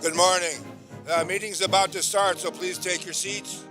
Good morning. The meeting's about to start, so please take your seats.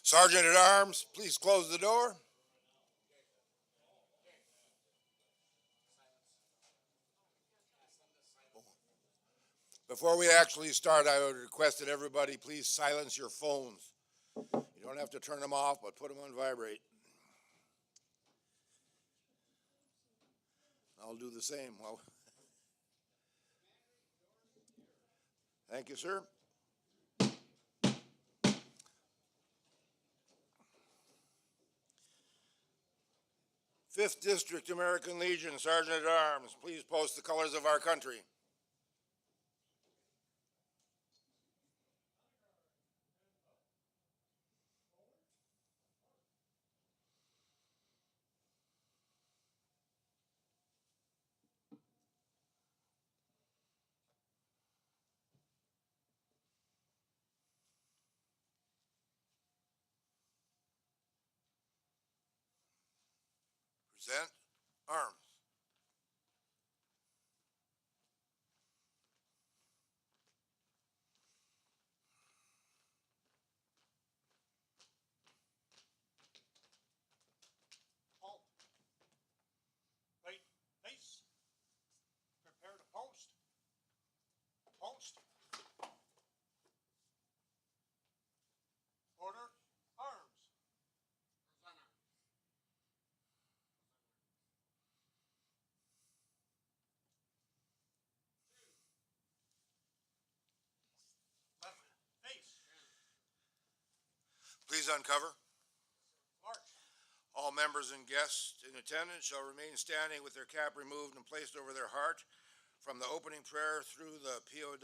Sergeant at Arms, please close the door. Before we actually start, I would request that everybody please silence your phones. You don't have to turn them off, but put them on vibrate. I'll do the same. Well, thank you, sir. 5th District American Legion, Sergeant at Arms, please post the colors of our country. Present arms. Halt. Right face. Prepare to post. Post. Order. Arms. Left face. Please uncover. March. All members and guests in attendance shall remain standing with their cap removed and placed over their heart from the opening prayer through the POW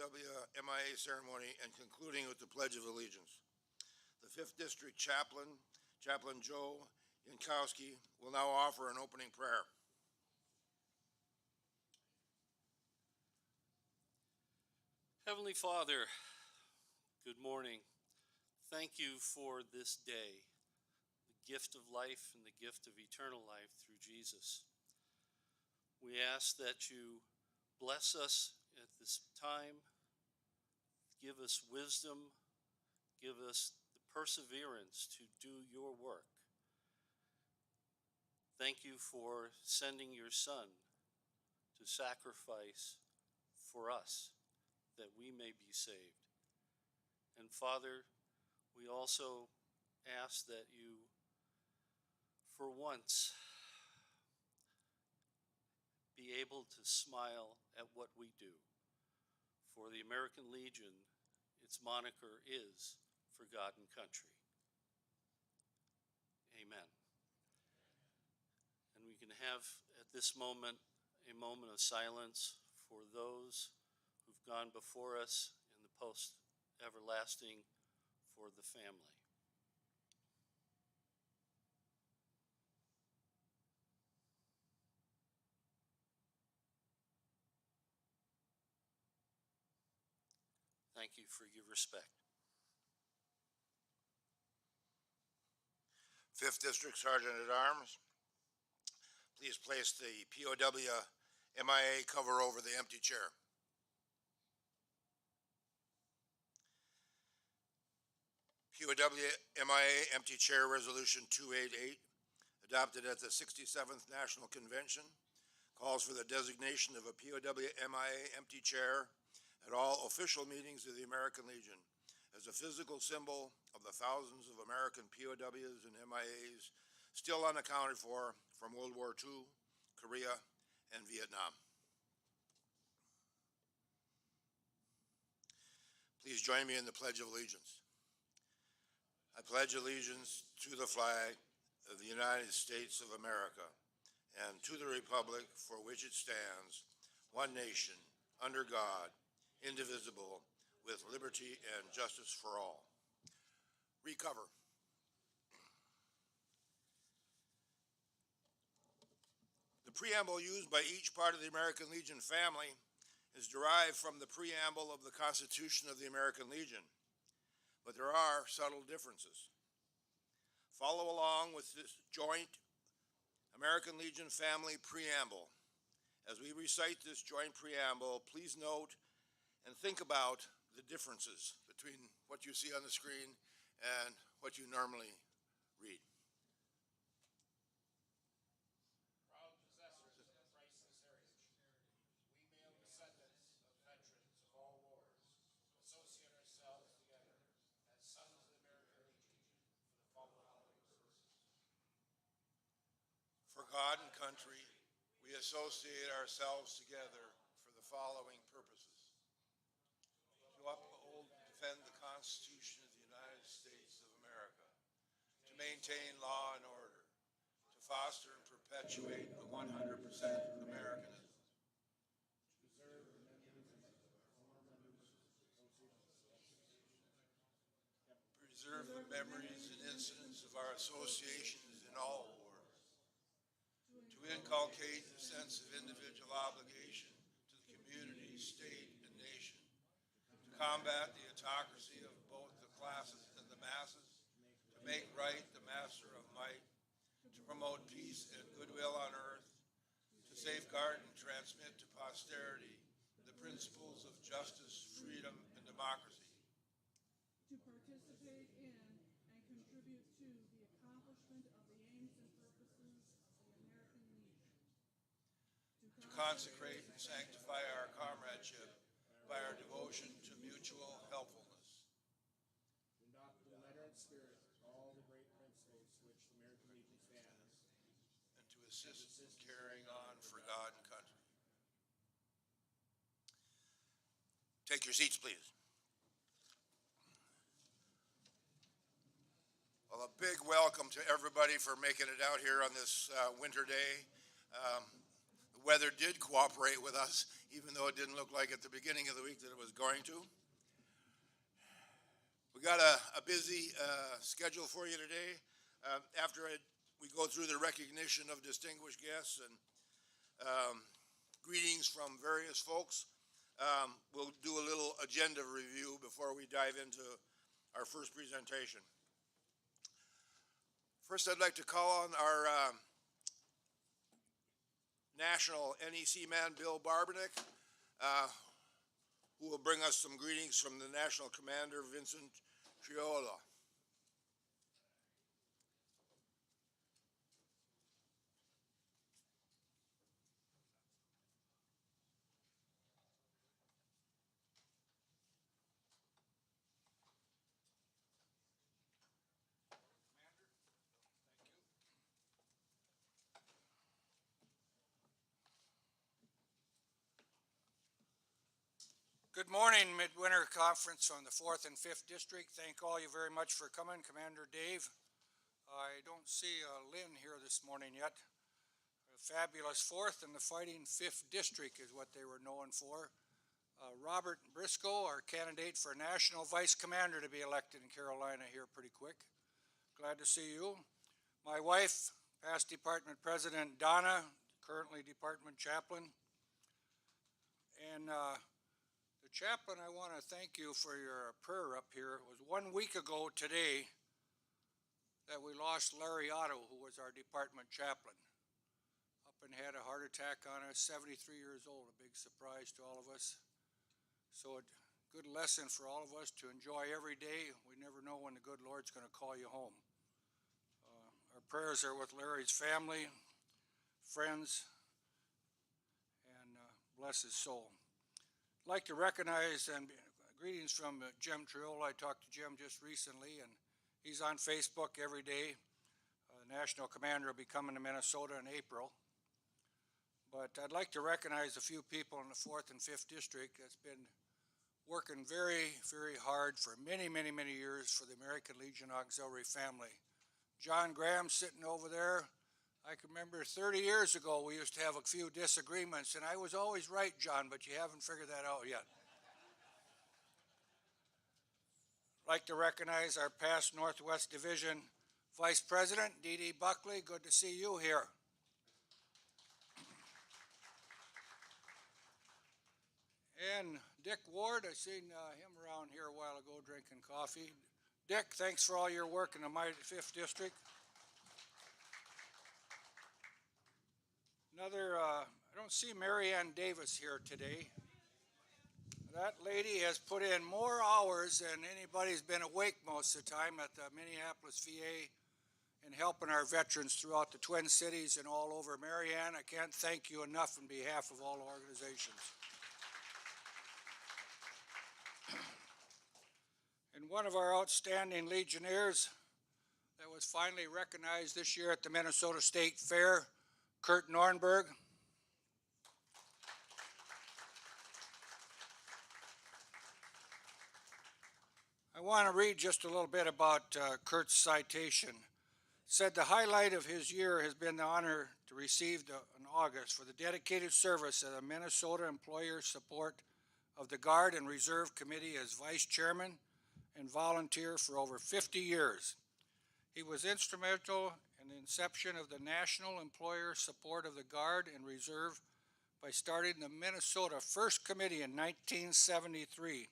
MIA ceremony and concluding with the Pledge of Allegiance. The 5th District Chaplain, Chaplain Joe Yankowski, will now offer an opening prayer. Heavenly Father, good morning. Thank you for this day, the gift of life and the gift of eternal life through Jesus. We ask that you bless us at this time, give us wisdom, give us the perseverance to do your work. Thank you for sending your Son to sacrifice for us that we may be saved. And Father, we also ask that you, for once, be able to smile at what we do. For the American Legion, its moniker is For God and Country. Amen. And we can have at this moment a moment of silence for those who've gone before us in the post-everlasting, for the family. Thank you for your respect. 5th District Sergeant at Arms, please place the POW MIA cover over the empty chair. POW MIA Empty Chair Resolution 288, adopted at the 67th National Convention, calls for the designation of a POW MIA empty chair at all official meetings of the American Legion as a physical symbol of the thousands of American POWs and MIAs still unaccounted for from World War II, Korea, and Vietnam. Please join me in the Pledge of Allegiance. I pledge allegiance to the flag of the United States of America and to the republic for which it stands, one nation, under God, indivisible, with liberty and justice for all. Recover. The preamble used by each part of the American Legion family is derived from the preamble of the Constitution of the American Legion, but there are subtle differences. Follow along with this joint American Legion family preamble. As we recite this joint preamble, please note and think about the differences between what you see on the screen and what you normally read. Proud possessors of priceless heritage, we male descendants of veterans of all wars, associate ourselves together as sons of the American Legion for the following purposes. For God and country, we associate ourselves together for the following purposes: to uphold and defend the Constitution of the United States of America, to maintain law and order, to foster and perpetuate the 100% Americanism, preserve the memories and incidents of our associations in all wars, to inculcate the sense of individual obligation to the community, state, and nation, to combat the autocracy of both the classes and the masses, to make right the master of might, to promote peace and goodwill on earth, to safeguard and transmit to posterity the principles of justice, freedom, and democracy, to participate in and contribute to the accomplishment of the aims and purposes of the American Legion, to consecrate and sanctify our comradeship by our devotion to mutual helpfulness, to adopt in letter and spirit all the great principles which the American Legion stands, and to assist in carrying on for God and country. Take your seats, please. Well, a big welcome to everybody for making it out here on this winter day. The weather did cooperate with us, even though it didn't look like at the beginning of the week that it was going to. We got a busy schedule for you today. After we go through the recognition of distinguished guests and greetings from various folks, we'll do a little agenda review before we dive into our first presentation. First, I'd like to call on our national NEC man, Bill Barbernick. who will bring us some greetings from the National Commander, Vincent Triola. Good morning, Midwinter Conference on the 4th and 5th District. Thank all you very much for coming. Commander Dave. I don't see Lynn here this morning yet. A fabulous 4th and the fighting 5th District is what they were known for. Robert Briscoe, our candidate for National Vice Commander to be elected in Carolina here pretty quick. Glad to see you. My wife, past Department President Donna, currently Department Chaplain. And the chaplain, I want to thank you for your prayer up here. It was 1 week ago today that we lost Larry Otto, who was our department chaplain. Up and had a heart attack on us, 73 years old, a big surprise to all of us. So a good lesson for all of us to enjoy every day. We never know when the good Lord's going to call you home. Our prayers are with Larry's family, friends, and bless his soul. I'd like to recognize and greetings from Jim Triola. I talked to Jim just recently, and he's on Facebook every day. The National Commander will be coming to Minnesota in April. But I'd like to recognize a few people in the 4th and 5th District that's been working very, very hard for many, many, many years for the American Legion Auxiliary family. John Graham sitting over there. I can remember 30 years ago we used to have a few disagreements, and I was always right, John, but you haven't figured that out yet. I'd like to recognize our past Northwest Division Vice President, Dee Dee Buckley. Good to see you here. And Dick Ward, I seen him around here a while ago drinking coffee. Dick, thanks for all your work in the mighty 5th District. I don't see Mary Ann Davis here today. That lady has put in more hours than anybody's been awake most of the time at the Minneapolis VA in helping our veterans throughout the Twin Cities and all over. Mary Ann, I can't thank you enough on behalf of all organizations. And one of our outstanding Legionnaires that was finally recognized this year at the Minnesota State Fair, Kurt Nornberg. I want to read just a little bit about Kurt's citation. It said the highlight of his year has been the honor to receive in August for the dedicated service of the Minnesota Employer Support of the Guard and Reserve Committee as Vice Chairman and volunteer for over 50 years. He was instrumental in the inception of the National Employer Support of the Guard and Reserve by starting the Minnesota First Committee in 1973.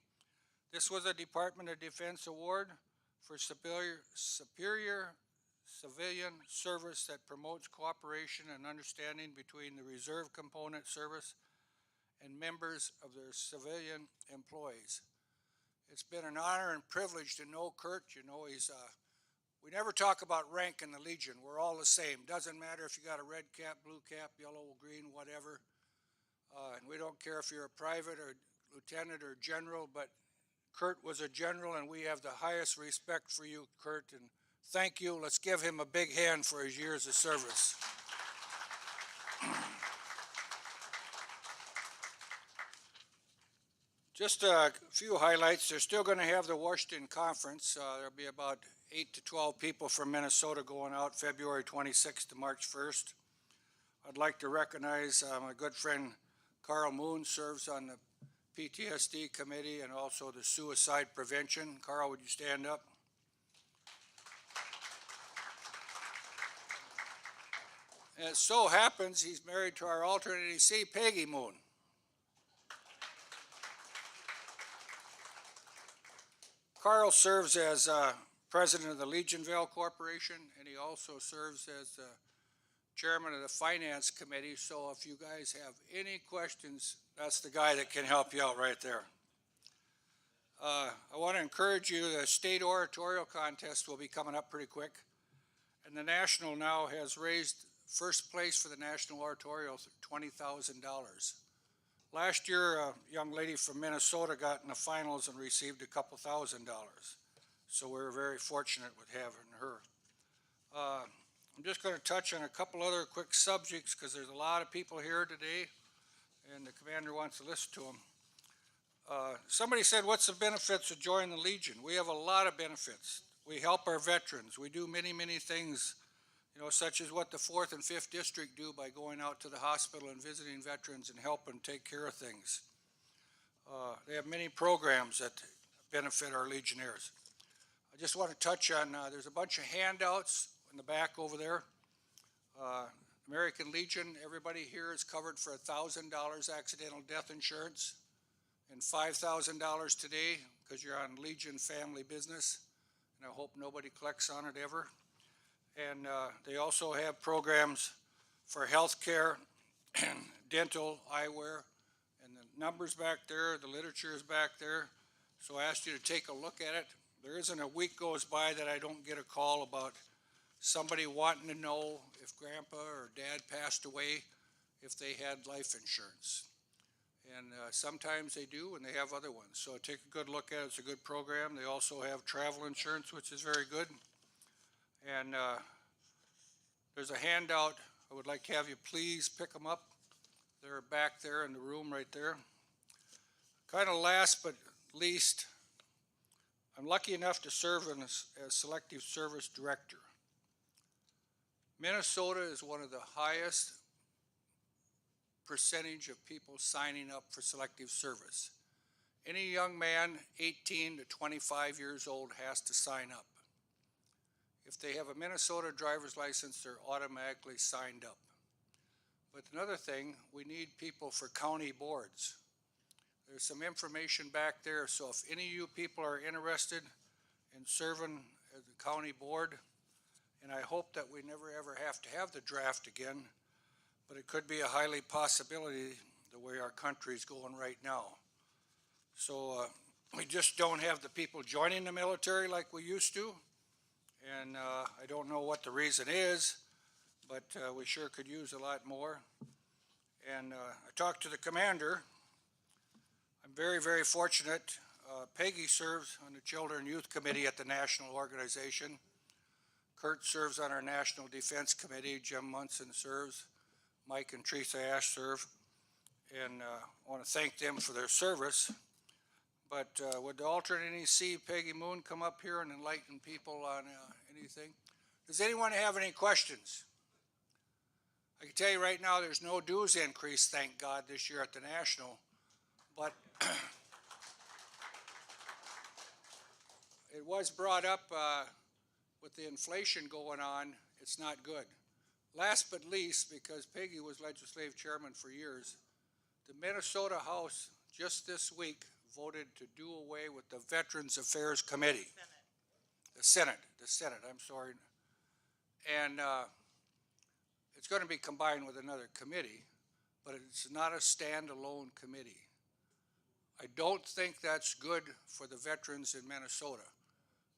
This was a Department of Defense award for superior civilian service that promotes cooperation and understanding between the reserve component service and members of their civilian employees. It's been an honor and privilege to know Kurt. You know, we never talk about rank in the Legion. We're all the same. Doesn't matter if you got a red cap, blue cap, yellow, green, whatever. And we don't care if you're a private or lieutenant or general, but Kurt was a general, and we have the highest respect for you, Kurt, and thank you. Let's give him a big hand for his years of service. Just a few highlights. They're still going to have the Washington Conference. There'll be about 8 to 12 people from Minnesota going out February 26th to March 1st. I'd like to recognize my good friend Carl Moon, serves on the PTSD committee and also the suicide prevention. Carl, would you stand up? And it so happens he's married to our alternate EC, Peggy Moon. Carl serves as president of the Legionville Corporation, and he also serves as chairman of the finance committee. So if you guys have any questions, that's the guy that can help you out right there. I want to encourage you, the state oratorial contest will be coming up pretty quick. And the national now has raised first place for the national oratorial, $20,000. Last year, a young lady from Minnesota got in the finals and received a couple $1,000. So we're very fortunate with having her. I'm just going to touch on a couple other quick subjects because there's a lot of people here today and the commander wants to listen to them. Somebody said, what's the benefits of joining the Legion? We have a lot of benefits. We help our veterans. We do many, many things, you know, such as what the 4th and 5th District do by going out to the hospital and visiting veterans and helping take care of things. They have many programs that benefit our Legionnaires. I just want to touch on, there's a bunch of handouts in the back over there. American Legion, everybody here is covered for $1,000 accidental death insurance and $5,000 today because you're on Legion family business. And I hope nobody collects on it ever. And they also have programs for health care and dental, eyewear, and the numbers back there, the literature is back there. So I asked you to take a look at it. There isn't a week goes by that I don't get a call about somebody wanting to know if grandpa or dad passed away, if they had life insurance. And sometimes they do, and they have other ones. So take a good look at it. It's a good program. They also have travel insurance, which is very good. And there's a handout. I would like to have you please pick them up. They're back there in the room right there. Kind of last but least, I'm lucky enough to serve as Selective Service Director. Minnesota is one of the highest percentage of people signing up for selective service. Any young man 18 to 25 years old has to sign up. If they have a Minnesota driver's license, they're automatically signed up. But another thing, we need people for county boards. There's some information back there, so if any of you people are interested in serving as a county board, and I hope that we never ever have to have the draft again, but it could be a highly possibility the way our country's going right now. So we just don't have the people joining the military like we used to, and I don't know what the reason is, but we sure could use a lot more. And I talked to the commander. I'm very, very fortunate. Peggy serves on the Children and Youth Committee at the National Organization. Kurt serves on our National Defense Committee. Jim Munson serves. Mike and Teresa Ash serve. And I want to thank them for their service. But would the alternate NEC, Peggy Moon, come up here and enlighten people on anything? Does anyone have any questions? I can tell you right now there's no dues increase, thank God, this year at the National. But it was brought up with the inflation going on, it's not good. Last but least, because Peggy was legislative chairman for years, the Minnesota House just this week voted to do away with the Veterans Affairs Committee. The Senate, I'm sorry. And it's going to be combined with another committee, but it's not a standalone committee. I don't think that's good for the veterans in Minnesota,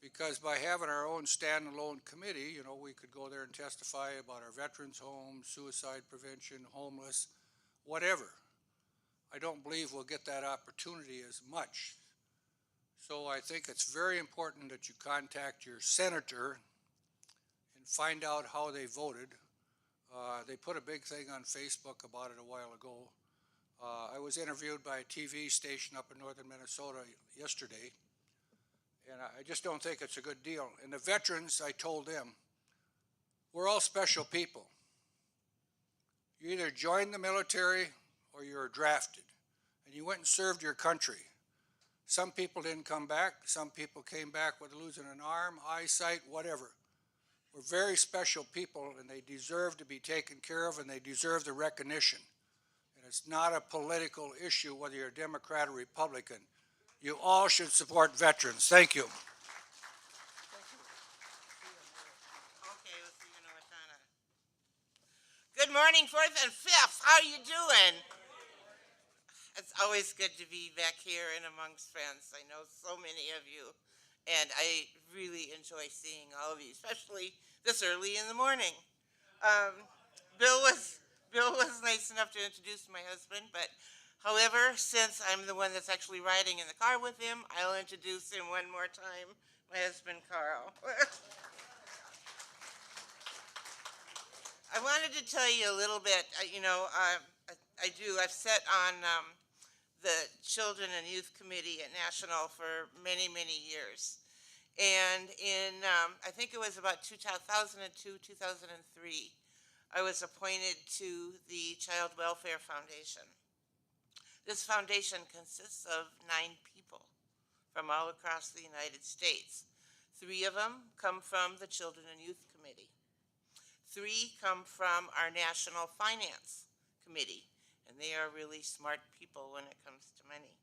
because by having our own standalone committee, you know, we could go there and testify about our veterans' homes, suicide prevention, homeless, whatever. I don't believe we'll get that opportunity as much. So I think it's very important that you contact your senator and find out how they voted. They put a big thing on Facebook about it a while ago. I was interviewed by a TV station up in northern Minnesota yesterday, and I just don't think it's a good deal. And the veterans, I told them, we're all special people. You either join the military or you're drafted, and you went and served your country. Some people didn't come back. Some people came back with losing an arm, eyesight, whatever. We're very special people, and they deserve to be taken care of, and they deserve the recognition. And it's not a political issue whether you're a Democrat or Republican. You all should support veterans. Thank you. Okay, we'll see you in Northana. Good morning, 4th and 5th. How are you doing? It's always good to be back here and amongst friends. I know so many of you, and I really enjoy seeing all of you, especially this early in the morning. Um, Bill was Bill was nice enough to introduce my husband, but however, since I'm the one that's actually riding in the car with him, I'll introduce him one more time. My husband, Carl. I wanted to tell you a little bit. I've sat on the Children and Youth Committee at National for many, many years. And I think it was about 2002, 2003, I was appointed to the Child Welfare Foundation. This foundation consists of 9 people from all across the United States. 3 of them come from the Children and Youth Committee. 3 come from our National Finance Committee, and they are really smart people when it comes to money.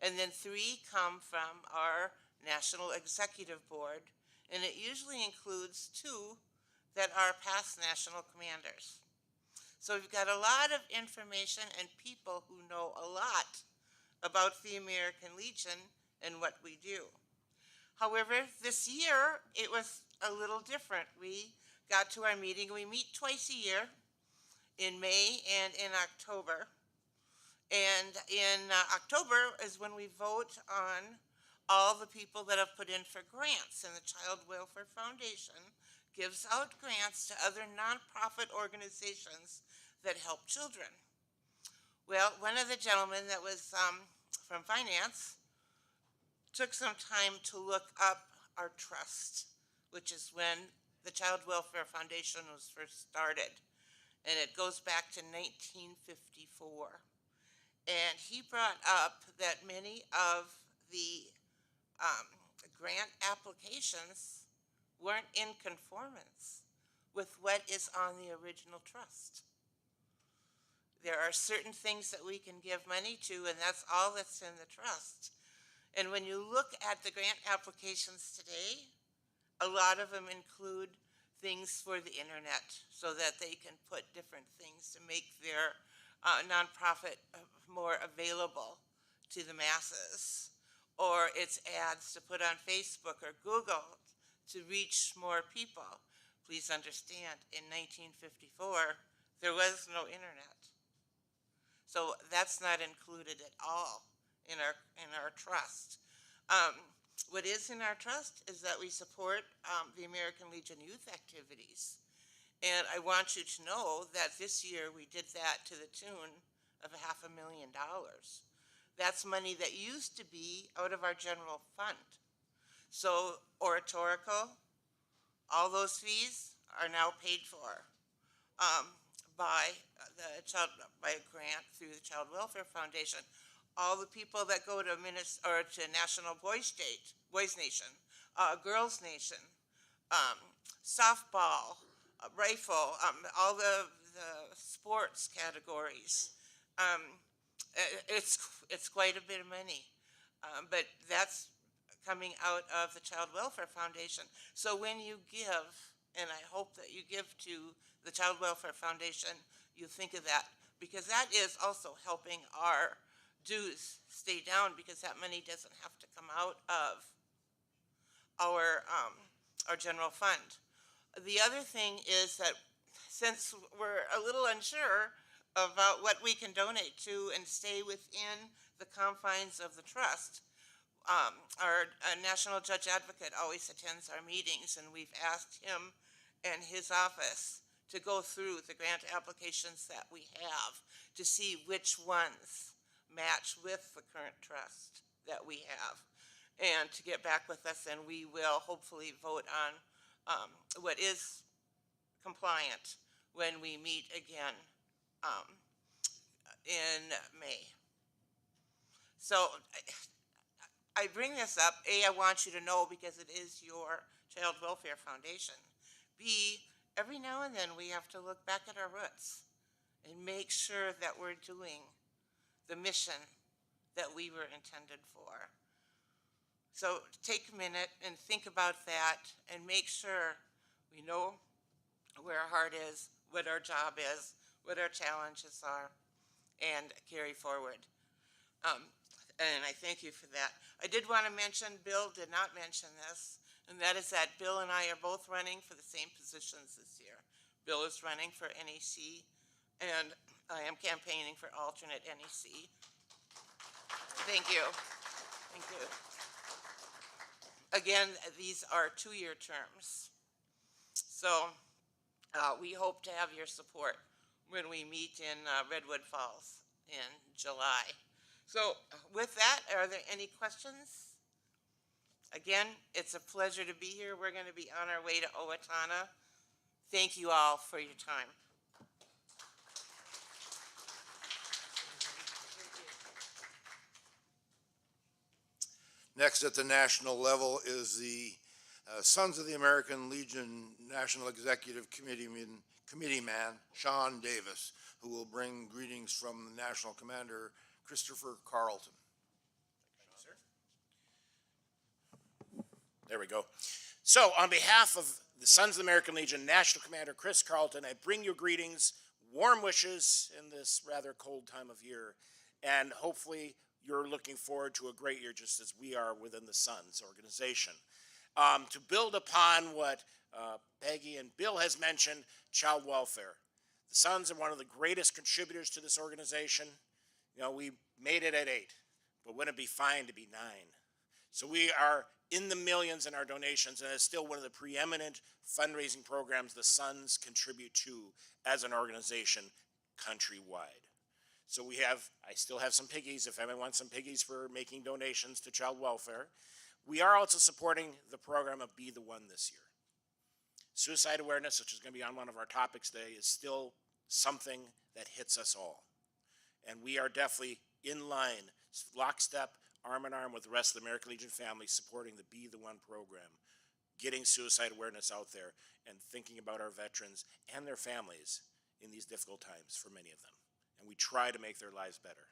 And then 3 come from our National Executive Board, and it usually includes 2 that are past national commanders. So we've got a lot of information and people who know a lot about the American Legion and what we do. However, this year it was a little different. We got to our meeting. We meet twice a year, in May and in October. And in October is when we vote on all the people that have put in for grants, and the Child Welfare Foundation gives out grants to other nonprofit organizations that help children. Well, one of the gentlemen that was from finance took some time to look up our trust, which is when the Child Welfare Foundation was first started, and it goes back to 1954. And he brought up that many of the grant applications weren't in conformance with what is on the original trust. There are certain things that we can give money to, and that's all that's in the trust. And when you look at the grant applications today, a lot of them include things for the internet so that they can put different things to make their nonprofit more available to the masses. Or it's ads to put on Facebook or Google to reach more people. Please understand, in 1954, there was no internet. So that's not included at all in our trust. What is in our trust is that we support the American Legion youth activities. And I want you to know that this year we did that to the tune of $500,000. That's money that used to be out of our general fund. So oratorical, all those fees are now paid for by a grant through the Child Welfare Foundation. All the people that go to National Boys Nation, Girls Nation, softball, rifle, all the sports categories. It's quite a bit of money, but that's coming out of the Child Welfare Foundation. So when you give, and I hope that you give to the Child Welfare Foundation, you think of that, because that is also helping our dues stay down, because that money doesn't have to come out of our general fund. The other thing is that since we're a little unsure about what we can donate to and stay within the confines of the trust, our National Judge Advocate always attends our meetings, and we've asked him and his office to go through the grant applications that we have to see which ones match with the current trust that we have, and to get back with us, and we will hopefully vote on what is compliant when we meet again in May. So I bring this up, A, I want you to know because it is your Child Welfare Foundation. B, every now and then we have to look back at our roots and make sure that we're doing the mission that we were intended for. So take a minute and think about that and make sure we know where our heart is, what our job is, what our challenges are, and carry forward. And I thank you for that. I did want to mention, Bill did not mention this, and that is that Bill and I are both running for the same positions this year. Bill is running for NEC, and I am campaigning for alternate NEC. Thank you. Thank you. Again, these are 2-year terms. So we hope to have your support when we meet in Redwood Falls in July. So with that, are there any questions? Again, it's a pleasure to be here. We're going to be on our way to Owatonna. Thank you all for your time. Next at the national level is the Sons of the American Legion National Executive Committee man, Sean Davis, who will bring greetings from the National Commander, Christopher Carlton. There we go. So, on behalf of the Sons of the American Legion National Commander Chris Carlton, I bring you greetings, warm wishes in this rather cold time of year, and hopefully you're looking forward to a great year just as we are within the Sons organization. To build upon what Peggy and Bill has mentioned, child welfare. The Sons are one of the greatest contributors to this organization. You know, we made it at 8, but wouldn't it be fine to be 9? So we are in the millions in our donations, and it's still one of the preeminent fundraising programs the Sons contribute to as an organization countrywide. So I still have some piggies if anyone wants some piggies for making donations to child welfare. We are also supporting the program of Be the One this year. Suicide awareness, which is going to be on one of our topics today, is still something that hits us all. And we are definitely in line, lockstep, arm in arm with the rest of the American Legion family, supporting the Be the One program, getting suicide awareness out there, and thinking about our veterans and their families in these difficult times for many of them. And we try to make their lives better.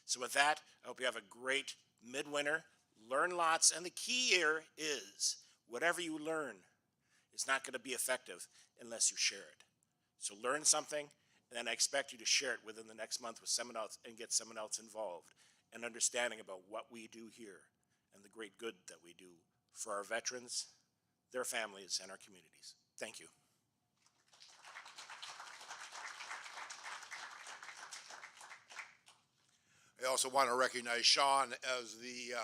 So with that, I hope you have a great midwinter, learn lots, and the key here is whatever you learn is not going to be effective unless you share it. So learn something, and then I expect you to share it within the next month with someone else and get someone else involved and understanding about what we do here and the great good that we do for our veterans, their families, and our communities. Thank you. I also want to recognize Sean as the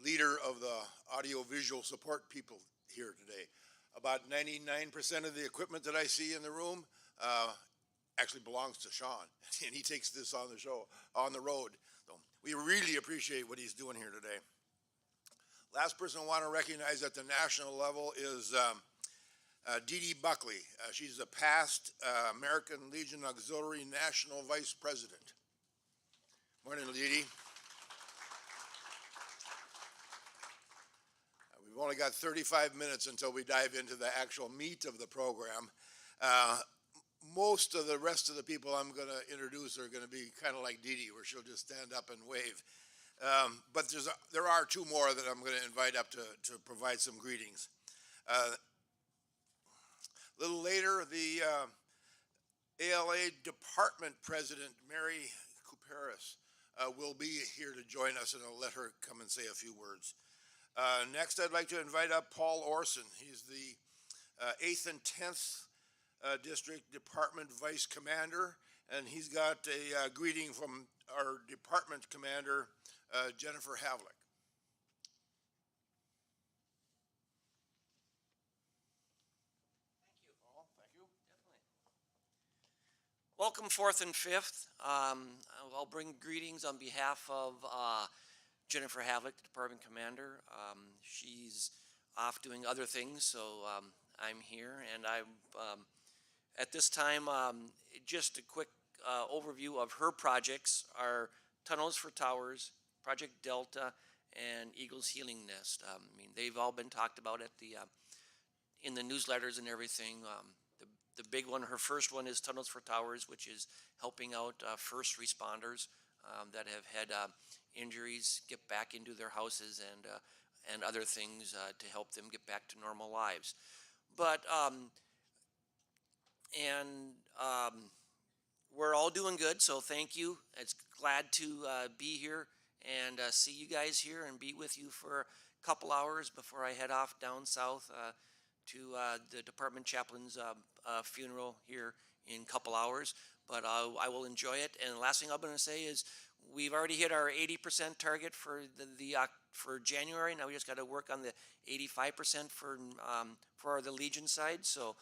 leader of the audiovisual support people here today. About 99% of the equipment that I see in the room actually belongs to Sean, and he takes this on the road. So we really appreciate what he's doing here today. Last person I want to recognize at the national level is Dee Dee Buckley. She's a past American Legion Auxiliary National Vice President. Morning, Dee Dee. We've only got 35 minutes until we dive into the actual meat of the program. Most of the rest of the people I'm going to introduce are going to be kind of like Dee Dee, where she'll just stand up and wave. But there are 2 more that I'm going to invite up to provide some greetings. A little later, the ALA Department President, Mary Couperis, will be here to join us, and I'll let her come and say a few words. Next, I'd like to invite up Paul Orson. He's the 8th and 10th District Department Vice Commander, and he's got a greeting from our Department Commander, Jennifer Havlick. Thank you. Paul. Thank you. Definitely. Welcome, 4th and 5th. I'll bring greetings on behalf of Jennifer Havlick, the Department Commander. She's off doing other things, so I'm here, and at this time, just a quick overview of her projects are Tunnels for Towers, Project Delta, and Eagle's Healing Nest. I mean, they've all been talked about at the in the newsletters and everything. The big one, her first one, is Tunnels for Towers, which is helping out first responders that have had injuries get back into their houses and other things to help them get back to normal lives. But we're all doing good, so thank you. It's glad to be here and see you guys here and be with you for a couple hours before I head off down south to the department chaplain's funeral here in a couple hours. But I will enjoy it. And the last thing I'm going to say is we've already hit our 80% target for for January. Now we just got to work on the 85% for the Legion side. So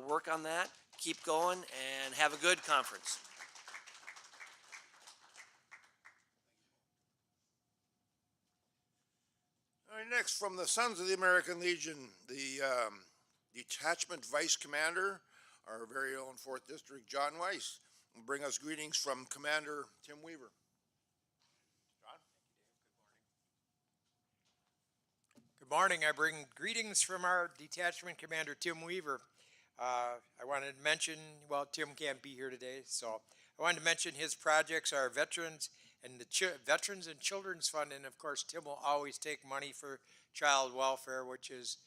work on that. Keep going and have a good conference. All right, next, from the Sons of the American Legion, the Detachment Vice Commander, our very own 4th District, John Weiss, will bring us greetings from Commander Tim Weaver. John? Good morning. I bring greetings from our detachment commander, Tim Weaver. I wanted to mention, well, Tim can't be here today, so I wanted to mention his projects are Veterans and the Veterans and Children's Fund, and of course, Tim will always take money for child welfare, which is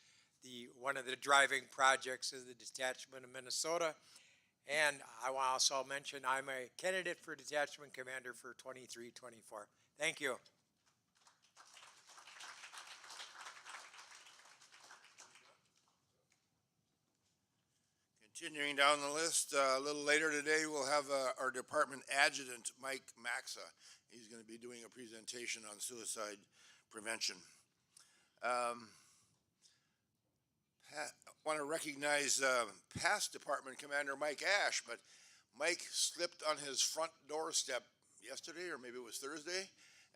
one of the driving projects of the detachment of Minnesota. And I want to also mention I'm a candidate for detachment commander for 23-24. Thank you. Continuing down the list, a little later today, we'll have our department adjutant, Mike Maxa. He's going to be doing a presentation on suicide prevention. I want to recognize past department commander Mike Ash, but Mike slipped on his front doorstep yesterday, or maybe it was Thursday,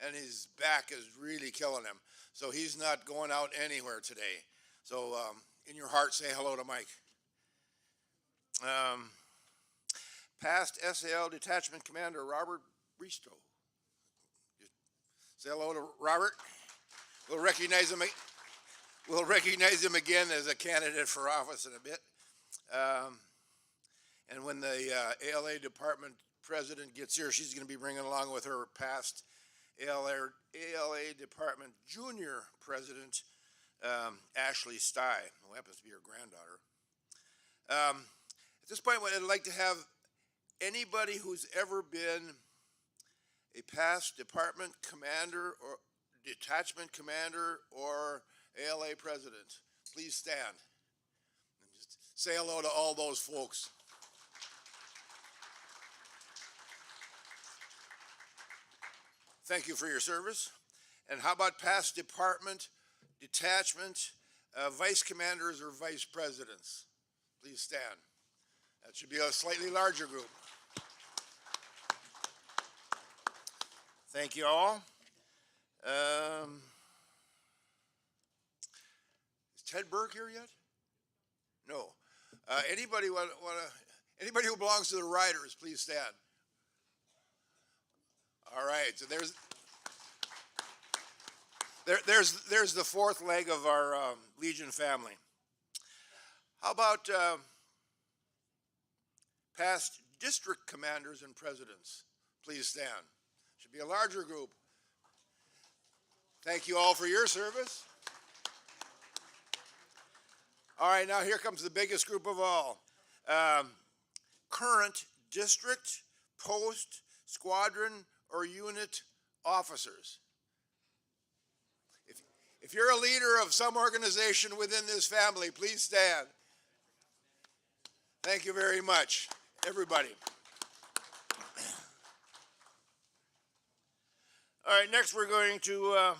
and his back is really killing him. So he's not going out anywhere today. So in your heart, say hello to Mike. Past SAL Detachment Commander Robert Bristow. Say hello to Robert. We'll recognize him. We'll recognize him again as a candidate for office in a bit. And when the ALA department president gets here, she's going to be bringing along with her past ALA department junior president, Ashley Stye, who happens to be her granddaughter. At this point, I'd like to have anybody who's ever been a past department commander or detachment commander or ALA president, please stand and just say hello to all those folks. Thank you for your service. And how about past department, detachment, vice commanders or vice presidents? Please stand. That should be a slightly larger group. Thank you all. Is Ted Burke here yet? No. Anybody anybody who belongs to the Riders, please stand. All right. So there's the fourth leg of our Legion family. How about past district commanders and presidents? Please stand. Should be a larger group. Thank you all for your service. All right, now here comes the biggest group of all. Current district, post, squadron, or unit officers. If you're a leader of some organization within this family, please stand. Thank you very much, everybody. All right, next we're going to,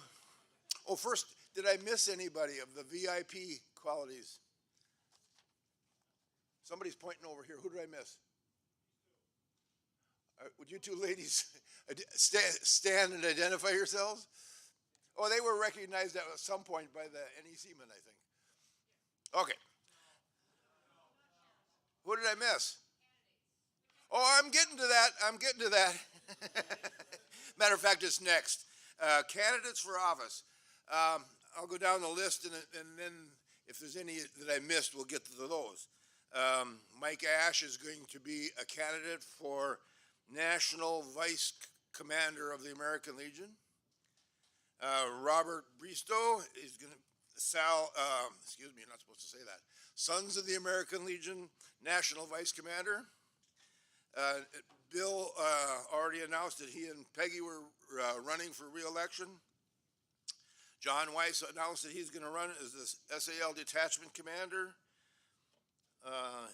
first, did I miss anybody of the VIP qualities? Somebody's pointing over here. Who did I miss? Would you two ladies stand and identify yourselves? Oh, they were recognized at some point by the NEC-men, I think. Okay. Who did I miss? Oh, I'm getting to that. Matter of fact, it's next. Candidates for office. I'll go down the list, and then if there's any that I missed, we'll get to those. Mike Ash is going to be a candidate for National Vice Commander of the American Legion. Robert Bristow is going to, you're not supposed to say that. Sons of the American Legion, National Vice Commander. Bill already announced that he and Peggy were running for reelection. John Weiss announced that he's going to run as the SAL detachment commander.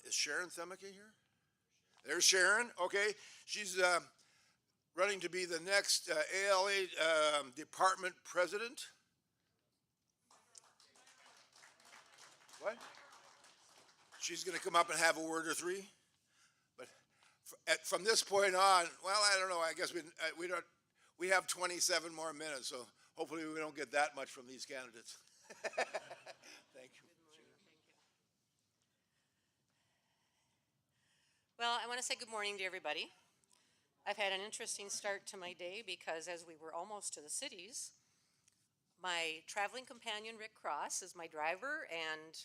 Is Sharon Themeke here? There's Sharon. Okay, she's running to be the next ALA department president. What? She's going to come up and have a word or three. But from this point on, well, I don't know. I guess we don't. We have 27 more minutes, so hopefully we don't get that much from these candidates. Thank you. Well, I want to say good morning to everybody. I've had an interesting start to my day because as we were almost to the cities, my traveling companion, Rick Cross, is my driver and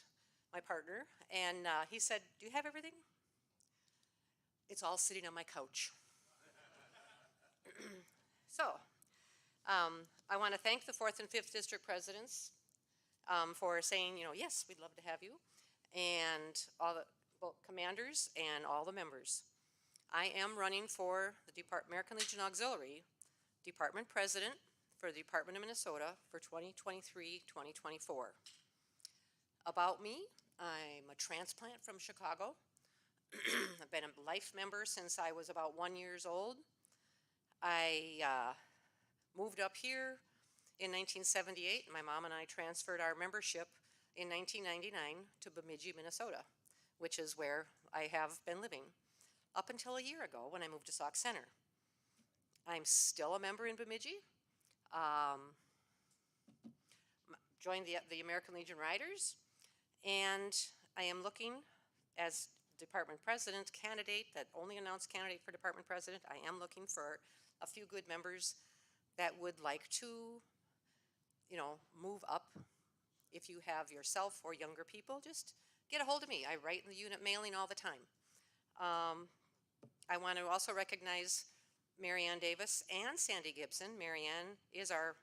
my partner, and he said, "Do you have everything?" It's all sitting on my couch. So, I want to thank the 4th and 5th District presidents for saying, yes, we'd love to have you, and all the both commanders and all the members. I am running for the American Legion Auxiliary Department President for the Department of Minnesota for 2023-2024. About me, I'm a transplant from Chicago. I've been a life member since I was about 1 year old. I moved up here in 1978. My mom and I transferred our membership in 1999 to Bemidji, Minnesota, which is where I have been living up until a year ago when I moved to Sauk Center. I'm still a member in Bemidji. Joined the American Legion Riders, and I am looking as department president candidate, that only announced candidate for department president. I am looking for a few good members that would like to, move up. If you have yourself or younger people, just get a hold of me. I write in the unit mailing all the time. I want to also recognize Marianne Davis and Sandy Gibson. Marianne is our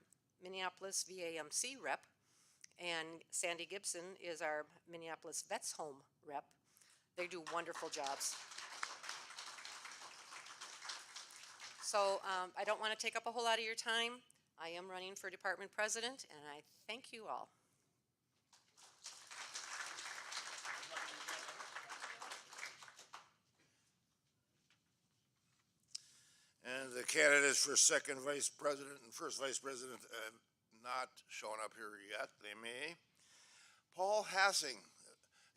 Minneapolis VAMC rep, and Sandy Gibson is our Minneapolis Vets Home rep. They do wonderful jobs. So I don't want to take up a whole lot of your time. I am running for department president, and I thank you all. And the candidates for second vice president and first vice president have not shown up here yet. They may. Paul Hassing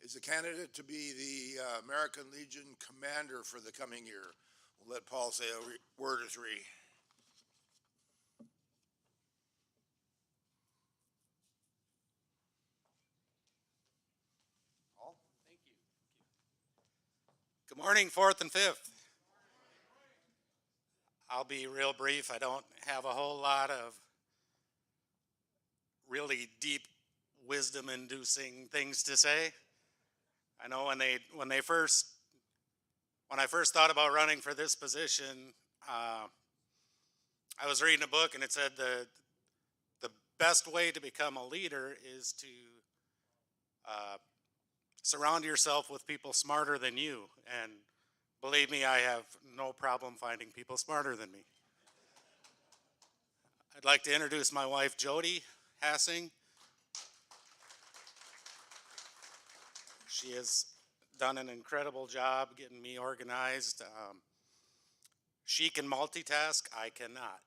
is a candidate to be the American Legion commander for the coming year. We'll let Paul say a word or three. Paul? Thank you. Good morning, 4th and 5th. I'll be real brief. I don't have a whole lot of really deep wisdom-inducing things to say. I know when I first thought about running for this position, I was reading a book and it said the best way to become a leader is to surround yourself with people smarter than you. And believe me, I have no problem finding people smarter than me. I'd like to introduce my wife, Jody Hassing. She has done an incredible job getting me organized. She can multitask, I cannot.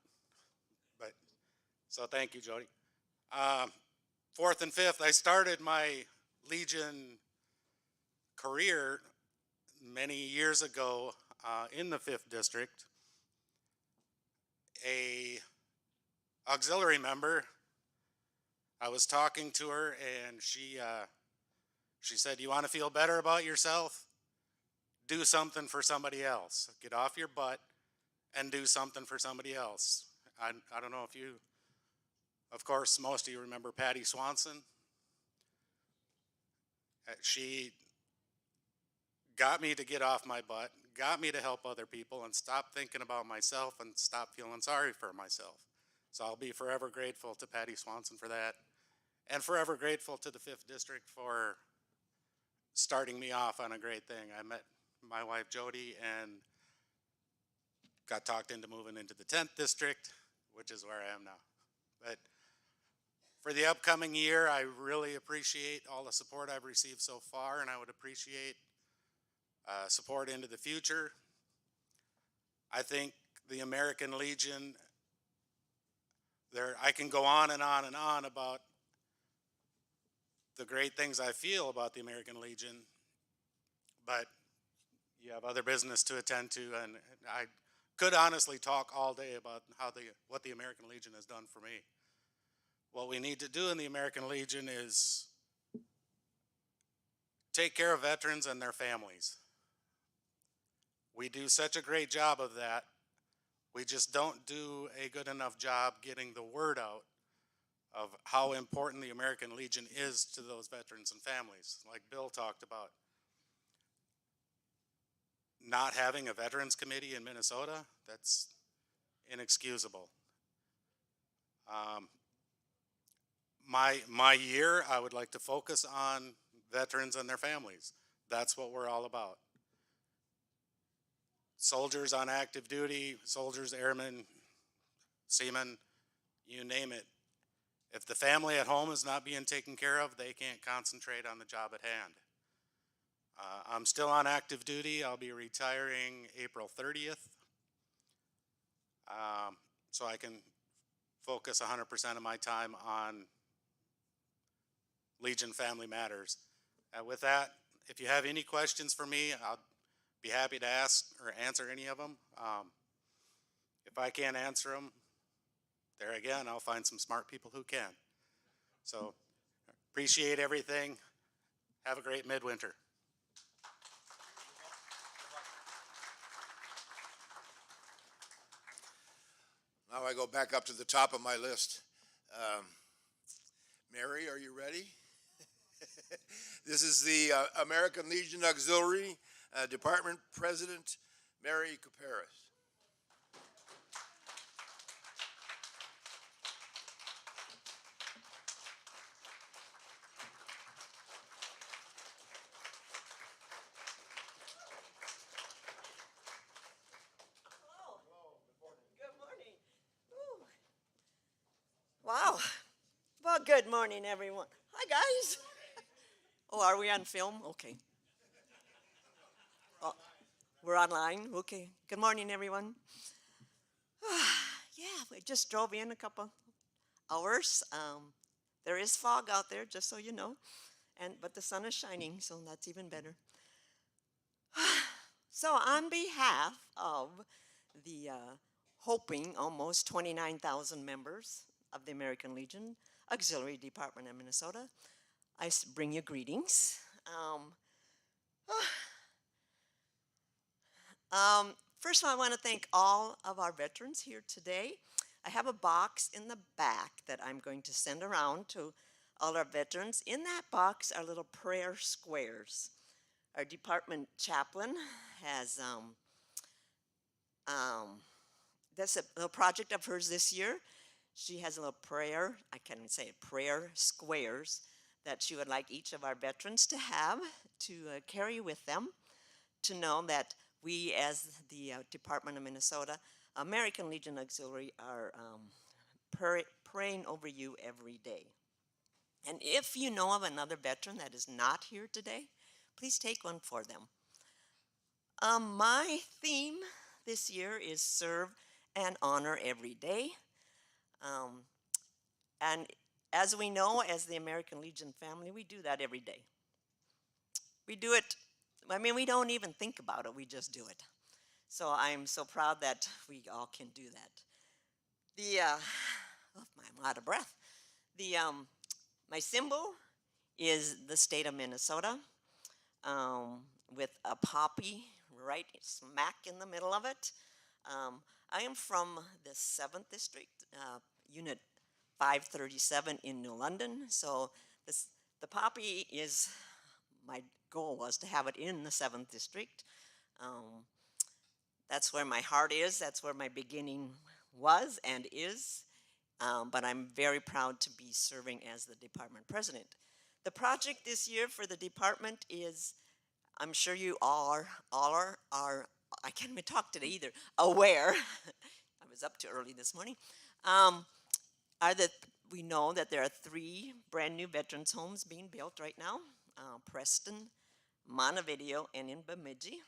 So thank you, Jody. 4th and 5th, I started my Legion career many years ago in the 5th District. A auxiliary member, I was talking to her and she said, "You want to feel better about yourself? Do something for somebody else. Get off your butt and do something for somebody else." I don't know if you, of course, most of you remember Patty Swanson. She got me to get off my butt, got me to help other people and stop thinking about myself and stop feeling sorry for myself. So I'll be forever grateful to Patty Swanson for that, and forever grateful to the 5th District for starting me off on a great thing. I met my wife Jody, and got talked into moving into the 10th district, which is where I am now. But for the upcoming year, I really appreciate all the support I've received so far, and I would appreciate support into the future. I think the American Legion, I can go on and on and on about the great things I feel about the American Legion, but you have other business to attend to, and I could honestly talk all day about what the American Legion has done for me. What we need to do in the American Legion is take care of veterans and their families. We do such a great job of that. We just don't do a good enough job getting the word out of how important the American Legion is to those veterans and families, like Bill talked about. Not having a Veterans Committee in Minnesota, that's inexcusable. My year, I would like to focus on veterans and their families. That's what we're all about. Soldiers on active duty, soldiers, airmen, seamen, you name it. If the family at home is not being taken care of, they can't concentrate on the job at hand. I'm still on active duty. I'll be retiring April 30th. So I can focus 100% of my time on Legion Family Matters. With that, if you have any questions for me, I'll be happy to ask or answer any of them. If I can't answer them, there again, I'll find some smart people who can. So appreciate everything. Have a great midwinter. Now I go back up to the top of my list. Mary, are you ready? This is the American Legion Auxiliary Department President, Mary Caparis. Wow. Well, good morning, everyone. Hi, guys. Oh, are we on film? Okay. Oh, we're online? Okay. Good morning, everyone. Yeah, we just drove in a couple hours. There is fog out there, just so you know, but the sun is shining, so that's even better. So on behalf of the hoping almost 29,000 members of the American Legion Auxiliary Department of Minnesota, I bring you greetings. First of all, I want to thank all of our veterans here today. I have a box in the back that I'm going to send around to all our veterans. In that box are little prayer squares. Our department chaplain has, that's a little project of hers this year. She has a little prayer, I can't even say it, prayer squares that she would like each of our veterans to have, to carry with them, to know that we as the Department of Minnesota, American Legion Auxiliary are praying over you every day. And if you know of another veteran that is not here today, please take one for them. My theme this year is serve and honor every day. And as we know, as the American Legion family, we do that every day. We do it, I mean, we don't even think about it, we just do it. So I'm so proud that we all can do that. I'm out of breath. My symbol is the state of Minnesota, with a poppy right smack in the middle of it. I am from the 7th District, Unit 537 in New London. So the poppy is, my goal was to have it in the 7th District. That's where my heart is. That's where my beginning was and is. But I'm very proud to be serving as the department president. The project this year for the department is, I'm sure you all are I can't even talk today either, aware, I was up too early this morning, are that we know that there are 3 brand new veterans homes being built right now, Preston, Montevideo, and in Bemidji.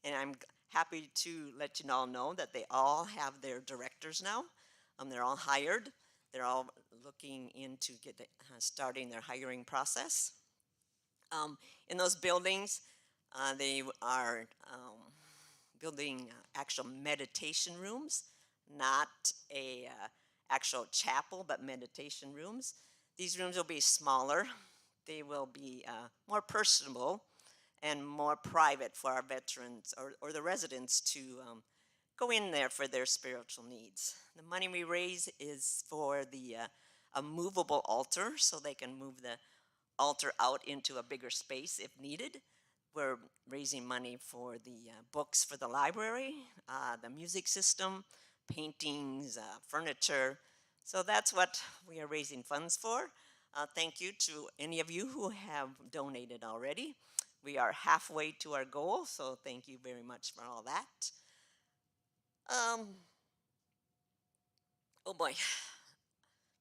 And I'm happy to let you all know that they all have their directors now. They're all hired. They're all looking into starting their hiring process. In those buildings, they are building actual meditation rooms, not a actual chapel, but meditation rooms. These rooms will be smaller. They will be more personable and more private for our veterans or the residents to go in there for their spiritual needs. The money we raise is for a movable altar, so they can move the altar out into a bigger space if needed. We're raising money for the books for the library, the music system, paintings, furniture. So that's what we are raising funds for. Thank you to any of you who have donated already. We are halfway to our goal, so thank you very much for all that. Oh boy.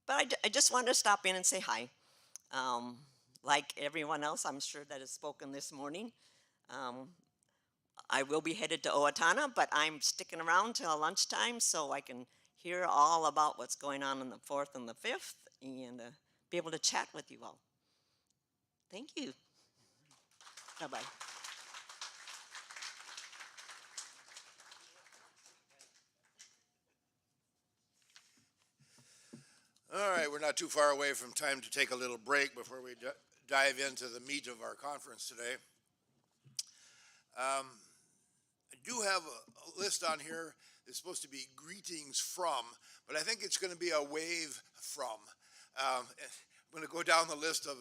But I just wanted to stop in and say hi. Like everyone else, I'm sure that has spoken this morning. I will be headed to Owatonna, but I'm sticking around till lunchtime so I can hear all about what's going on the 4th and the 5th and be able to chat with you all. Thank you. Bye-bye. All right, we're not too far away from time to take a little break before we dive into the meat of our conference today. I do have a list on here that's supposed to be greetings from, but I think it's going to be a wave from. I'm going to go down the list of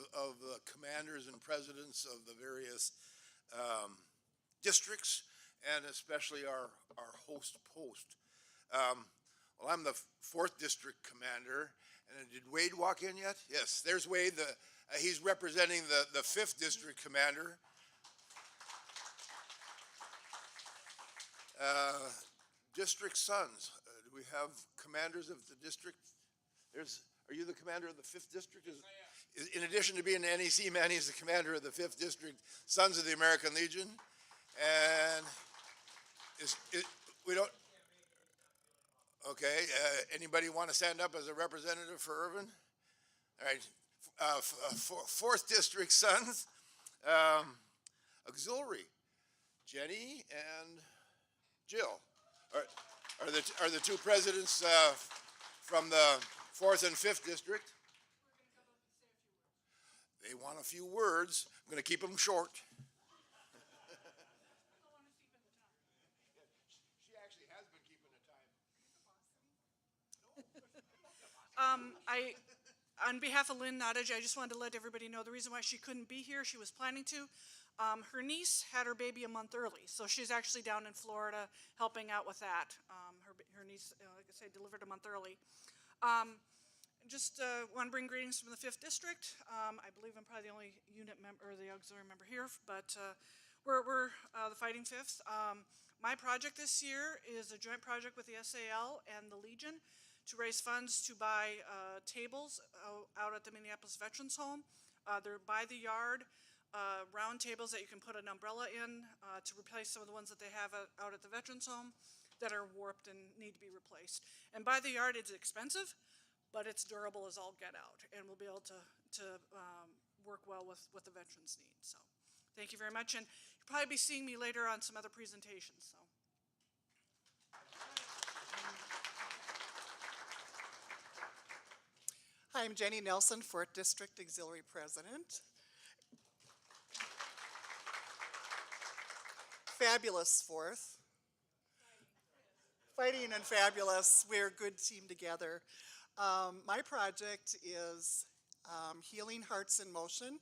commanders and presidents of the various districts, and especially our host post. Well, I'm the 4th District Commander, and did Wade walk in yet? Yes, there's Wade. He's representing the 5th District Commander. District Sons. Do we have commanders of the district? Are you the commander of the 5th District? In addition to being an NEC man, he's the commander of the 5th District Sons of the American Legion. And we don't. Okay, anybody want to stand up as a representative for Irvin? All right, 4th District Sons, Auxiliary, Jenny and Jill are the 2 presidents from the 4th and 5th District. They want a few words. I'm going to keep them short. On behalf of Lynn Lyons, I just wanted to let everybody know the reason why she couldn't be here. She was planning to. Her niece had her baby a month early, so she's actually down in Florida helping out with that. Her niece, like I said, delivered a month early. Just want to bring greetings from the 5th District. I believe I'm probably the only unit member, or the auxiliary member here, but we're the Fighting Fifth. My project this year is a joint project with the SAL and the Legion to raise funds to buy tables out at the Minneapolis Veterans Home. They're by the yard, round tables that you can put an umbrella in to replace some of the ones that they have out at the Veterans Home that are warped and need to be replaced. And by the yard, it's expensive, but it's durable as all get out, and we'll be able to work well with what the veterans need. So thank you very much, and you'll probably be seeing me later on some other presentations. So. Hi, I'm Jenny Nelson, 4th District Auxiliary President. Fabulous 4th. Fighting and fabulous. We're a good team together. My project is Healing Hearts in Motion.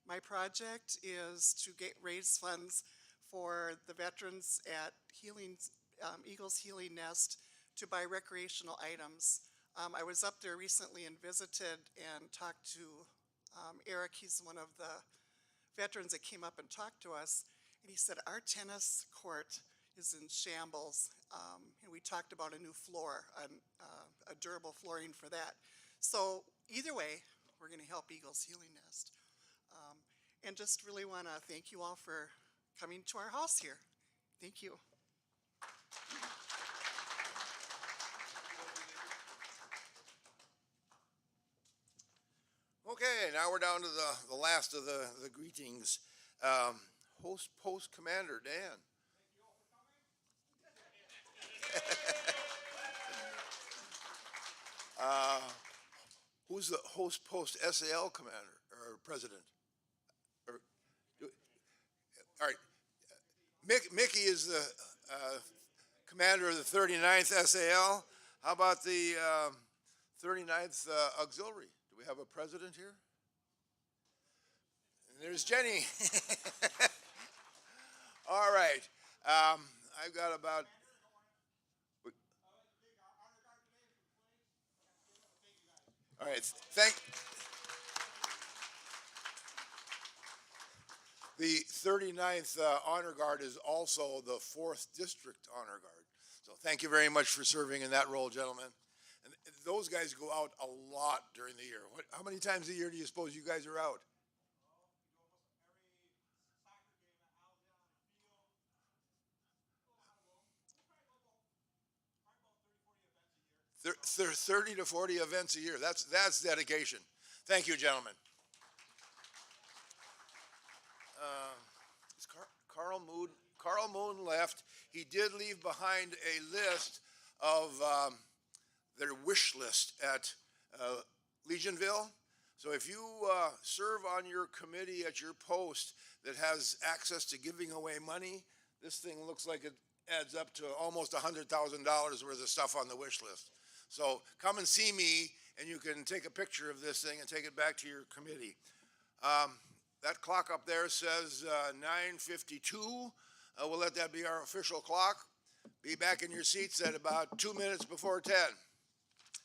My project is to raise funds for the veterans at Eagles Healing Nest to buy recreational items. I was up there recently and visited and talked to Eric. He's one of the veterans that came up and talked to us. and he said, our tennis court is in shambles. And we talked about a new floor, a durable flooring for that. So either way, we're going to help Eagles Healing Nest. And just really want to thank you all for coming to our house here. Thank you. Okay, now we're down to the last of the greetings. Post Commander Dan. Who's the host post SAL commander or president? All right, Mickey is the commander of the 39th SAL. How about the 39th Auxiliary? Do we have a president here? And there's Jenny. All right, I've got about. All right, the 39th Honor Guard is also the 4th District Honor Guard. So thank you very much for serving in that role, gentlemen. And those guys go out a lot during the year. How many times a year do you suppose you guys are out? There 30 to 40 events a year. That's dedication. Thank you, gentlemen. Is Carl Moon left. He did leave behind a list of their wish list at Legionville. So if you serve on your committee at your post that has access to giving away money, this thing looks like it adds up to almost $100,000 worth of stuff on the wish list. So come and see me, and you can take a picture of this thing and take it back to your committee. That clock up there says 9:52. We'll let that be our official clock. Be back in your seats at about 2 minutes before 10.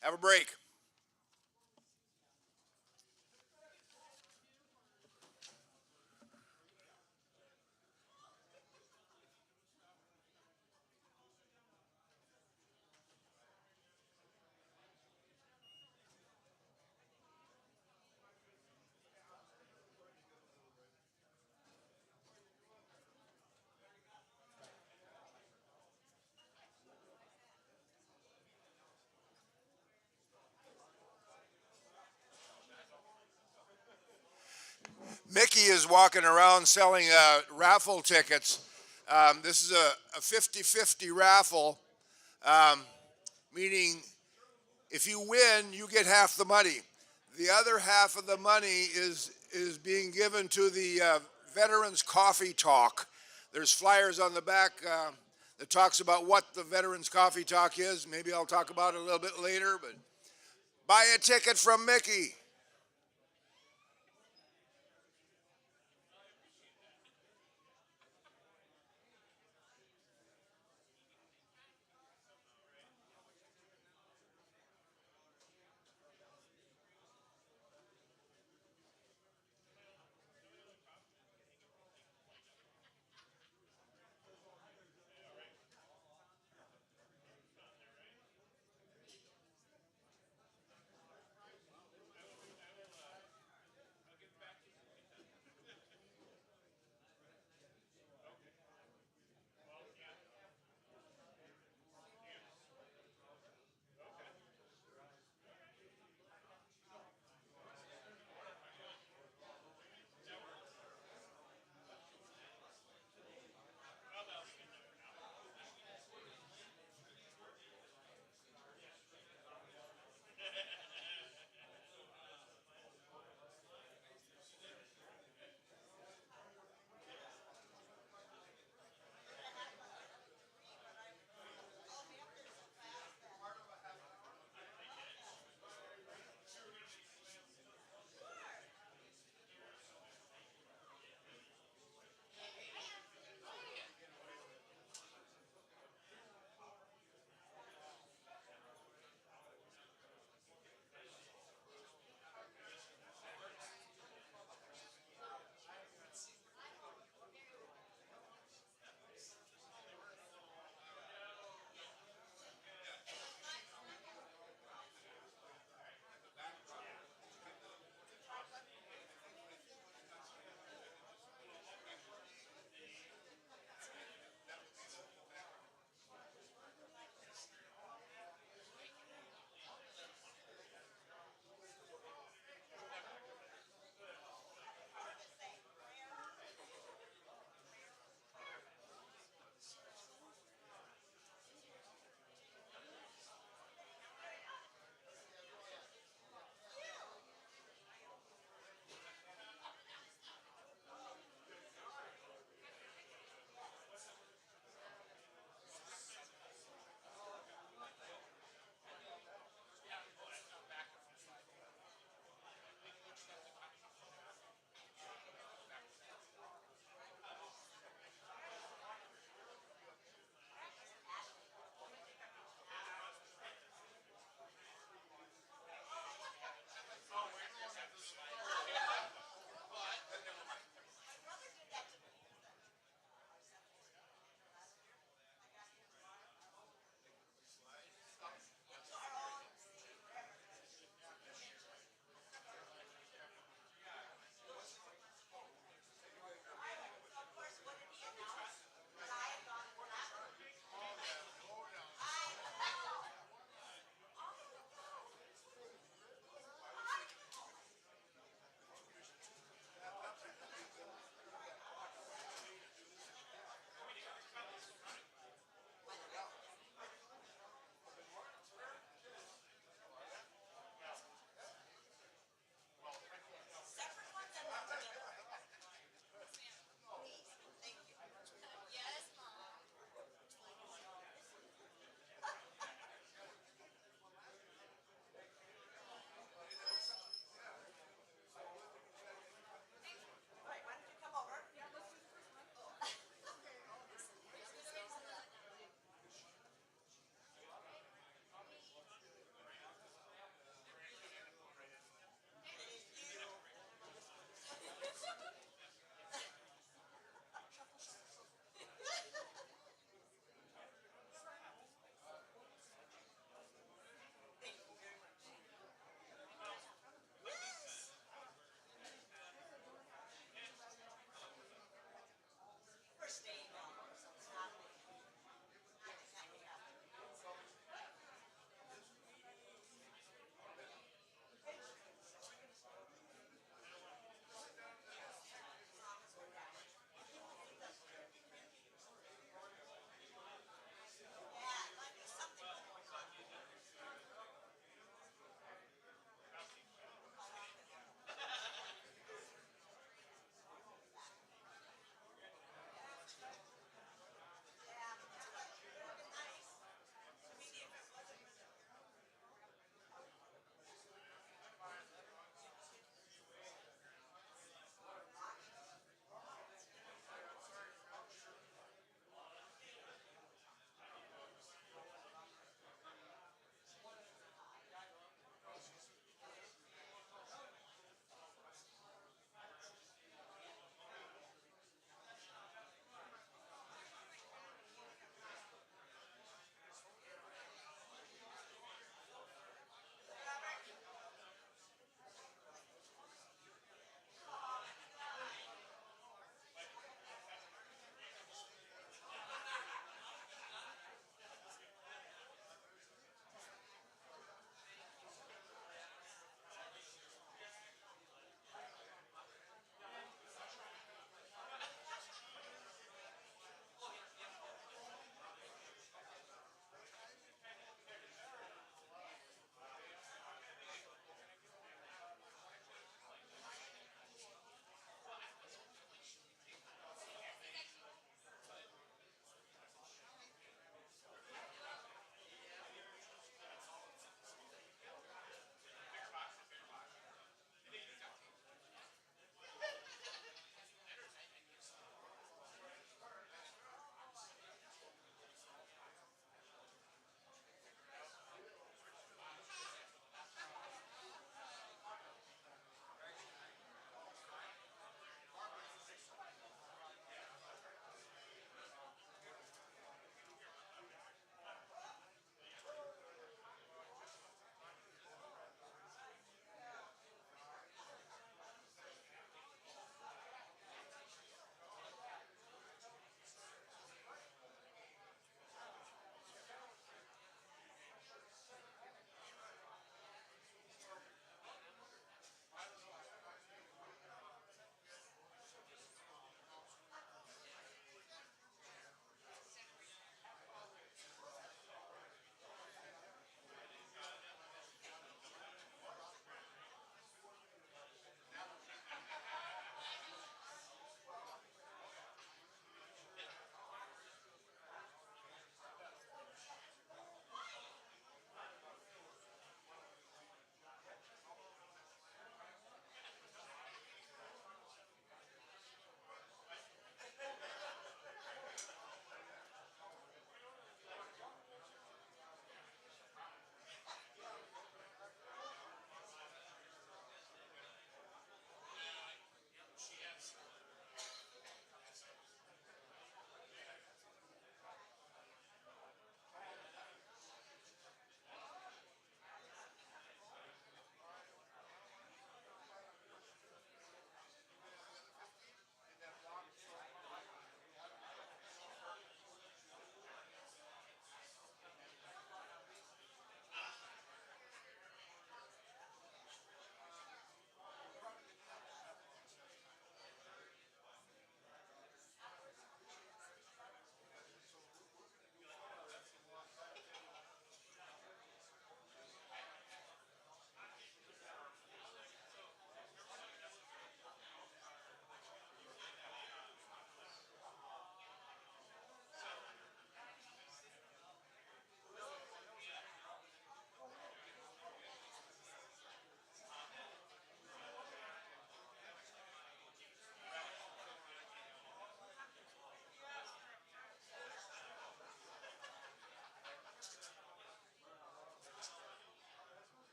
Have a break. Mickey is walking around selling raffle tickets. This is a 50-50 raffle, meaning if you win, you get half the money. The other half of the money is being given to the Veterans Coffee Talk. There's flyers on the back that talks about what the Veterans Coffee Talk is. Maybe I'll talk about it a little bit later, but buy a ticket from Mickey.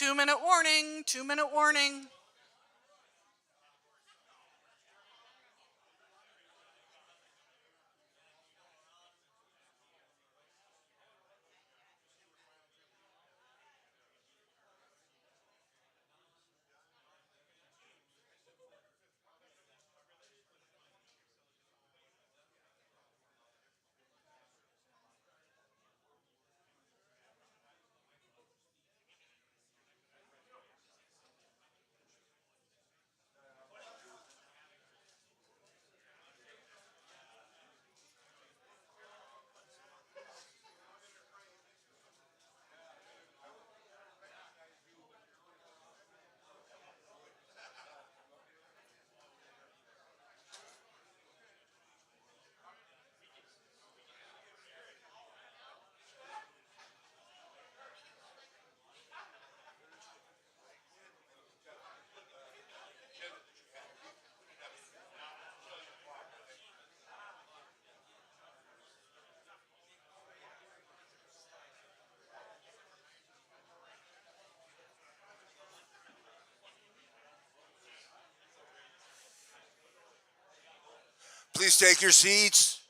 2-minute warning, 2-minute warning. Please take your seats.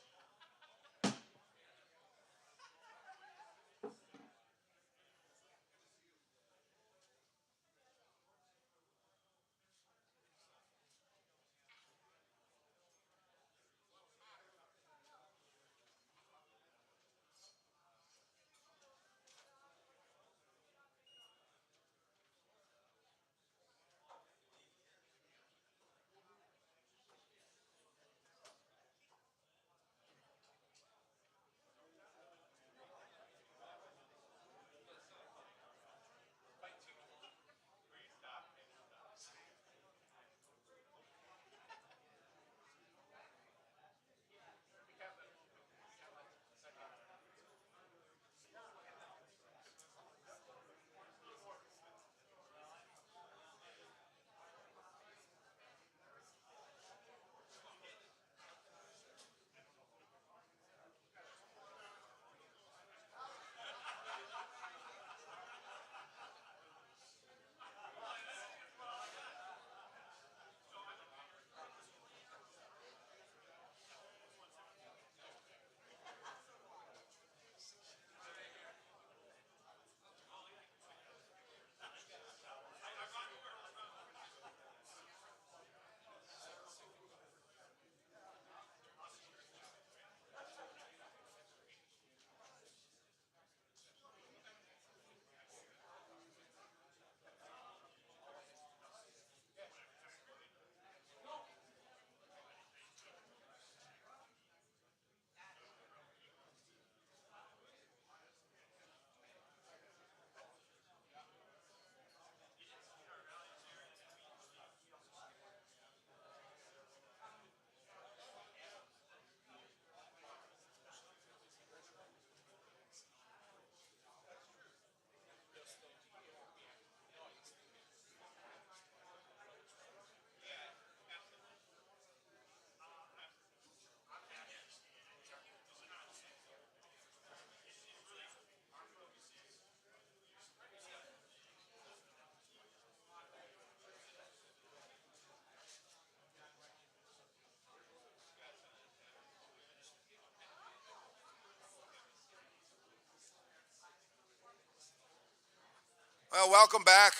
Well, welcome back.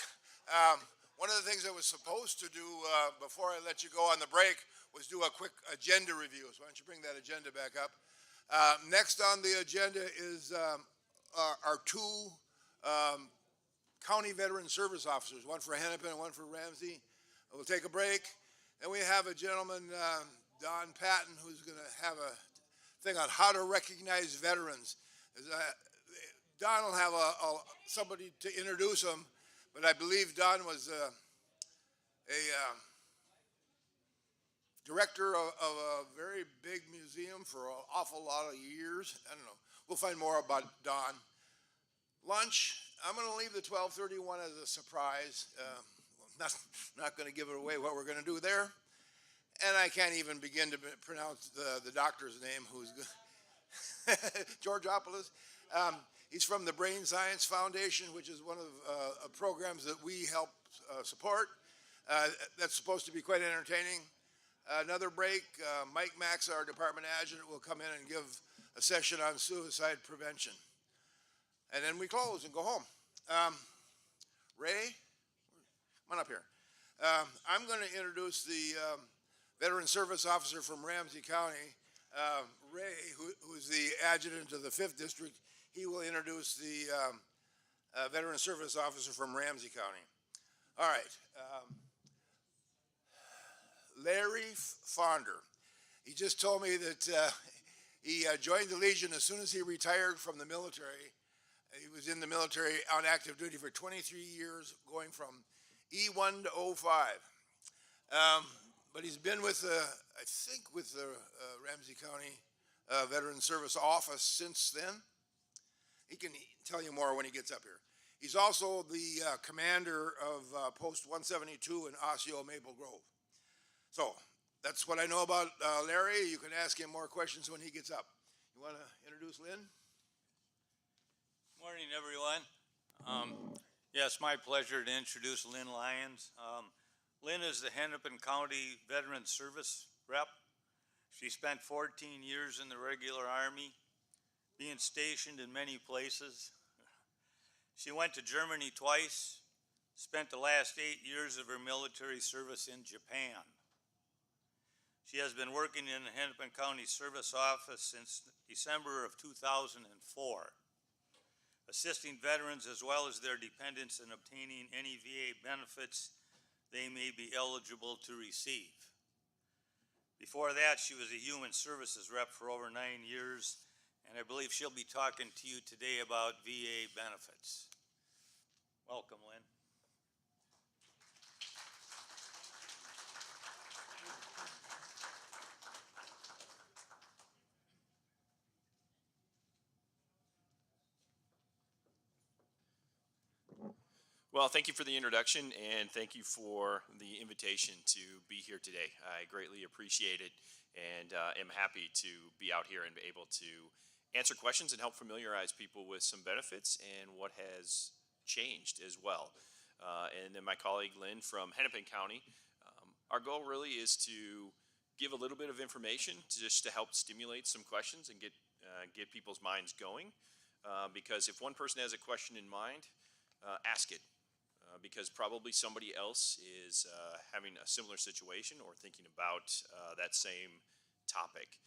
One of the things I was supposed to do before I let you go on the break was do a quick agenda review. So why don't you bring that agenda back up? Next on the agenda is our two county veteran service officers, one for Hennepin and one for Ramsey. We'll take a break. And we have a gentleman, Don Patton, who's going to have a thing on how to recognize veterans. Don will have somebody to introduce him, but I believe Don was a director of a very big museum for an awful lot of years. I don't know. We'll find more about Don. Lunch, I'm going to leave the 12:31 as a surprise. Not going to give it away what we're going to do there. And I can't even begin to pronounce the doctor's name, who's Georgopoulos. He's from the Brain Science Foundation, which is one of programs that we help support. That's supposed to be quite entertaining. Another break, Mike Max, our department adjutant, will come in and give a session on suicide prevention. And then we close and go home. Ray, come on up here. I'm going to introduce the Veteran Service Officer from Ramsey County. Ray, who's the adjutant of the 5th District, he will introduce the Veteran Service Officer from Ramsey County. All right. Larry Fonder. He just told me that he joined the Legion as soon as he retired from the military. He was in the military on active duty for 23 years, going from E1 to 05. But he's been with, I think, with the Ramsey County Veteran Service Office since then. He can tell you more when he gets up here. He's also the commander of Post 172 in Osseo Maple Grove. So that's what I know about Larry. You can ask him more questions when he gets up. You want to introduce Lynn? Morning, everyone. Yes, my pleasure to introduce Lynn Lyons. Lynn is the Hennepin County Veteran Service Rep. She spent 14 years in the regular Army, being stationed in many places. She went to Germany twice, spent the last 8 years of her military service in Japan. She has been working in the Hennepin County Service Office since December of 2004, assisting veterans as well as their dependents in obtaining any VA benefits they may be eligible to receive. Before that, she was a Human Services Rep for over 9 years, and I believe she'll be talking to you today about VA benefits. Welcome, Lynn. Well, thank you for the introduction, and thank you for the invitation to be here today. I greatly appreciate it, and am happy to be out here and be able to answer questions and help familiarize people with some benefits and what has changed as well. And then my colleague Lynn from Hennepin County, our goal really is to give a little bit of information just to help stimulate some questions and get people's minds going. Because if one person has a question in mind, ask it. Because probably somebody else is having a similar situation or thinking about that same topic.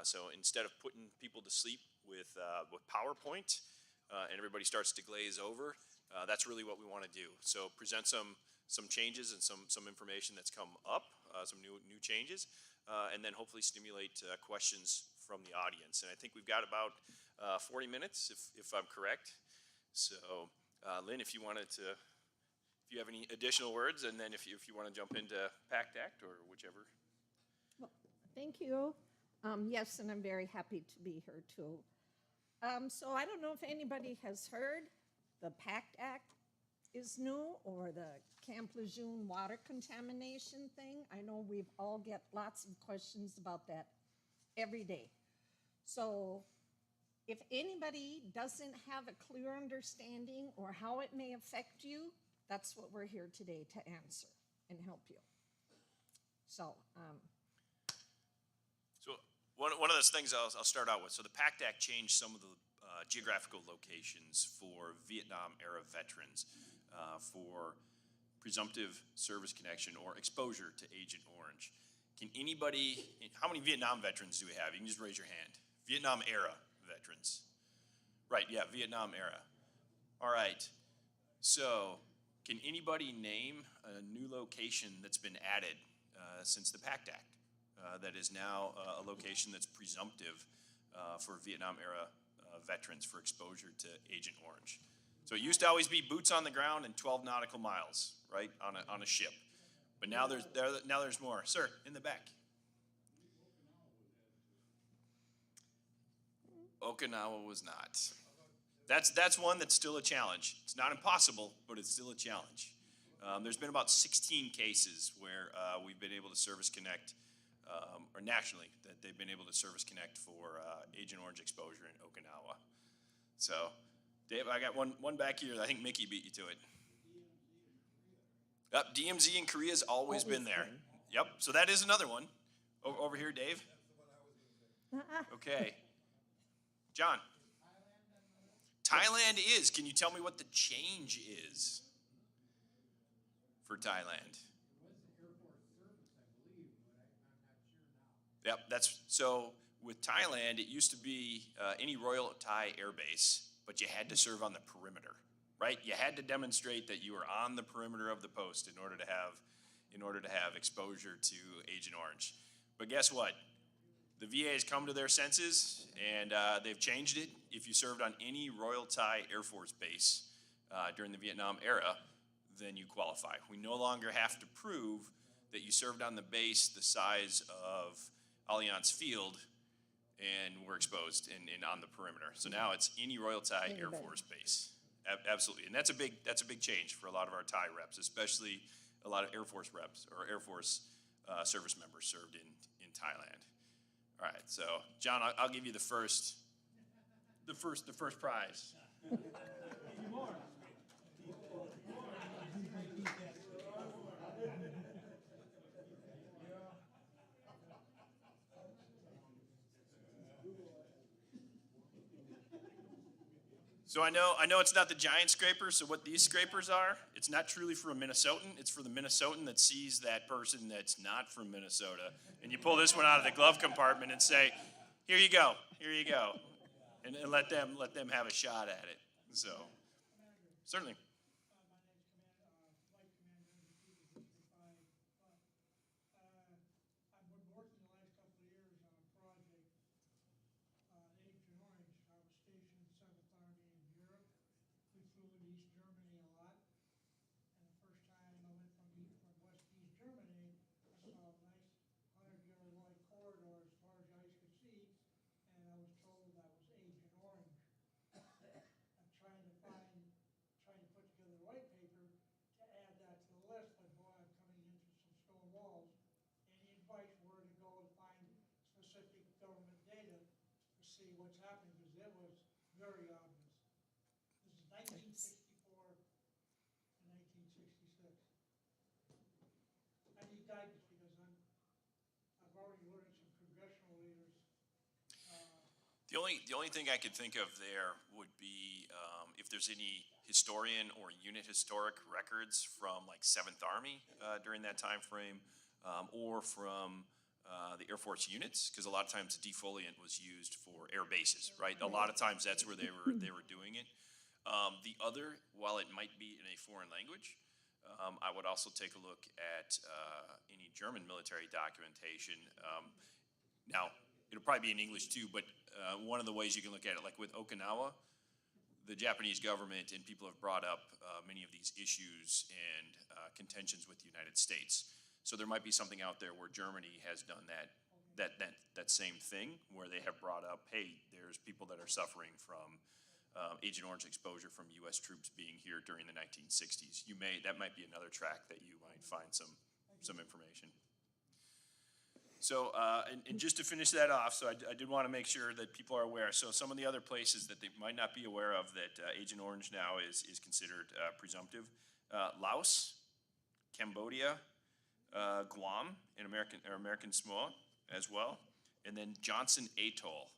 So instead of putting people to sleep with PowerPoint and everybody starts to glaze over, that's really what we want to do. So present some changes and some information that's come up, some new changes, and then hopefully stimulate questions from the audience. And I think we've got about 40 minutes, if I'm correct. So Lynn, if you wanted to. If you have any additional words, and then if you want to jump into PACT Act or whichever. Well, thank you. Yes, and I'm very happy to be here too. So I don't know if anybody has heard the PACT Act is new, or the Camp Lejeune water contamination thing. I know we've all get lots of questions about that every day. So if anybody doesn't have a clear understanding or how it may affect you, that's what we're here today to answer and help you. So, So one of those things I'll start out with. So the PACT Act changed some of the geographical locations for Vietnam-era veterans for presumptive service connection or exposure to Agent Orange. Can anybody, how many Vietnam veterans do we have? You can just raise your hand. Vietnam-era veterans. Right, yeah, Vietnam-era. All right, so can anybody name a new location that's been added since the PACT Act that is now a location that's presumptive for Vietnam-era veterans for exposure to Agent Orange? So it used to always be boots on the ground and 12 nautical miles, right, on a ship. But now there's more. Sir, in the back. Okinawa was not. That's one that's still a challenge. It's not impossible, but it's still a challenge. There's been about 16 cases where we've been able to service connect, or nationally, that they've been able to service connect for Agent Orange exposure in Okinawa. So Dave, I got one back here. I think Mickey beat you to it. Yep, DMZ in Korea's always been there. Yep, so that is another one. Over here, Dave. Okay. John. Thailand is. Can you tell me what the change is for Thailand? Yep, that's so with Thailand, it used to be any Royal Thai Air Base, but you had to serve on the perimeter, right? You had to demonstrate that you were on the perimeter of the post in order to have exposure to Agent Orange. But guess what? The VA has come to their senses, and they've changed it. If you served on any Royal Thai Air Force base during the Vietnam era, then you qualify. We no longer have to prove that you served on the base the size of Allianz Field and were exposed and on the perimeter. So now it's any Royal Thai Air Force base. Absolutely, and that's a big change for a lot of our Thai reps, especially a lot of Air Force reps or Air Force service members served in Thailand. All right, so John, I'll give you the first prize. So I know it's not the giant scraper, so what these scrapers are, it's not truly for a Minnesotan, it's for the Minnesotan that sees that person that's not from Minnesota. And you pull this one out of the glove compartment and say, here you go. And let them have a shot at it. So, certainly. See what's happening because it was very obvious. This is 1964 and 1966. I need guidance because I've already learned some congressional leaders. The only thing I could think of there would be if there's any historian or unit historic records from like 7th Army during that time frame, or from the Air Force units, because a lot of times defoliant was used for air bases, right? A lot of times that's where they were doing it. The other, while it might be in a foreign language, I would also take a look at any German military documentation. Now, it'll probably be in English too, but one of the ways you can look at it, like with Okinawa, the Japanese government and people have brought up many of these issues and contentions with the United States. So there might be something out there where Germany has done that same thing, where they have brought up, hey, there's people that are suffering from Agent Orange exposure from U.S. troops being here during the 1960s. That might be another track that you might find some information. So, and just to finish that off, so I did want to make sure that people are aware. So some of the other places that they might not be aware of that Agent Orange now is considered presumptive. Laos, Cambodia, Guam, and American Samoa as well, and then Johnson Atoll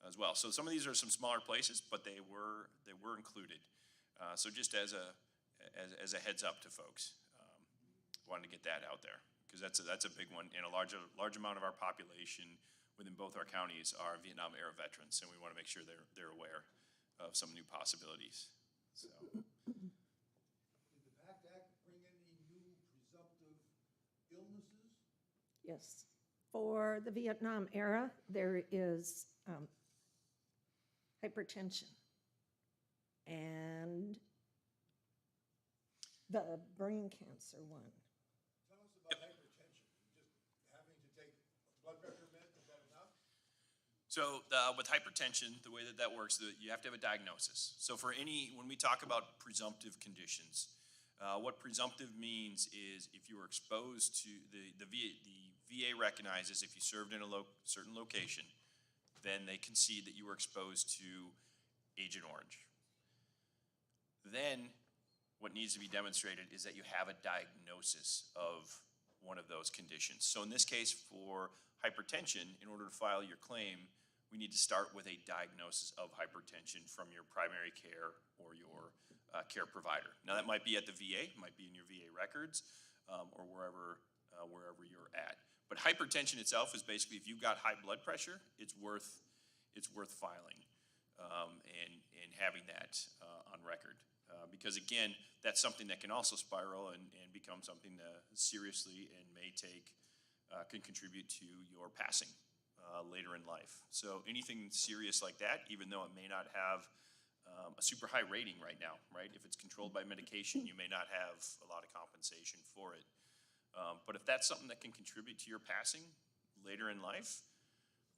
as well. So some of these are some smaller places, but they were included. So just as a heads up to folks, wanted to get that out there, because that's a big one, and a large amount of our population within both our counties are Vietnam era veterans, and we want to make sure they're aware of some new possibilities. So. Did the PACT Act bring any new presumptive illnesses? Yes. For the Vietnam era, there is hypertension and the brain cancer one. Tell us about hypertension. Just having to take blood pressure meds, is that enough? So with hypertension, the way that works, you have to have a diagnosis. So when we talk about presumptive conditions, what presumptive means is if you were exposed to the VA recognizes if you served in a certain location, then they concede that you were exposed to Agent Orange. Then what needs to be demonstrated is that you have a diagnosis of one of those conditions. So in this case, for hypertension, in order to file your claim, we need to start with a diagnosis of hypertension from your primary care or your care provider. Now that might be at the VA, might be in your VA records, or wherever you're at. But hypertension itself is basically, if you've got high blood pressure, it's worth filing and having that on record. Because again, that's something that can also spiral and become something seriously and can contribute to your passing later in life. So anything serious like that, even though it may not have a super high rating right now, right? If it's controlled by medication, you may not have a lot of compensation for it. But if that's something that can contribute to your passing later in life,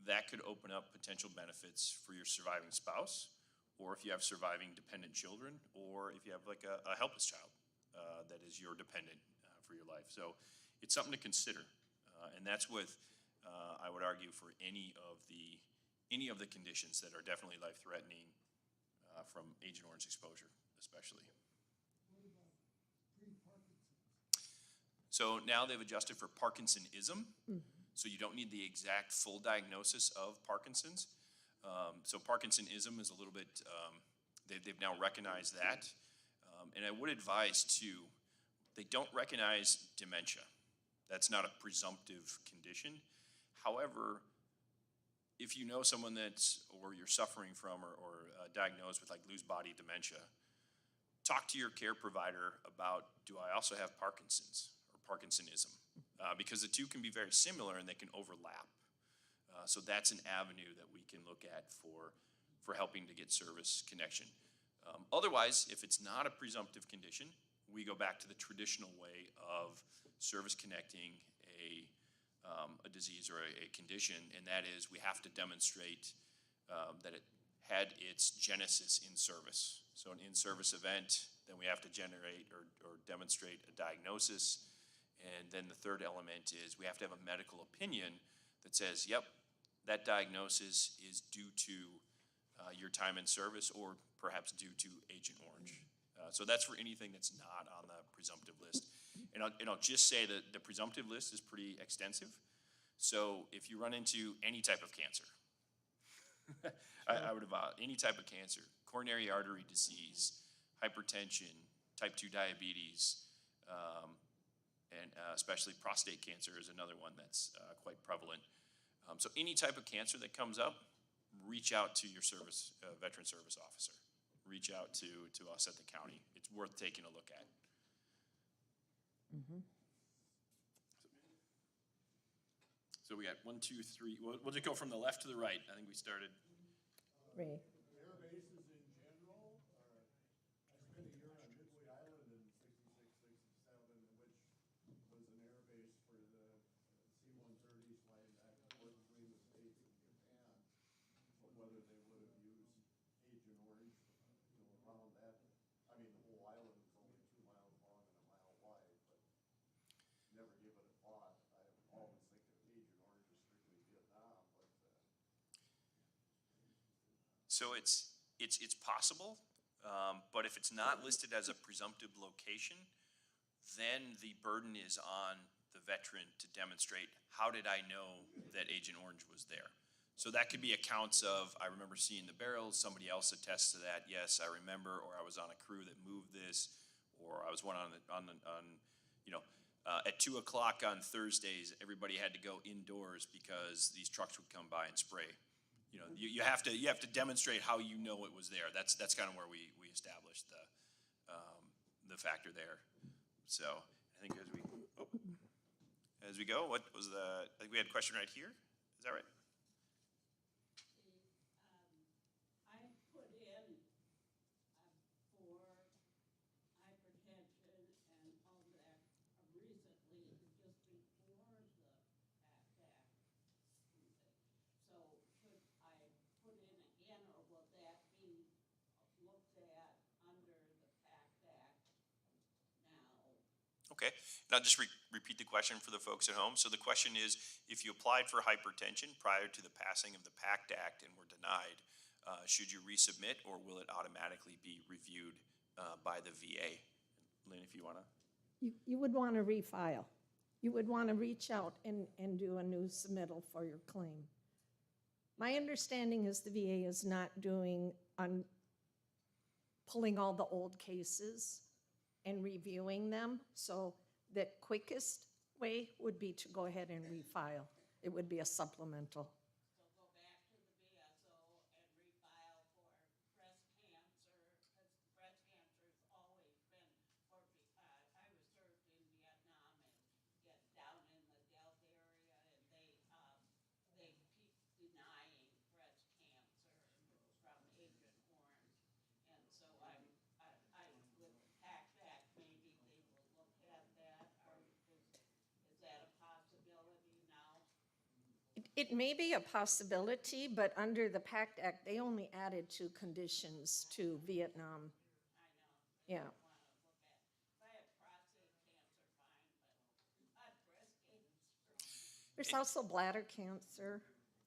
that could open up potential benefits for your surviving spouse, or if you have surviving dependent children, or if you have like a helpless child that is your dependent for your life. So it's something to consider, and that's with I would argue for any of the conditions that are definitely life-threatening from Agent Orange exposure, especially. So now they've adjusted for Parkinsonism, so you don't need the exact full diagnosis of Parkinson's. So Parkinsonism is a little bit, they've now recognized that. And I would advise too, they don't recognize dementia. That's not a presumptive condition. However, if you know someone or you're suffering from or diagnosed with like Lewy body dementia, talk to your care provider about, do I also have Parkinson's or Parkinsonism? Because the two can be very similar and they can overlap. So that's an avenue that we can look at for helping to get service connection. Otherwise, if it's not a presumptive condition, we go back to the traditional way of service connecting a disease or a condition, and that is we have to demonstrate that it had its genesis in service. So an in-service event, then we have to generate or demonstrate a diagnosis, and then the third element is we have to have a medical opinion that says, yep, that diagnosis is due to your time in service or perhaps due to Agent Orange. So that's for anything that's not on the presumptive list. And I'll just say that the presumptive list is pretty extensive. So if you run into any type of cancer, I would avoid any type of cancer, coronary artery disease, hypertension, type 2 diabetes, and especially prostate cancer is another one that's quite prevalent. So any type of cancer that comes up, reach out to your veteran service officer. Reach out to us at the county. It's worth taking a look at. So we got 1, 2, 3. We'll just go from the left to the right. I think we started. Ray. Air bases in general, I spent a year on Midway Island in 66, 67, which was an air base for the C-130s flying back and forth between the States and Japan. But whether they would have used Agent Orange, around that, I mean, the whole island was only 2 miles long and a mile wide, but never give it a thought. I always think of Agent Orange as strictly Vietnam, but So it's possible, but if it's not listed as a presumptive location, then the burden is on the veteran to demonstrate, how did I know that Agent Orange was there? So that could be accounts of, I remember seeing the barrels, somebody else attests to that, yes, I remember, or I was on a crew that moved this, or I was one at 2 o'clock on Thursdays, everybody had to go indoors because these trucks would come by and spray. You have to demonstrate how you know it was there. That's kind of where we established the factor there. So I think as we go, what was I think we had a question right here. Is that right? I put in for hypertension and all that recently, just before the PACT Act. So should I put in again, or will that be looked at under the PACT Act now? Okay, and I'll just repeat the question for the folks at home. So the question is, if you applied for hypertension prior to the passing of the PACT Act and were denied, should you resubmit, or will it automatically be reviewed by the VA. Lynn, if you want to. You would want to refile. You would want to reach out and do a new submittal for your claim. My understanding is the VA is not pulling all the old cases and reviewing them. So the quickest way would be to go ahead and refile. It would be a supplemental. So go back to the BSO and refile for breast cancer, because breast cancer has always been, I was served in Vietnam and get down in the Delta area, and they keep denying breast cancer from Agent Orange. And so with the PACT Act, maybe they will look at that, or is that a possibility now? It may be a possibility, but under the PACT Act, they only added 2 conditions to Vietnam. I know. Yeah. Want to look at, if I had prostate cancer, fine, but not breast cancer. There's also bladder cancer,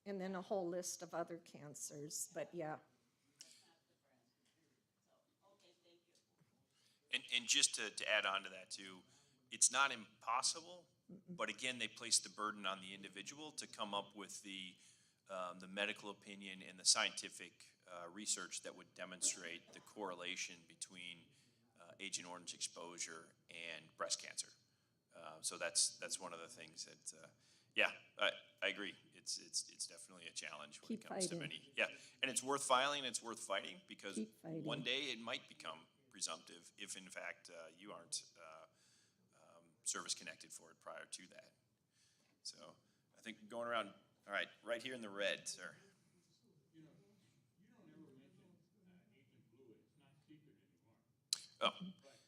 and then a whole list of other cancers, but yeah. Okay, thank you. And just to add on to that too, it's not impossible, but again, they place the burden on the individual to come up with the medical opinion and the scientific research that would demonstrate the correlation between Agent Orange exposure and breast cancer. So that's one of the things that, yeah, I agree. It's definitely a challenge when Keep it comes to fighting. many. Yeah, and it's worth filing. It's worth fighting because Keep fighting. one day it might become presumptive if, in fact, you aren't service connected for it prior to that. So I think going around. All right, right here in the red, sir. You don't ever mention Agent Blue. It's not secret anymore. Oh. But,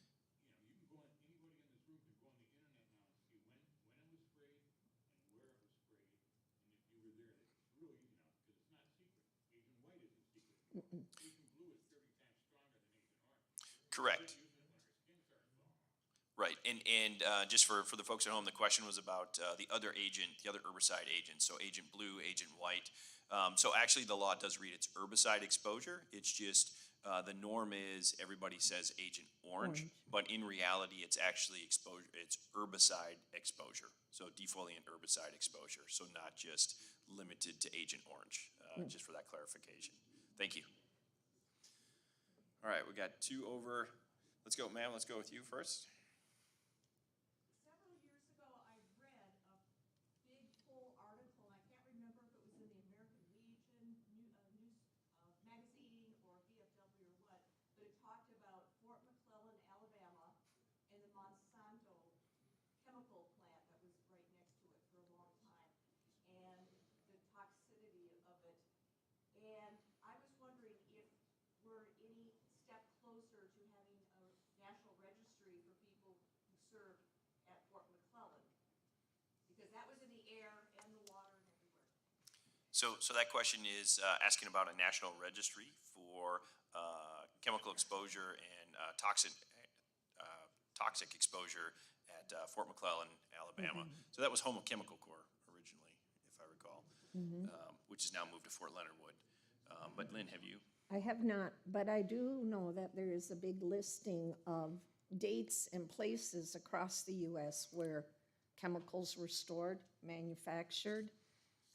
you can go on, anybody in this room can go on the internet now and see when it was sprayed and where it was sprayed, and if you were there. It's really easy now, because it's not secret. Agent White isn't secret anymore. Agent Blue is 30 times stronger than Agent Orange. Correct. We use it when our skin starts falling off. Right, and just for the folks at home, the question was about the other agent, the other herbicide agent, so Agent Blue, Agent White. So actually, the law does read it's herbicide exposure. It's just the norm is everybody says Agent Orange, but in reality, it's actually exposure. It's herbicide exposure, so defoliant herbicide exposure. So not just limited to Agent Orange. Just for that clarification. Thank you. All right, we got 2 over. Let's go, ma'am. Let's go with you first. Several years ago, I read a big full article, and I can't remember if it was in the American Legion news magazine or VFW or what, but it talked about Fort McClellan, Alabama, and the Monsanto chemical plant that was right next to it for a long time, and the toxicity of it. And I was wondering if we're any step closer to having a national registry for people who served at Fort McClellan, because that was in the air and the water and everywhere. So that question is asking about a national registry for chemical exposure and toxic exposure at Fort McClellan, Alabama. So that was home of Chemical Corps originally, if I recall, which is now moved to Fort Leonard Wood. But Lynn, have you? I have not, but I do know that there is a big listing of dates and places across the U.S. where chemicals were stored, manufactured.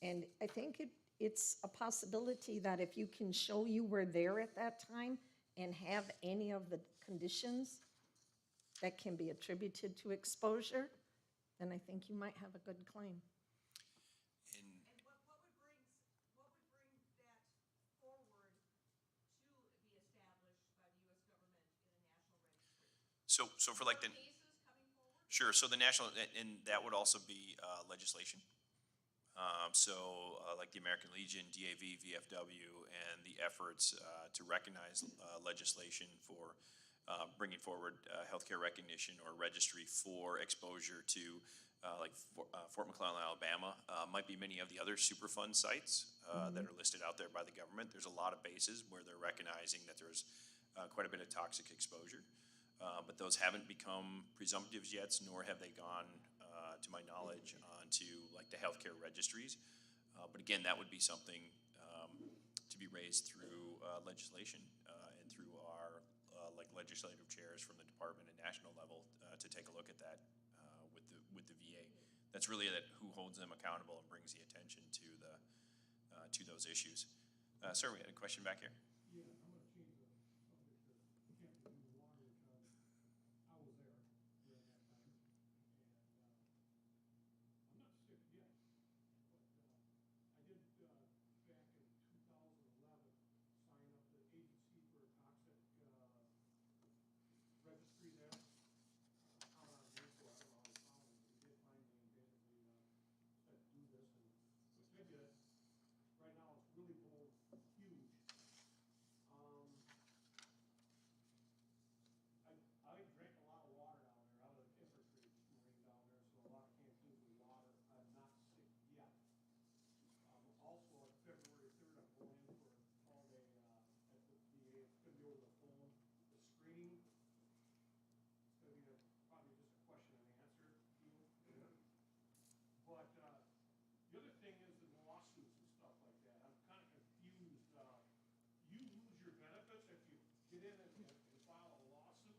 And I think it's a possibility that if you can show you were there at that time and have any of the conditions that can be attributed to exposure, then I think you might have a good claim. And what would bring that forward to be established by the U.S. government in a national registry? so for like the Cases coming forward? sure. So the national, and that would also be legislation. Like the American Legion, DAV, VFW, and the efforts to recognize legislation for bringing forward healthcare recognition or registry for exposure to Fort McClellan, Alabama, might be many of the other Superfund sites that are listed out there by the government. There's a lot of bases where they're recognizing that there's quite a bit of toxic exposure, but those haven't become presumptives yet, nor have they gone, to my knowledge, onto like the healthcare registries. But again, that would be something to be raised through legislation and through our legislative chairs from the department and national level to take a look at that with the VA. That's really who holds them accountable and brings the attention to those issues. Sir, we had a question back here. Yeah, I'm gonna change the subject to Camp Lejeune Water, which I was there during that time. And, I'm not sick yet, but, I did, back in 2011, sign up the agency for a toxic, registry there. Out on Maple, I don't know how they found it, but he did find me and basically, said, do this, and which I did. Right now, it's really blown huge. I drank a lot of water down there. I was an infantry marine down there, so a lot of canteens with water. I'm not sick yet. Also, on February 3rd, I'm going in for a 12-day, at the VA. It's gonna be over the phone, the screening. It's gonna be probably just a question and answer deal. But, the other thing is the lawsuits and stuff like that. I'm kind of confused. You lose your benefits if you get in and file a lawsuit.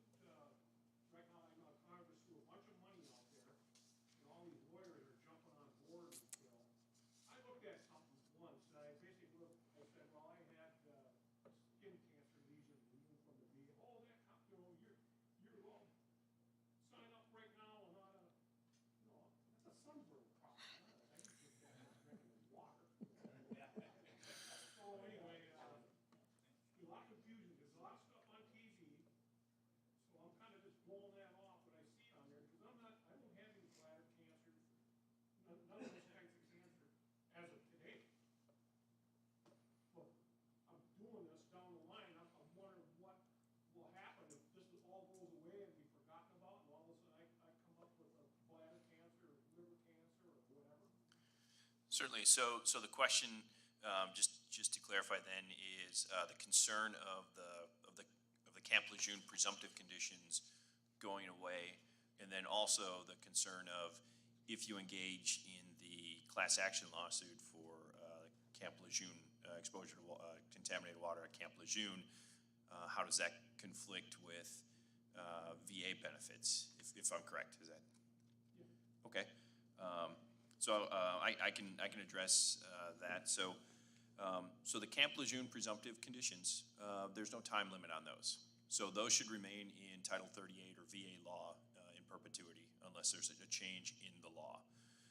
Right now, I know Congress threw a bunch of money out there, and all these lawyers are jumping on board and still. I looked at something once, and I basically looked, I said, well, I had skin cancer lesion removed from the VA. Oh, that, you're well, sign up right now and ought to, that's a sunburn problem. I just did that from drinking water. So anyway, a lot of confusion, there's a lot of stuff on TV, so I'm kind of just blowing that off when I see it on there, because I don't have any bladder cancer, none of those kinds of cancer as of today. But I'm doing this down the line, I'm wondering what will happen if this all goes away and be forgotten about, and all of a sudden I come up with a bladder cancer, or liver cancer, or whatever. Certainly. So the question, just to clarify then, is the concern of the Camp Lejeune presumptive conditions going away, and then also the concern of if you engage in the class action lawsuit for Camp Lejeune exposure to contaminated water at Camp Lejeune, how does that conflict with VA benefits? If I'm correct, is that okay? So I can address that. So the Camp Lejeune presumptive conditions, there's no time limit on those. So those should remain in Title 38 or VA law in perpetuity unless there's a change in the law.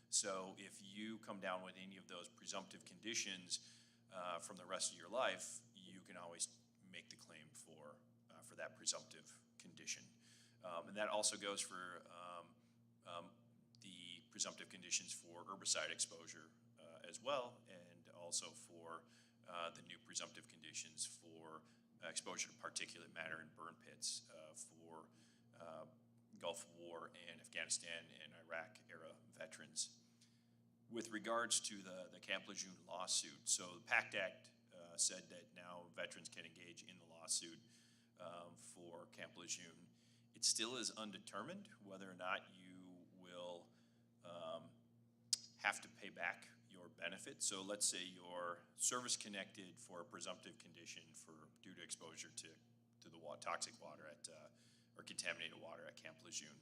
So if you come down with any of those presumptive conditions from the rest of your life, you can always make the claim for that presumptive condition. And that also goes for the presumptive conditions for herbicide exposure as well, and also for the new presumptive conditions for exposure to particulate matter in burn pits for Gulf War and Afghanistan and Iraq era veterans. With regards to the Camp Lejeune lawsuit, so the PACT Act said that now veterans can engage in the lawsuit for Camp Lejeune. It still is undetermined whether or not you will have to pay back your benefit. So let's say you're service connected for a presumptive condition due to exposure to the toxic water or contaminated water at Camp Lejeune,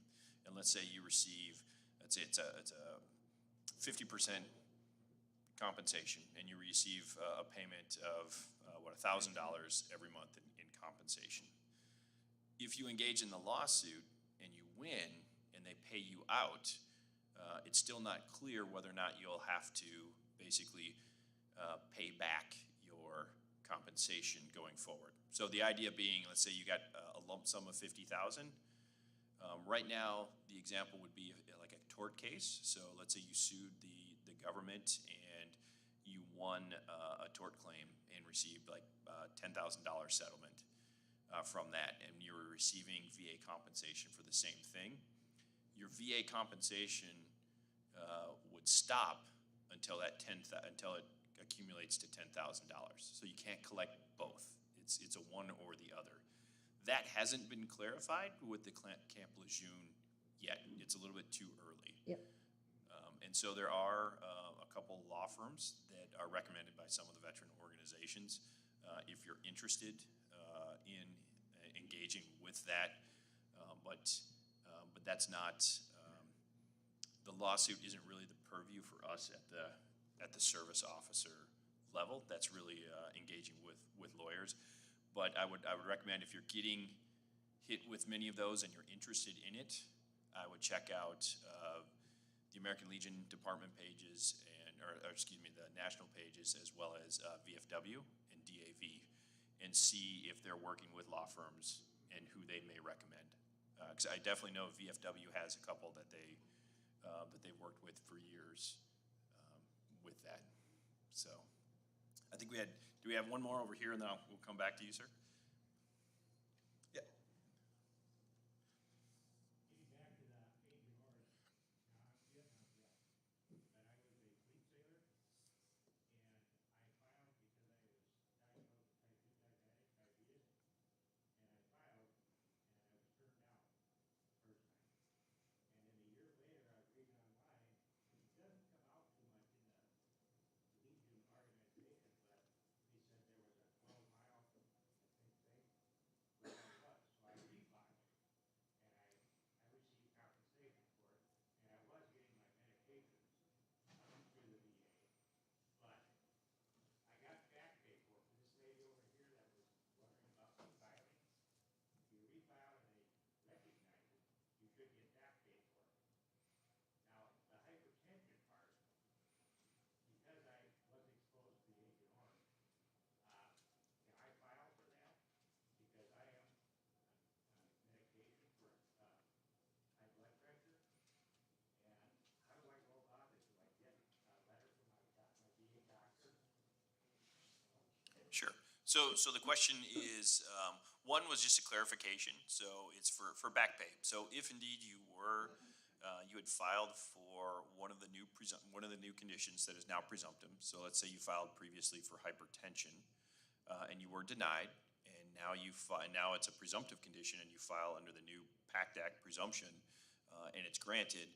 and let's say you receive, let's say it's a 50% compensation, and you receive a payment of $1,000 every month in compensation. If you engage in the lawsuit and you win and they pay you out, it's still not clear whether or not you'll have to basically pay back your compensation going forward. So the idea being, let's say you got a lump sum of $50,000. Right now, the example would be like a tort case. So let's say you sued the government and you won a tort claim and received like $10,000 settlement from that, and you were receiving VA compensation for the same thing. Your VA compensation would stop until it accumulates to $10,000. So you can't collect both. It's a one or the other. That hasn't been clarified with the Camp Lejeune yet. It's a little bit too early. Yep. And so there are a couple law firms that are recommended by some of the veteran organizations. If you're interested in engaging with that. But that's not, the lawsuit isn't really the purview for us at the service officer level. That's really engaging with lawyers. But I would recommend, if you're getting hit with many of those and you're interested in it, I would check out the American Legion department pages or excuse me, the national pages, as well as VFW and DAV, and see if they're working with law firms and who they may recommend. Because I definitely know VFW has a couple that they've worked with for years with that. So I think do we have one more over here, and then we'll come back to you, sir? Yeah. Getting back to the Agent Orange, now I'm a Vietnam vet, but I was a fleet sailor, and I filed because I was diagnosed with type 2 diabetes, and I filed, and I was turned down the first time. And then a year later, I was reading online, it doesn't come out too much in the Legion organization, but they said there was a 12-mile, I think, thing where I was. So I refiled, and I received compensation for it, and I was getting my medications through the VA, but I got back pay for it. This lady over here that was wondering about refiling, if you refile and they recognize it, you should get back pay for it. Now, the hypertension part, because I was exposed to Agent Orange, can I file for that? Because I am on medication for high blood pressure. And how do I go about it? Do I get a letter from my VA doctor? Sure. So the question is, one was just a clarification. So it's for back pay. So if indeed you were, you had filed for one of the new conditions that is now presumptive. So let's say you filed previously for hypertension, and you were denied, and now it's a presumptive condition, and you file under the new PACT Act presumption, and it's granted.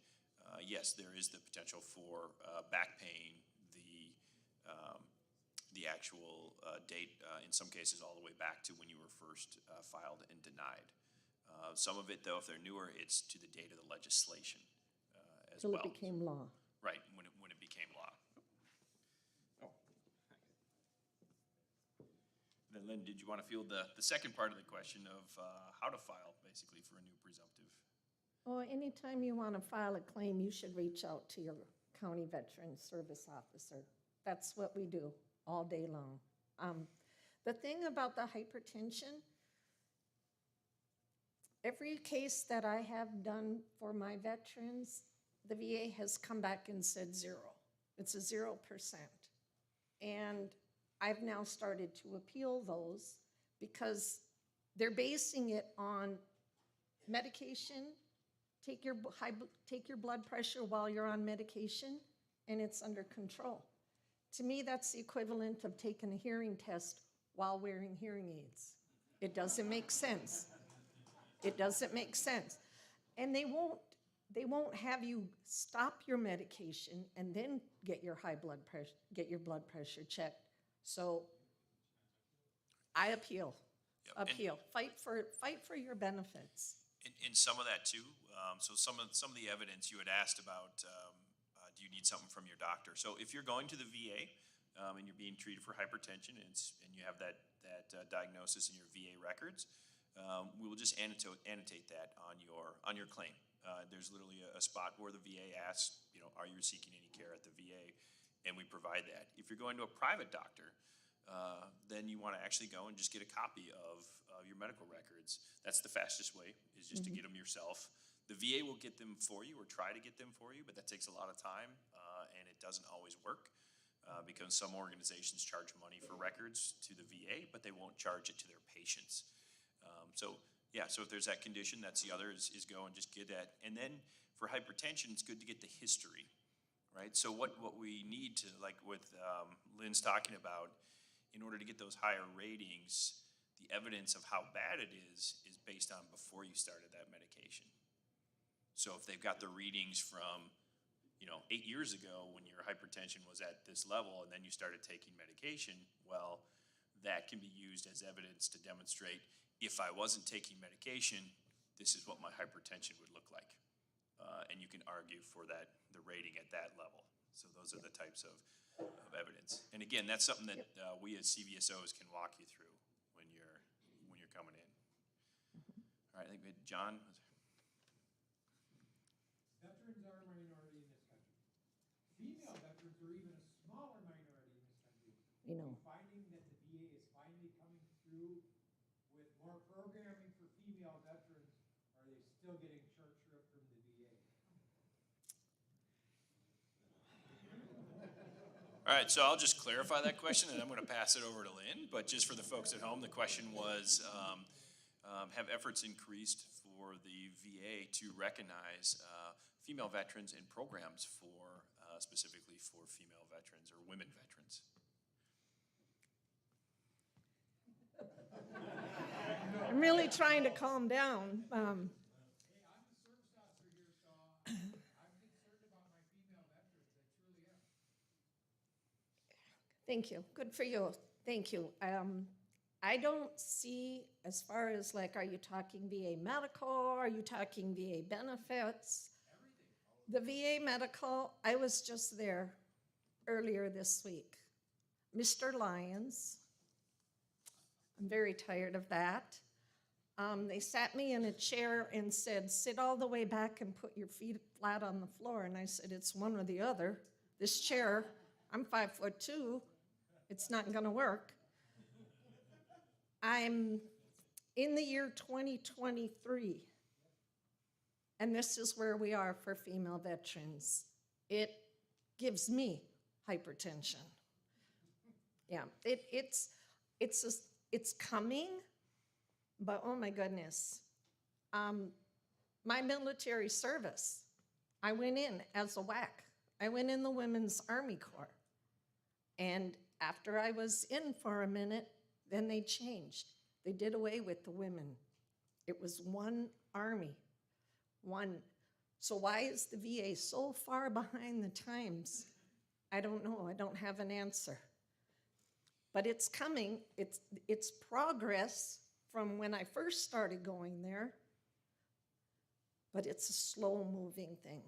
Yes, there is the potential for back paying the actual date, in some cases all the way back to when you were first filed and denied. Some of it, though, if they're newer, it's to the date of the legislation as Till well. it became law. Right, when it became law. Oh. Then, Lynn, did you want to field the second part of the question of how to file, basically, for a new presumptive? Oh, anytime you want to file a claim, you should reach out to your county veteran service officer. That's what we do all day long. The thing about the hypertension, every case that I have done for my veterans, the VA has come back and said 0. It's a 0%. And I've now started to appeal those because they're basing it on medication. Take your blood pressure while you're on medication, and it's under control. To me, that's the equivalent of taking a hearing test while wearing hearing aids. It doesn't make sense. It doesn't make sense. And they won't have you stop your medication and then get your blood pressure checked. So I appeal. Yep. Appeal. Fight for your benefits. In some of that too, so some of the evidence you had asked about, do you need something from your doctor? So if you're going to the VA and you're being treated for hypertension and you have that diagnosis in your VA records, we will just annotate that on your claim. There's literally a spot where the VA asks, are you seeking any care at the VA? And we provide that. If you're going to a private doctor, then you want to actually go and just get a copy of your medical records. That's the fastest way, is just to get them yourself. The VA will get them for you or try to get them for you, but that takes a lot of time, and it doesn't always work because some organizations charge money for records to the VA, but they won't charge it to their patients. So if there's that condition, that's the other, is go and just get that. And then for hypertension, it's good to get the history, right? So what we need to, like with Lynn's talking about, in order to get those higher ratings, the evidence of how bad it is based on before you started that medication. So if they've got the readings from, 8 years ago when your hypertension was at this level and then you started taking medication, well, that can be used as evidence to demonstrate if I wasn't taking medication, this is what my hypertension would look like. And you can argue for that, the rating at that level. So those are the types of evidence. And again, that's something that we as CVSOs can walk you through when you're coming in. All right, I think we had John. Veterans are a minority in this country. Female veterans are even a smaller minority in this country. You know. Are you finding that the VA is finally coming through with more programming for female veterans? Or are they still getting short shrift from the VA? All right, so I'll just clarify that question, and I'm going to pass it over to Lynn. But just for the folks at home, the question was, have efforts increased for the VA to recognize female veterans in programs for, specifically for female veterans or women veterans? I'm really trying to calm down. Hey, I'm the service officer here, so I'm concerned about my female veterans. I truly am. Thank you. Good for you. Thank you. I don't see, as far as like, are you talking VA medical? Are you talking VA benefits? The VA medical, I was just there earlier this week. Mr. Lyons, I'm very tired of that. They sat me in a chair and said, sit all the way back and put your feet flat on the floor. And I said, it's one or the other. This chair, I'm 5'2". It's not gonna work. I'm in the year 2023, and this is where we are for female veterans. It gives me hypertension. Yeah, it's coming, but oh my goodness. My military service, I went in as a WAC. I went in the Women's Army Corps. And after I was in for a minute, then they changed. They did away with the women. It was one army, one. So why is the VA so far behind the times? I don't know. I don't have an answer. But it's coming. It's progress from when I first started going there, but it's a slow-moving thing.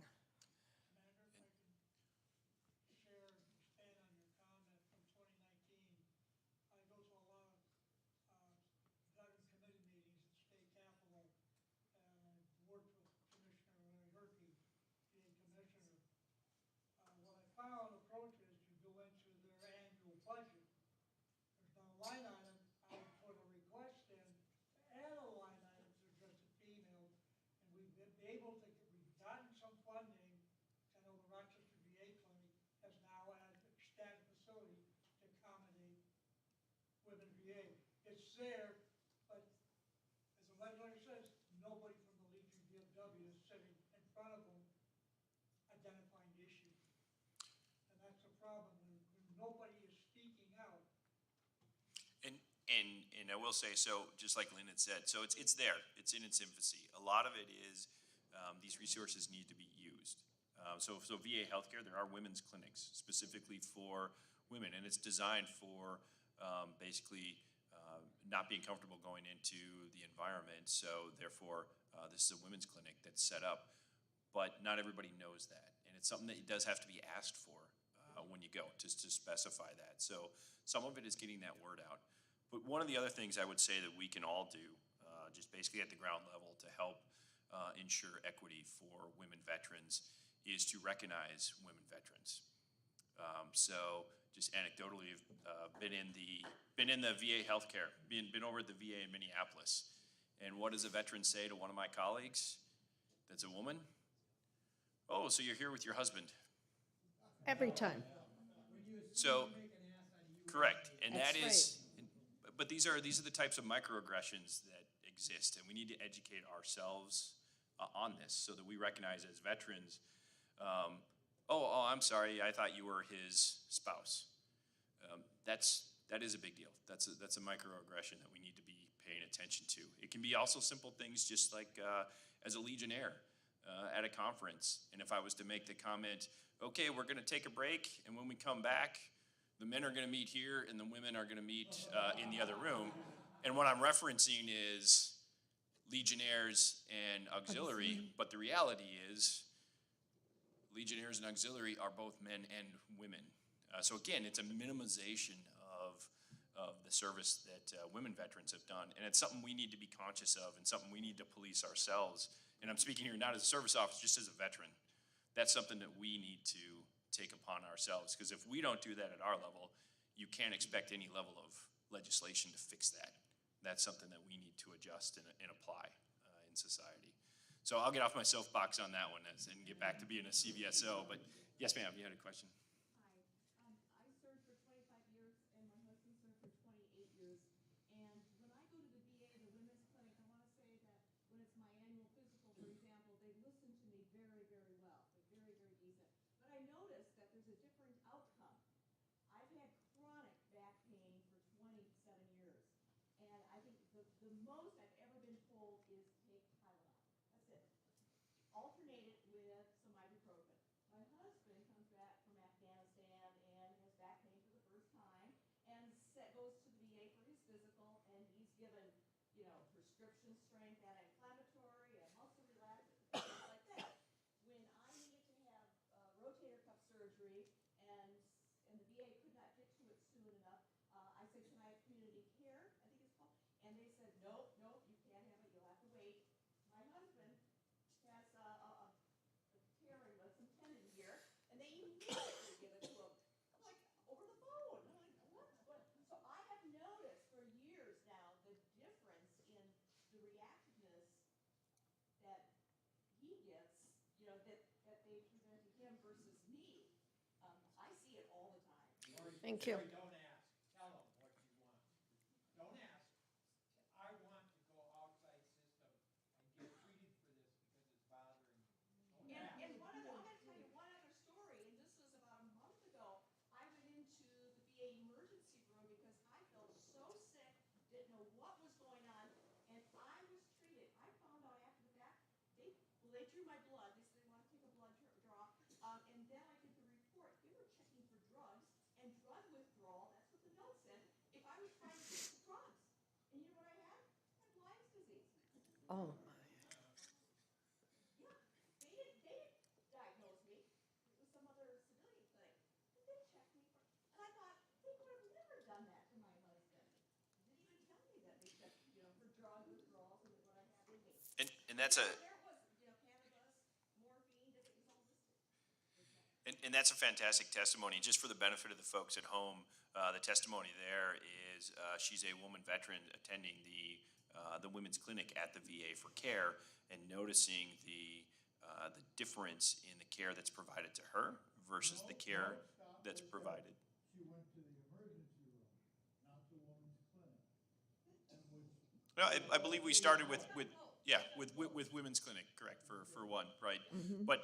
File approaches, you go into their annual budget. There's no line item, I would put a request in to add a line item to just the female. And we've been able to, we've gotten some funding. I know the Rochester VA clinic has now added a expanded facility to accommodate women VA. It's there, but as the legislator says, nobody from the Legion VFW is sitting in front of them identifying the issue. And that's a problem, when nobody is speaking out. And I will say, so just like Lynn had said, so it's there. It's in its infancy. A lot of it is these resources need to be used. So VA healthcare, there are women's clinics specifically for women, and it's designed for basically not being comfortable going into the environment. So therefore, this is a women's clinic that's set up, but not everybody knows that, and it's something that does have to be asked for when you go, just to specify that. So some of it is getting that word out. But one of the other things I would say that we can all do, just basically at the ground level to help ensure equity for women veterans, is to recognize women veterans. So just anecdotally, been in the VA healthcare, been over at the VA in Minneapolis. And what does a veteran say to one of my colleagues that's a woman? Oh, so you're here with your husband. Every time. So, correct, and That's that is, but these are the types of microaggressions that exist, and we need to educate ourselves on this so that we recognize as veterans, I'm sorry, I thought you were his spouse. That is a big deal. That's a microaggression that we need to be paying attention to. It can be also simple things, just like as a Legionnaire at a conference, and if I was to make the comment, okay, we're going to take a break, and when we come back, the men are going to meet here, and the women are going to meet in the other room. And what I'm referencing is Legionnaires and Auxiliary, but the reality is Legionnaires and Auxiliary are both men and women. So again, it's a minimization of the service that women veterans have done. And it's something we need to be conscious of and something we need to police ourselves. And I'm speaking here not as a service officer, just as a veteran. That's something that we need to take upon ourselves. Because if we don't do that at our level, you can't expect any level of legislation to fix that. That's something that we need to adjust and apply in society. So I'll get off my soapbox on that one and get back to being a CVSO. But yes, ma'am, you had a question? Hi, I served for 25 years and my husband served for 28 years. And when I go to the VA, the women's clinic, I want to say that when it's my annual physical, for example, they listen to me very, very well. They're very, very decent. But I noticed that there's a different outcome. I've had chronic back pain for 27 years. And I think the most I've ever been told is take Tylenol. That's it. Alternate it with some ibuprofen. My husband comes back from Afghanistan and has back pain for the first time and goes to the VA for his physical, and he's given, prescription strength anti-inflammatory and muscle relaxant, things like that. When I needed to have rotator cuff surgery and the VA could not get to it soon enough, I said, can I have community care, I think it's called? And they said, nope, you can't have it, you'll have to wait. My husband has a tearing with some tendon here, and they immediately give it to him. I'm like, over the phone. I'm like, what? So I have noticed for years now the difference in the reactiveness that he gets, that they present to him versus me. I see it all the time. Thank you. Don't ask. Tell them what you want. Don't ask. I want to go outside system and get treated for this because it's bothering me. Don't ask. And I'm going to tell you one other story, and this was about a month ago. I went into the VA emergency room because I felt so sick, didn't know what was going on, and I was treated. I found out after the fact, they drew my blood. They said they want to take a blood draw, and then I did the report. They were checking for drugs and drug withdrawal. That's what the note said. If I was trying to take the drugs, and you know what I had? I had Lyme's disease. Oh, Yeah, they didn't diagnose me. It was some other civilian thing. But they checked me for, and I thought, they would have never done that to my husband. Didn't even tell me that they checked, for drug withdrawals and what I had in me. And that's a There it was, cannabis, morphine, it was all listed. and that's a fantastic testimony. Just for the benefit of the folks at home, the testimony there is she's a woman veteran attending the women's clinic at the VA for care and noticing the difference in the care that's provided to her versus the care that's provided. She went to the emergency room, not the woman's clinic. No, I believe we started with women's clinic, correct, for one, right? But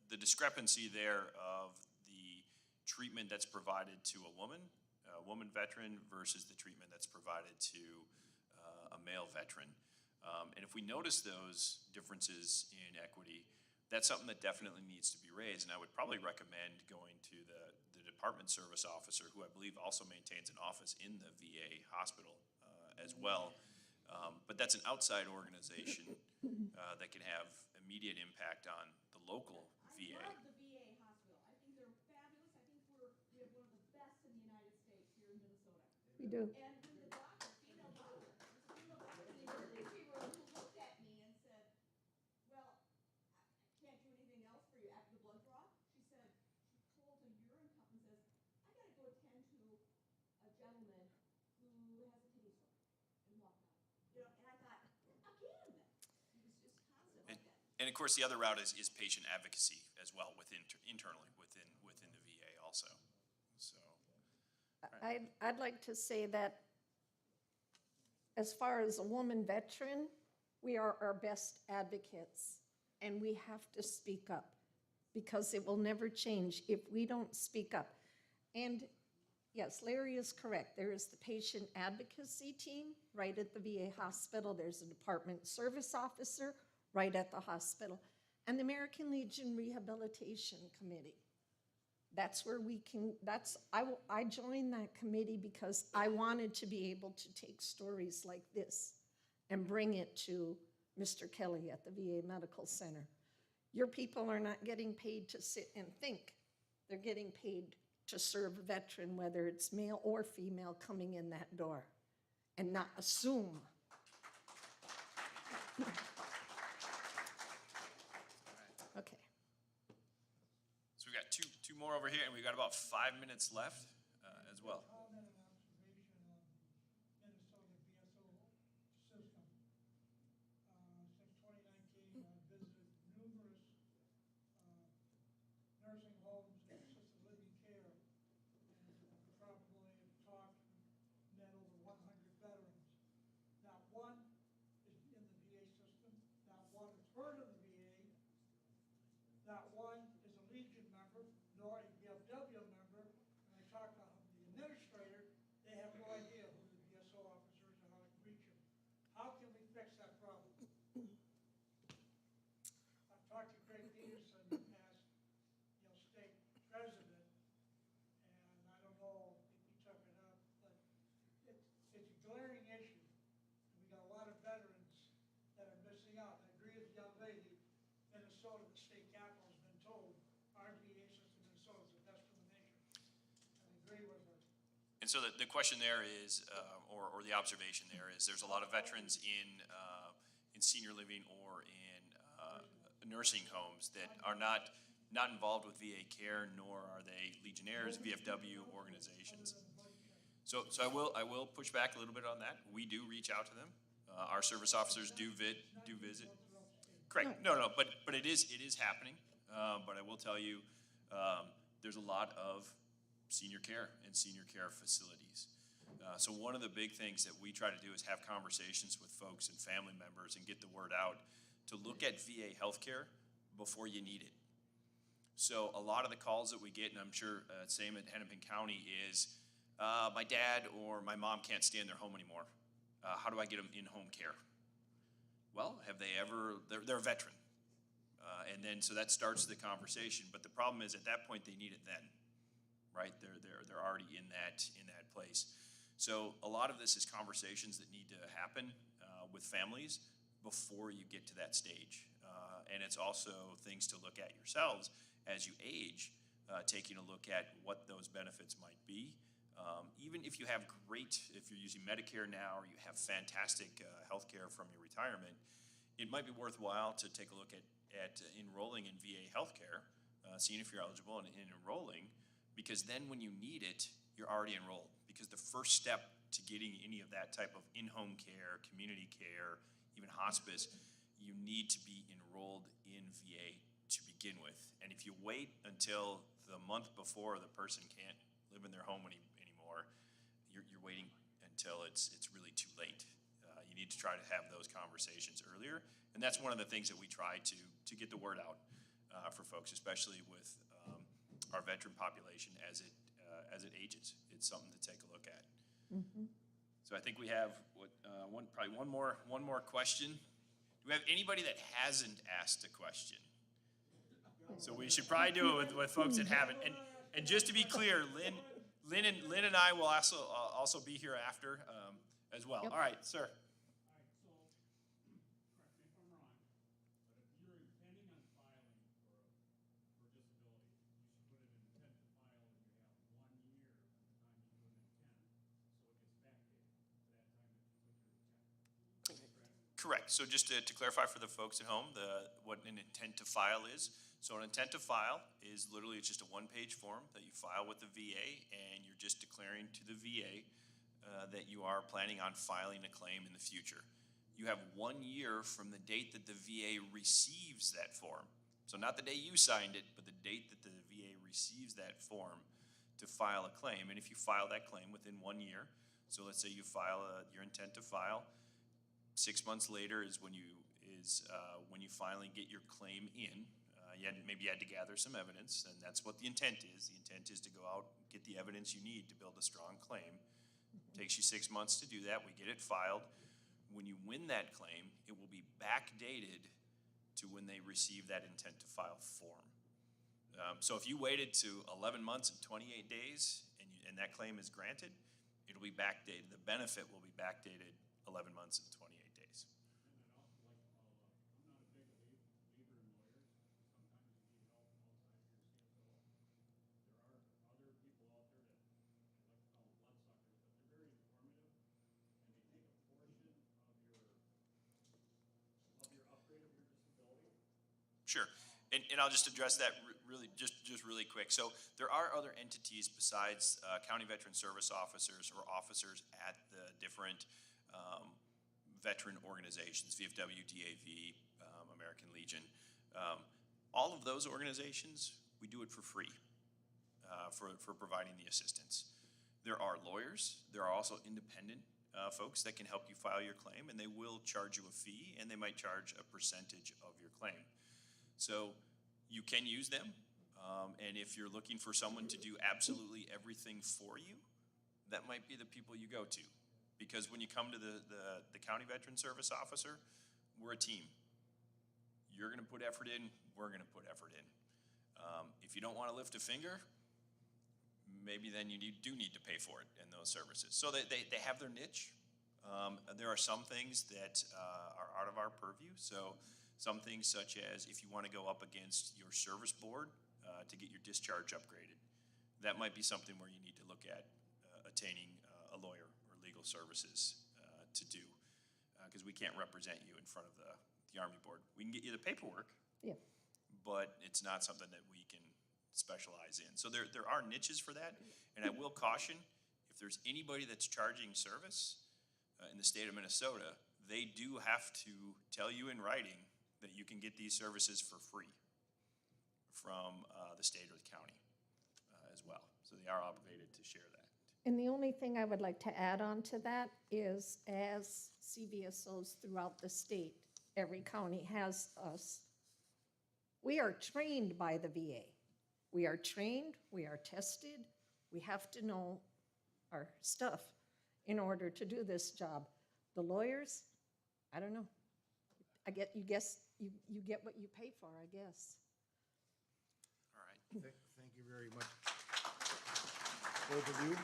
the discrepancy there of the treatment that's provided to a woman veteran versus the treatment that's provided to a male veteran. And if we notice those differences in equity, that's something that definitely needs to be raised. And I would probably recommend going to the department service officer, who I believe also maintains an office in the VA hospital as well. But that's an outside organization that can have immediate impact on the local VA. I love the VA hospital. I think they're fabulous. I think we have one of the best in the United States here in Minnesota. we do. And when the doctor, female doctor, there's a female doctor in the emergency room who looked at me and said, well, I can't do anything else for you after the blood draw. She said, she pulled a urine cup and says, I gotta go attend to a gentleman who has a kidney stone, and walked out. And I thought, again, he was just constant like that. And of course, the other route is patient advocacy as well internally within the VA also. So I'd like to say that as far as a woman veteran, we are our best advocates, and we have to speak up because it will never change if we don't speak up. And yes, Larry is correct. There is the patient advocacy team right at the VA hospital. There's a department service officer right at the hospital, and the American Legion Rehabilitation Committee. That's where we can, I joined that committee because I wanted to be able to take stories like this and bring it to Mr. Kelly at the VA Medical Center. Your people are not getting paid to sit and think. They're getting paid to serve a veteran, whether it's male or female, coming in that door, and not assume. Okay. So we've got two more over here, and we've got about 5 minutes left as well. Comment and observation on the Minnesota VSO system. Since 2019, I've visited numerous nursing homes and assisted living care, and probably have talked and met over 100 veterans. Not one is in the VA system, not one has heard of the VA, not one is a Legion member, nor a VFW member. When I talk to the administrator, they have no idea who the VSO officers and how to reach them. How can we fix that problem? I've talked to Craig Peterson as, state president, and I don't know if he took it up, but it's a glaring issue. And we got a lot of veterans that are missing out. I agree with the young lady, Minnesota, the state capital, has been told our VA system in Minnesota is the best in the nation. I agree with her. And so the question there is, or the observation there is, there's a lot of veterans in senior living or in nursing homes that are not involved with VA care, nor are they Legionnaires, VFW organizations. So I will push back a little bit on that. We do reach out to them. Our service officers do visit. Correct. No, but it is happening. But I will tell you, there's a lot of senior care and senior care facilities. So one of the big things that we try to do is have conversations with folks and family members and get the word out to look at VA healthcare before you need it. So a lot of the calls that we get, and I'm sure same at Hennepin County, is my dad or my mom can't stay in their home anymore. How do I get them in-home care? Well, have they ever, they're a veteran. And then, so that starts the conversation. But the problem is at that point, they need it then, right? They're already in that place. So a lot of this is conversations that need to happen with families before you get to that stage. And it's also things to look at yourselves as you age, taking a look at what those benefits might be. Even if you have if you're using Medicare now, or you have fantastic health care from your retirement, it might be worthwhile to take a look at enrolling in VA healthcare, seeing if you're eligible and enrolling, because then when you need it, you're already enrolled. Because the first step to getting any of that type of in-home care, community care, even hospice, you need to be enrolled in VA to begin with. And if you wait until the month before the person can't live in their home anymore, you're waiting until it's really too late. You need to try to have those conversations earlier. And that's one of the things that we try to get the word out for folks, especially with our veteran population as it ages. It's something to take a look at. Mm-hmm. So I think we have probably one more question. Do we have anybody that hasn't asked a question? So we should probably do it with folks that haven't. And just to be clear, Lynn and I will also be here after as well. Yep. All right, sir. All right, so, correct me if I'm wrong, but if you're intending on filing for disability, you should put it in intent to file, and you have 1 year from the time you put an intent, so it gets backdated to that time that you put your intent. Correct. So just to clarify for the folks at home, what an intent to file is. So an intent to file is literally, it's just a one-page form that you file with the VA, and you're just declaring to the VA that you are planning on filing a claim in the future. You have 1 year from the date that the VA receives that form. So not the day you signed it, but the date that the VA receives that form to file a claim. And if you file that claim within 1 year, so let's say you file your intent to file, 6 months later is when you finally get your claim in. Maybe you had to gather some evidence, and that's what the intent is. The intent is to go out and get the evidence you need to build a strong claim. Takes you 6 months to do that. We get it filed. When you win that claim, it will be backdated to when they receive that intent to file form. So if you waited to 11 months and 28 days and that claim is granted, it'll be backdated. The benefit will be backdated 11 months and 28 days. I'm not a big believer in lawyers. Sometimes you need help outside your CFO. There are other people out there that I like to call them bloodsuckers, but they're very informative, and they take a portion of your upgrade of your disability. Sure. And I'll just address that really, just really quick. So there are other entities besides county veteran service officers or officers at the different veteran organizations, VFW, DAV, American Legion. All of those organizations, we do it for free for providing the assistance. There are lawyers. There are also independent folks that can help you file your claim, and they will charge you a fee, and they might charge a percentage of your claim. So you can use them, and if you're looking for someone to do absolutely everything for you, that might be the people you go to. Because when you come to the county veteran service officer, we're a team. You're gonna put effort in, we're gonna put effort in. If you don't wanna lift a finger, maybe then you do need to pay for it in those services. So they have their niche. There are some things that are out of our purview. So some things such as if you want to go up against your service board to get your discharge upgraded, that might be something where you need to look at attaining a lawyer or legal services to do, because we can't represent you in front of the Army Board. We can get you the paperwork, Yeah. but it's not something that we can specialize in. So there are niches for that, and I will caution, if there's anybody that's charging service in the state of Minnesota, they do have to tell you in writing that you can get these services for free from the state or the county as well. So they are obligated to share that. And the only thing I would like to add on to that is, as CVSOs throughout the state, every county has us. We are trained by the VA. We are trained, we are tested, we have to know our stuff in order to do this job. The lawyers, I don't know. You get what you pay for, I guess. All right. Thank you very much, both of you.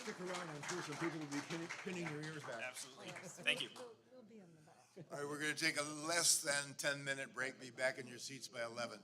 Stick around, I'm sure some people will be pinning your ears back. Absolutely. Thank you. We'll be in the back. All right, we're gonna take a less than 10-minute break, be back in your seats by 11.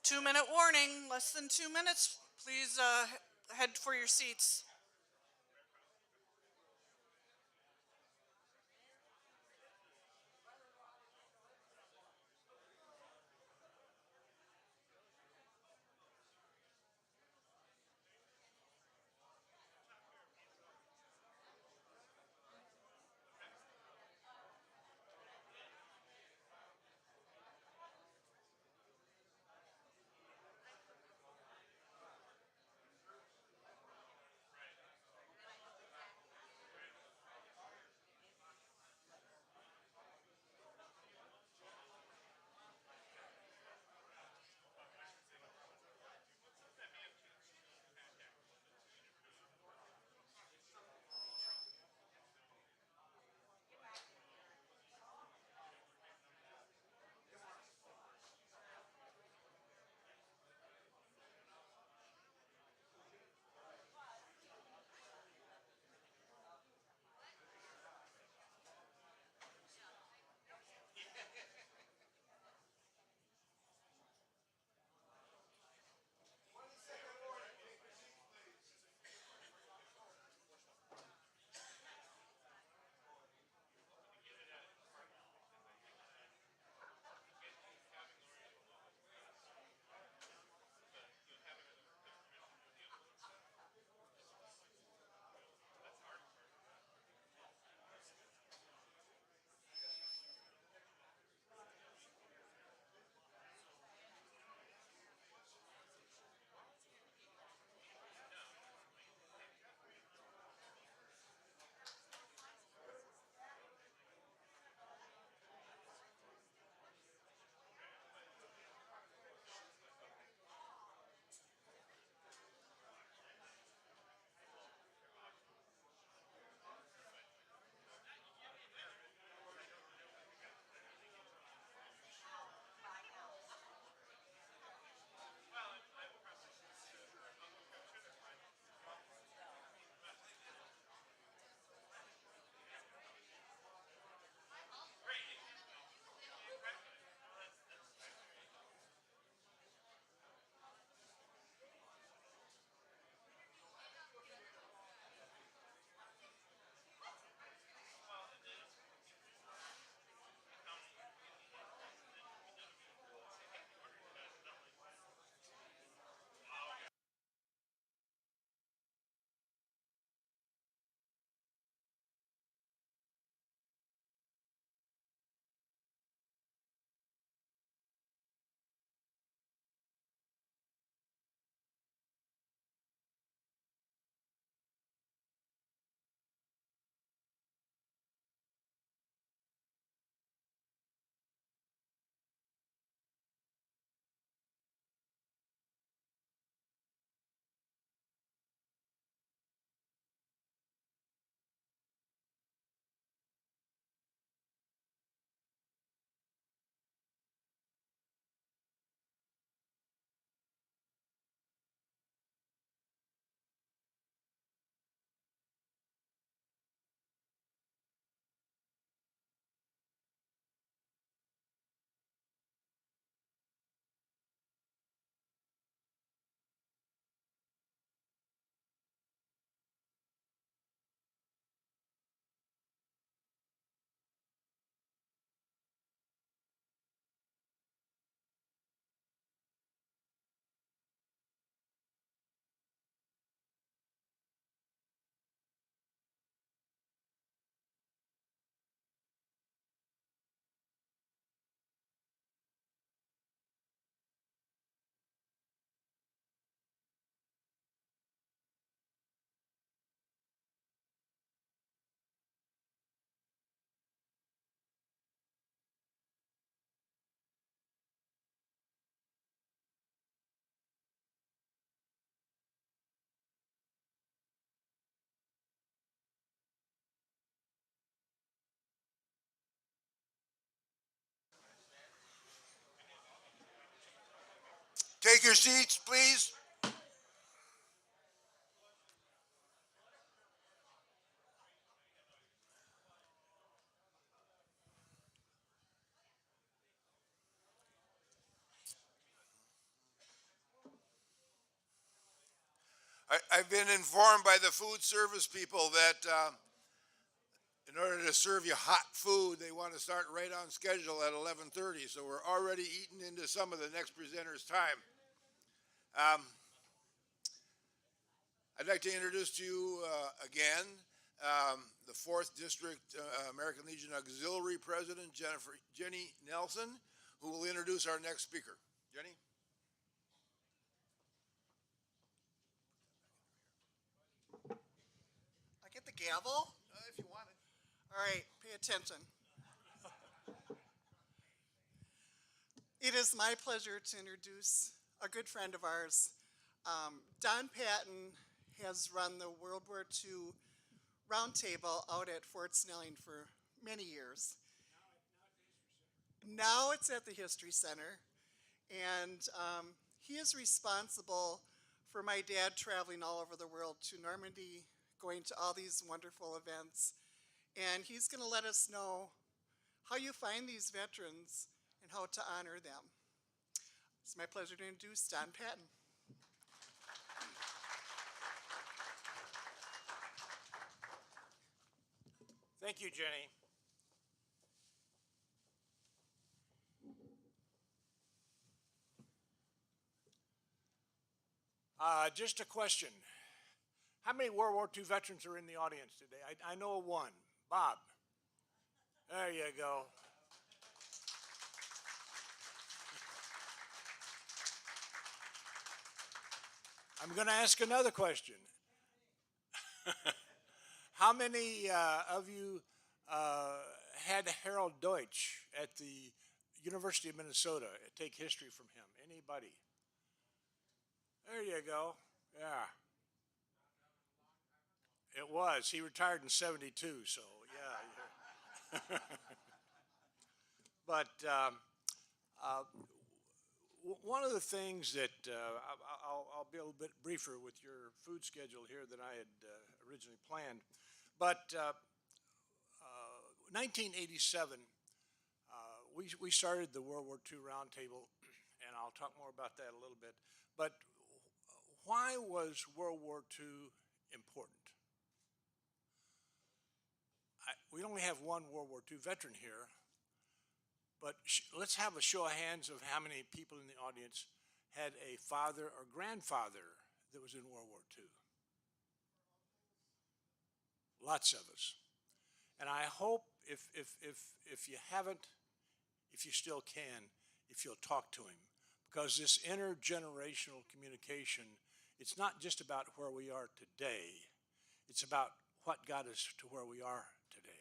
2-minute warning, less than 2 minutes. Please head for your seats. Take your seats, please. I've been informed by the food service people that in order to serve you hot food, they want to start right on schedule at 11:30. So we're already eating into some of the next presenter's time. I'd like to introduce to you again the 4th District American Legion Auxiliary President, Jenny Nelson, who will introduce our next speaker. Jenny? I get the gavel? If you want it. All right, pay attention. It is my pleasure to introduce a good friend of ours. Don Patton has run the World War II Roundtable out at Fort Snelling for many years. Now it's at the History Center, and he is responsible for my dad traveling all over the world to Normandy, going to all these wonderful events, and he's going to let us know how you find these veterans and how to honor them. It's my pleasure to introduce Don Patton. Thank you, Jenny. Just a question. How many World War II veterans are in the audience today? I know of one. Bob. There you go. I'm going to ask another question. How many of you had Harold Deutsch at the University of Minnesota? Take history from him. Anybody? There you go. Yeah. It was. He retired in 72, so yeah. But one of the things that I'll be a little bit briefer with your food schedule here than I had originally planned. But 1987, we started the World War II Roundtable, and I'll talk more about that a little bit. But why was World War II important? We only have one World War II veteran here, but let's have a show of hands of how many people in the audience had a father or grandfather that was in World War II. Lots of us. And I hope if you haven't, if you still can, if you'll talk to him. Because this intergenerational communication, it's not just about where we are today, it's about what got us to where we are today.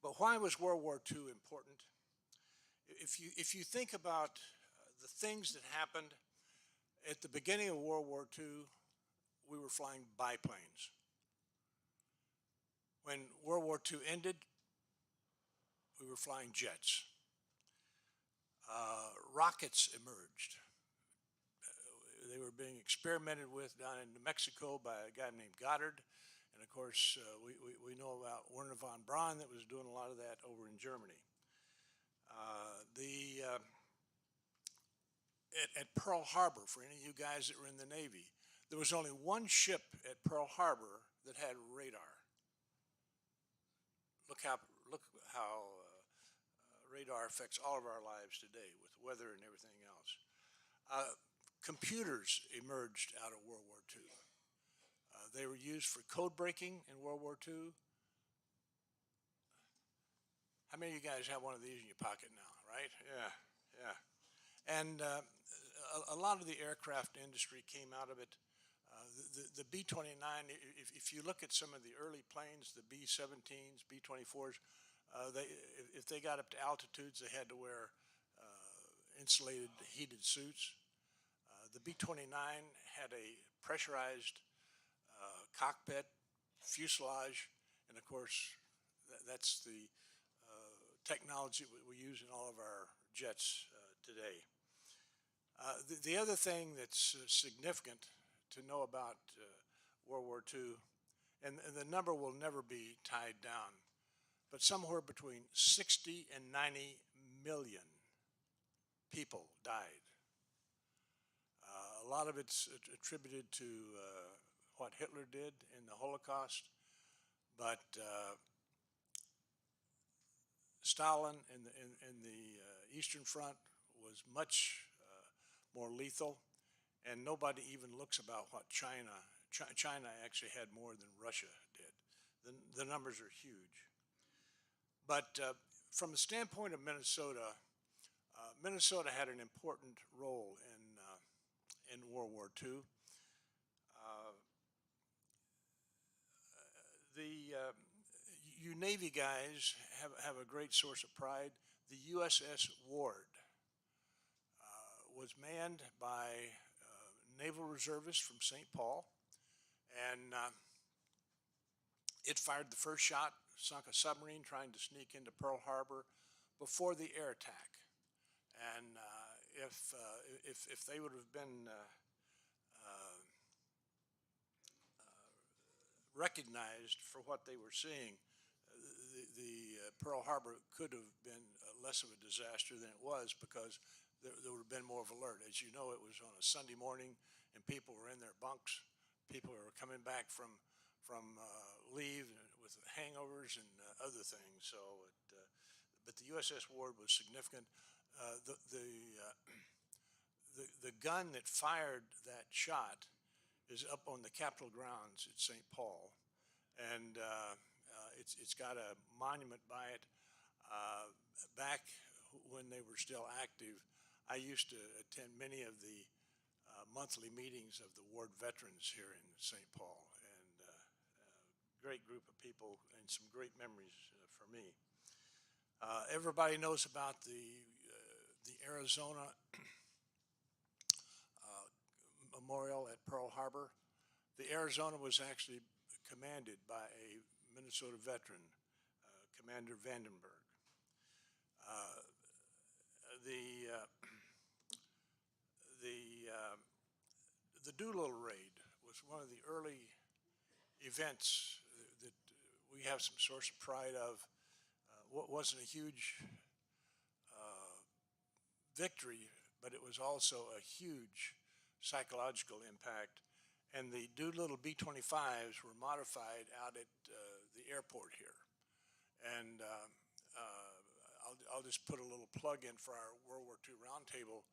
But why was World War II important? If you think about the things that happened at the beginning of World War II, we were flying biplanes. When World War II ended, we were flying jets. Rockets emerged. They were being experimented with down in New Mexico by a guy named Goddard. And of course, we know about Werner von Braun that was doing a lot of that over in Germany. At Pearl Harbor, for any of you guys that were in the Navy, there was only one ship at Pearl Harbor that had radar. Look how radar affects all of our lives today with weather and everything else. Computers emerged out of World War II. They were used for code breaking in World War II. How many of you guys have one of these in your pocket now, right? Yeah, yeah. And a lot of the aircraft industry came out of it. The B-29, if you look at some of the early planes, the B-17s, B-24s, if they got up to altitudes, they had to wear insulated heated suits. The B-29 had a pressurized cockpit, fuselage, and of course, that's the technology we use in all of our jets today. The other thing that's significant to know about World War II, and the number will never be tied down, but somewhere between 60 and 90 million people died. A lot of it's attributed to what Hitler did in the Holocaust, but Stalin in the Eastern Front was much more lethal, and nobody even looks about what China actually had more than Russia did. The numbers are huge. But from the standpoint of Minnesota, Minnesota had an important role in World War II. You Navy guys have a great source of pride. The USS Ward was manned by naval reservists from St. Paul, and it fired the first shot, sunk a submarine trying to sneak into Pearl Harbor before the air attack. And if they would have been recognized for what they were seeing, the Pearl Harbor could have been less of a disaster than it was, because there would have been more of alert. As you know, it was on a Sunday morning, and people were in their bunks. People were coming back from leave with hangovers and other things. So, but the USS Ward was significant. The gun that fired that shot is up on the Capitol grounds at St. Paul, and it's got a monument by it. Back when they were still active, I used to attend many of the monthly meetings of the Ward veterans here in St. Paul, and great group of people and some great memories for me. Everybody knows about the Arizona Memorial at Pearl Harbor. The Arizona was actually commanded by a Minnesota veteran, Commander Vandenberg. The Doolittle raid was one of the early events that we have some source of pride of. What wasn't a huge victory, but it was also a huge psychological impact. And the Doolittle B-25s were modified out at the airport here. And I'll just put a little plug in for our World War II Roundtable.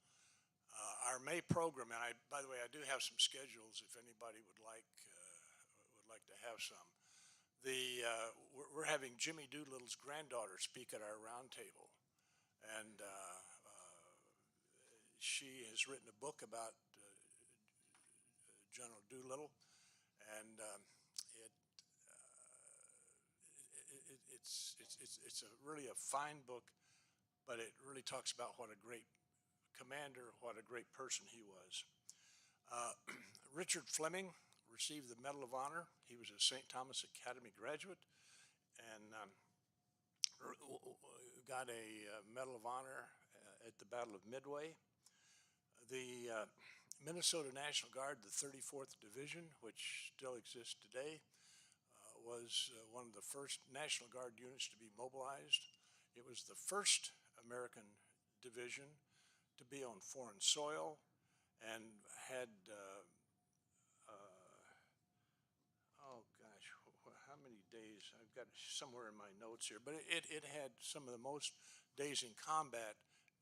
Our May program, and by the way, I do have some schedules if anybody would like to have some. We're having Jimmy Doolittle's granddaughter speak at our roundtable, and she has written a book about General Doolittle, and it's really a fine book, but it really talks about what a great commander, what a great person he was. Richard Fleming received the Medal of Honor. He was a St. Thomas Academy graduate, and got a Medal of Honor at the Battle of Midway. The Minnesota National Guard, the 34th Division, which still exists today, was one of the first National Guard units to be mobilized. It was the first American division to be on foreign soil, and had, oh gosh, how many days? I've got it somewhere in my notes here, but it had some of the most days in combat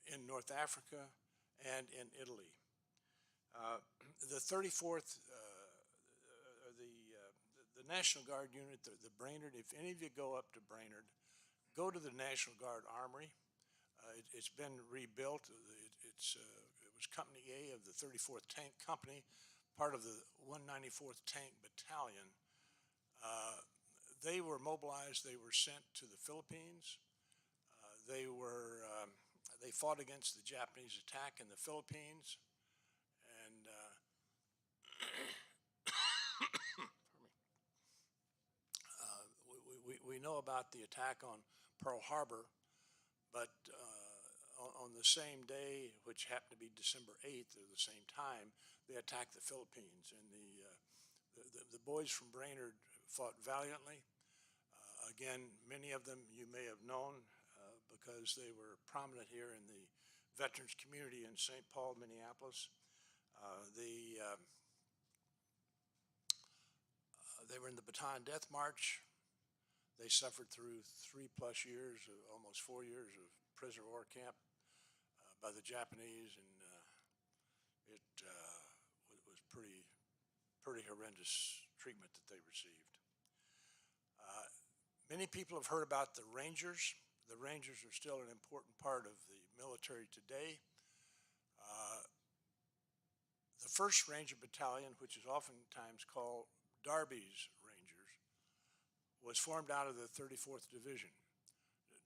in North Africa and in Italy. The 34th, the National Guard unit, the Brainerd, if any of you go up to Brainerd, go to the National Guard Armory. It's been rebuilt. It was Company A of the 34th Tank Company, part of the 194th Tank Battalion. They were mobilized. They were sent to the Philippines. They fought against the Japanese attack in the Philippines, and we know about the attack on Pearl Harbor, but on the same day, which happened to be December 8th, or the same time, they attacked the Philippines. And the boys from Brainerd fought valiantly. Again, many of them you may have known because they were prominent here in the veterans community in St. Paul, Minneapolis. They were in the Bataan Death March. They suffered through 3+ years, almost 4 years of prisoner of war camp by the Japanese, and it was pretty horrendous treatment that they received. Many people have heard about the Rangers. The Rangers are still an important part of the military today. The 1st Ranger Battalion, which is oftentimes called Darby's Rangers, was formed out of the 34th Division.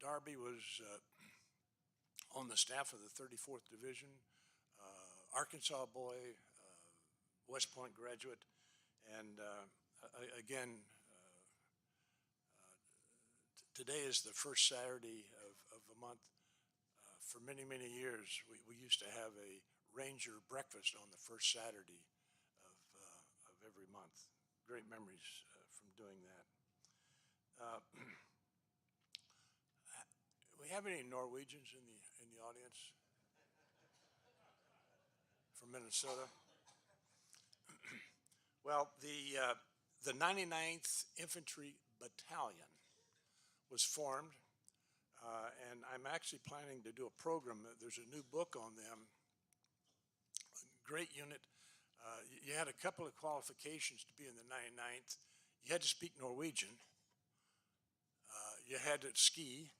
Darby was on the staff of the 34th Division, Arkansas boy, West Point graduate, and again, today is the first Saturday of the month. For many, many years, we used to have a Ranger breakfast on the first Saturday of every month. Great memories from doing that. We have any Norwegians in the audience from Minnesota? Well, the 99th Infantry Battalion was formed, and I'm actually planning to do a program. There's a new book on them. Great unit. You had a couple of qualifications to be in the 99th. You had to speak Norwegian. You had to ski.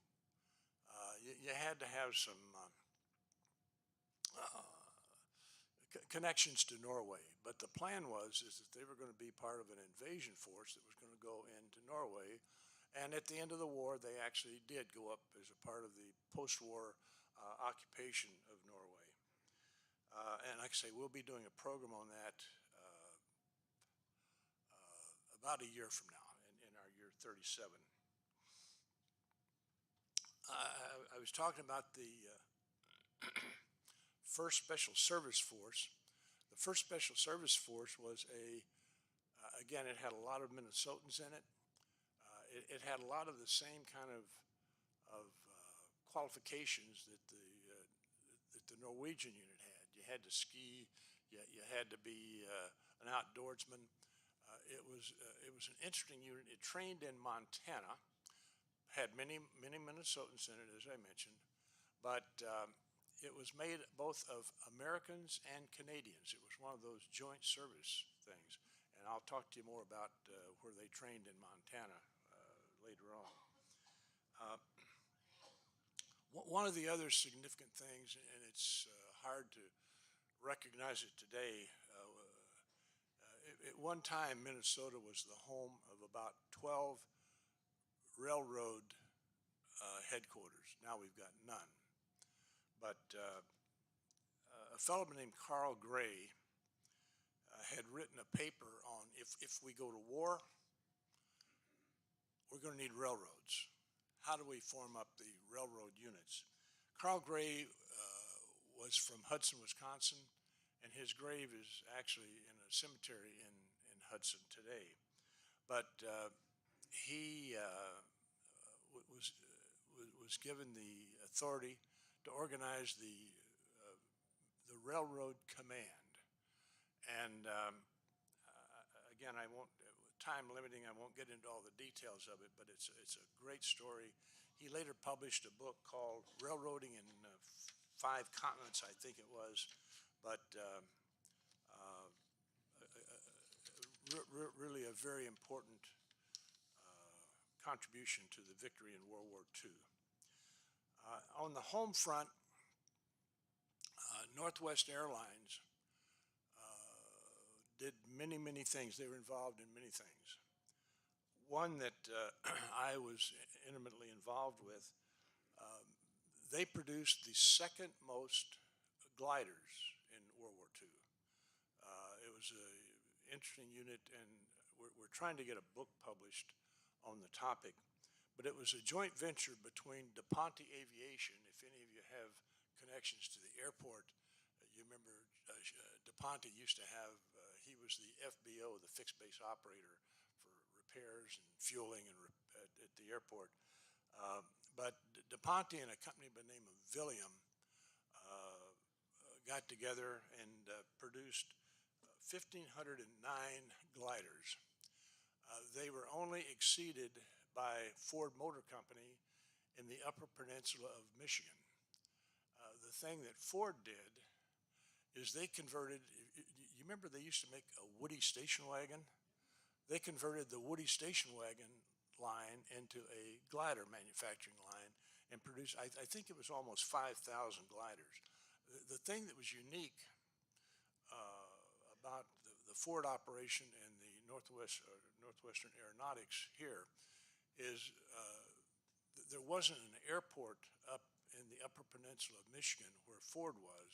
You had to have some connections to Norway. But the plan is that they were going to be part of an invasion force that was going to go into Norway. And at the end of the war, they actually did go up as a part of the post-war occupation of Norway. And like I say, we'll be doing a program on that about a year from now, in our year 37. I was talking about the 1st Special Service Force. The 1st Special Service Force was again, it had a lot of Minnesotans in it. It had a lot of the same kind of qualifications that the Norwegian unit had. You had to ski. You had to be an outdoorsman. It was an interesting unit. It trained in Montana. Had many Minnesotans in it, as I mentioned, but it was made both of Americans and Canadians. It was one of those joint service things, and I'll talk to you more about where they trained in Montana later on. One of the other significant things, and it's hard to recognize it today, at one time Minnesota was the home of about 12 railroad headquarters. Now we've got none. But a fellow named Carl Gray had written a paper on if we go to war, we're going to need railroads. How do we form up the railroad units? Carl Gray was from Hudson, Wisconsin, and his grave is actually in a cemetery in Hudson today. But he was given the authority to organize the railroad command. And again, I won't, time limiting, I won't get into all the details of it, but it's a great story. He later published a book called Railroading in 5 Continents, I think it was, but really a very important contribution to the victory in World War II. On the home front, Northwest Airlines did many things. They were involved in many things. One that I was intimately involved with, they produced the 2nd most gliders in World War II. It was an interesting unit, and we're trying to get a book published on the topic. But it was a joint venture between DePonte Aviation. If any of you have connections to the airport, you remember DePonte used to have, he was the FBO, the fixed base operator for repairs and fueling and at the airport. But DePonte and a company by the name of William got together and produced 1,509 gliders. They were only exceeded by Ford Motor Company in the Upper Peninsula of Michigan. The thing that Ford did is they converted, you remember they used to make a Woody station wagon? They converted the Woody station wagon line into a glider manufacturing line and produced, I think it was almost 5,000 gliders. The thing that was unique about the Ford operation and the Northwestern Aeronautics here is there wasn't an airport up in the Upper Peninsula of Michigan where Ford was.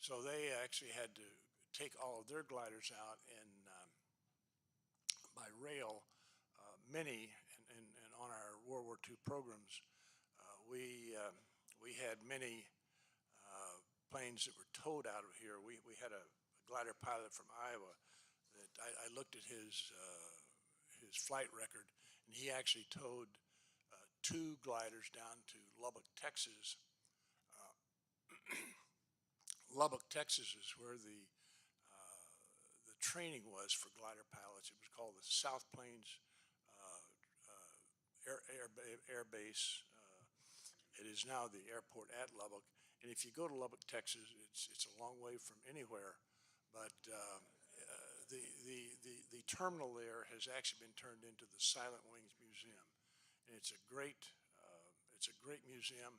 So they actually had to take all of their gliders out and by rail, many, and on our World War II programs, we had many planes that were towed out of here. We had a glider pilot from Iowa that I looked at his flight record, and he actually towed 2 gliders down to Lubbock, Texas. Lubbock, Texas is where the training was for glider pilots. It was called the South Plains Air Base. It is now the airport at Lubbock. And if you go to Lubbock, Texas, it's a long way from anywhere. But the terminal there has actually been turned into the Silent Wings Museum, and it's a great museum.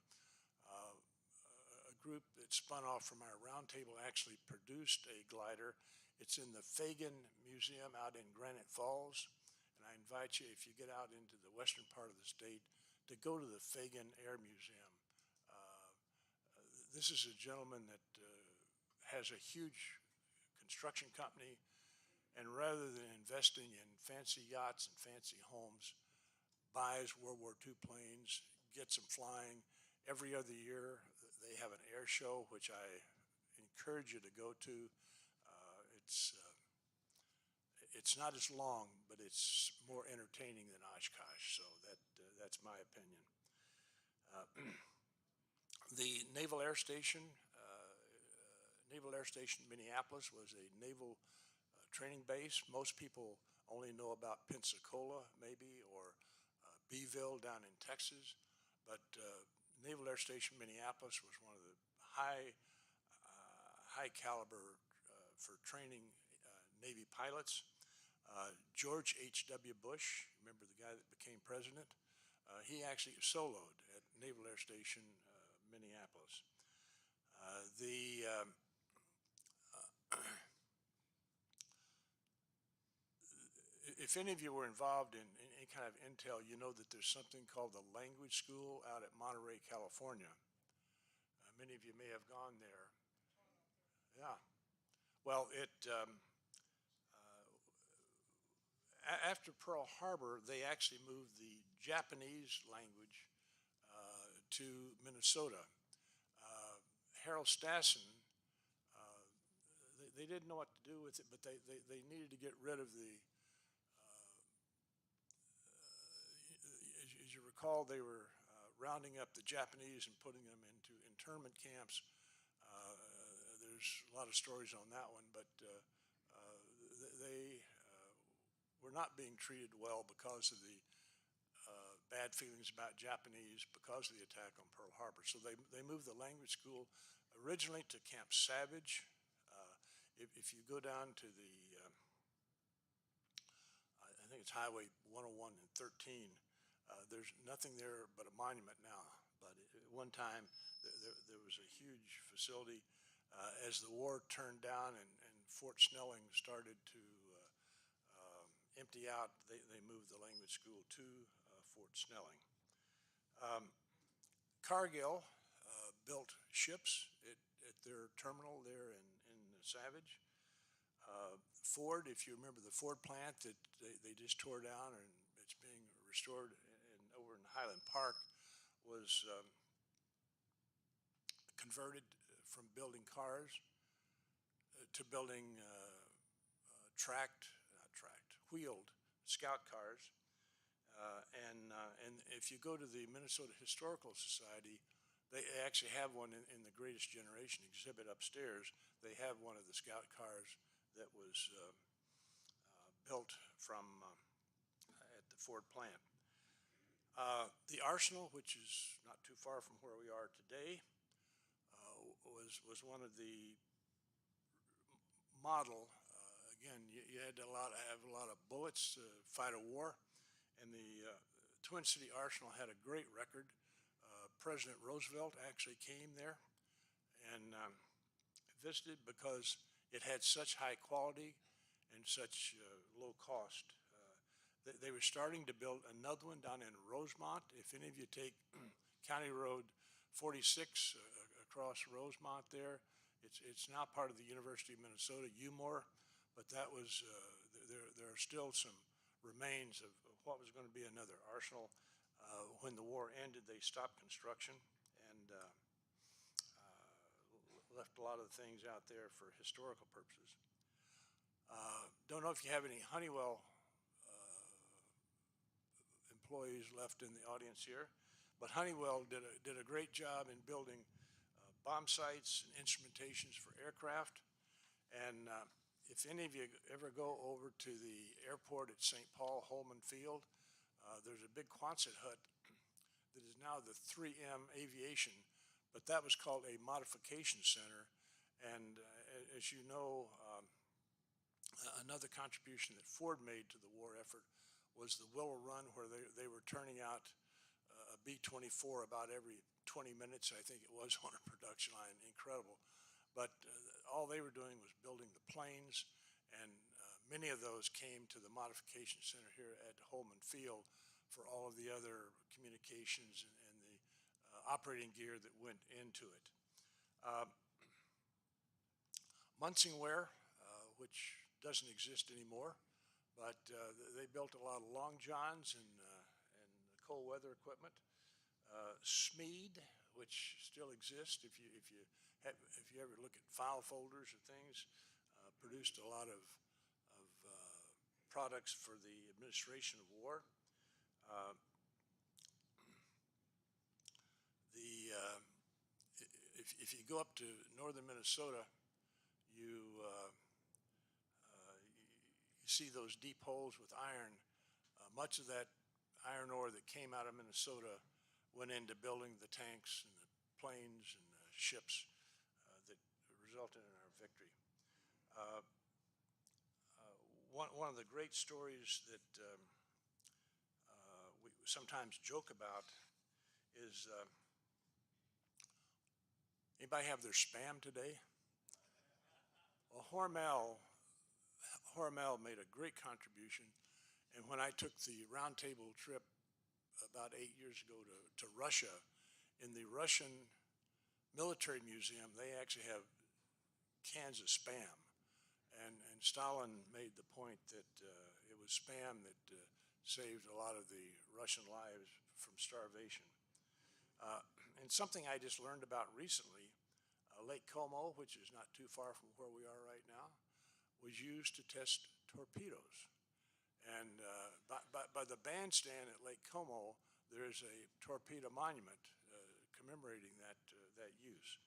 A group that spun off from our roundtable actually produced a glider. It's in the Fagan Museum out in Granite Falls, and I invite you, if you get out into the western part of the state, to go to the Fagan Air Museum. This is a gentleman that has a huge construction company, and rather than investing in fancy yachts and fancy homes, buys World War II planes, gets them flying. Every other year, they have an air show, which I encourage you to go to. It's not as long, but it's more entertaining than Oshkosh, so that's my opinion. The Naval Air Station, Minneapolis was a naval training base. Most people only know about Pensacola, maybe, or Beeville down in Texas, but Naval Air Station Minneapolis was one of the high caliber for training Navy pilots. George H.W. Bush, remember the guy that became president? He actually soloed at Naval Air Station Minneapolis. If any of you were involved in any kind of intel, you know that there's something called the Language School out at Monterey, California. Many of you may have gone there. Yeah. Well, after Pearl Harbor, they actually moved the Japanese language to Minnesota. Harold Stassen, they didn't know what to do with it, but they needed to get rid of the, as you recall, they were rounding up the Japanese and putting them into internment camps. There's a lot of stories on that one, but they were not being treated well because of the bad feelings about Japanese because of the attack on Pearl Harbor. So they moved the language school originally to Camp Savage. If you go down to the, I think it's Highway 101 and 13, there's nothing there but a monument now. But at one time, there was a huge facility. As the war turned down and Fort Snelling started to empty out, they moved the language school to Fort Snelling. Cargill built ships at their terminal there in Savage. Ford, if you remember the Ford plant that they just tore down and it's being restored over in Highland Park, was converted from building cars to building wheeled scout cars. And if you go to the Minnesota Historical Society, they actually have one in the Greatest Generation exhibit upstairs. They have one of the scout cars that was built from Ford plant. The Arsenal, which is not too far from where we are today, was one of the model. Again, you had to have a lot of bullets to fight a war, and the Twin City Arsenal had a great record. President Roosevelt actually came there and visited because it had such high quality and such low cost. They were starting to build another one down in Rosemont. If any of you take County Road 46 across Rosemont there, it's now part of the University of Minnesota, UMore, but that was, there are still some remains of what was going to be another arsenal. When the war ended, they stopped construction and left a lot of the things out there for historical purposes. Don't know if you have any Honeywell employees left in the audience here, but Honeywell did a great job in building bomb sites and instrumentations for aircraft. And if any of you ever go over to the airport at St. Paul Holman Field, there's a big Quonset hut that is now the 3M Aviation, but that was called a modification center. And as you know, another contribution that Ford made to the war effort was the Willow Run, where they were turning out a B-24 about every 20 minutes, I think it was, on a production line. Incredible. But all they were doing was building the planes, and many of those came to the modification center here at Holman Field for all of the other communications and the operating gear that went into it. Munsingware, which doesn't exist anymore, but they built a lot of long johns and cold weather equipment. Smead, which still exists, if you ever look at file folders or things, produced a lot of products for the administration of war. If you go up to northern Minnesota, you see those deep holes with iron. Much of that iron ore that came out of Minnesota went into building the tanks and the planes and the ships that resulted in our victory. One of the great stories that we sometimes joke about is, anybody have their Spam today? Well, Hormel made a great contribution, and when I took the roundtable trip about 8 years ago to Russia, in the Russian Military Museum, they actually have cans of Spam. And Stalin made the point that it was Spam that saved a lot of the Russian lives from starvation. And something I just learned about recently, Lake Como, which is not too far from where we are right now, was used to test torpedoes. And by the bandstand at Lake Como, there is a torpedo monument commemorating that use.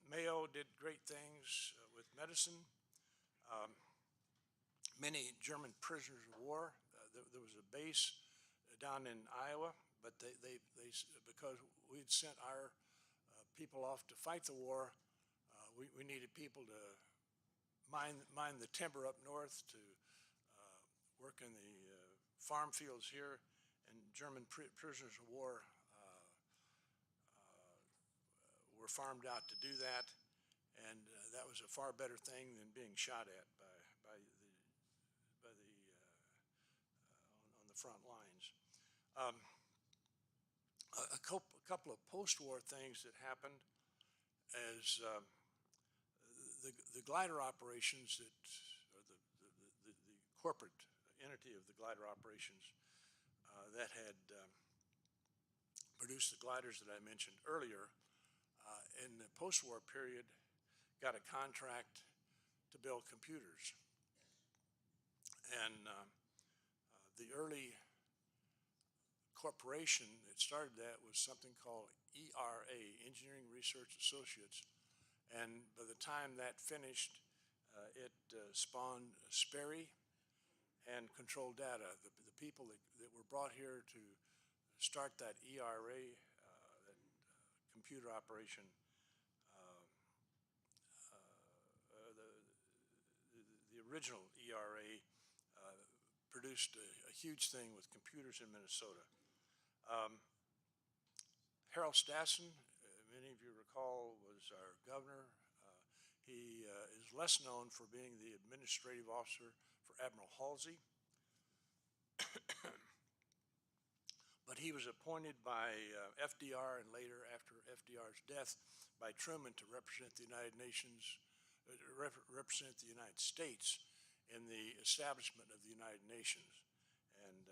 Mayo did great things with medicine. Many German prisoners of war. There was a base down in Iowa, but because we'd sent our people off to fight the war, we needed people to mine the timber up north, to work in the farm fields here, and German prisoners of war were farmed out to do that, and that was a far better thing than being shot at on the front lines. A couple of post-war things that happened as the glider operations that, or the corporate entity of the glider operations that had produced the gliders that I mentioned earlier, in the post-war period, got a contract to build computers. And the early corporation that started that was something called ERA, Engineering Research Associates. And by the time that finished, it spawned Sperry and control data. The people that were brought here to start that ERA, that computer operation, the original ERA produced a huge thing with computers in Minnesota. Harold Stassen, many of you recall, was our governor. He is less known for being the administrative officer for Admiral Halsey. But he was appointed by FDR and later, after FDR's death, by Truman to represent the United Nations, represent the United States in the establishment of the United Nations. And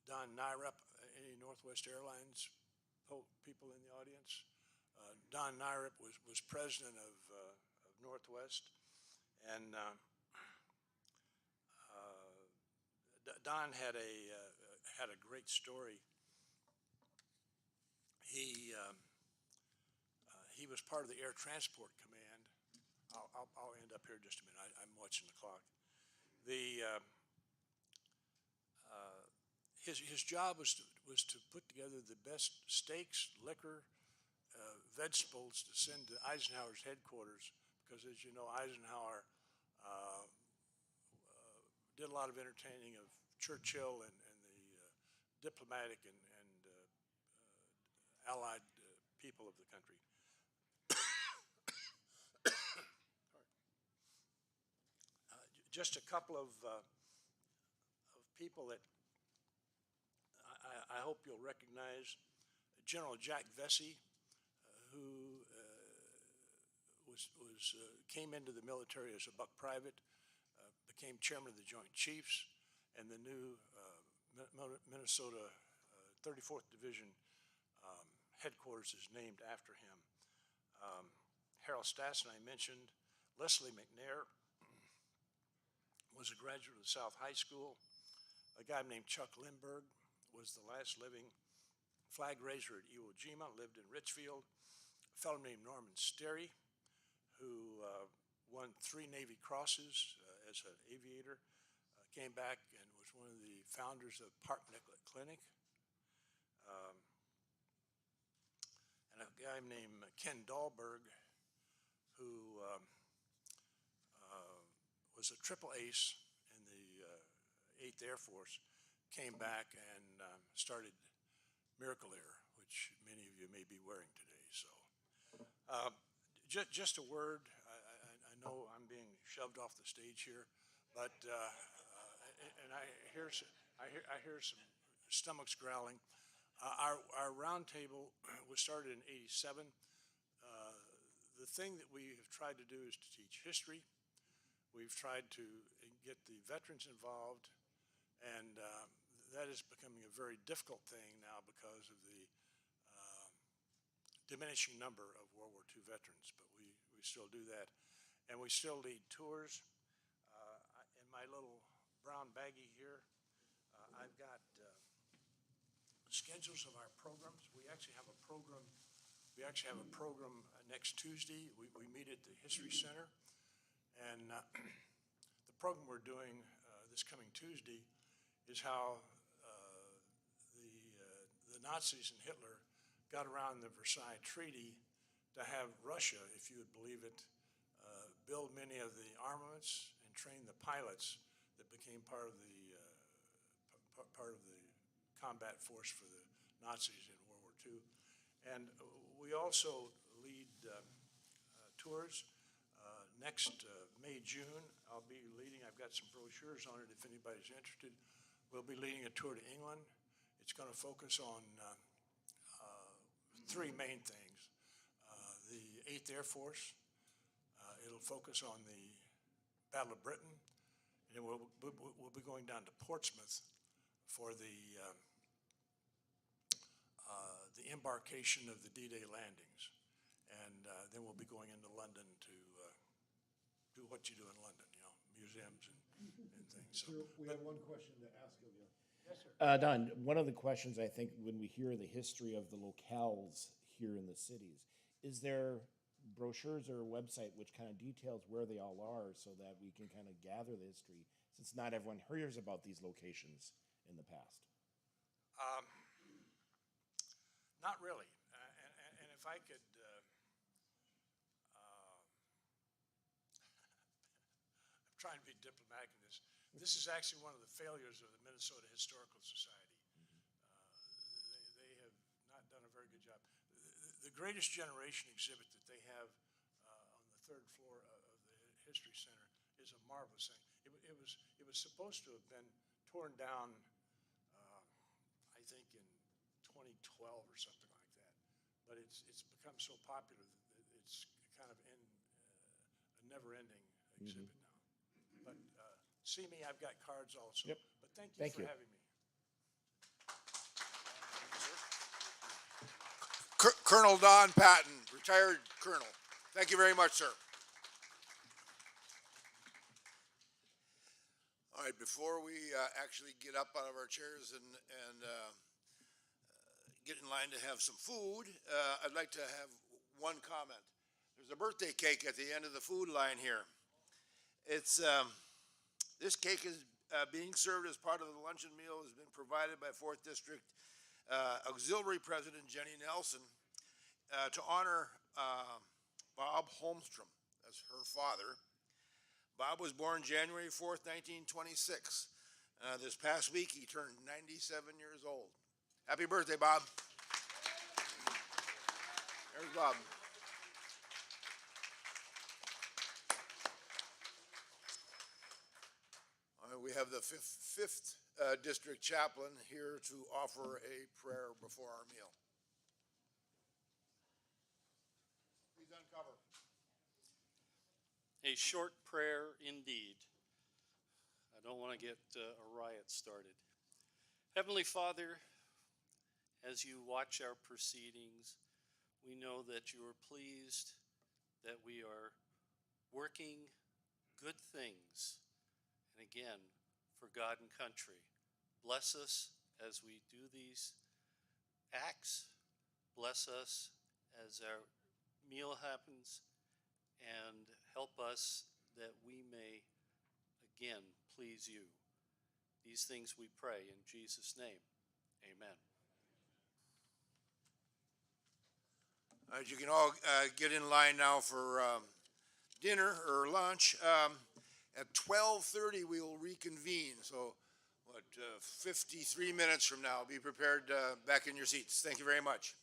Don Nyrep, any Northwest Airlines people in the audience? Don Nyrep was president of Northwest, and Don had a great story. He was part of the Air Transport Command. I'll end up here in just a minute. I'm watching the clock. His job was to put together the best steaks, liquor, vegetables to send to Eisenhower's headquarters, because as you know, Eisenhower did a lot of entertaining of Churchill and the diplomatic and allied people of the country. Just a couple of people that I hope you'll recognize. General Jack Vesey, who came into the military as a buck private, became chairman of the Joint Chiefs, and the new Minnesota 34th Division headquarters is named after him. Harold Stassen, I mentioned. Leslie McNair was a graduate of South High School. A guy named Chuck Lindbergh was the last living flag raiser at Iwo Jima, lived in Richfield. A fellow named Norman Sterry, who won 3 Navy Crosses as an aviator, came back and was one of the founders of Park Nicollet Clinic. And a guy named Ken Dahlberg, who was a triple ace in the 8th Air Force, came back and started Miracle Air, which many of you may be wearing today. So just a word. I know I'm being shoved off the stage here, but and I hear some stomachs growling. Our roundtable was started in '87. The thing that we have tried to do is to teach history. We've tried to get the veterans involved, and that is becoming a very difficult thing now because of the diminishing number of World War II veterans, but we still do that. And we still lead tours. In my little brown baggie here, I've got schedules of our programs. We actually have a program next Tuesday. We meet at the History Center. And the program we're doing this coming Tuesday is how the Nazis and Hitler got around the Versailles Treaty to have Russia, if you would believe it, build many of the armaments and train the pilots that became part of the combat force for the Nazis in World War II. And we also lead tours. Next May, June, I'll be leading, I've got some brochures on it if anybody's interested. We'll be leading a tour to England. It's going to focus on 3 main things. The 8th Air Force. It'll focus on the Battle of Britain. And we'll be going down to Portsmouth for the embarkation of the D-Day landings. And then we'll be going into London to do what you do in London, you know, museums and things. So, Sir, we have one question to ask of you. Yes, sir. Don, one of the questions I think when we hear the history of the locales here in the cities, is there brochures or a website which kind of details where they all are so that we can kind of gather the history, since not everyone hears about these locations in the past? Not really. And if I could, I'm trying to be diplomatic in this. This is actually one of the failures of the Minnesota Historical Society. They have not done a very good job. The Greatest Generation exhibit that they have on the third floor of the History Center is a marvelous thing. It was supposed to have been torn down, I think, in 2012 or something like that. But it's become so popular that it's kind of in a never-ending exhibit now. But see me, I've got cards also. Yep. But thank you Thank for you. having me. Colonel Don Patton, retired colonel. Thank you very much, sir. All right, before we actually get up out of our chairs and get in line to have some food, I'd like to have one comment. There's a birthday cake at the end of the food line here. It's this cake is being served as part of the luncheon meal has been provided by 4th District Auxiliary President Jenny Nelson to honor Bob Holmstrom, that's her father. Bob was born January 4th, 1926. This past week, he turned 97 years old. Happy birthday, Bob. There's Bob. We have the 5th District Chaplain here to offer a prayer before our meal. Please uncover. A short prayer indeed. I don't want to get a riot started. Heavenly Father, as you watch our proceedings, we know that you are pleased that we are working good things, and again, for God and country. Bless us as we do these acts. Bless us as our meal happens, and help us that we may again please you. These things we pray in Jesus' name. Amen. All right, you can all get in line now for dinner or lunch. At 12:30, we will reconvene. So, 53 minutes from now, be prepared back in your seats. Thank you very much.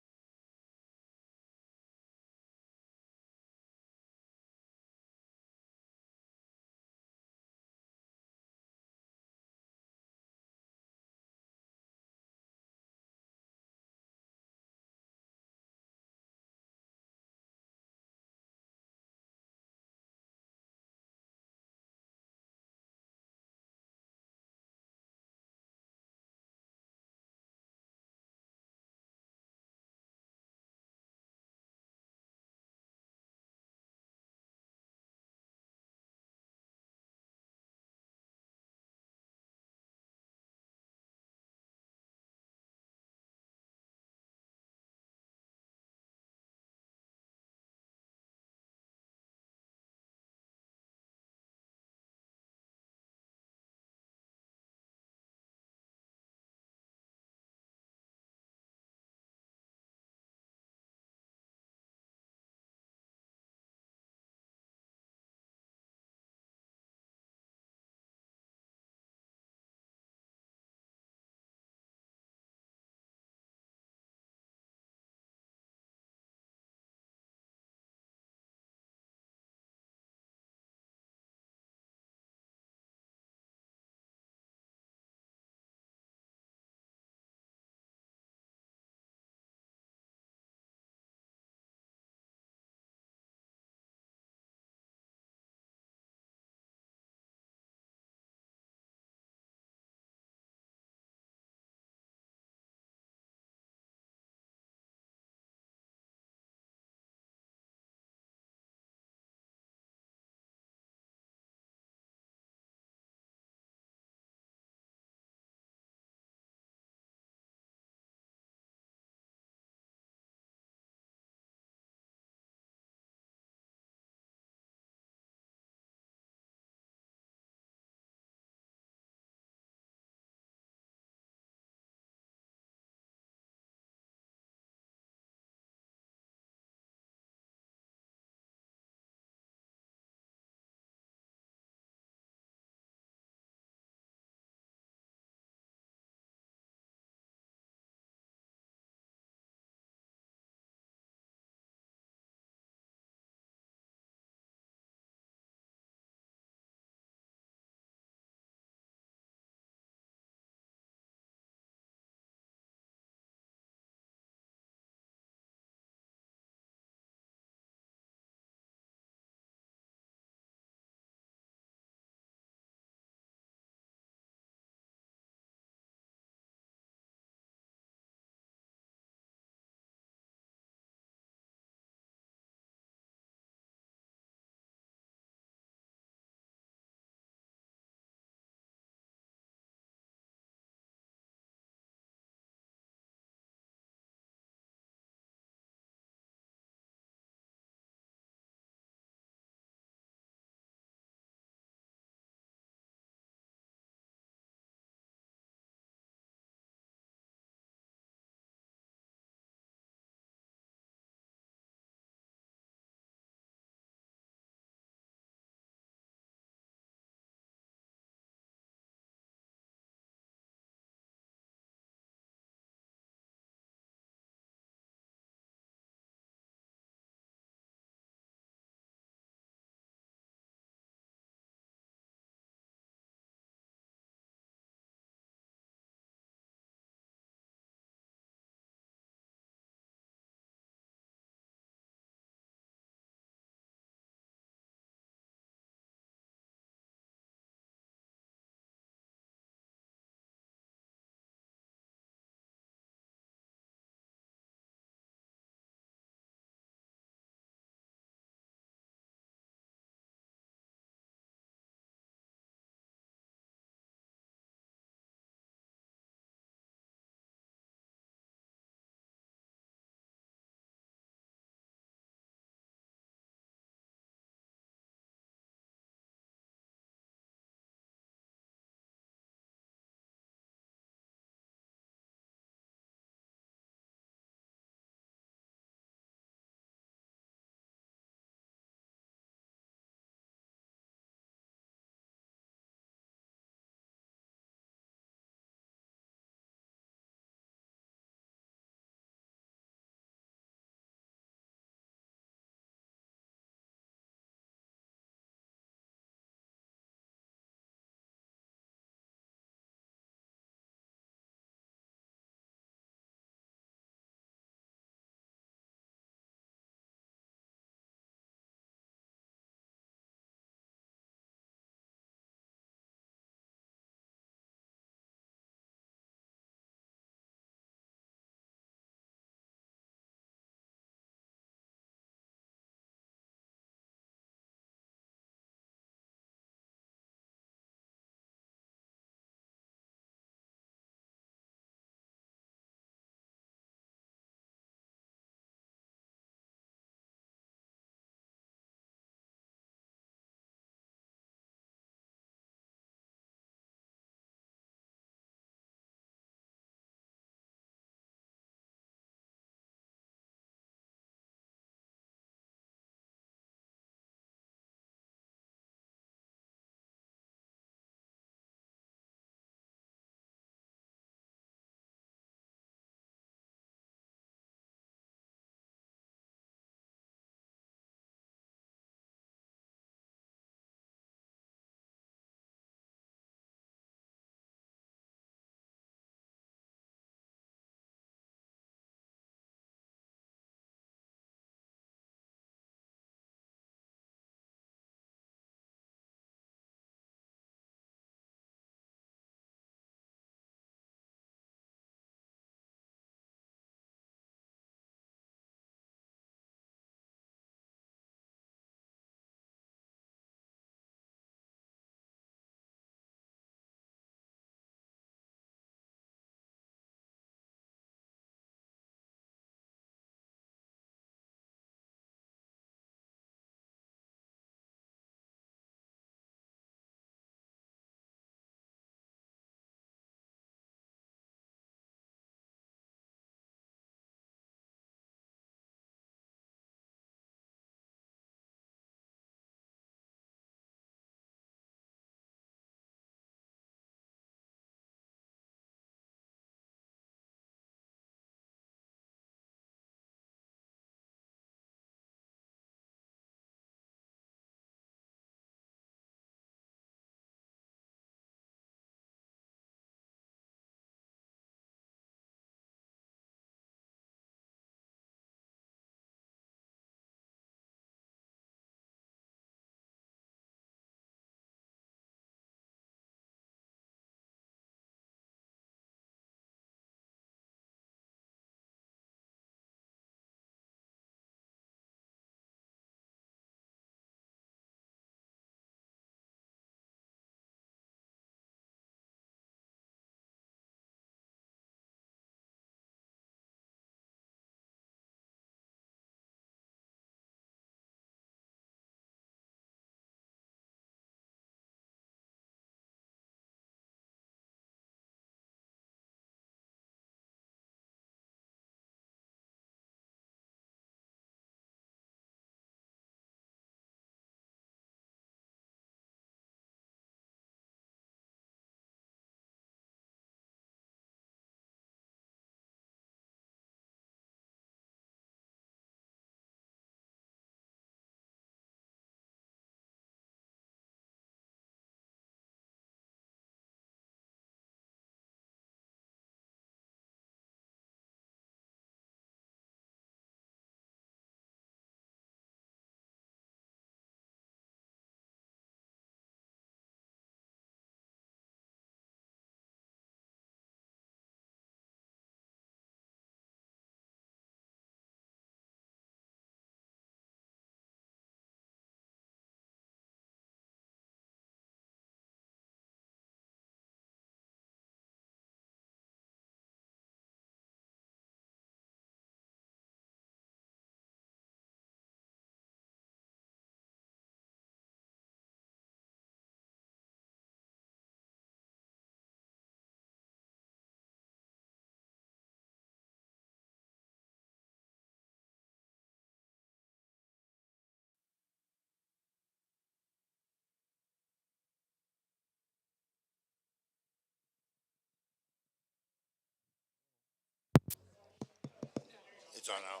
It's on now.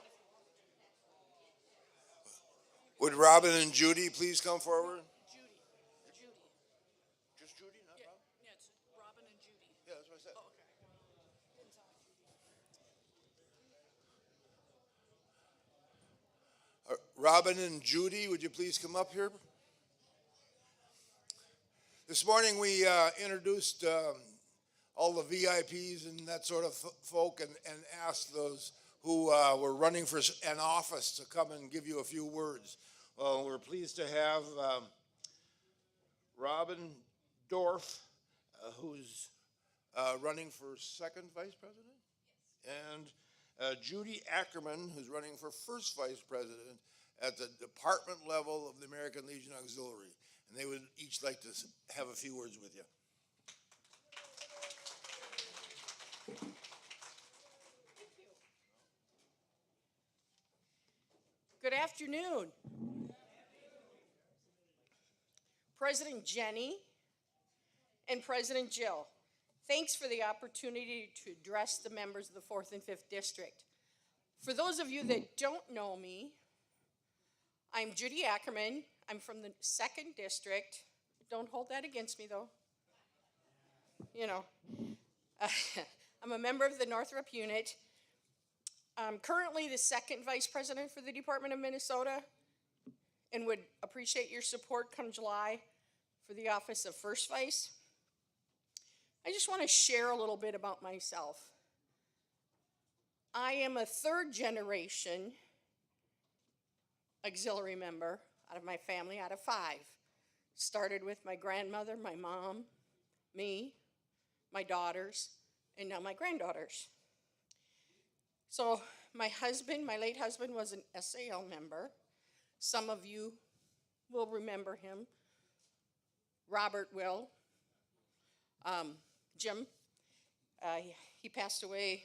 Would Robin and Judy please come forward? Judy. Just Judy, not Robin? Yeah, it's Robin and Judy. Yeah, that's what I said. Oh, okay. Robin and Judy, would you please come up here? This morning we introduced all the VIPs and that sort of folk and asked those who were running for an office to come and give you a few words. Well, we're pleased to have Robin Dorff, who's running for second vice president, and Judy Ackerman, who's running for first vice president at the department level of the American Legion Auxiliary. And they would each like to have a few words with you. Good afternoon. President Jenny and President Jill, thanks for the opportunity to address the members of the 4th and 5th District. For those of you that don't know me, I'm Judy Ackerman. I'm from the 2nd District. Don't hold that against me, though. You know, I'm a member of the Northrop unit. I'm currently the 2nd Vice President for the Department of Minnesota and would appreciate your support come July for the office of First Vice. I just want to share a little bit about myself. I am a 3rd generation auxiliary member out of my family, out of 5. Started with my grandmother, my mom, me, my daughters, and now my granddaughters. So my husband, my late husband, was an SAL member. Some of you will remember him. Robert will. Jim, he passed away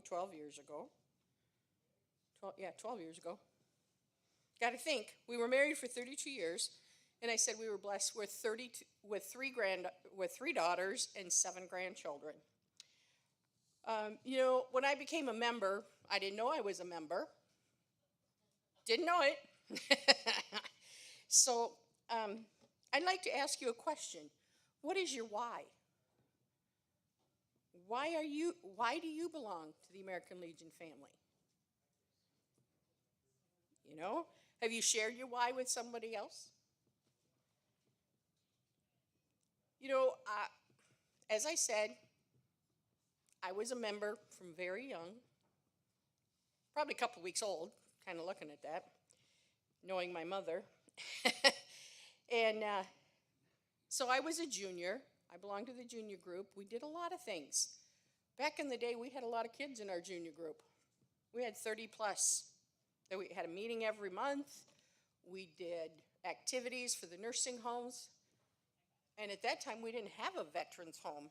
12 years ago. 12 years ago. Got to think, we were married for 32 years, and I said we were blessed with 3 daughters and 7 grandchildren. You know, when I became a member, I didn't know I was a member. Didn't know it. So I'd like to ask you a question. What is your why? Why do you belong to the American Legion family? You know, have you shared your why with somebody else? You know, as I said, I was a member from very young, probably a couple weeks old, kind of looking at that, knowing my mother. And so I was a junior. I belonged to the junior group. We did a lot of things. Back in the day, we had a lot of kids in our junior group. We had 30 plus. We had a meeting every month. We did activities for the nursing homes. And at that time, we didn't have a veterans home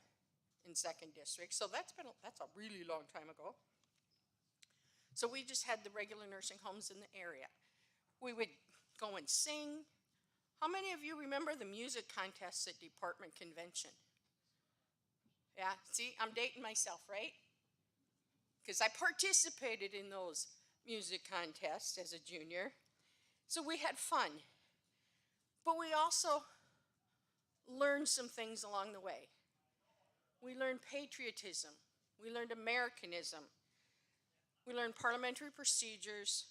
in 2nd District. So that's a really long time ago. So we just had the regular nursing homes in the area. We would go and sing. How many of you remember the music contests at department convention? Yeah, see, I'm dating myself, right? Because I participated in those music contests as a junior. So we had fun. But we also learned some things along the way. We learned patriotism. We learned Americanism. We learned parliamentary procedures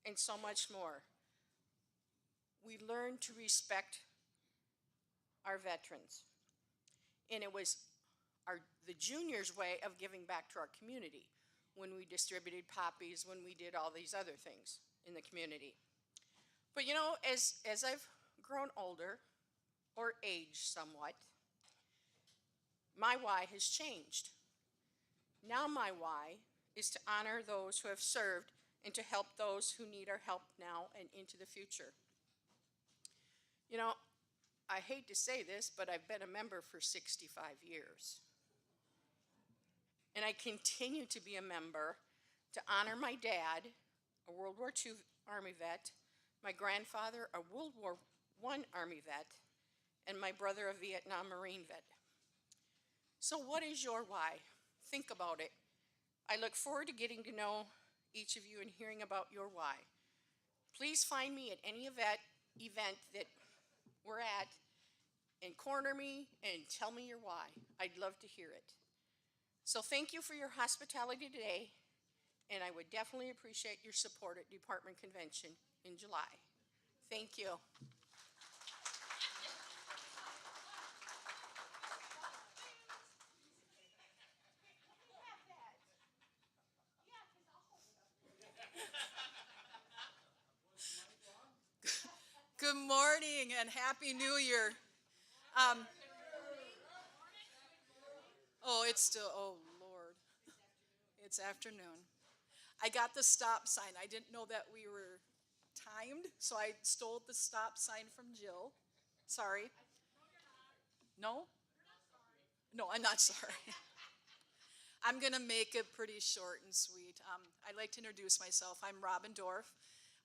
and so much more. We learned to respect our veterans. And it was the juniors' way of giving back to our community when we distributed poppies, when we did all these other things in the community. But you know, as I've grown older or aged somewhat, my why has changed. Now my why is to honor those who have served and to help those who need our help now and into the future. You know, I hate to say this, but I've been a member for 65 years. And I continue to be a member to honor my dad, a World War II Army vet, my grandfather, a World War I Army vet, and my brother, a Vietnam Marine vet. So what is your why? Think about it. I look forward to getting to know each of you and hearing about your why. Please find me at any event that we're at and corner me and tell me your why. I'd love to hear it. So thank you for your hospitality today, and I would definitely appreciate your support at Department Convention in July. Thank you. Good morning and Happy New Year. It's still, oh Lord, it's afternoon. I got the stop sign. I didn't know that we were timed, so I stole the stop sign from Jill. Sorry. No? No, I'm not sorry. I'm going to make it pretty short and sweet. I'd like to introduce myself. I'm Robin Dorff.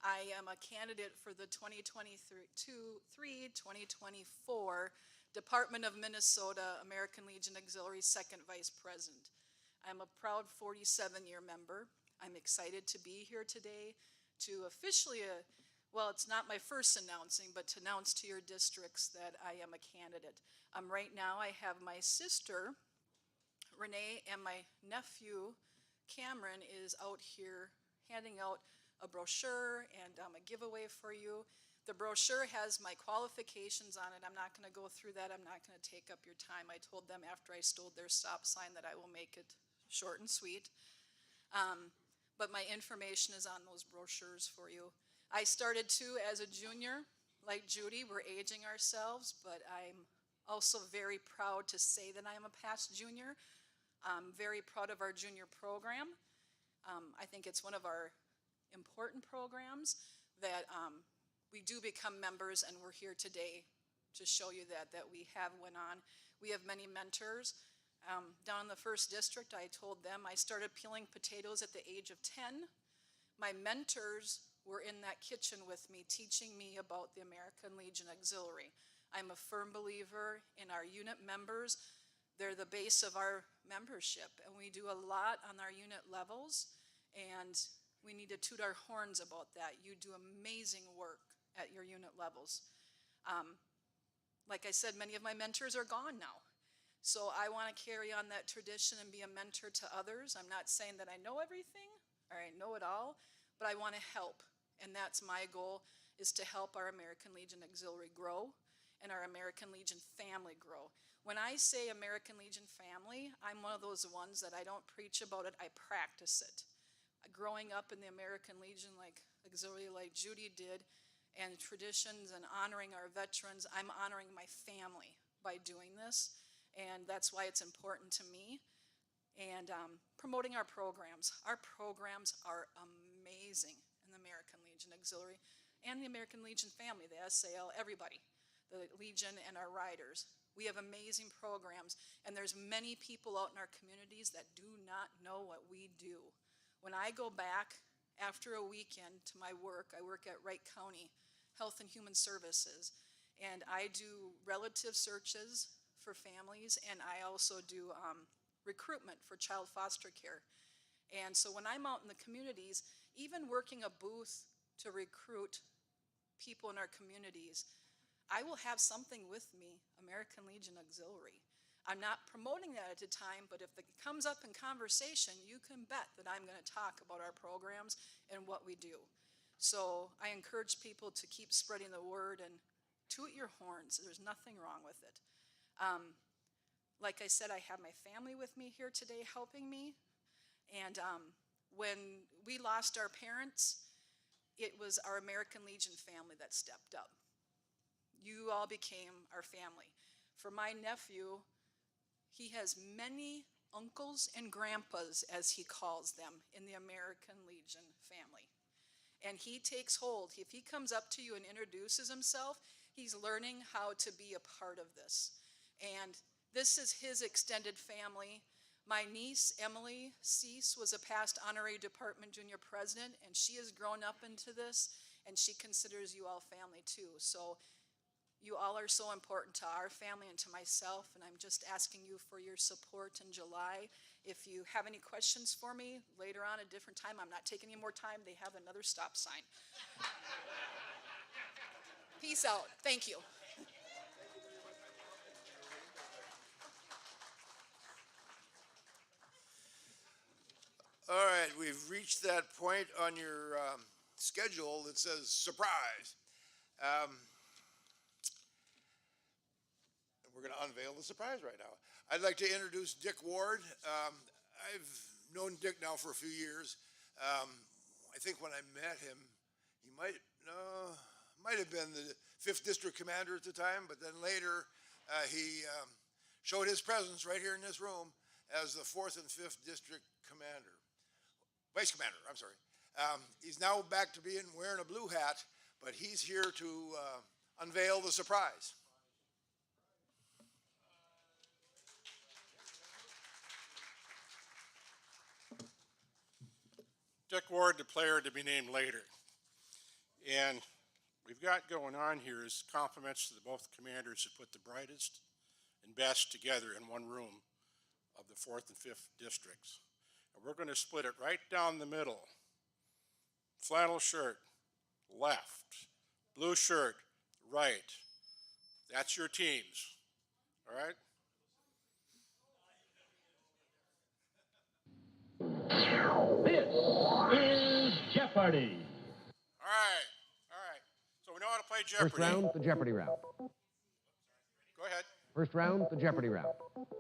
I am a candidate for the 2023-2024 Department of Minnesota American Legion Auxiliary Second Vice President. I'm a proud 47-year member. I'm excited to be here today to officially, well, it's not my first announcing, but to announce to your districts that I am a candidate. Right now I have my sister, Renee, and my nephew, Cameron, is out here handing out a brochure and a giveaway for you. The brochure has my qualifications on it. I'm not going to go through that. I'm not going to take up your time. I told them after I stole their stop sign that I will make it short and sweet. But my information is on those brochures for you. I started too as a junior, like Judy. We're aging ourselves, but I'm also very proud to say that I am a past junior. I'm very proud of our junior program. I think it's one of our important programs that we do become members, and we're here today to show you that we have went on. We have many mentors. Down in the first district, I told them I started peeling potatoes at the age of 10. My mentors were in that kitchen with me, teaching me about the American Legion Auxiliary. I'm a firm believer in our unit members. They're the base of our membership, and we do a lot on our unit levels, and we need to toot our horns about that. You do amazing work at your unit levels. Like I said, many of my mentors are gone now. So I want to carry on that tradition and be a mentor to others. I'm not saying that I know everything or I know it all, but I want to help. And that's my goal, is to help our American Legion Auxiliary grow and our American Legion family grow. When I say American Legion family, I'm one of those ones that I don't preach about it, I practice it. Growing up in the American Legion like Auxiliary, like Judy did, and traditions and honoring our veterans, I'm honoring my family by doing this, and that's why it's important to me. And promoting our programs. Our programs are amazing in the American Legion Auxiliary and the American Legion family, the SAL, everybody, the Legion and our riders. We have amazing programs, and there's many people out in our communities that do not know what we do. When I go back after a weekend to my work, I work at Wright County Health and Human Services, and I do relative searches for families, and I also do recruitment for child foster care. And so when I'm out in the communities, even working a booth to recruit people in our communities, I will have something with me, American Legion Auxiliary. I'm not promoting that at the time, but if it comes up in conversation, you can bet that I'm going to talk about our programs and what we do. So I encourage people to keep spreading the word and toot your horns. There's nothing wrong with it. Like I said, I have my family with me here today helping me. And when we lost our parents, it was our American Legion family that stepped up. You all became our family. For my nephew, he has many uncles and grandpas, as he calls them, in the American Legion family. And he takes hold. If he comes up to you and introduces himself, he's learning how to be a part of this. And this is his extended family. My niece, Emily Cease, was a past honorary department junior president, and she has grown up into this, and she considers you all family too. So you all are so important to our family and to myself, and I'm just asking you for your support in July If you have any questions for me later on a different time, I'm not taking any more time. They have another stop sign. Peace out. Thank you. All right, we've reached that point on your schedule that says surprise. Um, we're going to unveil the surprise right now. I'd like to introduce Dick Ward. I've known Dick now for a few years. I think when I met him, he might have been the 5th District Commander at the time, but then later he showed his presence right here in this room as the 4th and 5th District Commander. Vice Commander, I'm sorry. He's now back to being wearing a blue hat, but he's here to unveil the surprise. Dick Ward, the player to be named later. And we've got going on here is compliments to both commanders who put the brightest and best together in one room of the 4th and 5th districts. And we're going to split it right down the middle. Flannel shirt, left. Blue shirt, right. That's your teams, all right? This is Jeopardy! All right. So we know how to play Jeopardy. First round, the Jeopardy round. Go ahead. First round, the Jeopardy round. So if we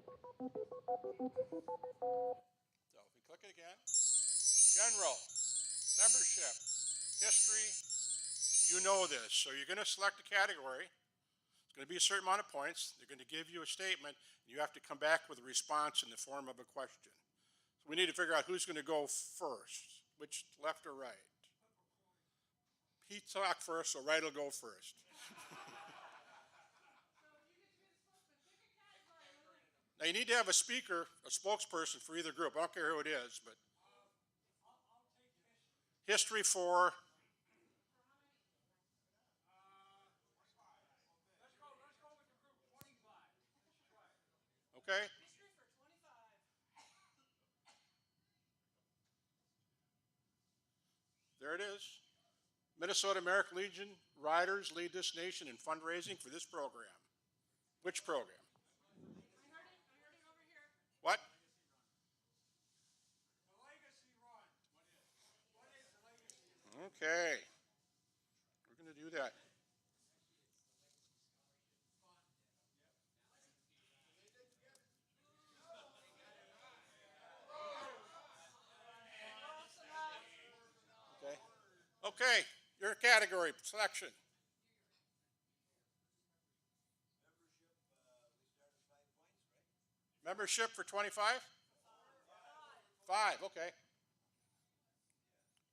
click it again, general, membership, history, you know this. So you're going to select a category. It's going to be a certain amount of points. They're going to give you a statement, and you have to come back with a response in the form of a question. So we need to figure out who's going to go first, which left or right. He talked first, so right will go first. Now you need to have a speaker, a spokesperson for either group. I don't care who it is, but history for. Okay. There it is. Minnesota American Legion riders lead this nation in fundraising for this program. Which program? What? Okay. We're going to do that. Okay, your category selection. Membership for 25? 5, okay.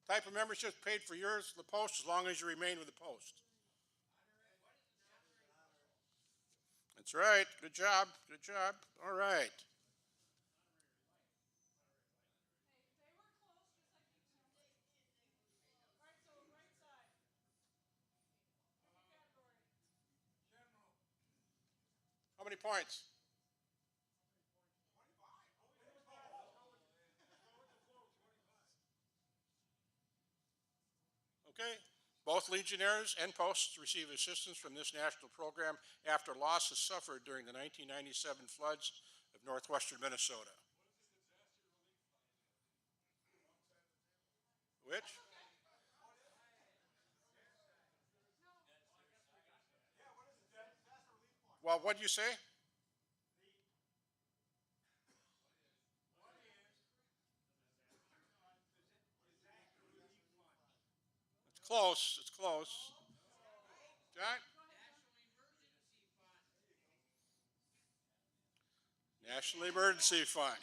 Type of membership paid for yours, the post, as long as you remain with the post. That's right. Good job. Good job. All right. How many points? Okay. Both Legionnaires and posts receive assistance from this national program after losses suffered during the 1997 floods of northwestern Minnesota. Which? Well, what'd you say? It's close. It's close. John? National Emergency Fund.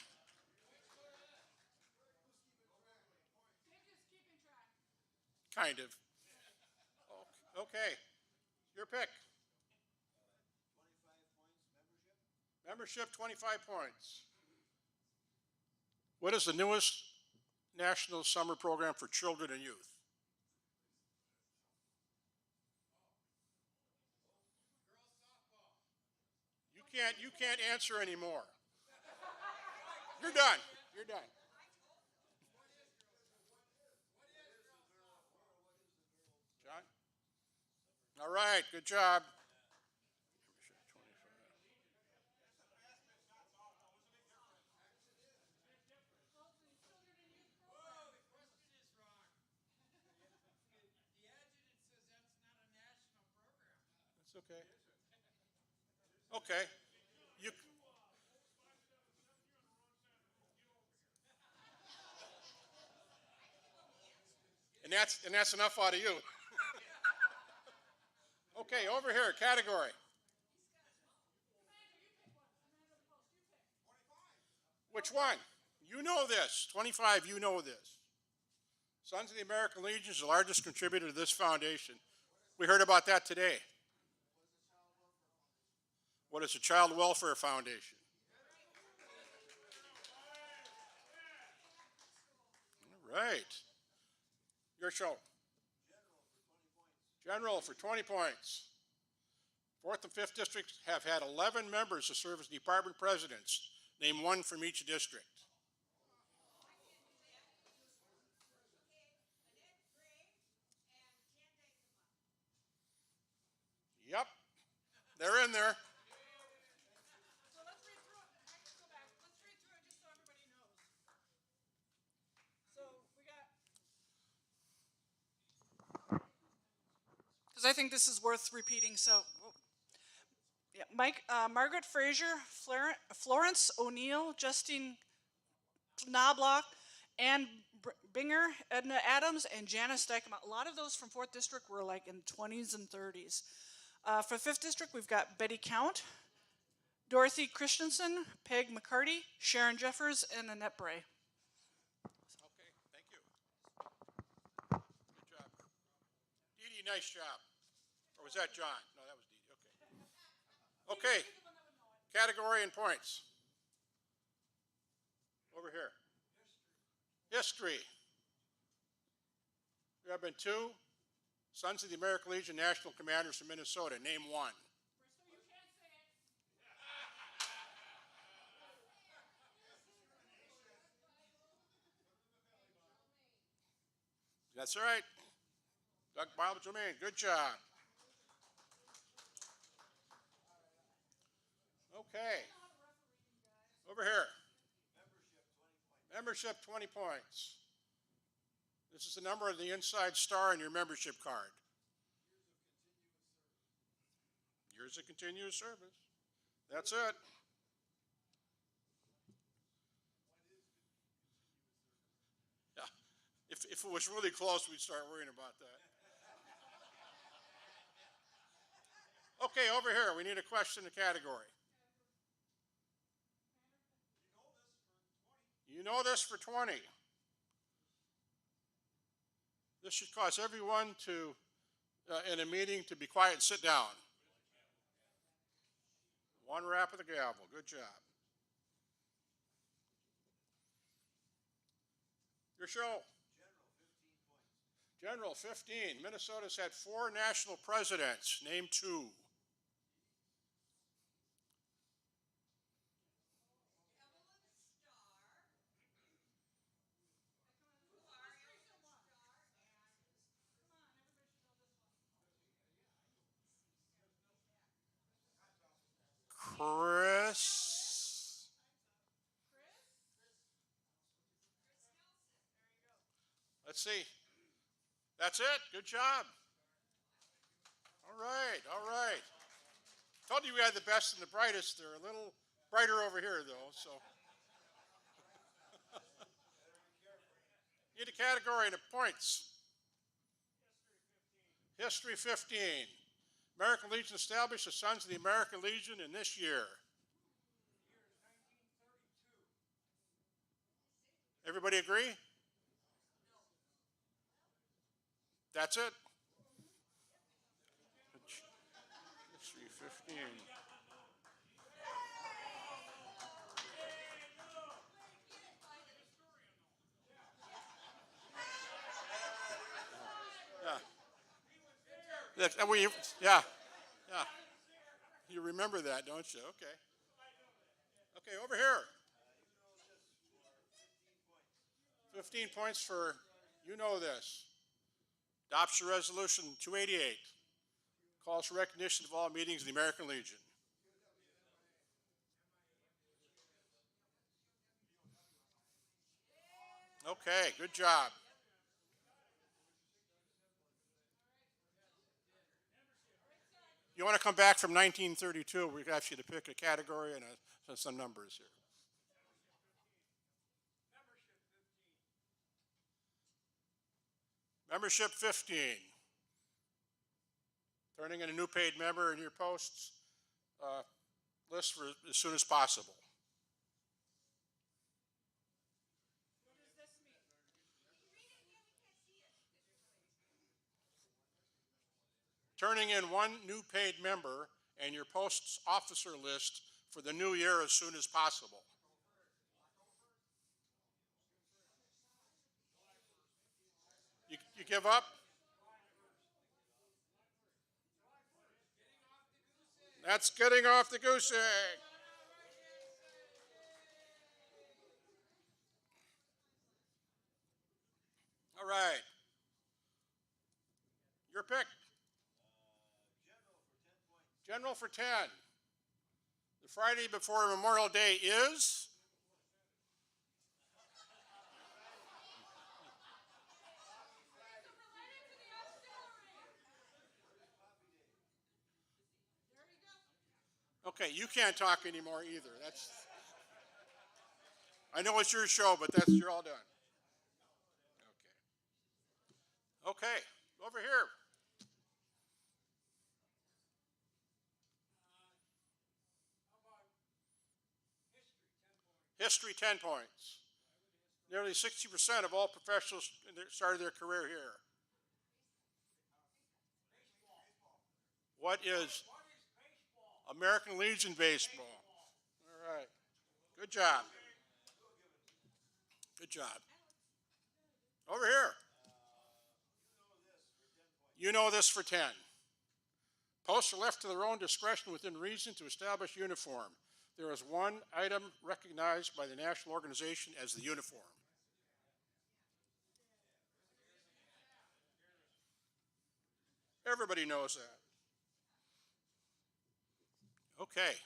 Kind of. Okay. Your pick. 25 points, membership. Membership, 25 points. What is the newest national summer program for children and youth? You can't answer anymore. You're done. You're done. John? All right, good job. That's okay. Okay. You. And that's enough out of you. Okay, over here, category. Which one? You know this. 25, you know this. Sons of the American Legion is the largest contributor to this foundation. We heard about that today. What is the Child Welfare Foundation? All right. Your show. General for 20 points. 4th and 5th districts have had 11 members to serve as department presidents. Name one from each district. Yep, they're in there. So let's read through it. I can go back. Let's read through it just so everybody knows. So we got. Because I think this is worth repeating. So, yeah, Margaret Fraser, Florence O'Neill, Justine Knobloch, Ann Binger, Edna Adams, and Janice Dykema. A lot of those from 4th District were like in 20s and 30s. For 5th District, we've got Betty Count, Dorothy Christensen, Peg McCarty, Sharon Jeffers, and Annette Bray. Okay, thank you. Good job. Dee Dee, nice job. Or was that John? No, that was Dee Dee. Okay. Okay. Category and points. Over here. History. There have been 2 Sons of the American Legion National Commanders from Minnesota. Name one. That's right. Doug Bob Jermaine, good job. Okay. Over here. Membership, 20 points. This is the number of the inside star on your membership card. Years of continuous service. That's it. Yeah. If it was really close, we'd start worrying about that. Okay, over here, we need a question in the category. You know this for 20. This should cause everyone to, in a meeting, to be quiet and sit down. One rap of the gavel. Good job. Your show. General, 15. Minnesota's had 4 national presidents. Name 2. Chris. Let's see. That's it. Good job. All right, all right. Told you we had the best and the brightest. They're a little brighter over here, though, so. Need a category and points. History, 15. American Legion established the Sons of the American Legion in this year. Everybody agree? That's it. History, 15. Yeah. Yeah. You remember that, don't you? Okay. Okay, over here. 15 points for you know this. Adoption Resolution 288 calls for recognition of all meetings of the American Legion. Okay, good job. You want to come back from 1932? We've asked you to pick a category and some numbers here. Membership 15. Turning in a new paid member in your posts list for as soon as possible. Turning in one new paid member and your post's officer list for the new year as soon as possible. You give up? That's getting off the goose egg. All right. Your pick. General for 10. The Friday before Memorial Day is? Okay, you can't talk anymore either. That's. I know it's your show, but you're all done. Okay. Okay, over here. History, 10 points. Nearly 60% of all professionals started their career here. What is American Legion baseball? All right. Good job. Good job. Over here. You know this for 10. Posts are left to their own discretion within reason to establish uniform. There is one item recognized by the national organization as the uniform. Everybody knows that. Okay.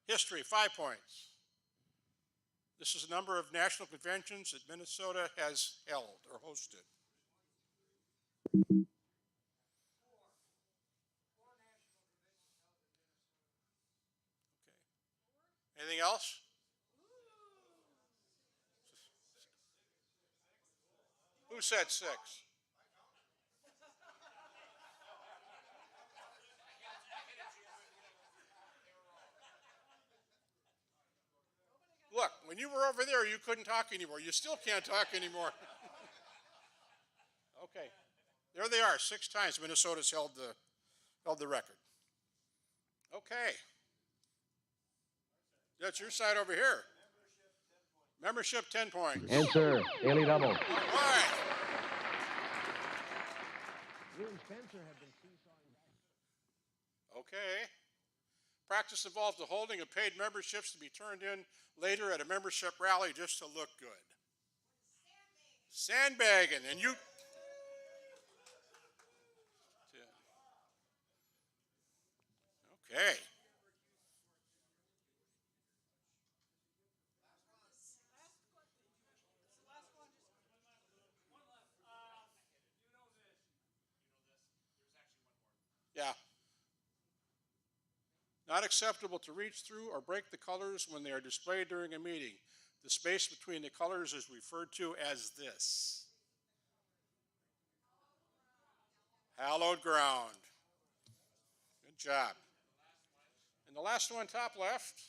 History, 5 points. This is the number of national conventions that Minnesota has held or hosted. Okay. Anything else? Who said 6? Look, when you were over there, you couldn't talk anymore. You still can't talk anymore. Okay. There they are, 6 times Minnesota's held the record. Okay. That's your side over here. Membership, 10 points. Answer, daily double. All right. You and Spencer have been seesawing back. Okay. Practice involves the holding of paid memberships to be turned in later at a membership rally just to look good. Sandbagging. And you... Okay. Yeah. Not acceptable to reach through or break the colors when they are displayed during a meeting. The space between the colors is referred to as this. Hallowed ground. Good job. And the last one, top left,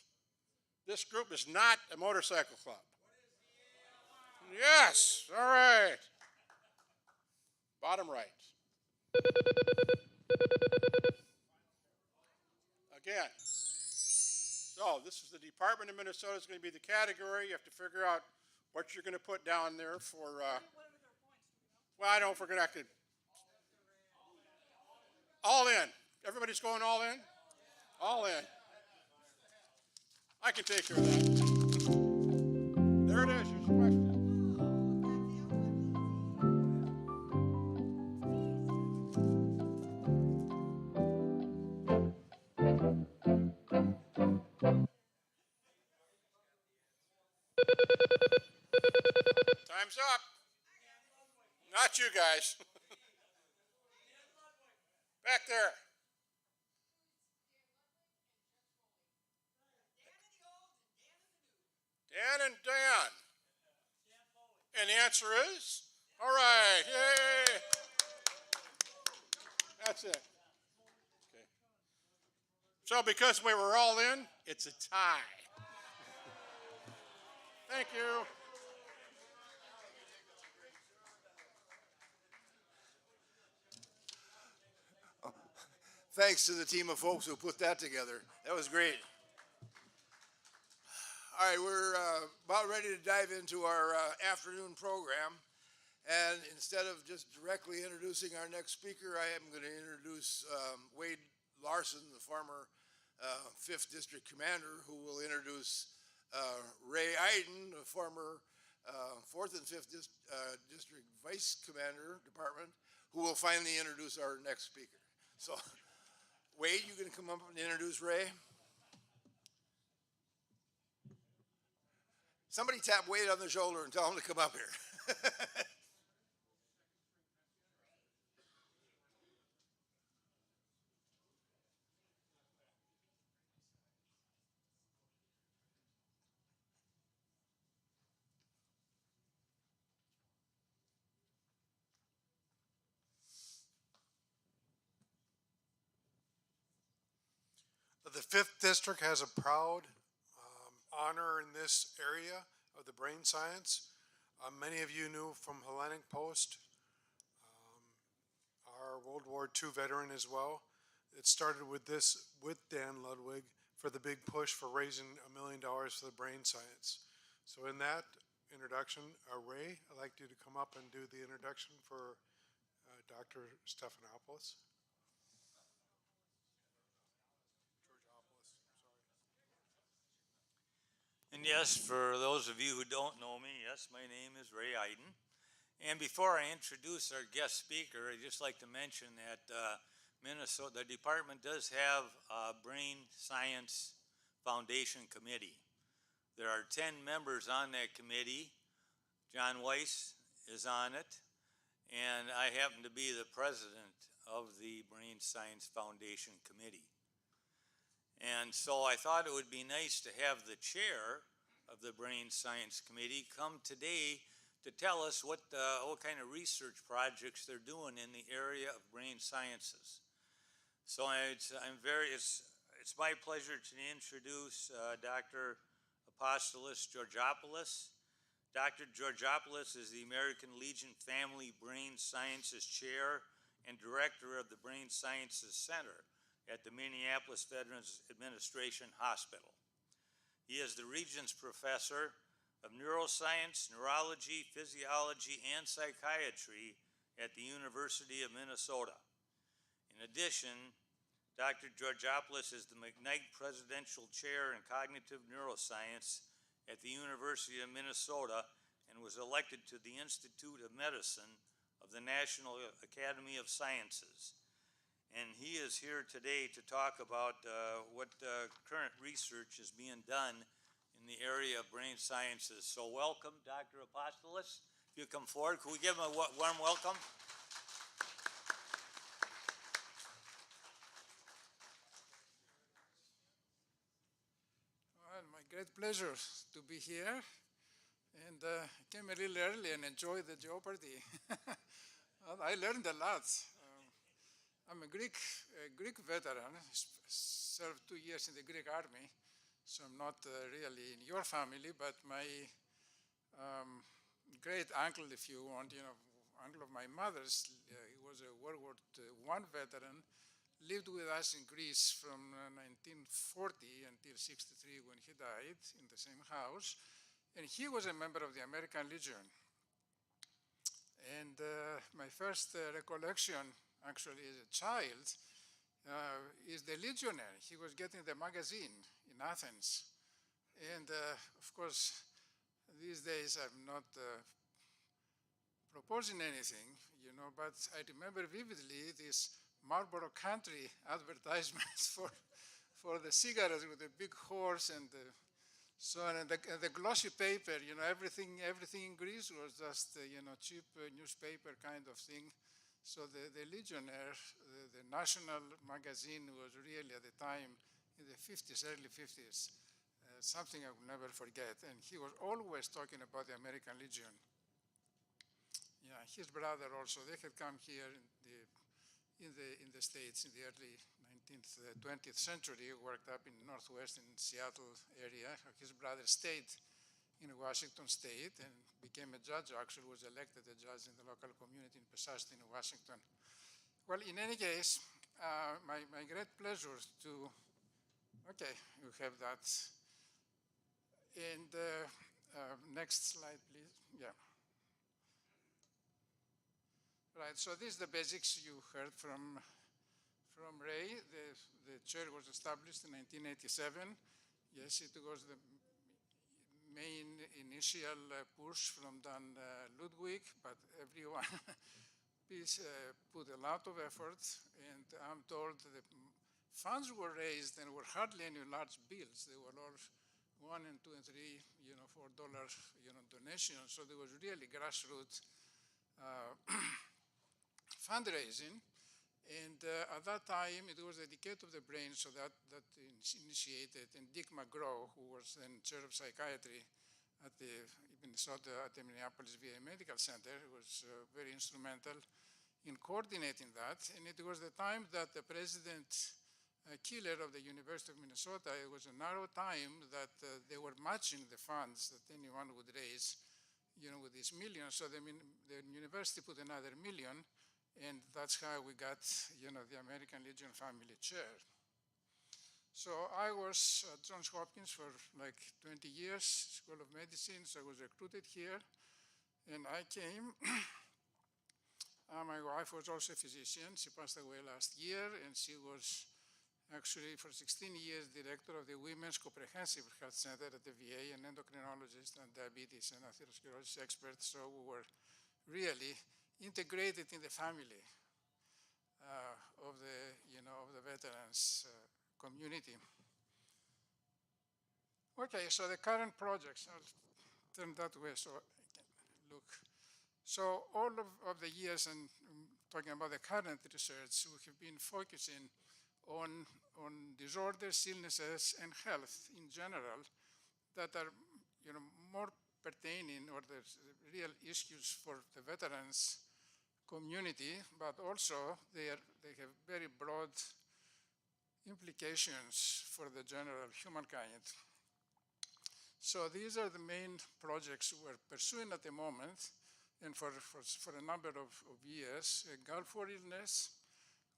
this group is not a motorcycle club. Yes, all right. Bottom right. Again. So this is the Department of Minnesota is going to be the category. You have to figure out what you're going to put down there for, well, I don't know if we're going to have to, all in. Everybody's going all in? All in. I can take care of that. There it is, here's your question. Time's up. Not you guys. Back there. Dan and Dan. And the answer is? All right, yay. That's it. Okay. So because we were all in, it's a tie. Thank you. Thanks to the team of folks who put that together. That was great. All right, we're about ready to dive into our afternoon program. And instead of just directly introducing our next speaker, I am going to introduce Wade Larson, the former 5th District Commander, who will introduce Ray Iden, the former 4th and 5th District Vice Commander Department, who will finally introduce our next speaker. So, Wade, you going to come up and introduce Ray? Somebody tap Wade on the shoulder and tell him to come up here. The 5th District has a proud honor in this area of the brain science. Many of you knew from Hellenic Post, our World War II veteran as well. It started with this, with Dan Ludwig, for the big push for raising $1 million for the brain science. So in that introduction, Ray, I'd like you to come up and do the introduction for Dr. Stephanopoulos. And yes, for those of you who don't know me, yes, my name is Ray Iden. And before I introduce our guest speaker, I'd just like to mention that Minnesota, the department does have a Brain Science Foundation Committee. There are 10 members on that committee. John Weiss is on it, and I happen to be the president of the Brain Science Foundation Committee. And so I thought it would be nice to have the chair of the Brain Science Committee come today to tell us what kind of research projects they're doing in the area of brain sciences. So it's my pleasure to introduce Dr. Apostolos Georgopoulos. Dr. Georgopoulos is the American Legion Family Brain Sciences Chair and Director of the Brain Sciences Center at the Minneapolis Veterans Administration Hospital. He is the Regents Professor of Neuroscience, Neurology, Physiology, and Psychiatry at the University of Minnesota. In addition, Dr. Georgopoulos is the McKnight Presidential Chair in Cognitive Neuroscience at the University of Minnesota and was elected to the Institute of Medicine of the National Academy of Sciences. And he is here today to talk about what current research is being done in the area of brain sciences. So welcome, Dr. Apostolos. If you come forward, can we give him a warm welcome? Well, my great pleasure to be here. And I came a little early and enjoyed the Jeopardy. I learned a lot. I'm a Greek veteran, served 2 years in the Greek army, so I'm not really in your family, but my great uncle, if you want, uncle of my mother's, he was a World War I veteran, lived with us in Greece from 1940 until 63 when he died in the same house, and he was a member of the American Legion. And my first recollection, actually as a child, is the legionnaire. He was getting the magazine in Athens. And of course, these days I'm not proposing anything, but I remember vividly these Marlboro Country advertisements for the cigarettes with the big horse and so on, and the glossy paper, everything in Greece was just, cheap newspaper kind of thing. So the Legionnaire, the national magazine, was really at the time in the 50s, early 50s, something I will never forget. And he was always talking about the American Legion. Yeah, his brother also, they had come here in the States in the early 20th century, worked up in Northwest in Seattle area. His brother stayed in Washington State and became a judge, actually was elected a judge in the local community in Pesastin, Washington. Well, in any case, my great pleasure to, okay, you have that. And next slide, please. Yeah. Right, so this is the basics you heard from Ray. The chair was established in 1987. Yes, it was the main initial push from Don Ludwig, but everyone put a lot of effort, and I'm told the funds were raised and were hardly any large bills. They were all $1 and $2 and $3, $4, donations. So there was really grassroots fundraising. And at that time, it was the Decade of the Brain, so that initiated, and Dick McGraw, who was then chair of psychiatry at the Minnesota, at the Minneapolis VA Medical Center, was very instrumental in coordinating that. And it was the time that the president killer of the University of Minnesota, it was a narrow time that they were matching the funds that anyone would raise, with these millions. So the university put another $1 million. And that's how we got, the American Legion Family Chair. So I was at Johns Hopkins for like 20 years, School of Medicine, so I was recruited here. And I came, my wife was also a physician. She passed away last year, and she was actually for 16 years director of the Women's Comprehensive Health Center at the VA, an endocrinologist and diabetes and atherosclerosis expert. So we were really integrated in the family of the veterans community. Okay, so the current projects, I'll turn that way so I can look. So all of the years, and talking about the current research, we have been focusing on disorders, illnesses, and health in general that are, more pertaining, or the real issues for the veterans community, but also they have very broad implications for the general humankind. So these are the main projects we're pursuing at the moment, and for a number of years. Gulf War illness,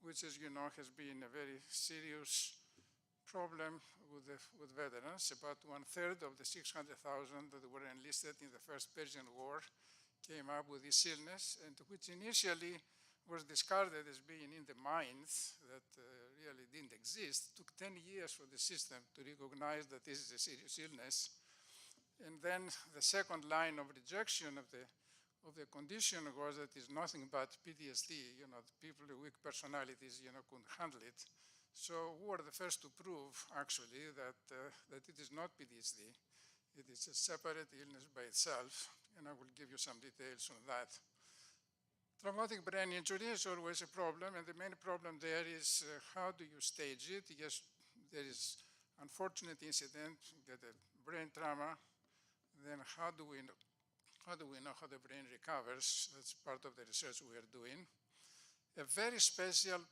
which, as you know, has been a very serious problem with veterans. About 1/3 of the 600,000 that were enlisted in the first Persian War came up with this illness, and which initially was discarded as being in the minds that really didn't exist. It took 10 years for the system to recognize that this is a serious illness. And then the second line of rejection of the condition was that it's nothing but PTSD. People with weak personalities, couldn't handle it. So we were the first to prove, actually, that it is not PTSD. It is a separate illness by itself, and I will give you some details on that. Traumatic brain injury is always a problem, and the main problem there is how do you stage it? Yes, there is unfortunate incident, get a brain trauma, then how do we know how the brain recovers? That's part of the research we are doing. A very special,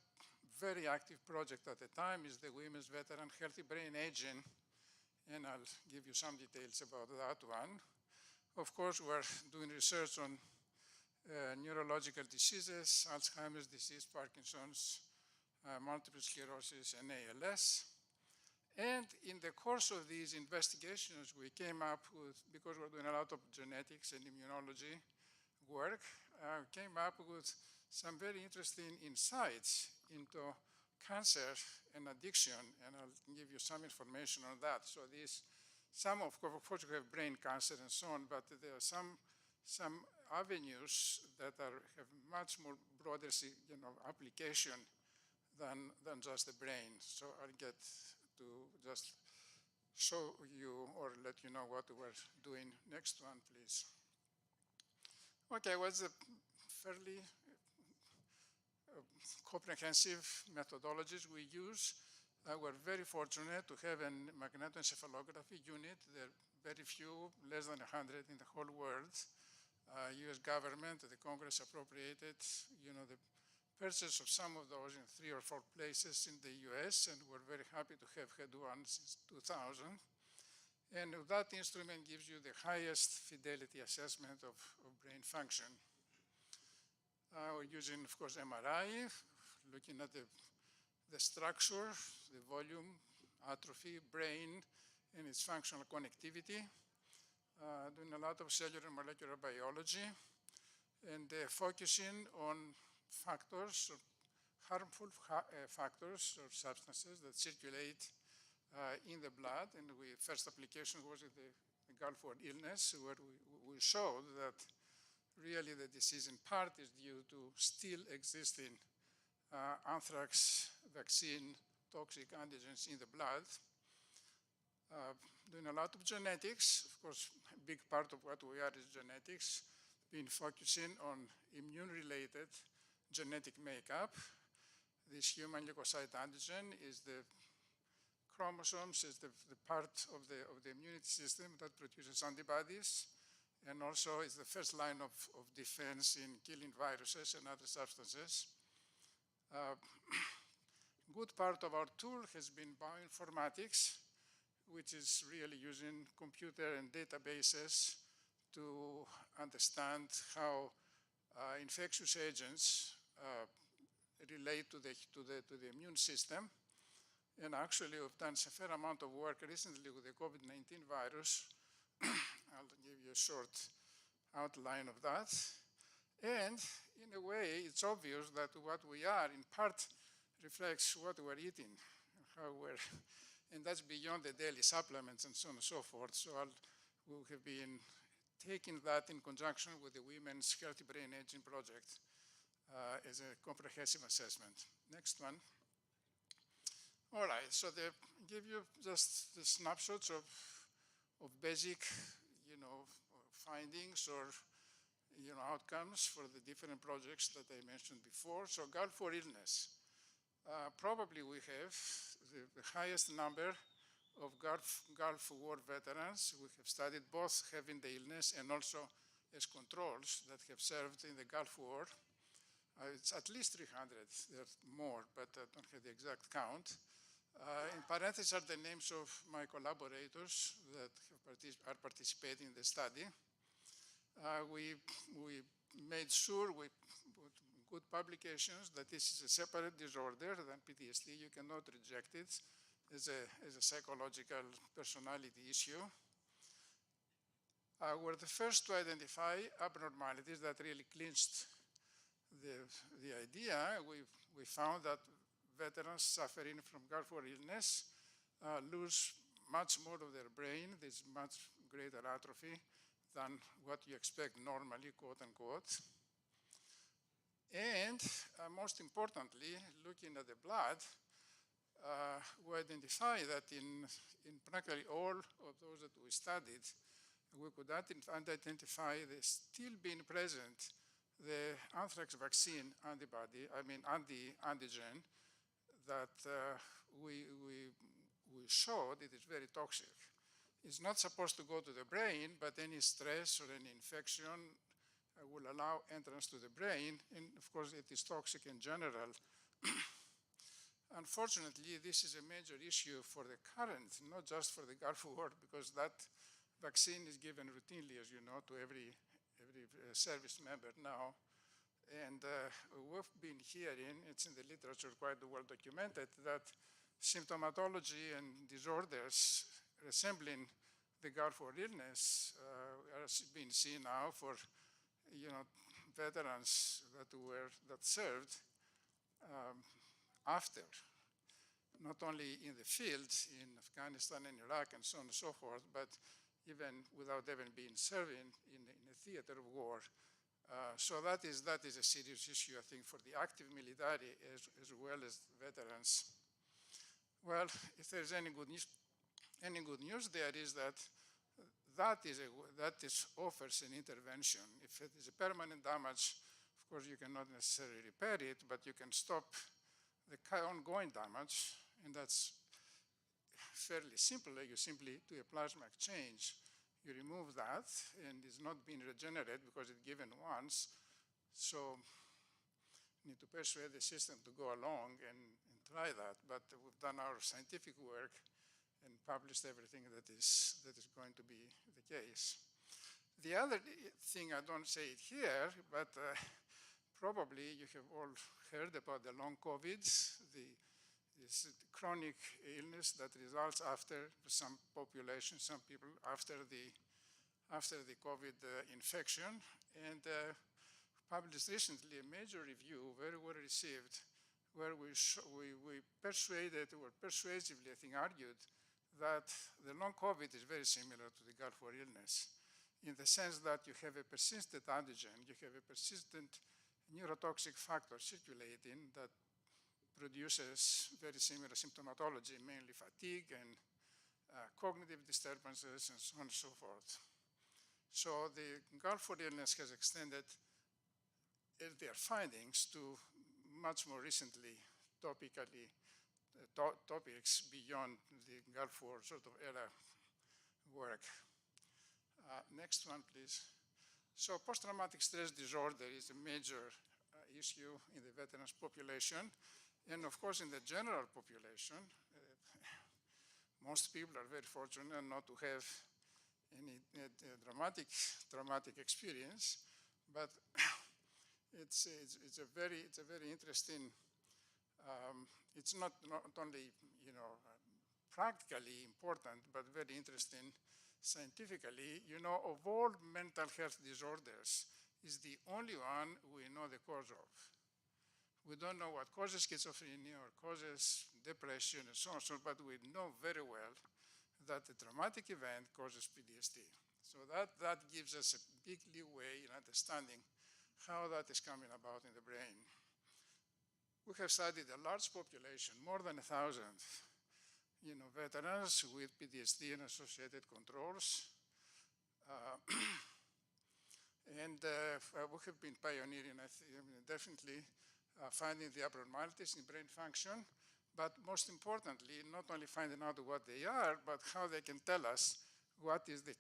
very active project at the time is the Women's Veteran Healthy Brain Aging, and I'll give you some details about that one. Of course, we're doing research on neurological diseases, Alzheimer's disease, Parkinson's, multiple sclerosis, and ALS. And in the course of these investigations, we came up with, because we're doing a lot of genetics and immunology work, came up with some very interesting insights into cancer and addiction, and I'll give you some information on that. So some of course have brain cancer and so on, but there are some avenues that have much more broader, application than just the brain. So I'll get to just show you or let you know what we're doing. Next one, please. Okay, what's the fairly comprehensive methodologies we use? We're very fortunate to have a magnetoencephalography unit. There are very few, less than 100 in the whole world. U.S. government, the Congress appropriated, the purchase of some of those in 3 or 4 places in the U.S., and we're very happy to have had one since 2000. And that instrument gives you the highest fidelity assessment of brain function. We're using, of course, MRI, looking at the structure, the volume, atrophy, brain, and its functional connectivity. Doing a lot of cellular and molecular biology, and focusing on factors, harmful factors or substances that circulate in the blood. And first application was the Gulf War illness, where we showed that really the disease in part is due to still existing anthrax vaccine toxic antigens in the blood. Doing a lot of genetics. Of course, a big part of what we are is genetics, been focusing on immune-related genetic makeup. This human leukocyte antigen is the chromosomes, is the part of the immunity system that produces antibodies, and also is the first line of defense in killing viruses and other substances. Good part of our tool has been bioinformatics, which is really using computer and databases to understand how infectious agents relate to the immune system. And actually, we've done a fair amount of work recently with the COVID-19 virus. I'll give you a short outline of that. And in a way, it's obvious that what we are, in part, reflects what we're eating, and that's beyond the daily supplements and so on and so forth. So we have been taking that in conjunction with the Women's Healthy Brain Aging Project as a comprehensive assessment. Next one. All right, so they give you just the snapshots of basic, findings or, outcomes for the different projects that I mentioned before. So Gulf War illness. Probably we have the highest number of Gulf War veterans. We have studied both having the illness and also as controls that have served in the Gulf War. It's at least 300. There are more, but I don't have the exact count. In parentheses are the names of my collaborators that are participating in the study. We made sure with good publications that this is a separate disorder than PTSD. You cannot reject it as a psychological personality issue. We're the first to identify abnormalities that really clinched the idea. We found that veterans suffering from Gulf War illness lose much more of their brain. There's much greater atrophy than what you expect normally, quote unquote. And most importantly, looking at the blood, we identify that in practically all of those that we studied, we could identify the still being present, the anthrax vaccine antibody, antigen, that we showed it is very toxic. It's not supposed to go to the brain, but any stress or any infection will allow entrance to the brain, and of course it is toxic in general. Unfortunately, this is a major issue for the current, not just for the Gulf War, because that vaccine is given routinely, as you know, to every service member now. And we've been hearing, it's in the literature quite well documented, that symptomatology and disorders resembling the Gulf War illness are being seen now for veterans that served after not only in the field in Afghanistan and Iraq and so on and so forth, but even without even being serving in a theater of war. So that is a serious issue, I think, for the active military as well as veterans. Well, if there's any good news there is that offers an intervention. If it is a permanent damage, of course, you cannot necessarily repair it, but you can stop the ongoing damage, and that's fairly simple. You simply do a plasma exchange. You remove that, and it's not being regenerated because it's given once. So you need to persuade the system to go along and try that. But we've done our scientific work and published everything that is going to be the case. The other thing, I don't say it here, but probably you have all heard about the long COVIDs, this chronic illness that results after some population, some people after the COVID infection, and published recently a major review, very well received, where we persuasively, I think, argued that the long COVID is very similar to the Gulf War illness, in the sense that you have a persistent antigen, you have a persistent neurotoxic factor circulating that produces very similar symptomatology, mainly fatigue and cognitive disturbances and so on and so forth. So the Gulf War illness has extended their findings to much more recently topics beyond the Gulf War sort of era work. Next one, please. So post-traumatic stress disorder is a major issue in the veterans population. And of course, in the general population, most people are very fortunate not to have any traumatic experience, but it's a very interesting. It's not only practically important, but very interesting scientifically. Of all mental health disorders, is the only one we know the cause of. We don't know what causes schizophrenia or causes depression and so on, but we know very well that the traumatic event causes PTSD. So that gives us a big leeway in understanding how that is coming about in the brain. We have studied a large population, more than 1,000, veterans with PTSD and associated controls. And we have been pioneering, definitely, finding the abnormalities in brain function, but most importantly, not only finding out what they are, but how they can tell us what is an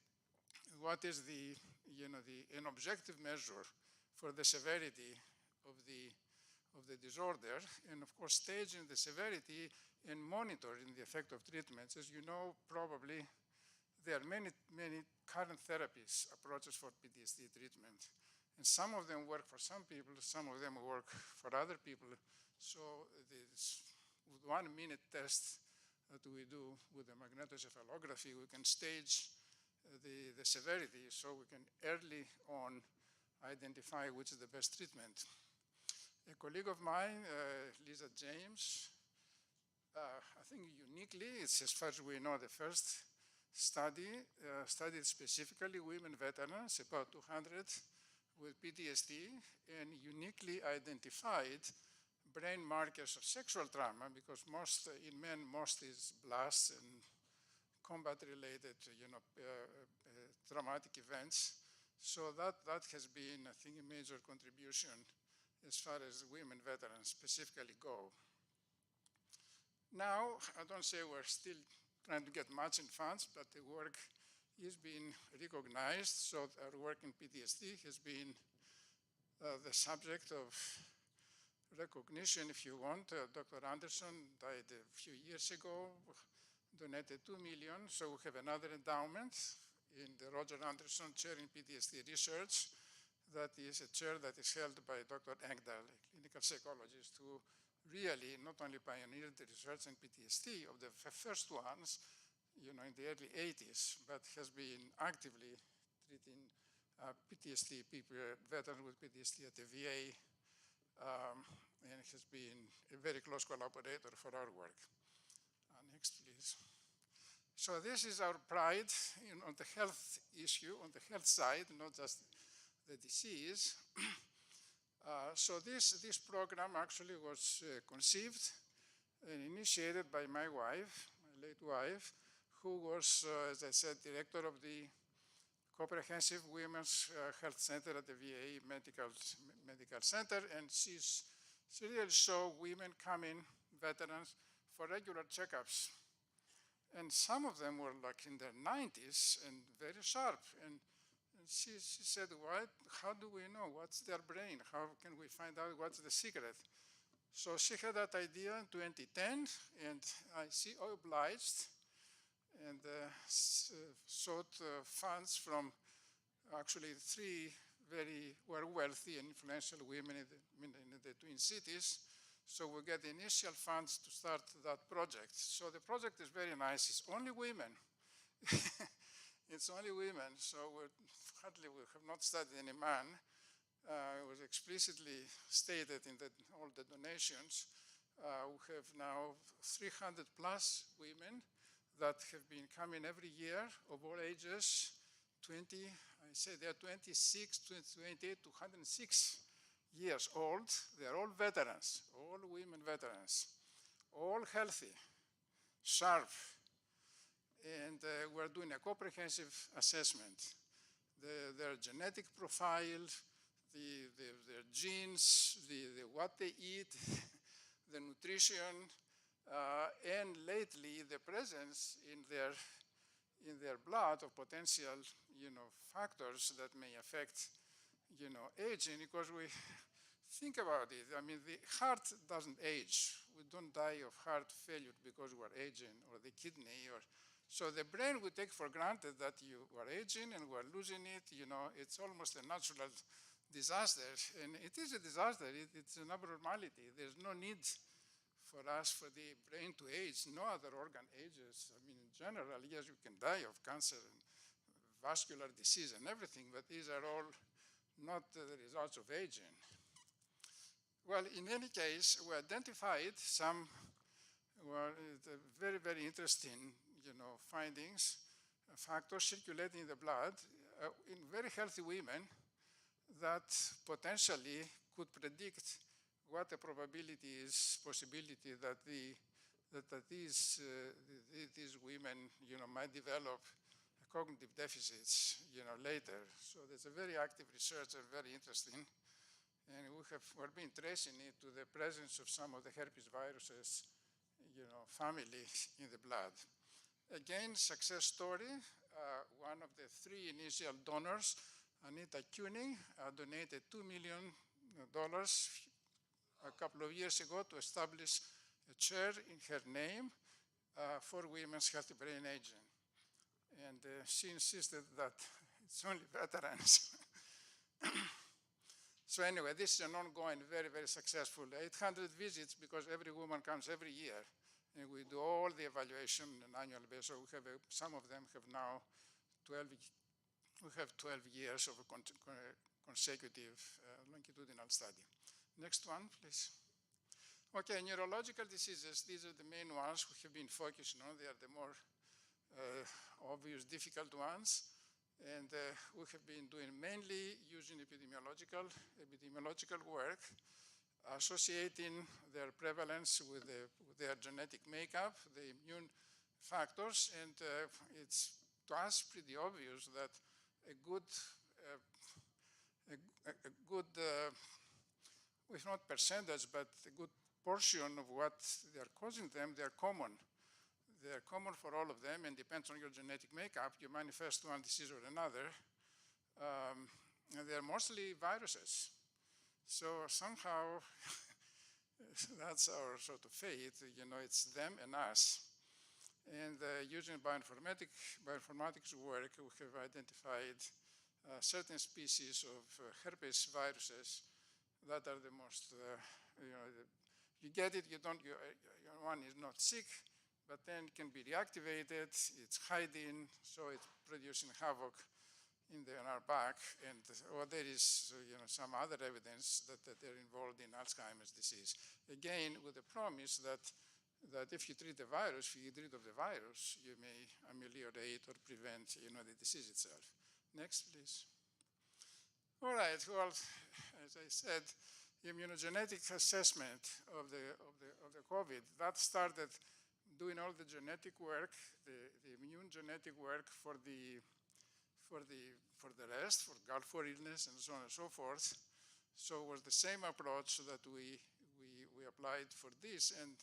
objective measure for the severity of the disorder, and of course, staging the severity and monitoring the effect of treatments. As you know, probably, there are many current therapies, approaches for PTSD treatment. And some of them work for some people, some of them work for other people. So this 1-minute test that we do with the magnetoencephalography, we can stage the severity so we can early on identify which is the best treatment. A colleague of mine, Lisa James, I think uniquely, it's as far as we know the first studied specifically women veterans, about 200, with PTSD, and uniquely identified brain markers of sexual trauma, because in men most is blasts and combat-related, traumatic events. So that has been, I think, a major contribution as far as women veterans specifically go. Now, I don't say we're still trying to get matching funds, but the work is being recognized. So our work in PTSD has been the subject of recognition, if you want. Dr. Anderson died a few years ago, donated $2 million. So we have another endowment in the Roger Anderson Chair in PTSD Research. That is a chair that is held by Dr. Engdahl, a clinical psychologist, who really not only pioneered the research in PTSD of the first ones, in the early 80s, but has been actively treating PTSD people, veterans with PTSD at the VA, and has been a very close collaborator for our work. Next, please. So this is our pride on the health issue, on the health side, not just the disease. So this program actually was conceived and initiated by my wife, my late wife, who was, as I said, director of the Comprehensive Women's Health Center at the VA Medical Center, and she really saw women coming, veterans, for regular checkups. And some of them were like in their 90s and very sharp. And she said, how do we know? What's their brain? How can we find out what's the secret? So she had that idea in 2010, and she obliged and sought funds from actually three very wealthy and influential women in the Twin Cities. So we get the initial funds to start that project. So the project is very nice. It's only women. It's only women. So we have not studied any man. It was explicitly stated in all the donations. We have now 300 plus women that have been coming every year of all ages, 20, I say they're 26, 28 to 106 years old. They're all veterans, all women veterans, all healthy, sharp, and we're doing a comprehensive assessment. Their genetic profile, their genes, what they eat, the nutrition, and lately the presence in their blood of potential, factors that may affect, aging. Because we think about it, I mean, the heart doesn't age. We don't die of heart failure because we're aging, or the kidney, so the brain we take for granted that you are aging and we're losing it. It's almost a natural disaster, and it is a disaster. It's an abnormality. There's no need for the brain to age. No other organ ages. I mean, in general, yes, you can die of cancer and vascular disease and everything, but these are all not the results of aging. Well, in any case, we identified some very, very interesting, findings, factors circulating in the blood in very healthy women that potentially could predict what the probability is, possibility that these women, might develop cognitive deficits, later. So there's a very active research and very interesting, and we're being tracing it to the presence of some of the herpes viruses, family in the blood. Again, success story. One of the three initial donors, Anita Cuning, donated $2 million a couple of years ago to establish a chair in her name for women's healthy brain aging. And she insisted that it's only veterans. So anyway, this is an ongoing, very, very successful 800 visits, because every woman comes every year. And we do all the evaluation on an annual basis. So we have some of them have now 12 years of a consecutive longitudinal study. Next one, please. Okay, neurological diseases, these are the main ones we have been focusing on. They are the more obvious, difficult ones. And we have been doing mainly using epidemiological work, associating their prevalence with their genetic makeup, the immune factors, and it's to us pretty obvious that a good, if not percentage, but a good portion of what they're causing them, they're common. They're common for all of them, and depends on your genetic makeup. You manifest one disease or another. And they're mostly viruses. So somehow, that's our sort of fate. It's them and us. And using bioinformatics work, we have identified certain species of herpes viruses that are the most, you get it, one is not sick, but then it can be reactivated, it's hiding, so it's producing havoc in our back, or there is some other evidence that they're involved in Alzheimer's disease. Again, with the promise that that if you treat the virus, if you get rid of the virus, you may ameliorate or prevent, the disease itself. Next, please. All right, well, as I said, immunogenetic assessment of the COVID, that started doing all the genetic work, the immune genetic work for the rest, for Gulf War illness and so on and so forth. So it was the same approach that we applied for this. And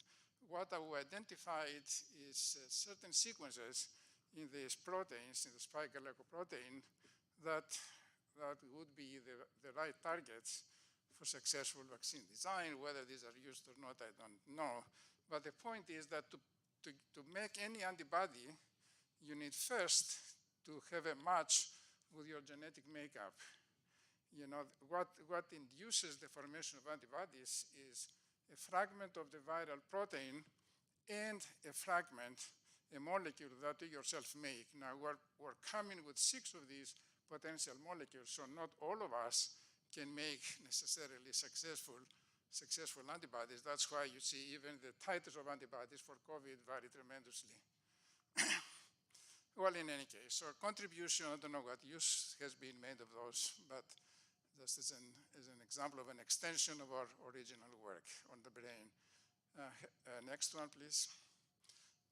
what we identified is certain sequences in these proteins, in the spike glycoprotein, that would be the right targets for successful vaccine design. Whether these are used or not, I don't know. But the point is that to make any antibody, you need first to have a match with your genetic makeup. What induces the formation of antibodies is a fragment of the viral protein and a fragment, a molecule that you yourself make. Now, we're coming with 6 of these potential molecules, so not all of us can make necessarily successful antibodies. That's why you see even the titers of antibodies for COVID vary tremendously. Well, in any case, so contribution, I don't know what use has been made of those, but just as an example of an extension of our original work on the brain. Next one, please.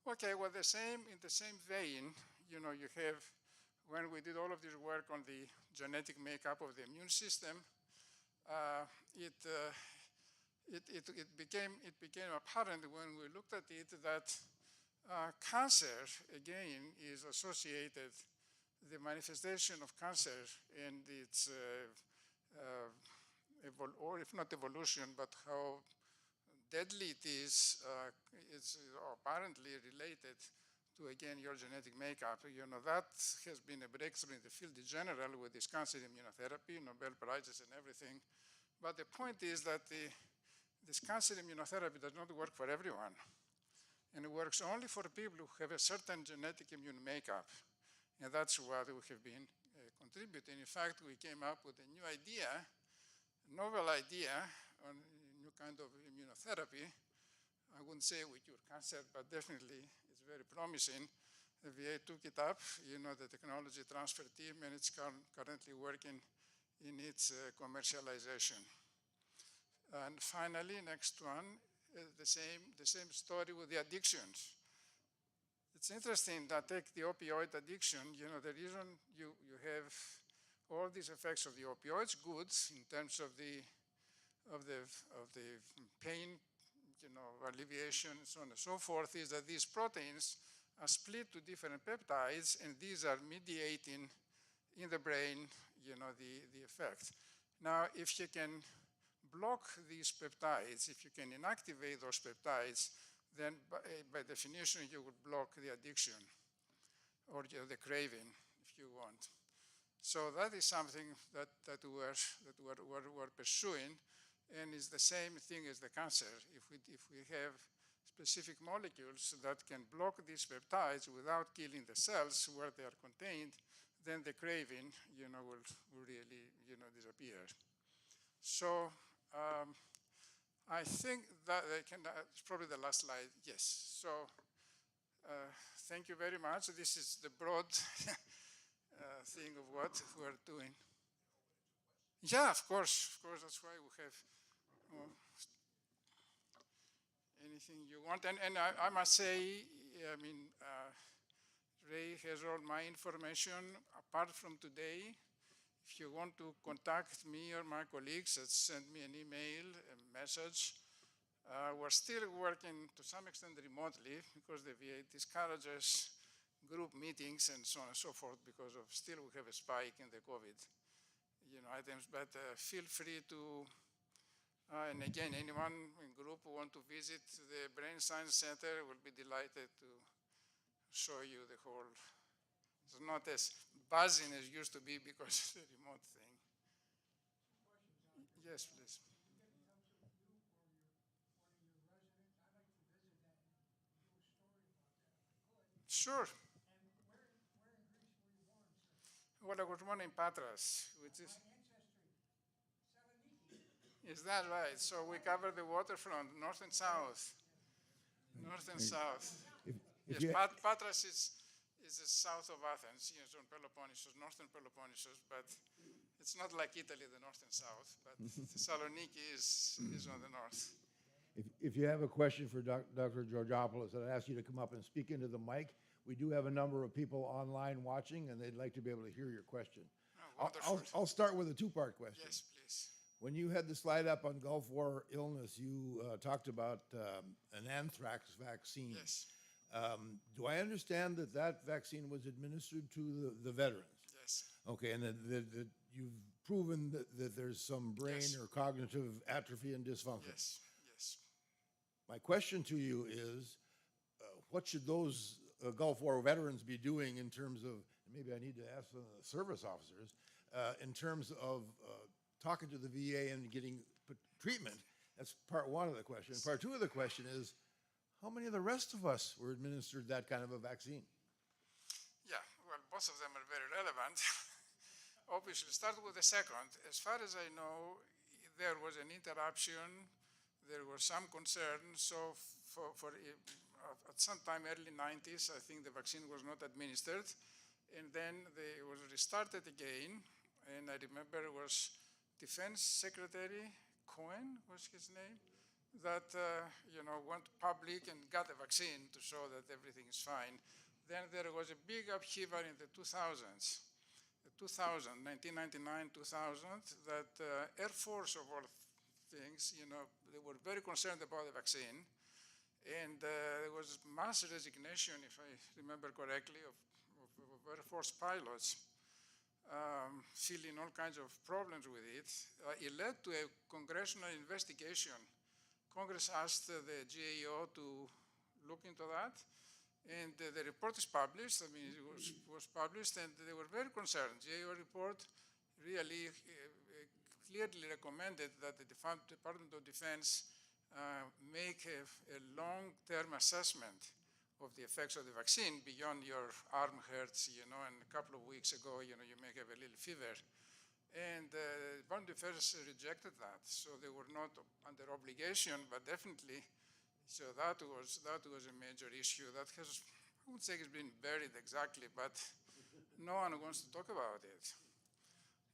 Okay, well, in the same vein, you have, when we did all of this work on the genetic makeup of the immune system, it became apparent when we looked at it that cancer, again, is associated, the manifestation of cancer and its, or if not evolution, but how deadly it is apparently related to, again, your genetic makeup. That has been a breakthrough in the field in general with this cancer immunotherapy, Nobel Prizes and everything. But the point is that this cancer immunotherapy does not work for everyone. And it works only for people who have a certain genetic immune makeup. And that's what we have been contributing. In fact, we came up with a new idea, novel idea on a new kind of immunotherapy. I wouldn't say we cure cancer, but definitely it's very promising. The VA took it up, the technology transfer team, and it's currently working in its commercialization. And finally, next one, the same story with the addictions. It's interesting that take the opioid addiction, the reason you have all these effects of the opioids, good in terms of the pain, alleviation, and so on and so forth, is that these proteins are split to different peptides, and these are mediating in the brain, the effect. Now, if you can block these peptides, if you can inactivate those peptides, then by definition you would block the addiction or the craving, if you want. So that is something that we're pursuing, and is the same thing as the cancer. If we have specific molecules that can block these peptides without killing the cells where they are contained, then the craving, will really, disappear. So I think that it's probably the last slide. Yes. So thank you very much. This is the broad thing of what we're doing. Yeah, of course. That's why we have anything you want. And I must say, Ray has all my information apart from today. If you want to contact me or my colleagues, send me an email, a message. We're still working to some extent remotely because the VA discourages group meetings and so on and so forth because of still we have a spike in the COVID items. But feel free to, and again, anyone in group who want to visit the Brain Science Center will be delighted to show you the whole. It's not as buzzing as it used to be because it's a remote thing. Yes, please. Sure. Well, I was born in Patras, which is that right? So we cover the waterfront, north and south. North and south. If Yes, you, Patras is the south of Athens, yes, on Peloponnesus, northern Peloponnesus, but it's not like Italy, the north and south, but Thessaloniki is on the north. if you have a question for Dr. Georgopoulos, I'd ask you to come up and speak into the mic. We do have a number of people online watching, and they'd like to be able to hear your question. Oh, wonderful. I'll start with a two-part question. Yes, please. When you had the slide up on Gulf War illness, you talked about an anthrax vaccine. Yes. Do I understand that that vaccine was administered to the veterans? Yes. Okay, and that you've proven that there's some brain Yes. or cognitive atrophy and dysfunction? Yes, yes. My question to you is, what should those Gulf War veterans be doing in terms of, maybe I need to ask the service officers, in terms of talking to the VA and getting treatment? That's part one of the question. Part two of the question is, how many of the rest of us were administered that kind of a vaccine? Yeah, well, both of them are very relevant. Obviously, start with the second. As far as I know, there was an interruption. There was some concern. So at some time early 90s, I think the vaccine was not administered. And then it was restarted again. And I remember it was Defense Secretary Cohen was his name, that went public and got the vaccine to show that everything is fine. Then there was a big upheaval in the 2000s, 1999, 2000, that Air Force of all things, they were very concerned about the vaccine. And there was mass resignation, if I remember correctly, of Air Force pilots, feeling all kinds of problems with it. It led to a congressional investigation. Congress asked the GAO to look into that, and the report is published. I mean, it was published, and they were very concerned. GAO report really clearly recommended that the Department of Defense make a long-term assessment of the effects of the vaccine beyond your arm hurts, and a couple of weeks ago, you may have a little fever. And the Department of Defense rejected that, so they were not under obligation, but definitely, so that was a major issue. That has, I would say, it's been buried exactly, but no one wants to talk about it.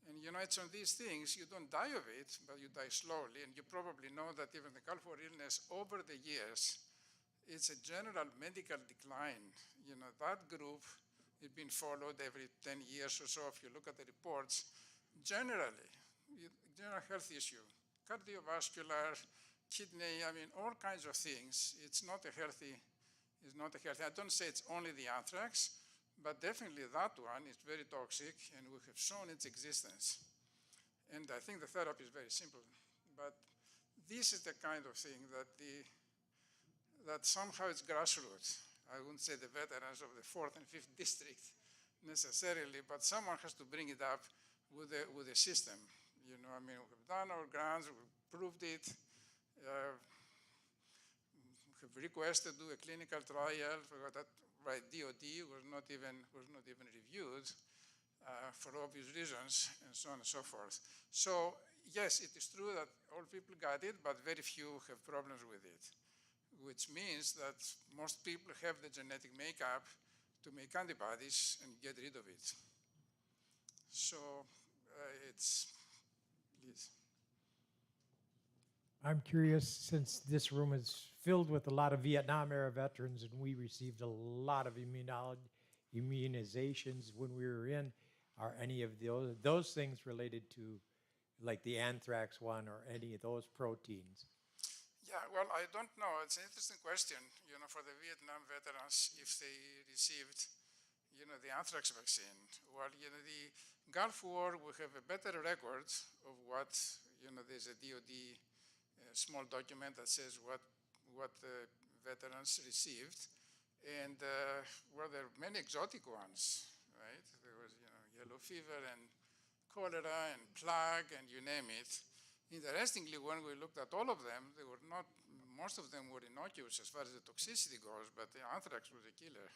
And it's on these things, you don't die of it, but you die slowly, and you probably know that even the Gulf War illness over the years, it's a general medical decline. That group has been followed every 10 years or so. If you look at the reports, generally, general health issue, cardiovascular, kidney, I mean, all kinds of things. It's not a healthy, I don't say it's only the anthrax, but definitely that one is very toxic, and we have shown its existence. And I think the therapy is very simple. But this is the kind of thing that somehow it's grassroots. I wouldn't say the veterans of the 4th and 5th district necessarily, but someone has to bring it up with the system. I mean, we've done our grants, we've proved it, we've requested to do a clinical trial for that by DOD, was not even reviewed for obvious reasons, and so on and so forth. So yes, it is true that all people got it, but very few have problems with it, which means that most people have the genetic makeup to make antibodies and get rid of it. So please. I'm curious, since this room is filled with a lot of Vietnam-era veterans, and we received a lot of immunizations when we were in, are any of those things related to, like the anthrax one, or any of those proteins? Yeah, well, I don't know. It's an interesting question, for the Vietnam veterans, if they received, the anthrax vaccine. Well, the Gulf War, we have a better record of what, there's a DOD small document that says what the veterans received. And, well, there are many exotic ones, right? There was, yellow fever and cholera and plague and you name it. Interestingly, when we looked at all of them, they were not, most of them were innocuous as far as the toxicity goes, but the anthrax was a killer,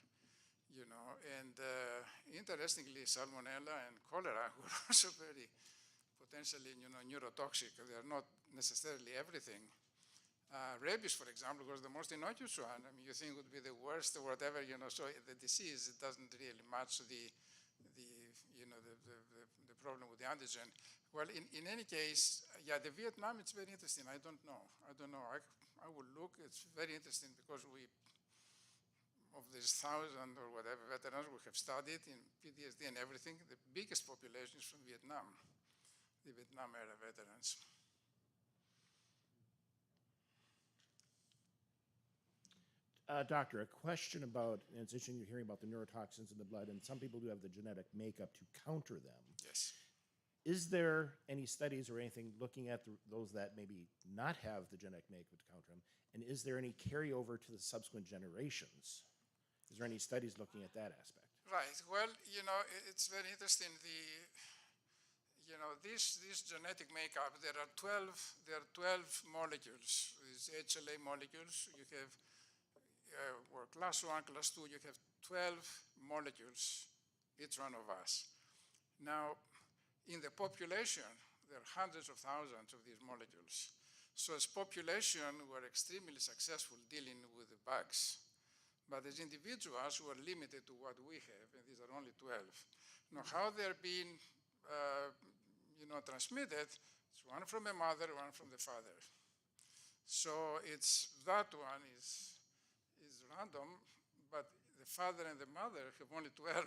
And interestingly, salmonella and cholera were also very potentially, neurotoxic. They are not necessarily everything. Rabies, for example, was the most innocuous one. I mean, you think would be the worst or whatever, you know, so the disease, it doesn't really match the problem with the antigen. Well, in any case, yeah, the Vietnam, it's very interesting. I don't know. I will look. It's very interesting because of these 1,000 or whatever veterans we have studied in PTSD and everything, the biggest population is from Vietnam, the Vietnam era veterans. Doctor, a question about, and it's interesting you're hearing about the neurotoxins in the blood, and some people do have the genetic makeup to counter them. Yes. Is there any studies or anything looking at those that maybe not have the genetic makeup to counter them? And is there any carryover to the subsequent generations? Is there any studies looking at that aspect? Right. Well, you know, it's very interesting. This genetic makeup, there are 12 molecules, these HLA molecules. You have, or class 1, class 2, you have 12 molecules, each one of us. Now, in the population, there are hundreds of thousands of these molecules. So as population, we're extremely successful dealing with the bugs. But as individuals, we're limited to what we have, and these are only 12. Now, how they're being transmitted, it's one from a mother, one from the father. So it's that one is random, but the father and the mother have only 12.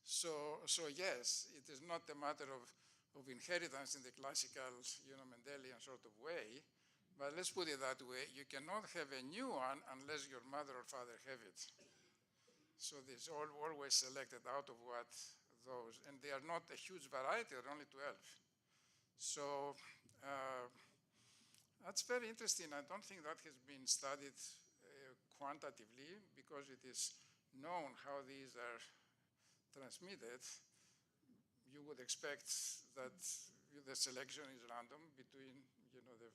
So yes, it is not a matter of inheritance in the classical, Mendelian sort of way, but let's put it that way. You cannot have a new one unless your mother or father have it. So this always selected out of what those, and they are not a huge variety, they're only 12. So that's very interesting. I don't think that has been studied quantitatively because it is known how these are transmitted. You would expect that the selection is random between, the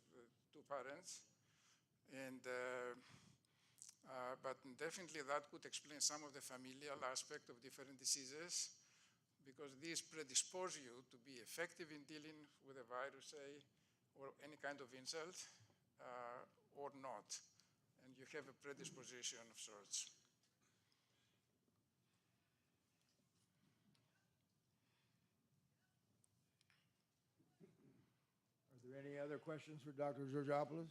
two parents, and but definitely that could explain some of the familial aspect of different diseases, because these predispose you to be effective in dealing with a virus, say, or any kind of insult, or not, and you have a predisposition of sorts. Are there any other questions for Dr. Georgopoulos?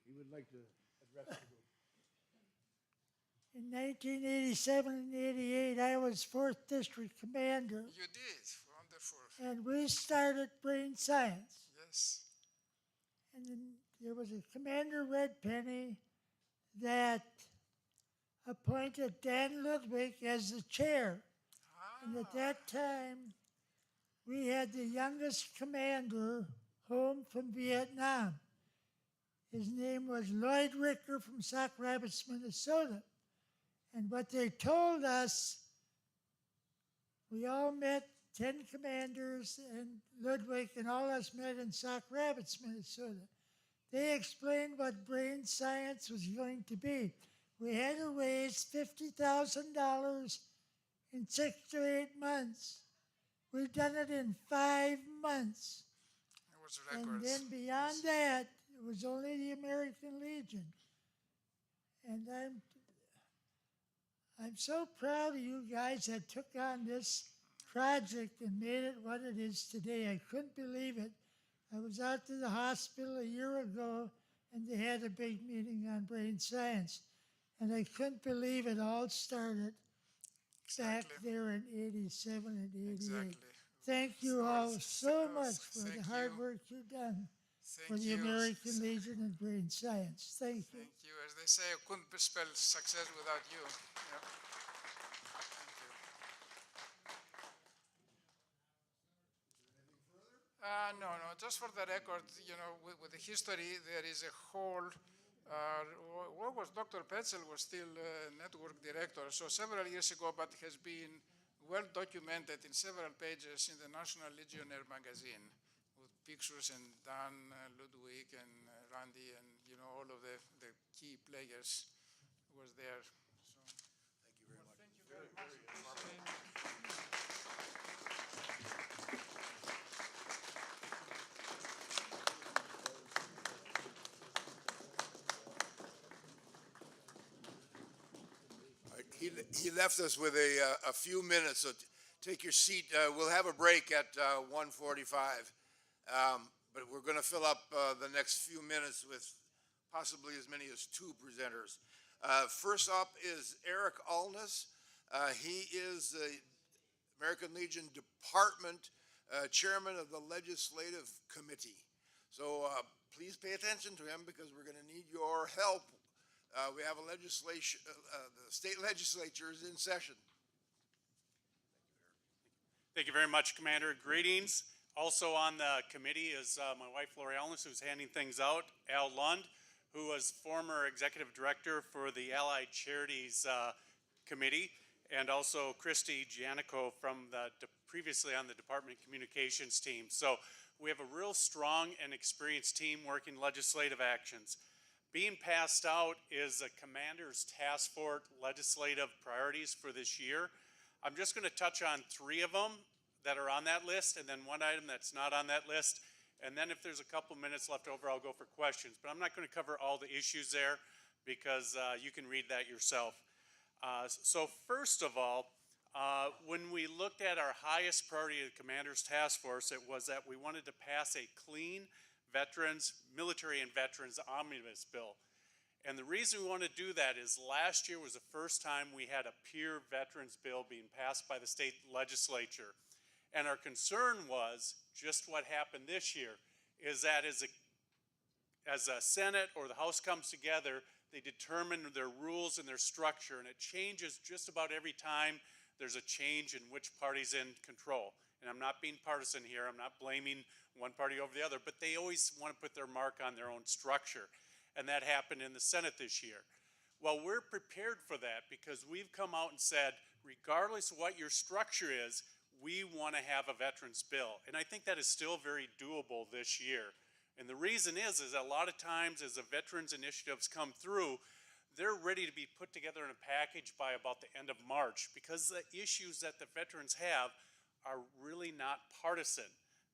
He would like to address the group. In 1987 and 88, I was 4th District Commander. You did, wonderful. And we started brain science. Yes. And then there was a Commander Redpenny that appointed Dan Ludwig as the chair. And at that time, we had the youngest commander home from Vietnam. His name was Lloyd Ricker from Sauk Rapids, Minnesota. And what they told us, we all met, 10 commanders and Ludwig and all us met in Sauk Rapids, Minnesota. They explained what brain science was going to be. We had to raise $50,000 in 6 to 8 months. We've done it in 5 months. It was records. And then beyond that, it was only the American Legion. And I'm so proud of you guys that took on this project and made it what it is today. I couldn't believe it. I was out to the hospital a year ago, and they had a big meeting on brain science. And I couldn't believe it all started back there in 87 and 88. Exactly. Thank you all so much for the hard work you've done for the American Legion and brain science. Thank you. Thank you. As they say, I couldn't spell success without you. Yep. No. Just for the record, with the history, there is a whole. What was Dr. Petzel was still network director, so several years ago, but has been well documented in several pages in the National Legionnaire magazine with pictures and Dan, Ludwig, and Randy, and all of the key players was there. So. Thank you very much. Thank you very much. He left us with a few minutes, so take your seat. We'll have a break at 1:45. But we're going to fill up the next few minutes with possibly as many as two presenters. First up is Eric Alness. He is the American Legion Department Chairman of the Legislative Committee. So please pay attention to him because we're going to need your help. We have a legislation, the state legislature is in session. Thank you very much, Commander. Greetings. Also on the committee is my wife, Lori Alness, who's handing things out, Al Lund, who was former executive director for the Allied Charities Committee, and also Christy Giannico from previously on the Department of Communications team. So we have a real strong and experienced team working legislative actions. Being passed out is a commander's task force legislative priorities for this year. I'm just going to touch on 3 of them that are on that list, and then one item that's not on that list. And then if there's a couple minutes left over, I'll go for questions. But I'm not going to cover all the issues there because you can read that yourself. So first of all, when we looked at our highest priority of the Commander's Task Force, it was that we wanted to pass a clean military and veterans omnibus bill. And the reason we want to do that is last year was the first time we had a pure veterans bill being passed by the state legislature. And our concern was just what happened this year, is that as a Senate or the House comes together, they determine their rules and their structure, and it changes just about every time there's a change in which party's in control. And I'm not being partisan here, I'm not blaming one party over the other, but they always want to put their mark on their own structure. And that happened in the Senate this year. Well, we're prepared for that because we've come out and said, regardless of what your structure is, we want to have a veterans bill. And I think that is still very doable this year. And the reason is a lot of times as the veterans initiatives come through, they're ready to be put together in a package by about the end of March because the issues that the veterans have are really not partisan.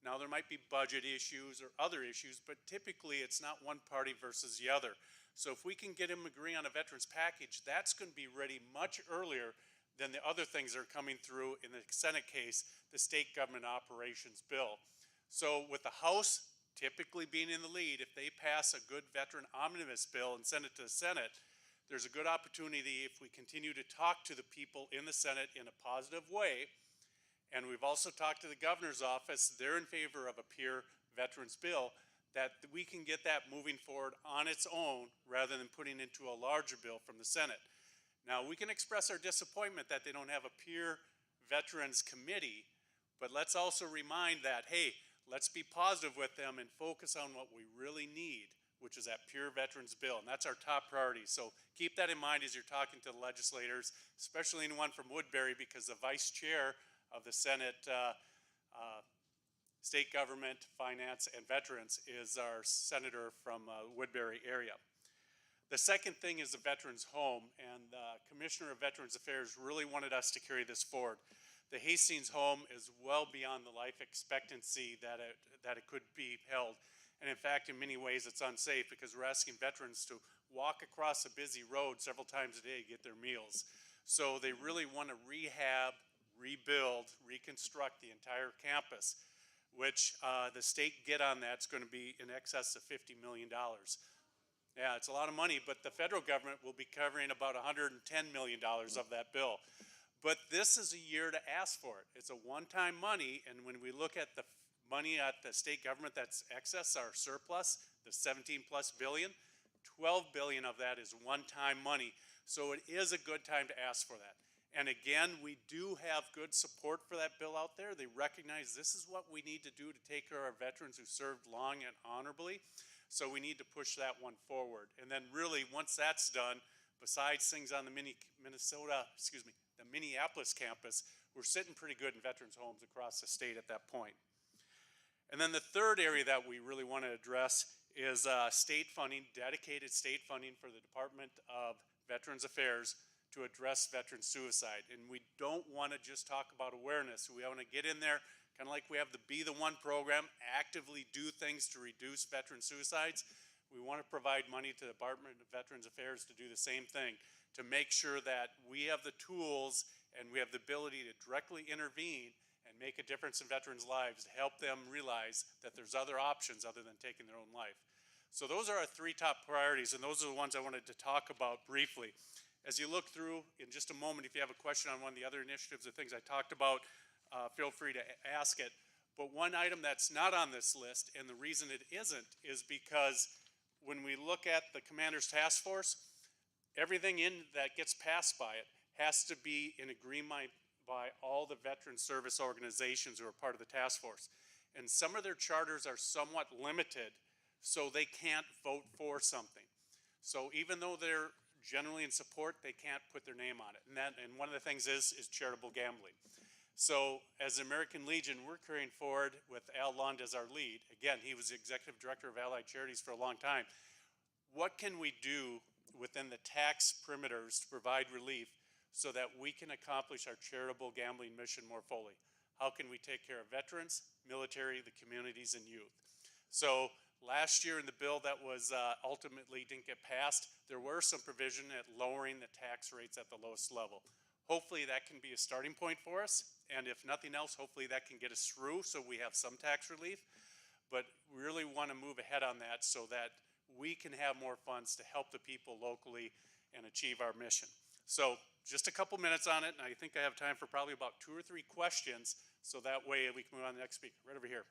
Now there might be budget issues or other issues, but typically it's not one party versus the other. So if we can get them to agree on a veterans package, that's going to be ready much earlier than the other things that are coming through in the Senate case, the State Government Operations Bill. So with the House typically being in the lead, if they pass a good veteran omnibus bill and send it to the Senate, there's a good opportunity if we continue to talk to the people in the Senate in a positive way. And we've also talked to the governor's office, they're in favor of a pure veterans bill, that we can get that moving forward on its own rather than putting into a larger bill from the Senate. Now, we can express our disappointment that they don't have a peer veterans committee, but let's also remind that, hey, let's be positive with them and focus on what we really need, which is that pure veterans bill, and that's our top priority. So keep that in mind as you're talking to the legislators, especially anyone from Woodbury, because the vice chair of the Senate State Government, Finance, and Veterans is our senator from Woodbury area. The second thing is the Veterans Home, and the Commissioner of Veterans Affairs really wanted us to carry this forward. The Hastings Home is well beyond the life expectancy that it could be held. And in fact, in many ways, it's unsafe because we're asking veterans to walk across a busy road several times a day to get their meals. So they really want to rehab, rebuild, reconstruct the entire campus, which the state get on that's going to be in excess of $50 million. Yeah, it's a lot of money, but the federal government will be covering about $110 million of that bill. But this is a year to ask for it. It's a one-time money, and when we look at the money at the state government that's excess, our surplus, the 17+ billion, 12 billion of that is one-time money. So it is a good time to ask for that. And again, we do have good support for that bill out there. They recognize this is what we need to do to take care of our veterans who served long and honorably. So we need to push that one forward. And then really, once that's done, besides things on the Minneapolis campus, we're sitting pretty good in veterans homes across the state at that point. And then the third area that we really want to address is state funding, dedicated state funding for the Department of Veterans Affairs to address veteran suicide. And we don't want to just talk about awareness. We want to get in there, kind of like we have the Be the One program, actively do things to reduce veteran suicides. We want to provide money to the Department of Veterans Affairs to do the same thing, to make sure that we have the tools and we have the ability to directly intervene and make a difference in veterans' lives to help them realize that there's other options other than taking their own life. So those are our three top priorities, and those are the ones I wanted to talk about briefly. As you look through, in just a moment, if you have a question on one of the other initiatives or things I talked about, feel free to ask it. But one item that's not on this list, and the reason it isn't, is because when we look at the Commander's Task Force, everything in that gets passed by it has to be in agreement by all the veteran service organizations who are part of the task force. And some of their charters are somewhat limited, so they can't vote for something. So even though they're generally in support, they can't put their name on it. And one of the things is charitable gambling. So as American Legion, we're carrying forward with Al Lund as our lead. Again, he was the executive director of Allied Charities for a long time. What can we do within the tax perimeters to provide relief so that we can accomplish our charitable gambling mission more fully? How can we take care of veterans, military, the communities, and youth? So last year in the bill that was ultimately didn't get passed, there were some provision at lowering the tax rates at the lowest level. Hopefully that can be a starting point for us, and if nothing else, hopefully that can get us through so we have some tax relief. But we really want to move ahead on that so that we can have more funds to help the people locally and achieve our mission. So just a couple minutes on it, and I think I have time for probably about 2 or 3 questions, so that way we can move on to the next speaker. Right over here.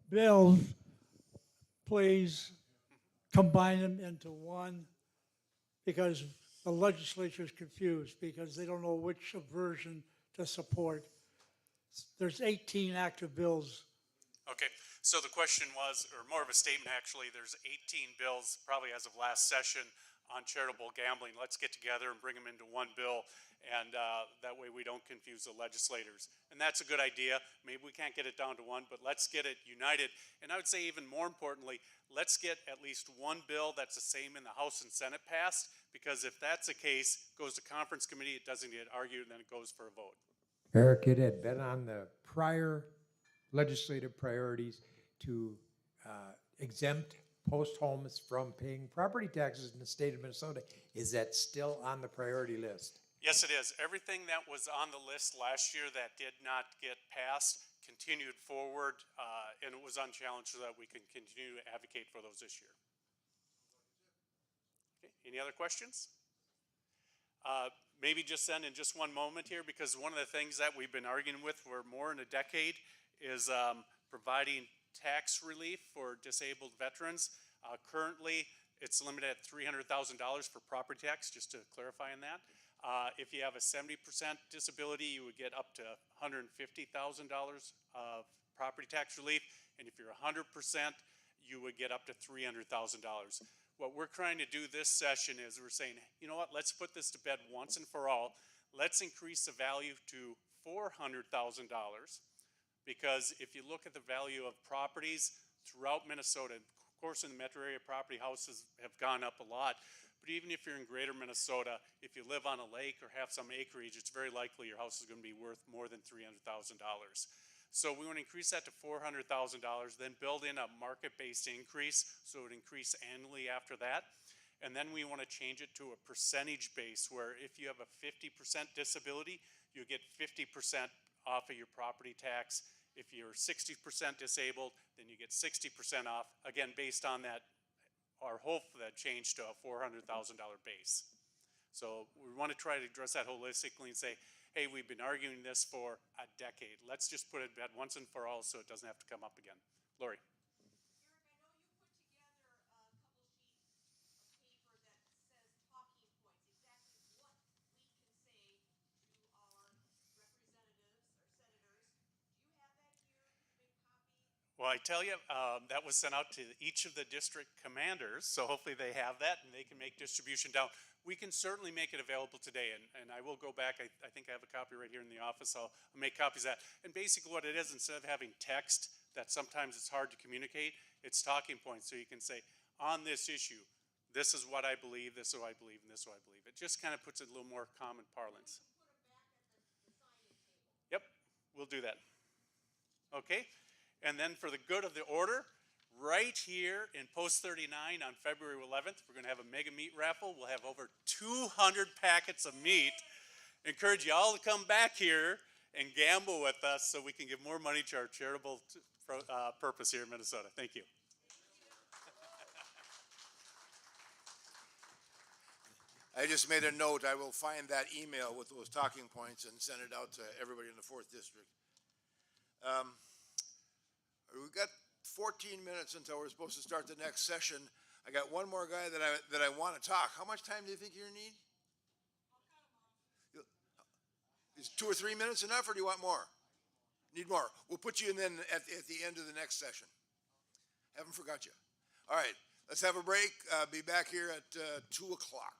Bills, please combine them into one, because the legislature is confused because they don't know which version to support. There's 18 active bills. Okay, so the question was, or more of a statement actually, there's 18 bills probably as of last session on charitable gambling. Let's get together and bring them into one bill, and that way we don't confuse the legislators. And that's a good idea. Maybe we can't get it down to one, but let's get it united. And I would say even more importantly, let's get at least one bill that's the same in the House and Senate passed, because if that's the case, it goes to conference committee, it doesn't get argued, and then it goes for a vote. Eric, it had been on the prior legislative priorities to exempt post homes from paying property taxes in the state of Minnesota. Is that still on the priority list? Yes, it is. Everything that was on the list last year that did not get passed continued forward, and it was unchallenged so that we can continue to advocate for those this year. Okay, any other questions? Maybe just then in just one moment here, because one of the things that we've been arguing with for more than a decade is providing tax relief for disabled veterans. Currently, it's limited at $300,000 for property tax, just to clarify on that. If you have a 70% disability, you would get up to $150,000 of property tax relief, and if you're 100%, you would get up to $300,000. What we're trying to do this session is we're saying, you know what, let's put this to bed once and for all. Let's increase the value to $400,000, because if you look at the value of properties throughout Minnesota, of course in the metro area property houses have gone up a lot, but even if you're in greater Minnesota, if you live on a lake or have some acreage, it's very likely your house is going to be worth more than $300,000. So we want to increase that to $400,000, then build in a market-based increase, so it would increase annually after that. And then we want to change it to a percentage base, where if you have a 50% disability, you get 50% off of your property tax. If you're 60% disabled, then you get 60% off, again, based on that, our hope for that change to a $400,000 base. So we want to try to address that holistically and say, hey, we've been arguing this for a decade. Let's just put it to bed once and for all so it doesn't have to come up again. Lori. Well, I tell you, that was sent out to each of the district commanders, so hopefully they have that and they can make distribution down. We can certainly make it available today, and I will go back. I think I have a copy right here in the office. I'll make copies of that. And basically what it is, instead of having text that sometimes it's hard to communicate, it's talking points. So you can say, on this issue, this is what I believe, this is what I believe, and this is what I believe. It just kind of puts it a little more common parlance. Yep, we'll do that. Okay, and then for the good of the order, right here in post 39 on February 11th, we're gonna have a mega meat raffle. We'll have over 200 packets of meat. Encourage you all to come back here and gamble with us so we can give more money to our charitable purpose here in Minnesota. Thank you. I just made a note. I will find that email with those talking points and send it out to everybody in the 4th District. We've got 14 minutes until we're supposed to start the next session. I got one more guy that I want to talk. How much time do you think you need? Is 2 or 3 minutes enough, or do you want more? Need more. We'll put you in then at the end of the next session. Haven't forgot you. All right, let's have a break. Be back here at 2 o'clock.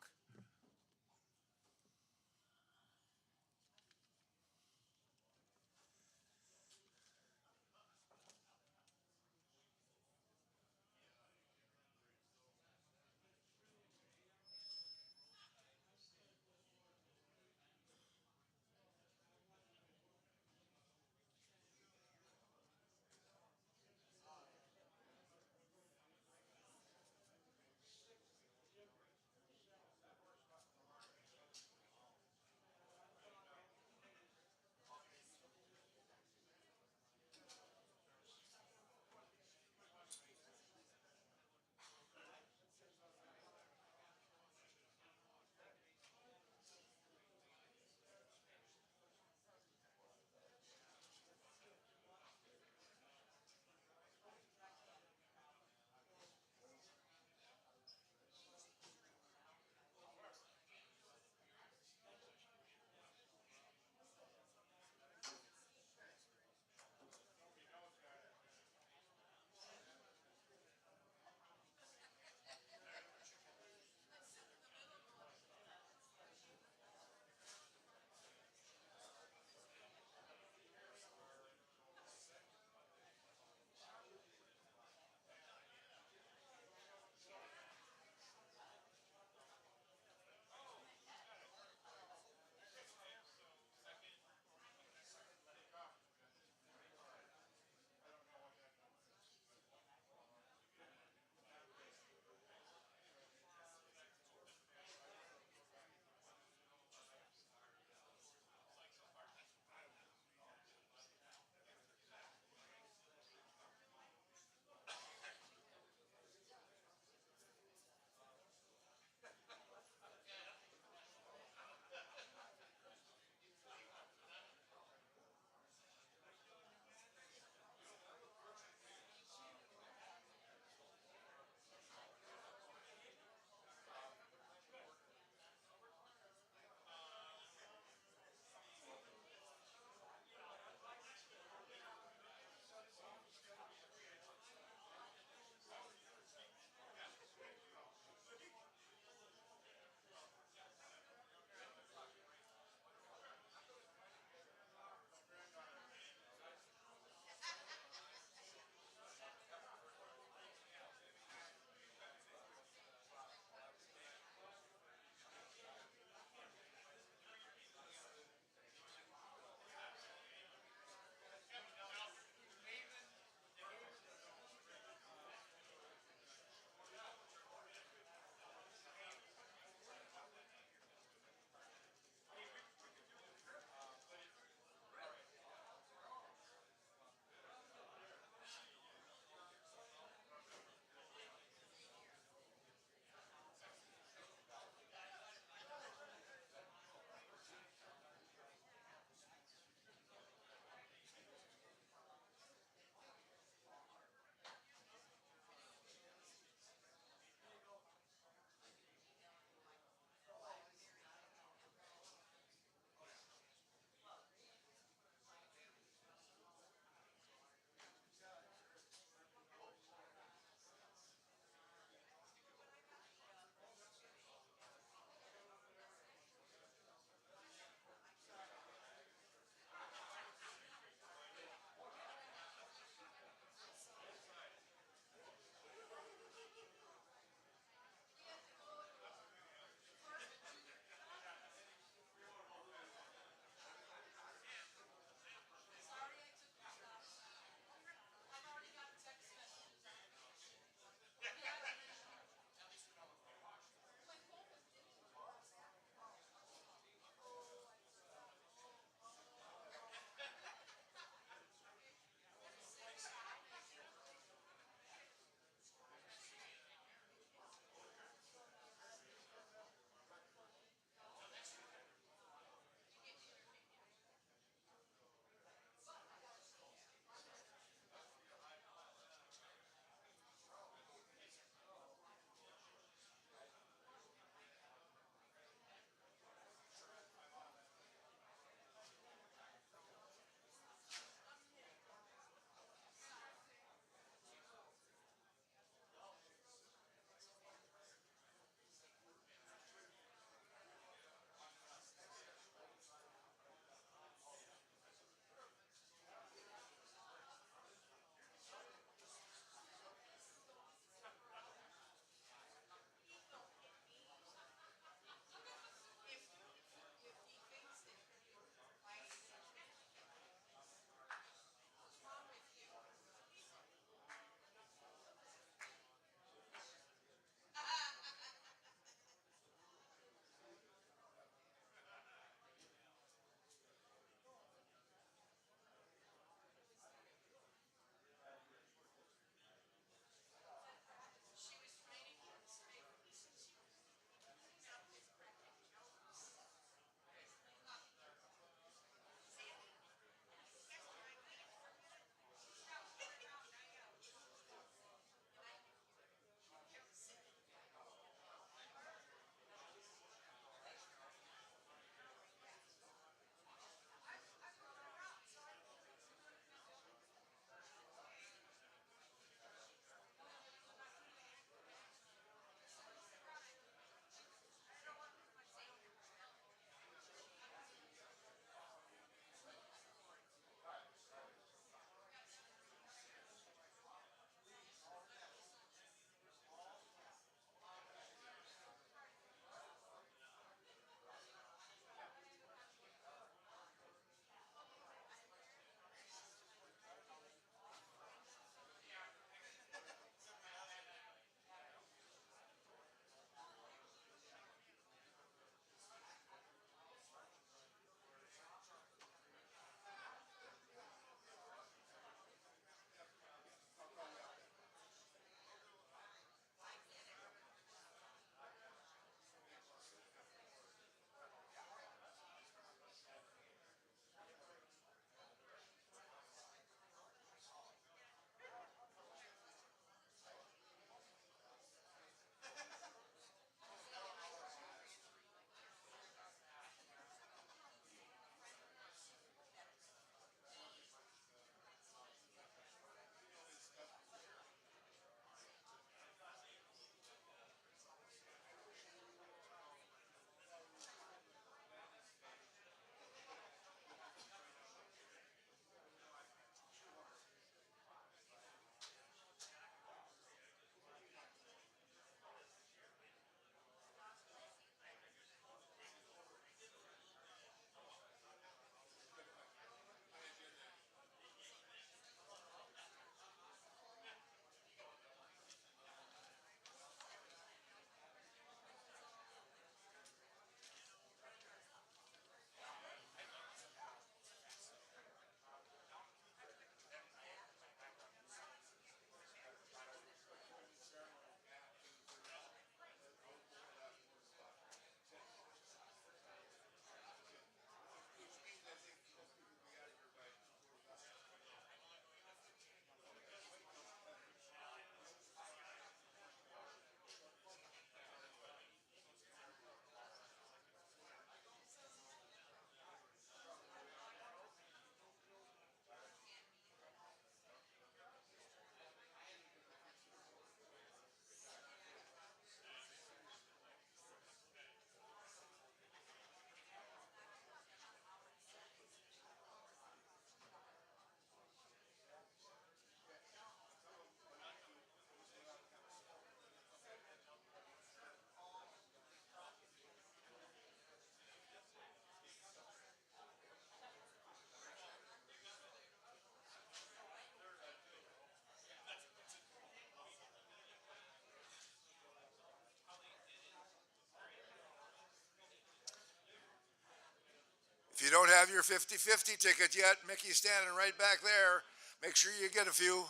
have your 50-50 ticket yet, Mickey's standing right back there. Make sure you get a few.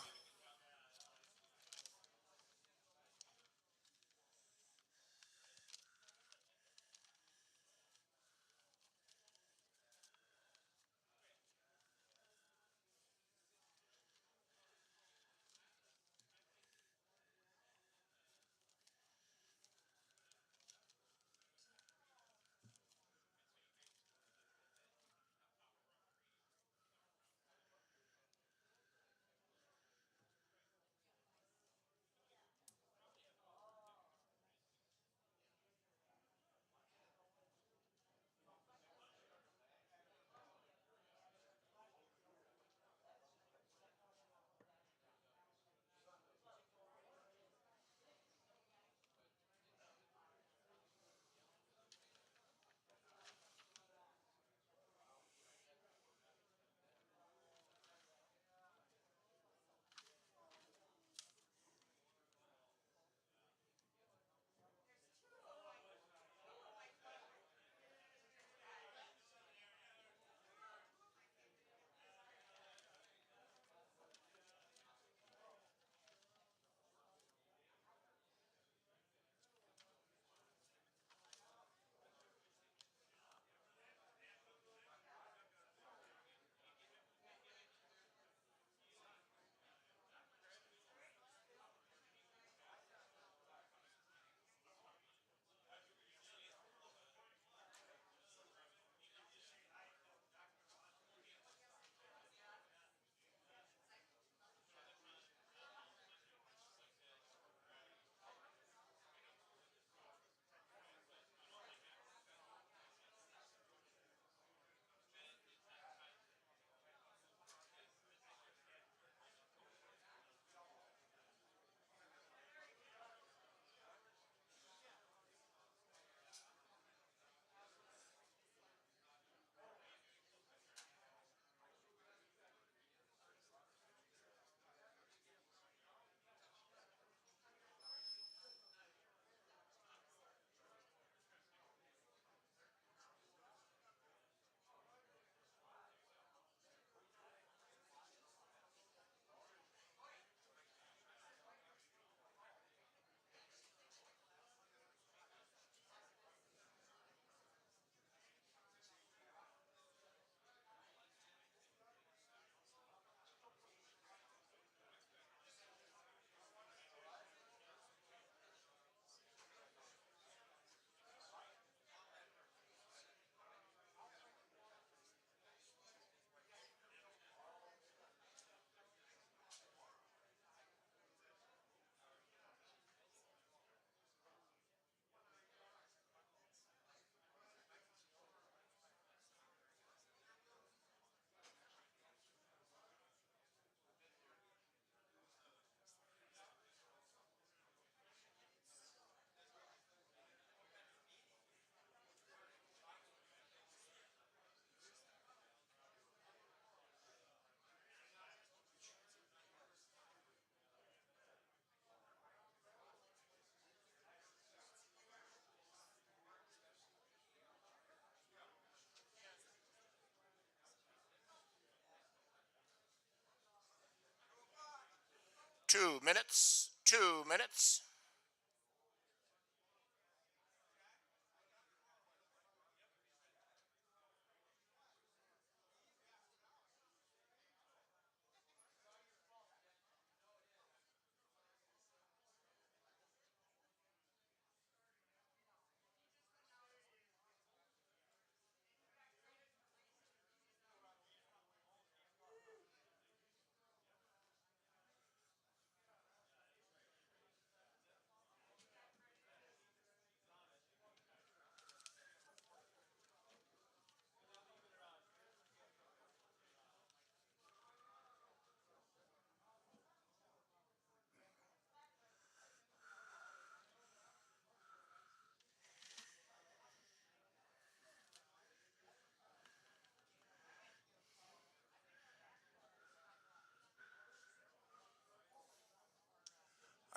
Two minutes. 2 minutes.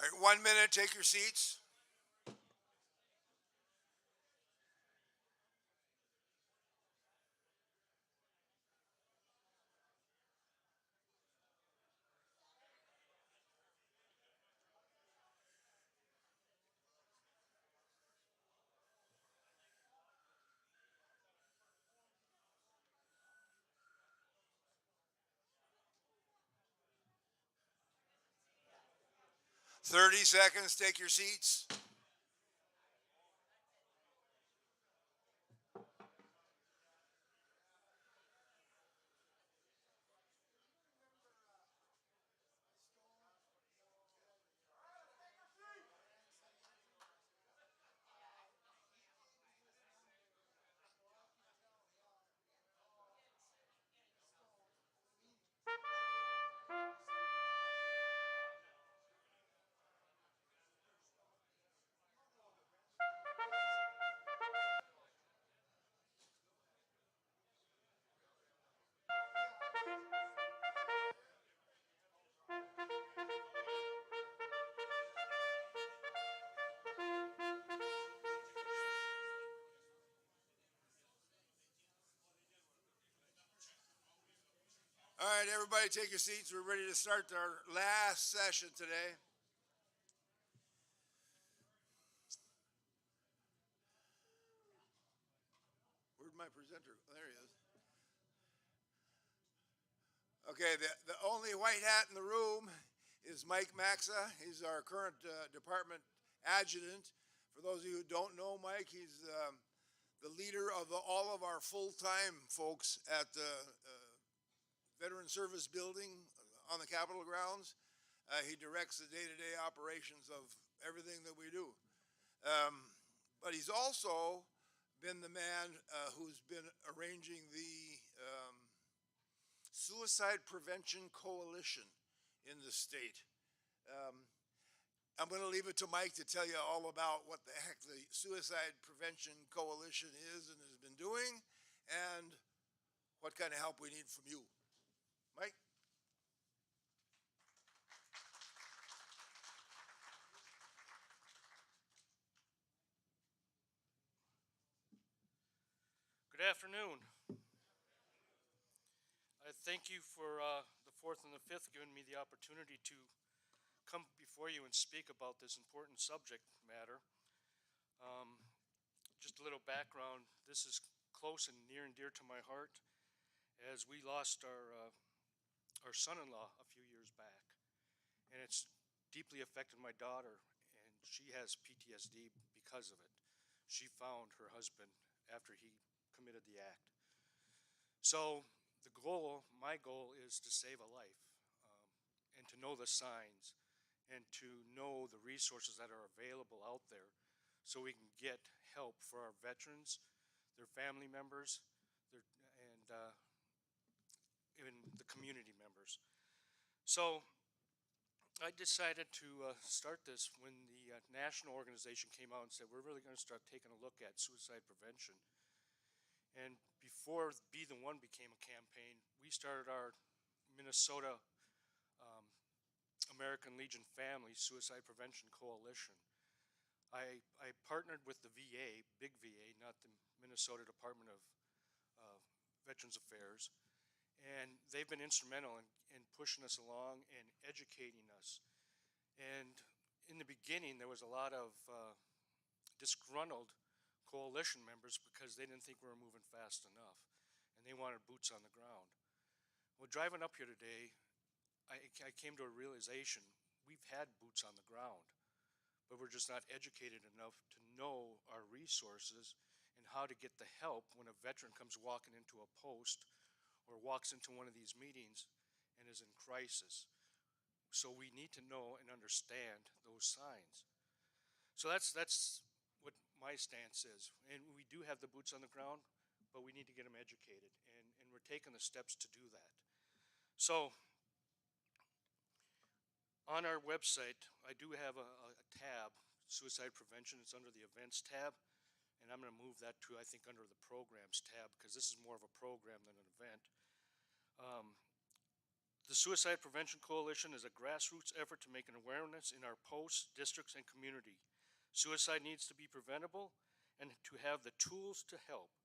All right, 1 minute, take your seats. 30 seconds, take your seats. All right, everybody take your seats. We're ready to start our last session today. Where'd my presenter? Oh, there he is. Okay, the only white hat in the room is Mike Maxa. He's our current department adjutant. For those of you who don't know Mike, he's the leader of all of our full-time folks at the Veteran Service Building on the Capitol grounds. He directs the day-to-day operations of everything that we do. But he's also been the man who's been arranging the Suicide Prevention Coalition in the state. I'm going to leave it to Mike to tell you all about what the heck the Suicide Prevention Coalition is and has been doing, and what kind of help we need from you. Mike? Good afternoon. I thank you for the 4th and the 5th giving me the opportunity to come before you and speak about this important subject matter. Just a little background, this is close and near and dear to my heart, as we lost our son-in-law a few years back, and it's deeply affected my daughter, and she has PTSD because of it. She found her husband after he committed the act. So my goal is to save a life, and to know the signs, and to know the resources that are available out there so we can get help for our veterans, their family members, and even the community members. So I decided to start this when the national organization came out and said, we're really going to start taking a look at suicide prevention. And before Be the One became a campaign, we started our Minnesota American Legion Family Suicide Prevention Coalition. I partnered with the VA, big VA, not the Minnesota Department of Veterans Affairs, and they've been instrumental in pushing us along and educating us. And in the beginning, there was a lot of disgruntled coalition members because they didn't think we were moving fast enough, and they wanted boots on the ground. Well, driving up here today, I came to a realization we've had boots on the ground, but we're just not educated enough to know our resources and how to get the help when a veteran comes walking into a post or walks into one of these meetings and is in crisis. So we need to know and understand those signs. So that's what my stance is. And we do have the boots on the ground, but we need to get them educated, and we're taking the steps to do that. So on our website, I do have a tab, Suicide Prevention. It's under the Events tab, and I'm going to move that to, I think, under the Programs tab, because this is more of a program than an event. The Suicide Prevention Coalition is a grassroots effort to make an awareness in our posts, districts, and community. Suicide needs to be preventable and to have the tools to help.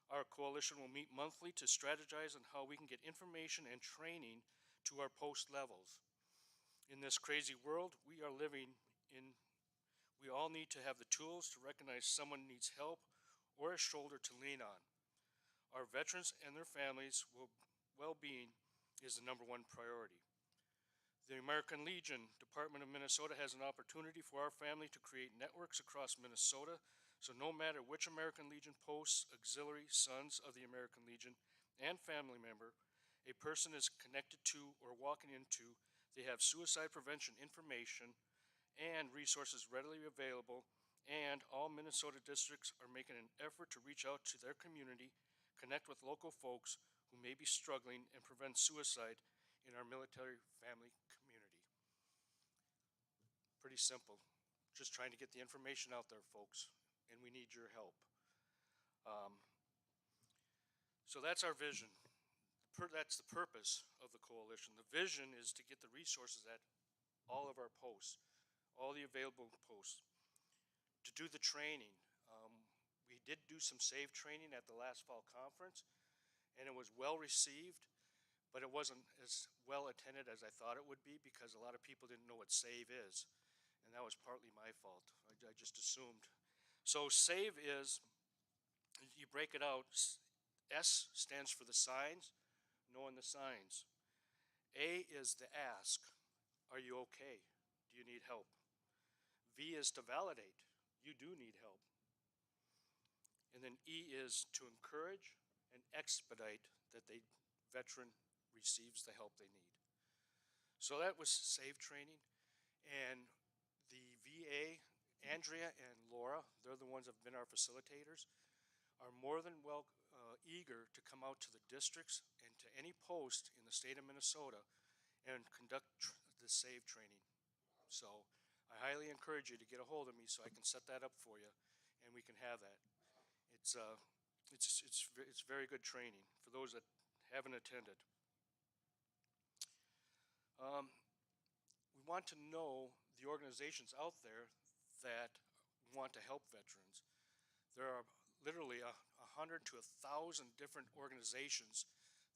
Our coalition will meet monthly to strategize on how we can get information and training to our post levels. In this crazy world we are living in, we all need to have the tools to recognize someone needs help or a shoulder to lean on. Our veterans and their families' well-being is the #1 priority. The American Legion Department of Minnesota has an opportunity for our family to create networks across Minnesota, so no matter which American Legion posts, auxiliary, sons of the American Legion, and family member a person is connected to or walking into, they have suicide prevention information and resources readily available, and all Minnesota districts are making an effort to reach out to their community, connect with local folks who may be struggling, and prevent suicide in our military family community. Pretty simple. Just trying to get the information out there, folks, and we need your help. So that's our vision. That's the purpose of the coalition. The vision is to get the resources at all of our posts, all the available posts, to do the training. We did do some SAVE training at the last fall conference, and it was well received, but it wasn't as well attended as I thought it would be because a lot of people didn't know what SAVE is, and that was partly my fault. I just assumed. So SAVE is, you break it out, S stands for the signs, knowing the signs. A is the ask, are you okay? Do you need help? V is to validate, you do need help. And then E is to encourage and expedite that the veteran receives the help they need. So that was SAVE training, and the VA, Andrea and Laura, they're the ones that have been our facilitators, are more than eager to come out to the districts and to any post in the state of Minnesota and conduct the SAVE training. So I highly encourage you to get a hold of me so I can set that up for you, and we can have that. It's very good training for those that haven't attended. We want to know the organizations out there that want to help veterans. There are literally 100 to 1,000 different organizations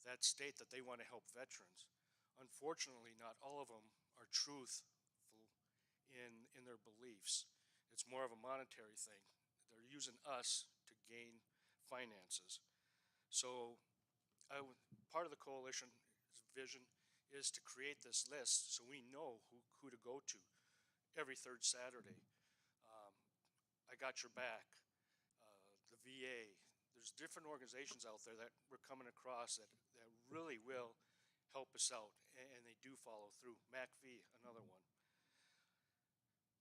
that state that they want to help veterans. Unfortunately, not all of them are truthful in their beliefs. It's more of a monetary thing. They're using us to gain finances. So part of the coalition's vision is to create this list so we know who to go to every third Saturday. I Got Your Back, the VA. There's different organizations out there that we're coming across that really will help us out, and they do follow through. MACV, another one.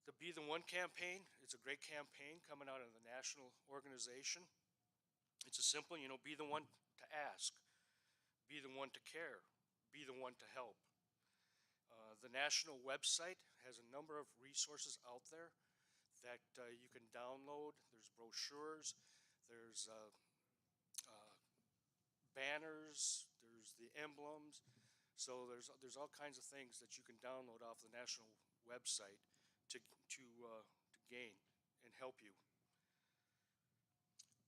The Be the One campaign, it's a great campaign coming out of the national organization. It's a simple, be the one to ask, be the one to care, be the one to help. The national website has a number of resources out there that you can download. There's brochures, there's banners, there's the emblems. So there's all kinds of things that you can download off the national website to gain and help you.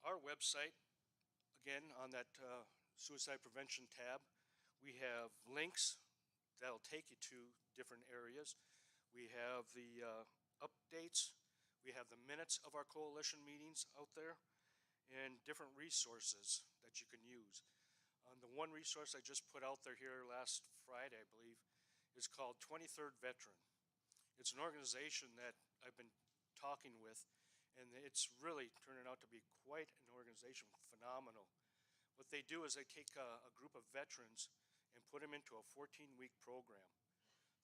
Our website, again, on that suicide prevention tab, we have links that'll take you to different areas. We have the updates. We have the minutes of our coalition meetings out there and different resources that you can use. The one resource I just put out there here last Friday, I believe, is called 23rd Veteran. It's an organization that I've been talking with, and it's really turning out to be quite an organization, phenomenal. What they do is they take a group of veterans and put them into a 14-week program.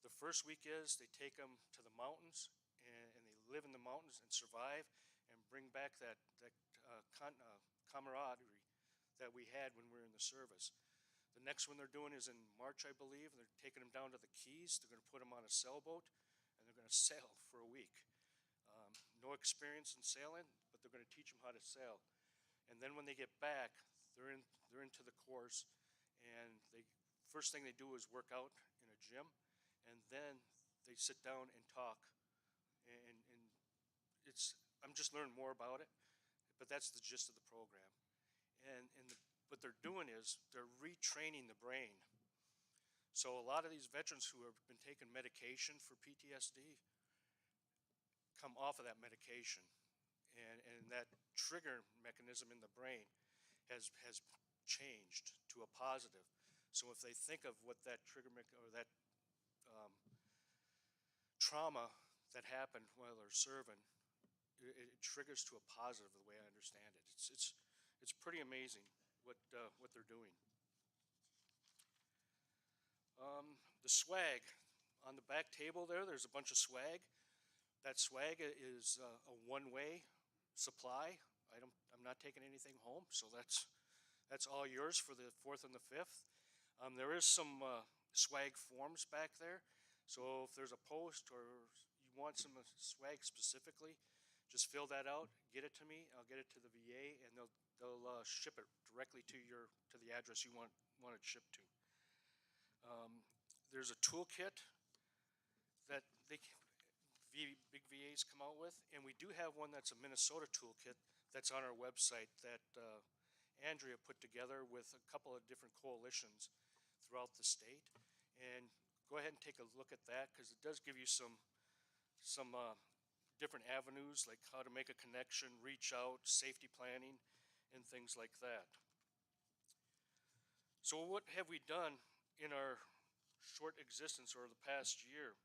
The first week is they take them to the mountains, and they live in the mountains and survive and bring back that camaraderie that we had when we were in the service. The next one they're doing is in March, I believe. They're taking them down to the Keys. They're going to put them on a sailboat, and they're going to sail for a week. No experience in sailing, but they're going to teach them how to sail. And then when they get back, they're into the course, and first thing they do is work out in a gym, and then they sit down and talk. And I'm just learning more about it, but that's the gist of the program. And what they're doing is they're retraining the brain. So a lot of these veterans who have been taking medication for PTSD come off of that medication, and that trigger mechanism in the brain has changed to a positive. So if they think of what that trigger or that trauma that happened while they're serving, it triggers to a positive the way I understand it. It's pretty amazing what they're doing. The swag on the back table there's a bunch of swag. That swag is a one-way supply. I'm not taking anything home, so that's all yours for the 4th and the 5th. There is some swag forms back there, so if there's a post or you want some swag specifically, just fill that out, get it to me. I'll get it to the VA, and they'll ship it directly to the address you want it shipped to. There's a toolkit that big VAs come out with, and we do have one that's a Minnesota toolkit that's on our website that Andrea put together with a couple of different coalitions throughout the state. And go ahead and take a look at that, because it does give you some different avenues, like how to make a connection, reach out, safety planning, and things like that. So what have we done in our short existence over the past year?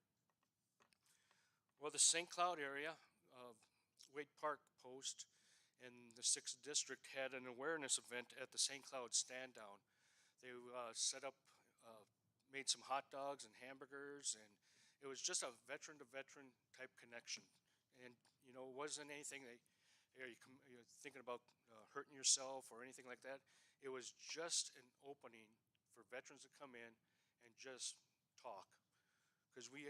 Well, the St. Cloud area of Wade Park Post in the 6th District had an awareness event at the St. Cloud Stand Down. They set up, made some hot dogs and hamburgers, and it was just a veteran-to-veteran type connection. And, you know, it wasn't anything that you're thinking about hurting yourself or anything like that. It was just an opening for veterans to come in and just talk. Because we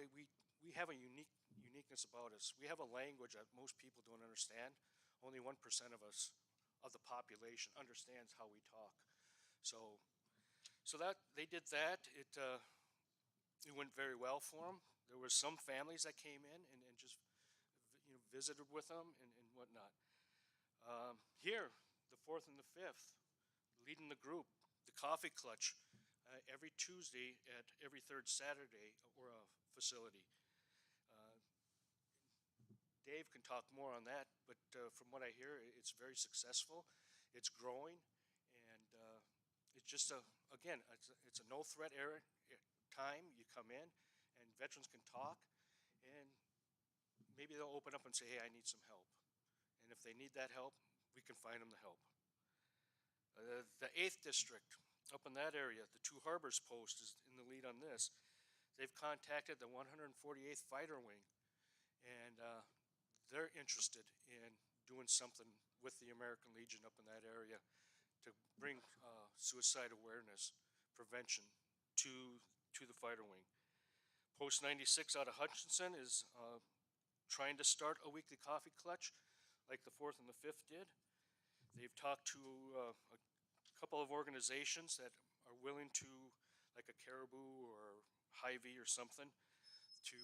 have a uniqueness about us. We have a language that most people don't understand. Only 1% of us, of the population, understands how we talk. So that they did that. It went very well for them. There were some families that came in and just visited with them and whatnot. Here, the 4th and the 5th, leading the group, the Coffee Clutch, every Tuesday at every 3rd Saturday or a facility. Dave can talk more on that, but from what I hear, it's very successful. It's growing, and it's just again, it's a no-threat area time. You come in, and veterans can talk, and maybe they'll open up and say, "Hey, I need some help," and if they need that help, we can find them the help. The 8th District, up in that area, the Two Harbors Post is in the lead on this. They've contacted the 148th Fighter Wing, and they're interested in doing something with the American Legion up in that area to bring suicide awareness prevention to the Fighter Wing. Post 96 out of Hutchinson is trying to start a weekly coffee clutch like the 4th and the 5th did. They've talked to a couple of organizations that are willing to, like a Caribou or Hy-Vee or something, to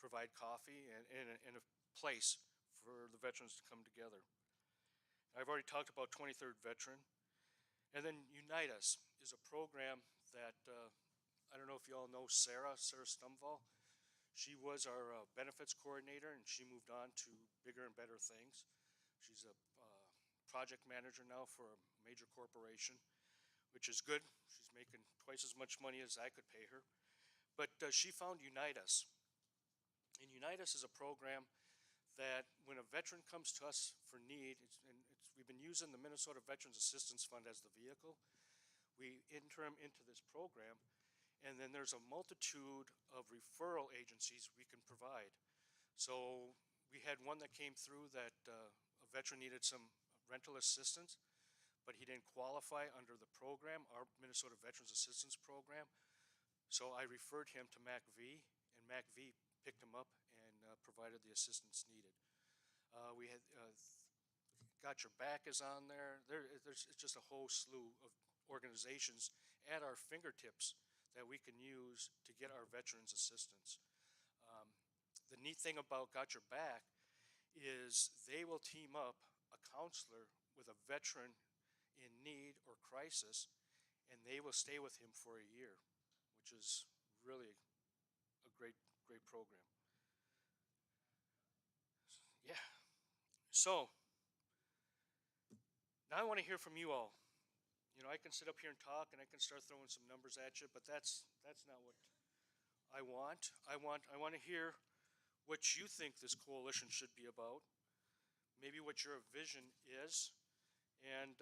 provide coffee and a place for the veterans to come together. I've already talked about 23rd Veteran. And then Unite Us is a program that, I don't know if you all know Sarah Stumval. She was our benefits coordinator, and she moved on to bigger and better things. She's a project manager now for a major corporation, which is good. She's making twice as much money as I could pay her. But she found Unite Us. And Unite Us is a program that when a veteran comes to us for need, we've been using the Minnesota Veterans Assistance Fund as the vehicle. We enter them into this program, and then there's a multitude of referral agencies we can provide. So we had one that came through that a veteran needed some rental assistance, but he didn't qualify under the program, our Minnesota Veterans Assistance Program. So I referred him to MACV, and MACV picked him up and provided the assistance needed. We had Got Your Back is on there. It's just a whole slew of organizations at our fingertips that we can use to get our veterans assistance. The neat thing about Got Your Back is they will team up a counselor with a veteran in need or crisis, and they will stay with him for a year, which is really a great program. Yeah. So, now I want to hear from you all. You know, I can sit up here and talk, and I can start throwing some numbers at you, but that's not what I want to hear what you think this coalition should be about, maybe what your vision is, and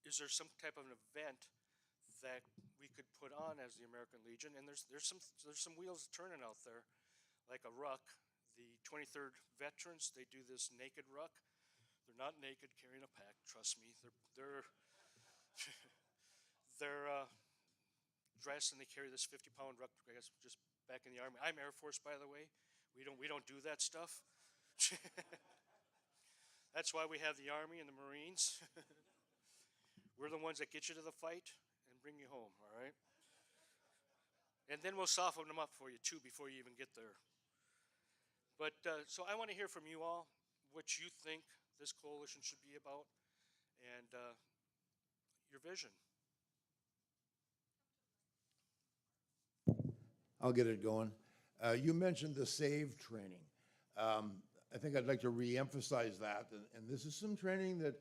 is there some type of an event that we could put on as the American Legion? And there's some wheels turning out there, like a ruck. The 23rd veterans, they do this naked ruck. They're not naked carrying a pack, trust me. They're they're dressed and they carry this 50-pound ruck. I guess just back in the Army. I'm Air Force, by the way. We don't do that stuff. That's why we have the Army and the Marines. We're the ones that get you to the fight and bring you home, all right? And then we'll soften them up for you, too, before you even get there. But so I want to hear from you all what you think this coalition should be about and your vision. I'll get it going. You mentioned the SAVE training. I think I'd like to reemphasize that. And this is some training that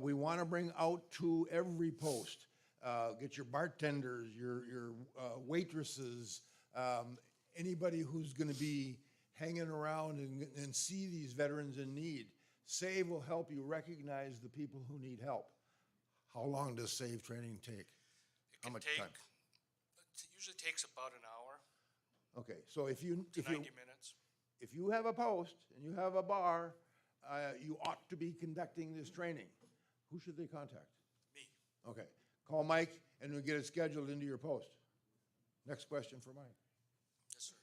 we want to bring out to every post. Get your bartenders, your waitresses, anybody who's going to be hanging around and see these veterans in need. SAVE will help you recognize the people who need help. How long does SAVE training take? How much time? It usually takes about an hour Okay, so if you to 90 minutes. if you have a post and you have a bar, you ought to be conducting this training. Who should they contact? Me. Okay, call Mike and we'll get it scheduled into your post. Next question for Mike. Yes, sir.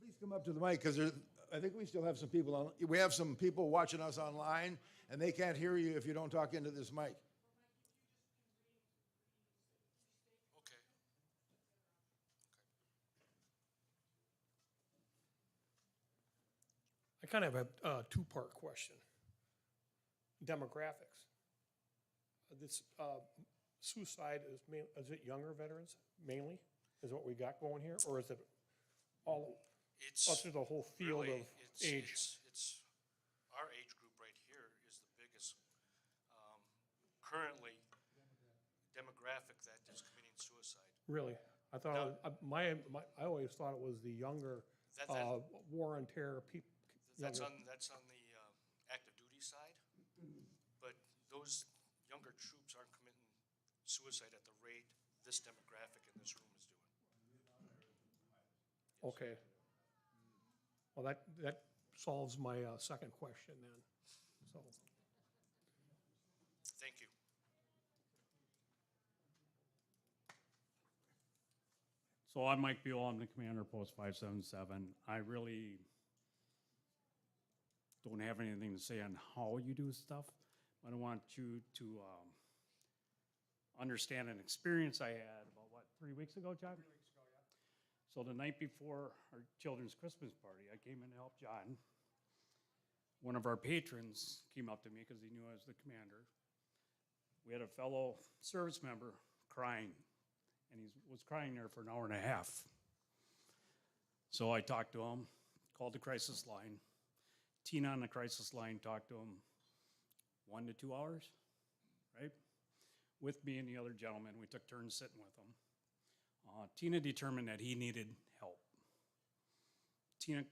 Please come up to the mic because I think we still have some people on. We have some people watching us online and they can't hear you if you don't talk into this mic. Okay. I kind of have a two-part question. Demographics. This suicide is it younger veterans mainly? Is what we got going here, or is it all through the whole field really, of age? It's our age group right here is the biggest currently demographic that is committing suicide. Really, I thought I always thought it was the younger war and terror people. That's on the active duty side, but those younger troops aren't committing suicide at the rate this demographic in this room is doing. Okay. Well, that solves my second question then. So. Thank you. So I'm Mike Buell, I'm the commander of Post 577. I really don't have anything to say on how you do stuff, but I want you to understand an experience I had about, 3 weeks ago, John? 3 weeks ago, yeah. So the night before our children's Christmas party, I came in to help John. One of our patrons came up to me because he knew I was the commander. We had a fellow service member crying, and he was crying there for an hour and a half. So I talked to him, called the crisis line. Tina on the crisis line talked to him 1 to 2 hours, right? With me and the other gentleman, we took turns sitting with him. Tina determined that he needed help. Tina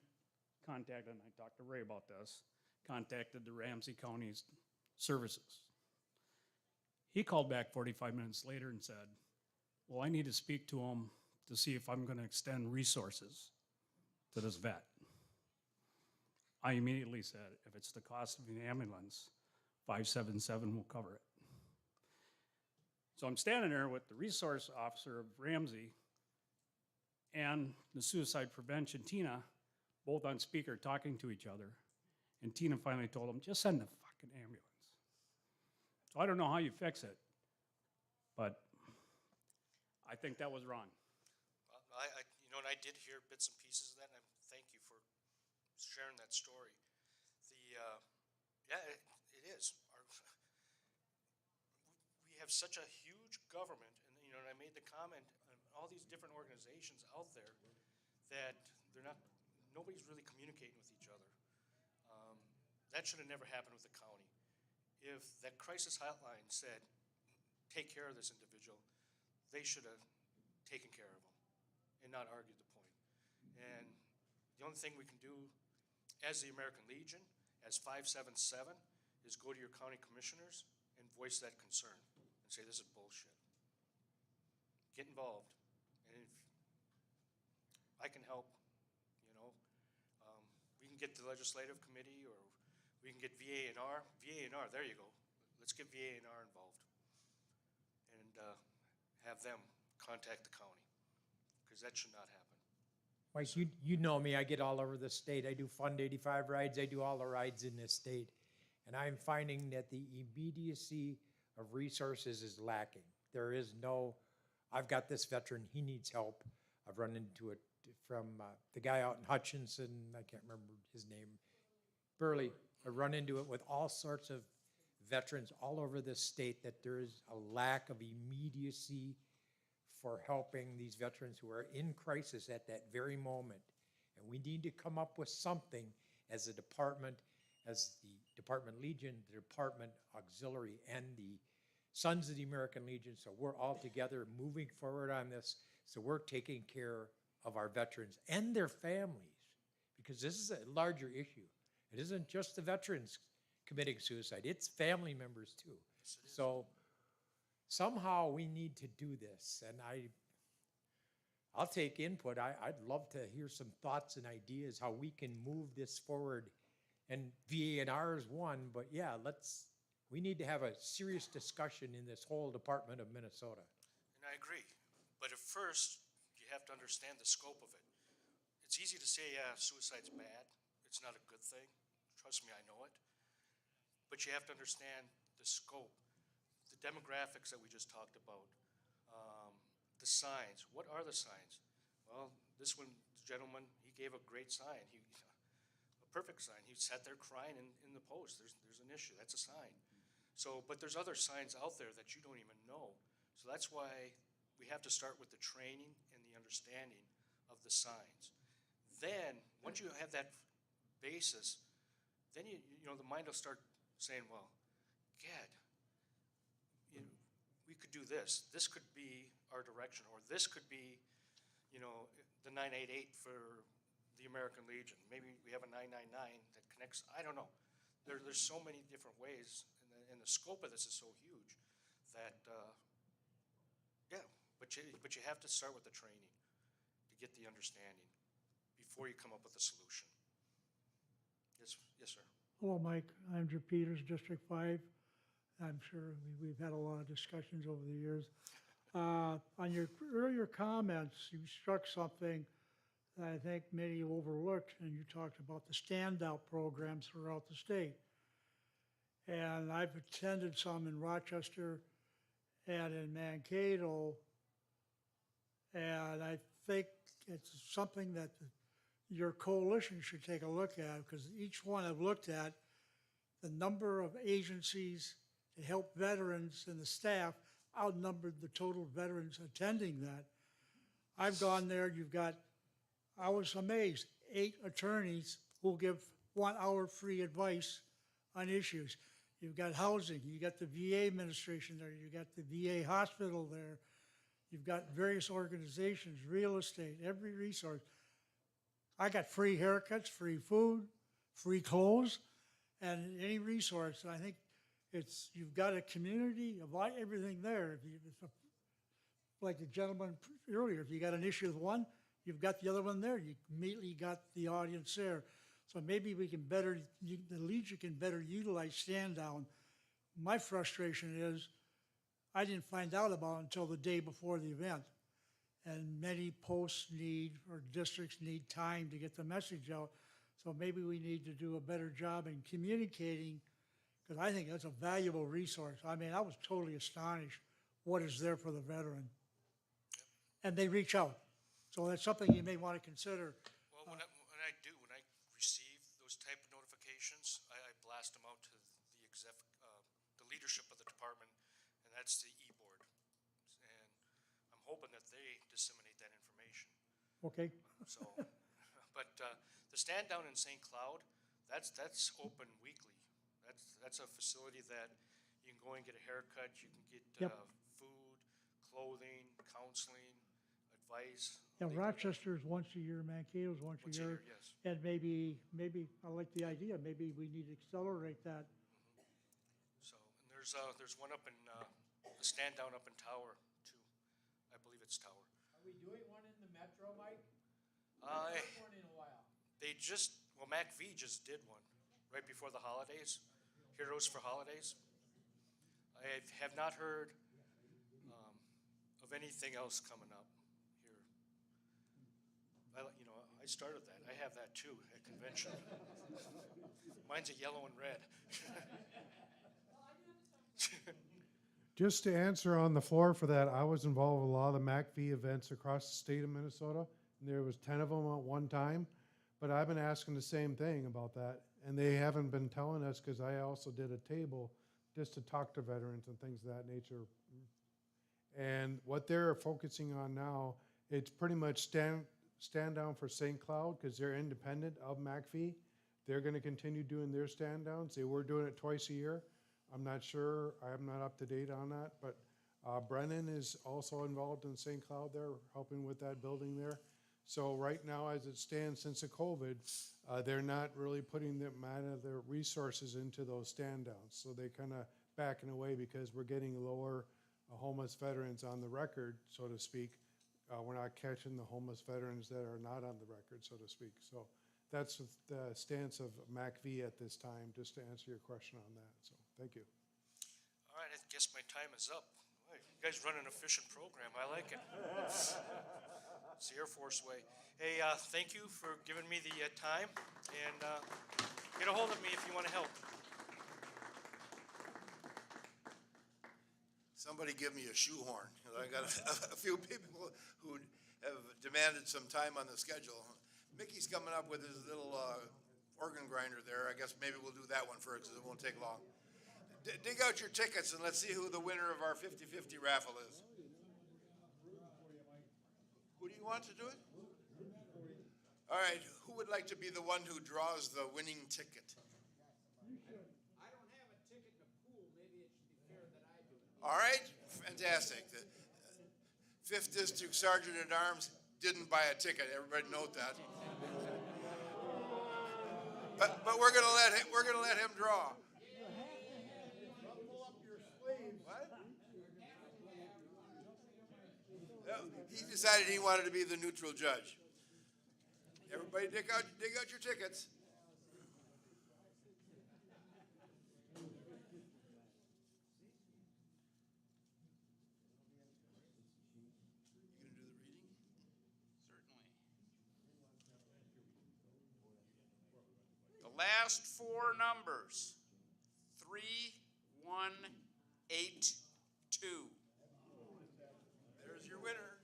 contacted, and I talked to Ray about this, contacted the Ramsey County's services. He called back 45 minutes later and said, well, I need to speak to him to see if I'm going to extend resources to this vet. I immediately said, if it's the cost of an ambulance, 577 will cover it. So I'm standing there with the resource officer of Ramsey and the suicide prevention, Tina, both on speaker talking to each other. And Tina finally told him, just send the fucking ambulance. So I don't know how you fix it, but I think that was wrong. And I did hear bits and pieces of that, and I thank you for sharing that story. It is. We have such a huge government, and I made the comment on all these different organizations out there that nobody's really communicating with each other. That should have never happened with the county. If that crisis hotline said, take care of this individual, they should have taken care of them and not argued the point. And the only thing we can do as the American Legion, as 577, is go to your county commissioners and voice that concern and say, this is bullshit. Get involved. And if I can help, we can get the legislative committee, or we can get VA&R. VA&R, there you go. Let's get VA&R involved and have them contact the county, because that should not happen. Mike, you know me, I get all over the state. I do Fund 85 rides, I do all the rides in this state. And I'm finding that the immediacy of resources is lacking. There is no, I've got this veteran, he needs help. I've run into it from the guy out in Hutchinson, I can't remember his name, Burley. I run into it with all sorts of veterans all over this state, that there is a lack of immediacy for helping these veterans who are in crisis at that very moment. And we need to come up with something as a department, as the Department Legion, the Department Auxiliary, and the Sons of the American Legion, so we're all together moving forward on this, so we're taking care of our veterans and their families, because this is a larger issue. It isn't just the veterans committing suicide, it's family members too. So somehow we need to do this, and I'll take input. I'd love to hear some thoughts and ideas how we can move this forward. And VA&R is one, but yeah, we need to have a serious discussion in this whole Department of Minnesota. And I agree. But at first, you have to understand the scope of it. It's easy to say, yeah, suicide's bad. It's not a good thing. Trust me, I know it. But you have to understand the scope, the demographics that we just talked about, the signs. What are the signs? Well, this one, the gentleman, he gave a great sign. A perfect sign. He sat there crying in the post. There's an issue. That's a sign. So, but there's other signs out there that you don't even know. So that's why we have to start with the training and the understanding of the signs. Then, once you have that basis, then the mind will start saying, well, Gad, we could do this. This could be our direction, or this could be, the 988 for the American Legion. Maybe we have a 999 that connects. I don't know. There's so many different ways, and the scope of this is so huge that, but you have to start with the training to get the understanding before you come up with a solution. Yes, sir. Hello, Mike. I'm Drew Peters, District 5. I'm sure we've had a lot of discussions over the years. On your earlier comments, you struck something that I think many overlooked, and you talked about the standout programs throughout the state. And I've attended some in Rochester and in Mankato, and I think it's something that your coalition should take a look at, because each one I've looked at, the number of agencies to help veterans and the staff outnumbered the total veterans attending that. I've gone there, I was amazed, 8 attorneys who give 1 hour free advice on issues. You've got housing, you got the VA administration there, you got the VA hospital there, you've got various organizations, real estate, every resource. I got free haircuts, free food, free clothes, and any resource. I think you've got a community of everything there. Like the gentleman earlier, if you got an issue with one, you've got the other one there. You immediately got the audience there. So maybe the Legion can better utilize stand down. My frustration is I didn't find out about it until the day before the event. And many posts or districts need time to get the message out. So maybe we need to do a better job in communicating, because I think that's a valuable resource. I mean, I was totally astonished what is there for the veteran. And they reach out. So that's something you may want to consider. Well, when I receive those type of notifications, I blast them out to the leadership of the department, and that's the e-board. And I'm hoping that they disseminate that information. Okay. So, but the stand down in St. Cloud, that's open weekly. That's a facility that you can go and get a haircut, you can get food, clothing, counseling, advice. Yeah, Rochester's once a year, Mankato's once a Once a year. year, yes. And maybe, I like the idea, maybe we need to accelerate that. So, and there's one up in, a stand down up in Tower too. I believe it's Tower. Are we doing one in the metro, Mike? I- One in a while. They just, well, MacV just did one right before the holidays, Heroes for Holidays. I have not heard of anything else coming up here. I started that. I have that too at convention. Mine's a yellow and red. Just to answer on the floor for that, I was involved with a lot of the MACV events across the state of Minnesota. And there was 10 of them at one time, but I've been asking the same thing about that. And they haven't been telling us, because I also did a table just to talk to veterans and things of that nature. And what they're focusing on now, it's pretty much stand down for St. Cloud, because they're independent of MACV. They're going to continue doing their stand downs. They were doing it twice a year. I'm not sure, I'm not up to date on that, but Brennan is also involved in St. Cloud there, helping with that building there. So right now, as it stands since the COVID, they're not really putting the amount of their resources into those stand downs. So they kind of backing away because we're getting lower homeless veterans on the record, so to speak. We're not catching the homeless veterans that are not on the record, so to speak. So that's the stance of MACV at this time, just to answer your question on that. So thank you. All right, I guess my time is up. Boy, you guys run an efficient program. I like it. It's the Air Force way. Hey, thank you for giving me the time, and get a hold of me if you want to help. Somebody give me a shoehorn. I got a few people who have demanded some time on the schedule. Mickey's coming up with his little organ grinder there. I guess maybe we'll do that one first, because it won't take long. Dig out your tickets and let's see who the winner of our 50-50 raffle is. Who do you want to do it? All right, who would like to be the one who draws the winning ticket? I don't have a ticket in the pool, maybe it should be fair that I do it. All right, fantastic. The 5th District Sergeant at Arms didn't buy a ticket. Everybody note that. But we're gonna let him draw. What? No, he decided he wanted to be the neutral judge. Everybody dig out your tickets. The last four numbers, 3182. There's your winner.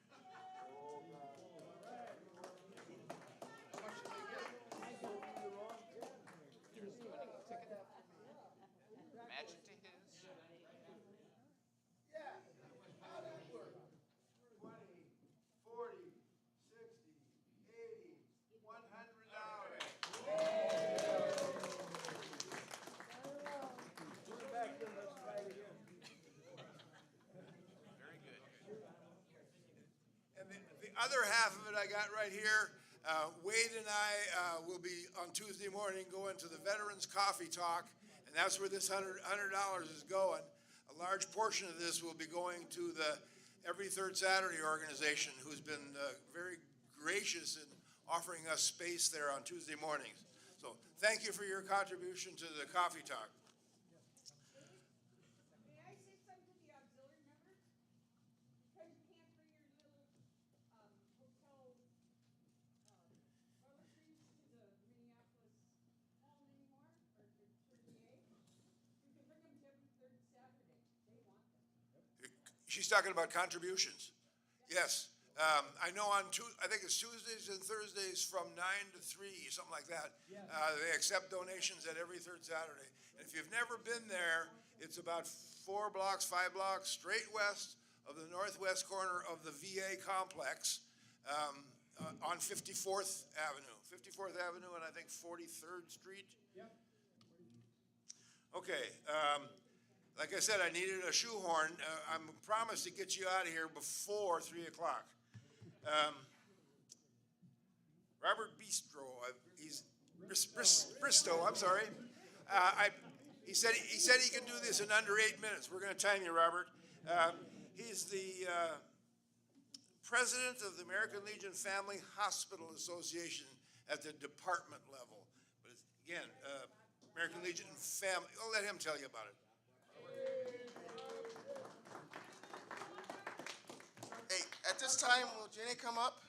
Match it to his. Yeah. How'd that work? 20, 40, 60, 80, $100. Very good. And the other half of it I got right here. Wade and I will be on Tuesday morning going to the Veterans Coffee Talk, and that's where this $100 is going. A large portion of this will be going to the Every Third Saturday organization, who's been very gracious in offering us space there on Tuesday mornings. So thank you for your contribution to the Coffee Talk. May I say something to the auxiliary members? Because you can't bring your little hotel toiletries to the Minneapolis home anymore, or to VA. You can bring them to every third Saturday. They want them. She's talking about contributions. Yes. I know I think it's Tuesdays and Thursdays from 9 to 3, something like that. They accept donations at every third Saturday. And if you've never been there, it's about 4 blocks, 5 blocks straight west of the northwest corner of the VA complex on 54th Avenue. 54th Avenue and I think 43rd Street. Yep. Okay. Like I said, I needed a shoehorn. I'm promised to get you out of here before 3 o'clock. Robert Bristow, I'm sorry. He said he can do this in under 8 minutes. We're going to time you, Robert. He's the president of the American Legion Family Hospital Association at the department level. But it's, again, American Legion Family. I'll let him tell you about it. Hey, at this time, will Jenny come up?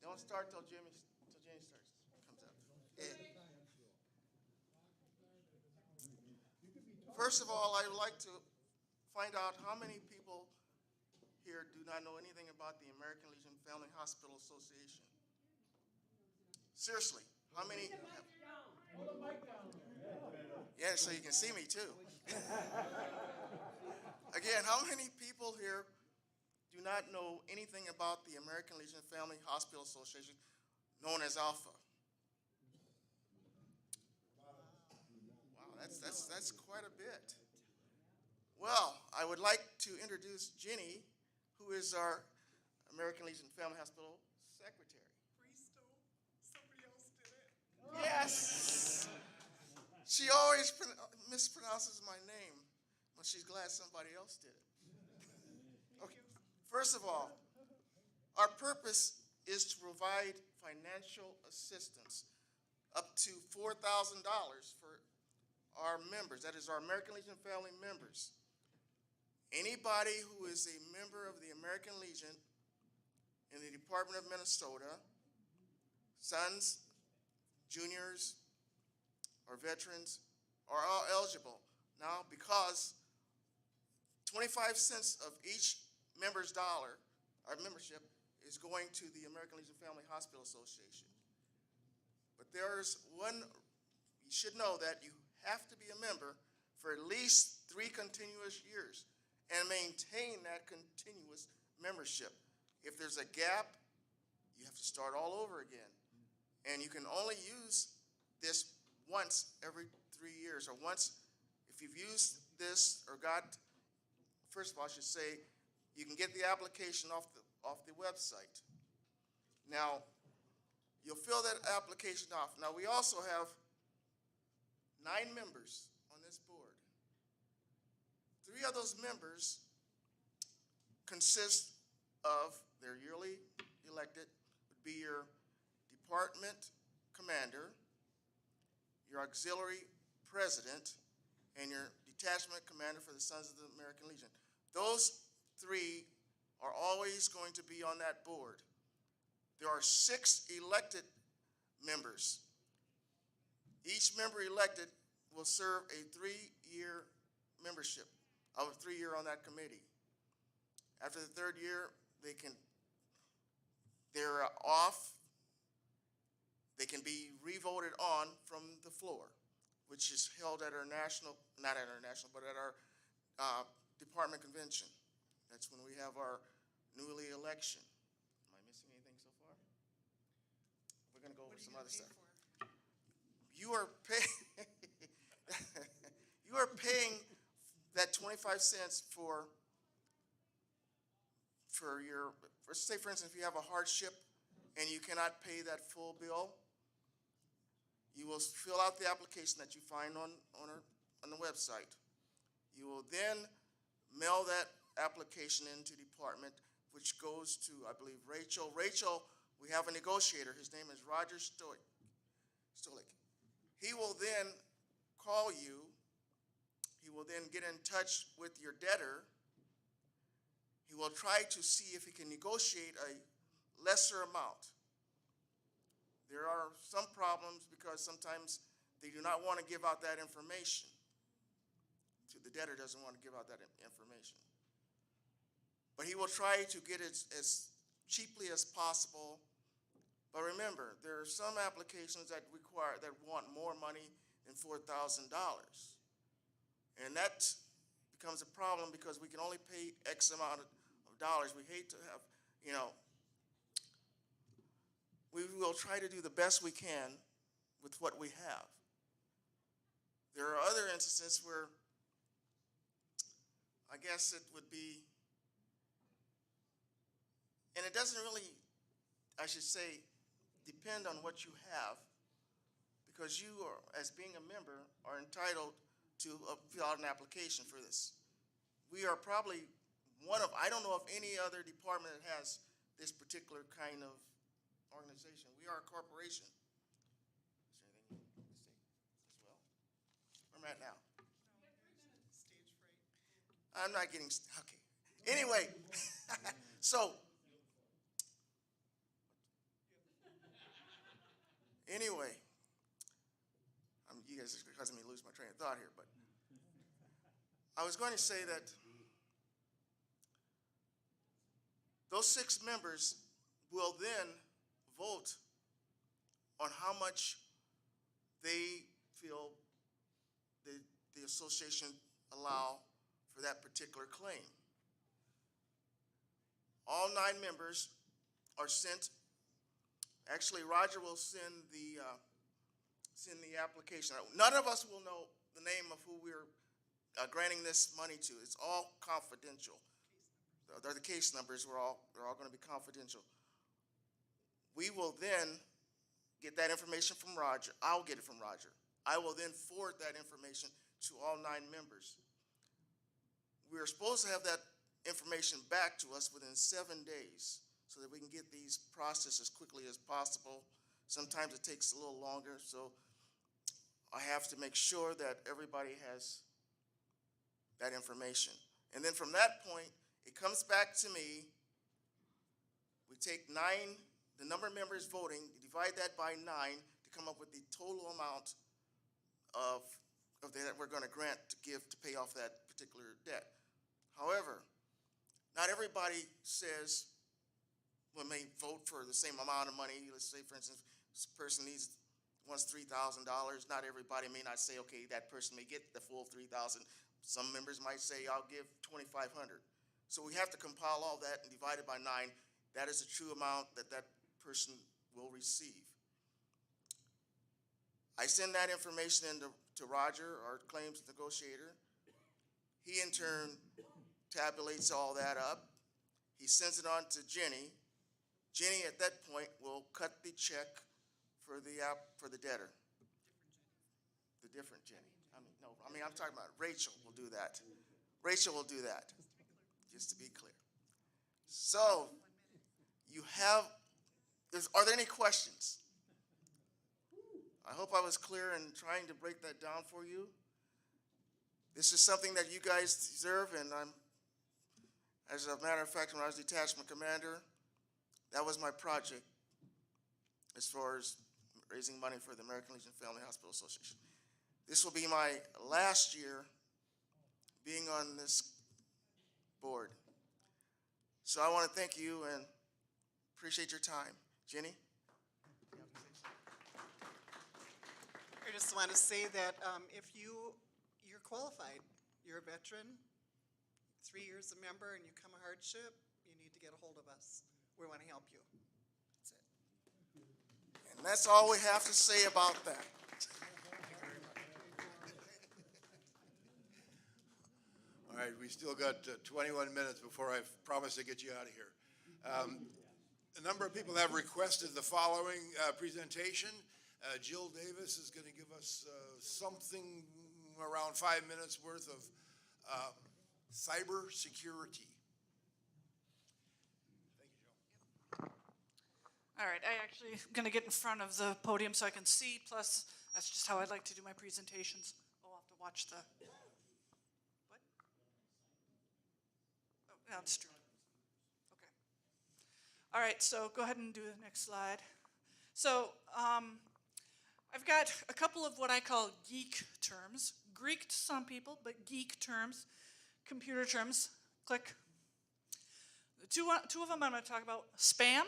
Don't start till Jenny starts, comes up. Yeah. First of all, I would like to find out how many people here do not know anything about the American Legion Family Hospital Association. Seriously, how many? Yeah, so you can see me too. Again, how many people here do not know anything about the American Legion Family Hospital Association, known as Alpha? Wow, that's quite a bit. Well, I would like to introduce Jenny, who is our American Legion Family Hospital secretary. Somebody else did it. Yes! She always mispronounces my name, but she's glad somebody else did it. Okay. First of all, our purpose is to provide financial assistance up to $4,000 for our members, that is our American Legion family members. Anybody who is a member of the American Legion in the Department of Minnesota, sons, juniors, or veterans are all eligible. Now, because 25 cents of each member's dollar, our membership, is going to the American Legion Family Hospital Association. But there's one, you should know that you have to be a member for at least 3 continuous years and maintain that continuous membership. If there's a gap, you have to start all over again. And you can only use this once every 3 years, or once, if you've used this or got, first of all, I should say, you can get the application off the website. Now, you'll fill that application off. Now, we also have 9 members on this board. 3 of those members consist of, their yearly elected, would be your department commander, your auxiliary president, and your detachment commander for the Sons of the American Legion. Those 3 are always going to be on that board. There are 6 elected members. Each member elected will serve a 3-year membership, of a 3-year on that committee. After the 3rd year, they're off. They can be re-voted on from the floor, which is held at our national, not at our national, but at our department convention. That's when we have our newly election. Am I missing anything so far? We're going to go over some other stuff. You are paying, you are paying that 25 cents for your, say for instance, if you have a hardship and you cannot pay that full bill, you will fill out the application that you find on the website. You will then mail that application into department, which goes to, I believe, Rachel. Rachel, we have a negotiator. His name is Roger Stoic. He will then call you. He will then get in touch with your debtor. He will try to see if he can negotiate a lesser amount. There are some problems because sometimes they do not want to give out that information. The debtor doesn't want to give out that information. But he will try to get it as cheaply as possible. But remember, there are some applications that want more money than $4,000. And that becomes a problem because we can only pay X amount of dollars. We hate to have, we will try to do the best we can with what we have. There are other instances where I guess it would be, and it doesn't really, I should say, depend on what you have, because you are, as being a member, are entitled to fill out an application for this. We are probably one of, I don't know of any other department that has this particular kind of organization. We are a corporation. Is there anything you want to say as well? Where am I at now? I'm not getting, okay. Anyway, so, anyway, you guys are causing me to lose my train of thought here, but I was going to say that those 6 members will then vote on how much they feel the association allow for that particular claim. All 9 members are sent. Actually, Roger will send the application. None of us will know the name of who we're granting this money to. It's all confidential. They're the case numbers. They're all going to be confidential. We will then get that information from Roger. I'll get it from Roger. I will then forward that information to all 9 members. We're supposed to have that information back to us within 7 days so that we can get these processed as quickly as possible. Sometimes it takes a little longer, so I have to make sure that everybody has that information. And then from that point, it comes back to me. We take 9, the number of members voting, divide that by 9 to come up with the total amount of that we're going to grant to pay off that particular debt. However, not everybody may vote for the same amount of money. Let's say, for instance, this person wants $3,000. Not everybody may not say, okay, that person may get the full $3,000. Some members might say, I'll give $2,500. So we have to compile all that and divide it by 9. That is the true amount that person will receive. I send that information to Roger, our claims negotiator. He in turn tabulates all that up. He sends it on to Jenny. Jenny at that point will cut the check for the debtor. The different Jenny. I'm talking about Rachel will do that. Rachel will do that, just to be clear. So, are there any questions? I hope I was clear in trying to break that down for you. This is something that you guys deserve, and as a matter of fact, when I was detachment commander, that was my project as far as raising money for the American Legion Family Hospital Association. This will be my last year being on this board. So I want to thank you and appreciate your time. Jenny? I just want to say that if you're qualified, you're a veteran, 3 years a member, and you come a hardship, you need to get a hold of us. We want to help you. That's it. And that's all we have to say about that. All right, we still got 21 minutes before I promise to get you out of here. A number of people have requested the following presentation. Jill Davis is going to give us something around 5 minutes worth of cyber security. Thank you, Jill. All right, I actually am going to get in front of the podium so I can see, plus that's just how I like to do my presentations. I'll have to watch the, what? Oh, that's true. Okay. All right, so go ahead and do the next slide. So I've got a couple of what I call geek terms, Greek to some people, but geek terms, computer terms. Click. The two of them I'm going to talk about spam,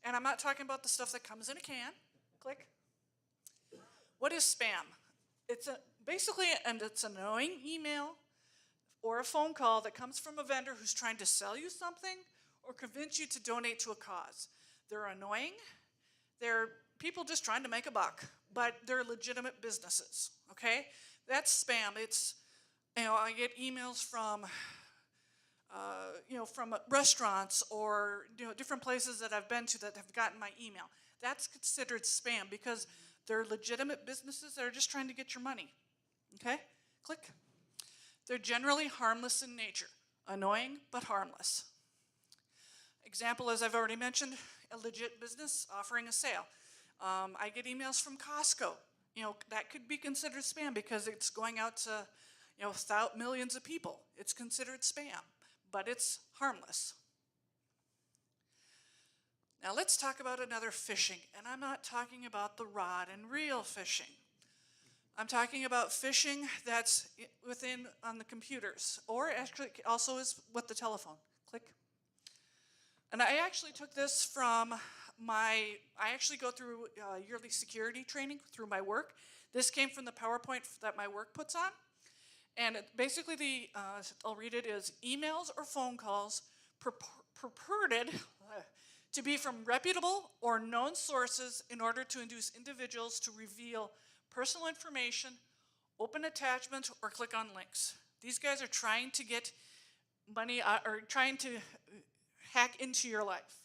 and I'm not talking about the stuff that comes in a can. Click. What is spam? It's basically an annoying email or a phone call that comes from a vendor who's trying to sell you something or convince you to donate to a cause. They're annoying. people just trying to make a buck, but they're legitimate businesses, okay? That's spam. It's, I get emails from, from restaurants or, different places that I've been to that have gotten my email. That's considered spam because they're legitimate businesses that are just trying to get your money, okay? Click. They're generally harmless in nature, annoying but harmless. Example, as I've already mentioned, a legit business offering a sale. I get emails from Costco. That could be considered spam because it's going out to, millions of people. It's considered spam, but it's harmless. Now let's talk about another phishing, and I'm not talking about the rod and reel phishing. I'm talking about phishing that's on the computers, or actually also is with the telephone. Click. And I actually took this from I actually go through yearly security training through my work. This came from the PowerPoint that my work puts on. And basically, I'll read it, is emails or phone calls purported to be from reputable or known sources in order to induce individuals to reveal personal information, open attachment, or click on links. These guys are trying to get money or trying to hack into your life.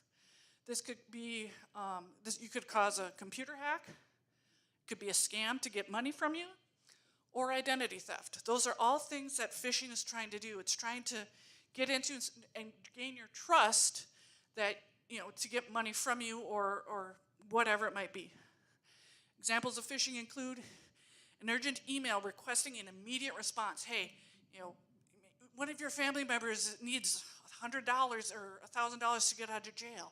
This could be, you could cause a computer hack, it could be a scam to get money from you, or identity theft. Those are all things that phishing is trying to do. It's trying to get into and gain your trust that, to get money from you or whatever it might be. Examples of phishing include an urgent email requesting an immediate response. Hey, one of your family members needs $100 or $1,000 to get out of jail.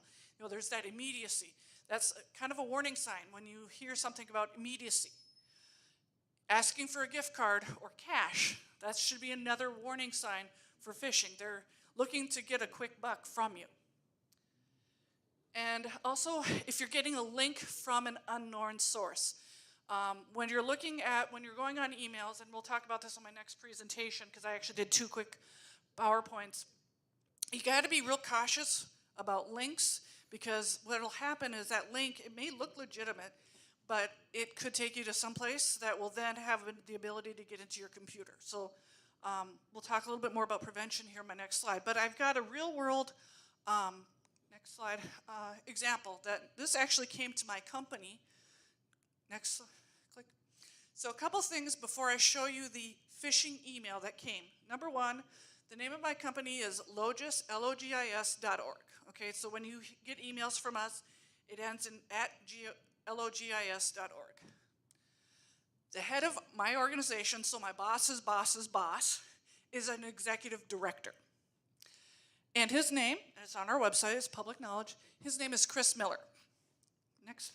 There's that immediacy. That's kind of a warning sign when you hear something about immediacy. Asking for a gift card or cash, that should be another warning sign for phishing. They're looking to get a quick buck from you. And also, if you're getting a link from an unknown source, when you're going on emails, and we'll talk about this on my next presentation because I actually did 2 quick PowerPoints, you got to be real cautious about links because what will happen is that link, it may look legitimate, but it could take you to some place that will then have the ability to get into your computer. So we'll talk a little bit more about prevention here in my next slide. But I've got a real world, next slide, example that this actually came to my company. Next, click. So a couple things before I show you the phishing email that came. Number one, the name of my company is logis, logis.org. Okay, so when you get emails from us, it ends in @logis.org. The head of my organization, so my boss's boss's boss, is an executive director. And his name, and it's on our website, it's public knowledge, his name is Chris Miller. Next.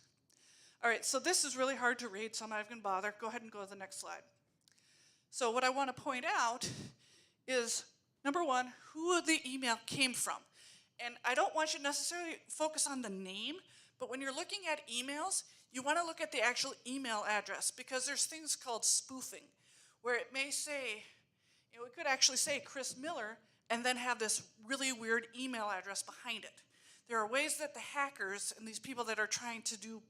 All right, so this is really hard to read, so I'm not even gonna bother. Go ahead and go to the next slide. So what I want to point out is, number one, who the email came from. And I don't want you to necessarily focus on the name, but when you're looking at emails, you want to look at the actual email address because there's things called spoofing, where it may say, it could actually say Chris Miller and then have this really weird email address behind it. There are ways that the hackers and these people that are trying to do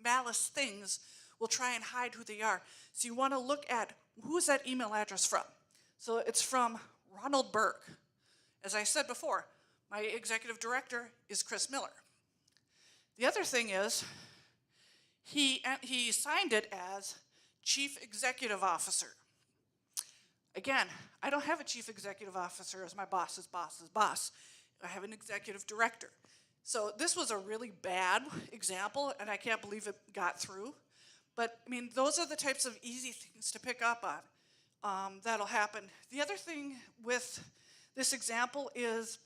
malice things will try and hide who they are. So you want to look at who is that email address from. So it's from Ronald Burke. As I said before, my executive director is Chris Miller. The other thing is, he signed it as Chief Executive Officer. Again, I don't have a Chief Executive Officer as my boss's boss's boss. I have an executive director. So this was a really bad example, and I can't believe it got through. But, I mean, those are the types of easy things to pick up on that'll happen. The other thing with this example is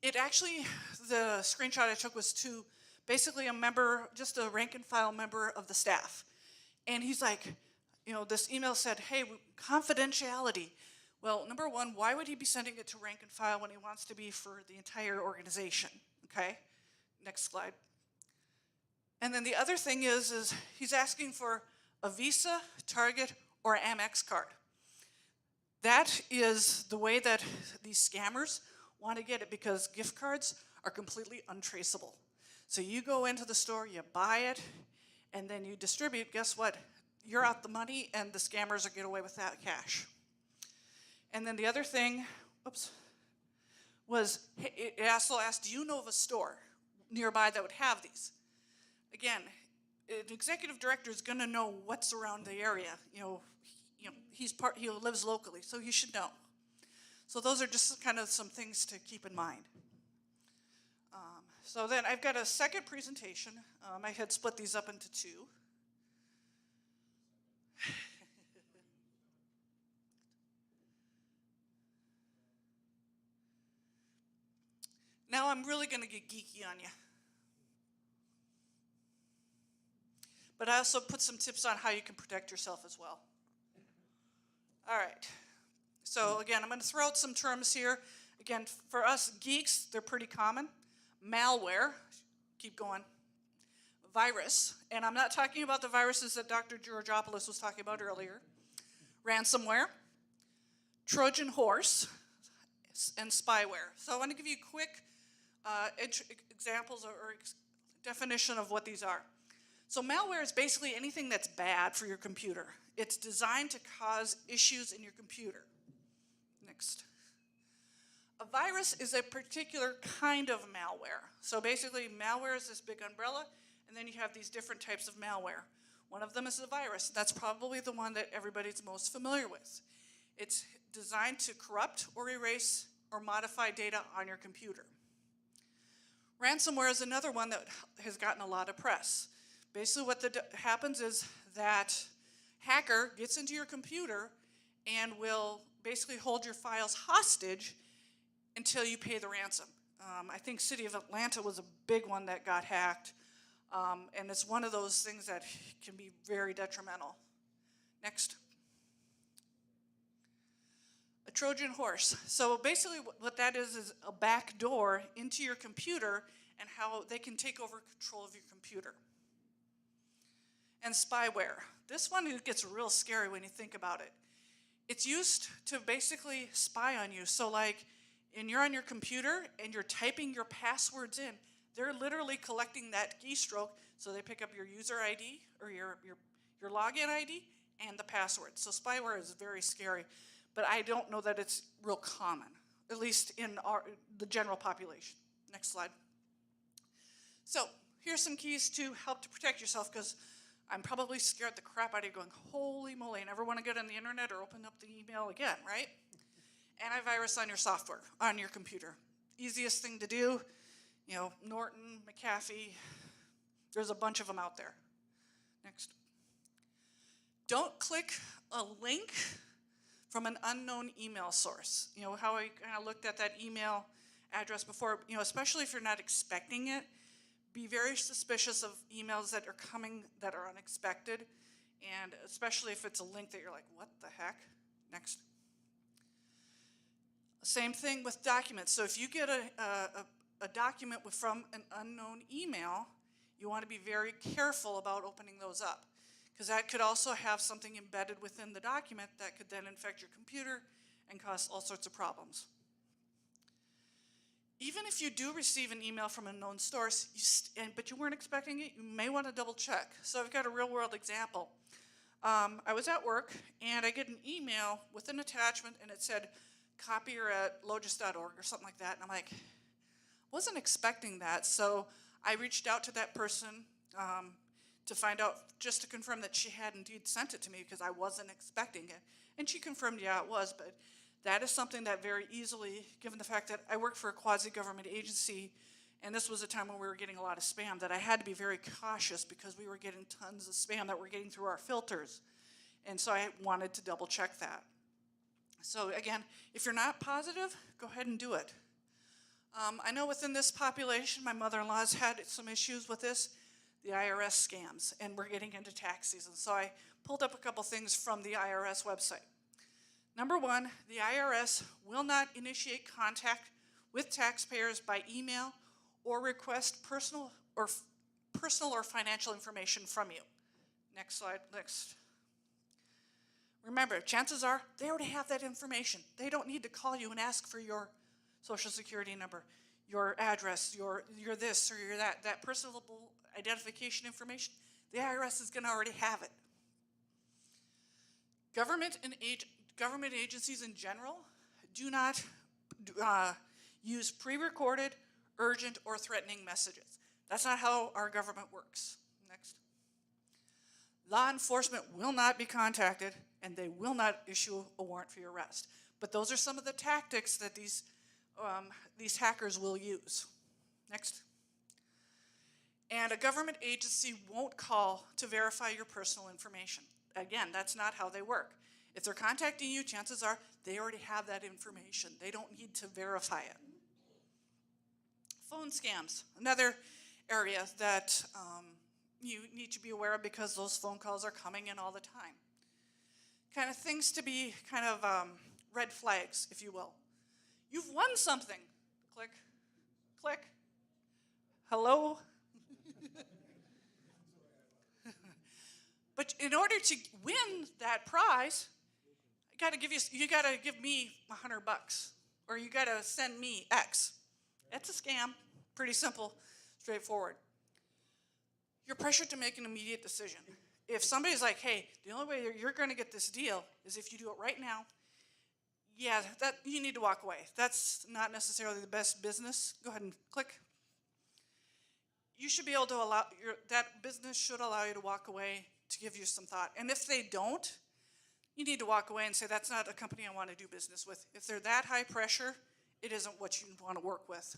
it actually, the screenshot I took was to basically a member, just a rank and file member of the staff. And he's like, this email said, hey, confidentiality. Well, number one, why would he be sending it to rank and file when he wants to be for the entire organization? Okay, next slide. And then the other thing is he's asking for a Visa, Target, or Amex card. That is the way that these scammers want to get it because gift cards are completely untraceable. So you go into the store, you buy it, and then you distribute. Guess what? You're out the money, and the scammers are get away with that cash. And then the other thing, was it also asked, do you know of a store nearby that would have these? Again, an executive director is going to know what's around the area. He lives locally, so he should know. So those are just kind of some things to keep in mind. So then I've got a second presentation. I had split these up into two. Now I'm really going to get geeky on you. But I also put some tips on how you can protect yourself as well. All right. So again, I'm going to throw out some terms here. Again, for us geeks, they're pretty common. Malware, keep going. Virus, and I'm not talking about the viruses that Dr. Georgopoulos was talking about earlier. Ransomware, Trojan horse, and spyware. So I want to give you quick examples or definition of what these are. So malware is basically anything that's bad for your computer. It's designed to cause issues in your computer. Next. A virus is a particular kind of malware. So basically malware is this big umbrella, and then you have these different types of malware. One of them is a virus. That's probably the one that everybody's most familiar with. It's designed to corrupt or erase or modify data on your computer. Ransomware is another one that has gotten a lot of press. Basically what happens is that hacker gets into your computer and will basically hold your files hostage until you pay the ransom. I think City of Atlanta was a big one that got hacked, and it's one of those things that can be very detrimental. Next. A Trojan horse. So basically what that is a back door into your computer and how they can take over control of your computer. And spyware. This one gets real scary when you think about it. It's used to basically spy on you. So like, and you're on your computer and you're typing your passwords in, they're literally collecting that keystroke, so they pick up your user ID or your login ID and the password. So spyware is very scary, but I don't know that it's real common, at least in the general population. Next slide. So here's some keys to help to protect yourself, because I'm probably scared the crap out of you going, holy moly, I never want to get on the internet or open up the email again, right? Antivirus on your software, on your computer. Easiest thing to do, Norton, McAfee, there's a bunch of them out there. Next. Don't click a link from an unknown email source. How I kind of looked at that email address before, especially if you're not expecting it. Be very suspicious of emails that are coming that are unexpected, and especially if it's a link that you're like, what the heck? Next. Same thing with documents. So if you get a document from an unknown email, you want to be very careful about opening those up, because that could also have something embedded within the document that could then infect your computer and cause all sorts of problems. Even if you do receive an email from a known source, but you weren't expecting it, you may want to double check. So I've got a real world example. I was at work and I get an email with an attachment and it said, copier at logis.org or something like that. And I'm like, wasn't expecting that. So I reached out to that person to find out, just to confirm that she had indeed sent it to me, because I wasn't expecting it. And she confirmed, yeah, it was, but that is something that very easily, given the fact that I work for a quasi-government agency, and this was a time when we were getting a lot of spam, that I had to be very cautious because we were getting tons of spam that were getting through our filters. And so I wanted to double check that. So again, if you're not positive, go ahead and do it. I know within this population, my mother-in-law's had some issues with this, the IRS scams, and we're getting into tax season. So I pulled up a couple things from the IRS website. Number one, the IRS will not initiate contact with taxpayers by email or request personal or financial information from you. Next slide, next. Remember, chances are they already have that information. They don't need to call you and ask for your social security number. your address, your this or your that personal identification information, the IRS is going to already have it. Government agencies in general do not use pre-recorded, urgent, or threatening messages. That's not how our government works. Next. Law enforcement will not be contacted, and they will not issue a warrant for your arrest. But those are some of the tactics that these hackers will use. Next. And a government agency won't call to verify your personal information. Again, that's not how they work. If they're contacting you, chances are they already have that information. They don't need to verify it. Phone scams, another area that you need to be aware of because those phone calls are coming in all the time. Kind of things to be kind of red flags, if you will. You've won something. Click, click. Hello? But in order to win that prize, you gotta give me $100, or you gotta send me X. That's a scam. Pretty simple, straightforward. You're pressured to make an immediate decision. If somebody's like, hey, the only way you're gonna get this deal is if you do it right now, yeah, that you need to walk away. That's not necessarily the best business. Go ahead and click. You should be able to allow, that business should allow you to walk away to give you some thought. And if they don't, you need to walk away and say, that's not a company I want to do business with. If they're that high pressure, it isn't what you want to work with.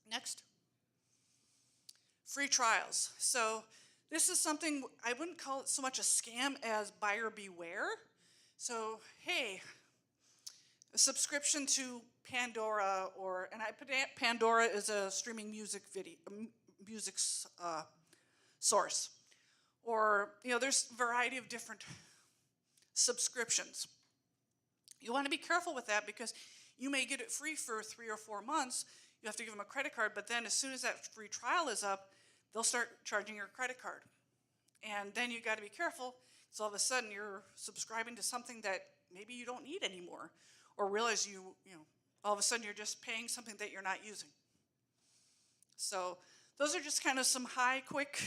Next. Free trials. So this is something, I wouldn't call it so much a scam as buyer beware. So, hey, a subscription to Pandora, Pandora is a streaming music source. Or, there's a variety of different subscriptions. You want to be careful with that because you may get it free for 3 or 4 months. You have to give them a credit card, but then as soon as that free trial is up, they'll start charging your credit card. And then you got to be careful, so all of a sudden you're subscribing to something that maybe you don't need anymore, or realize all of a sudden you're just paying something that you're not using. So those are just kind of some quick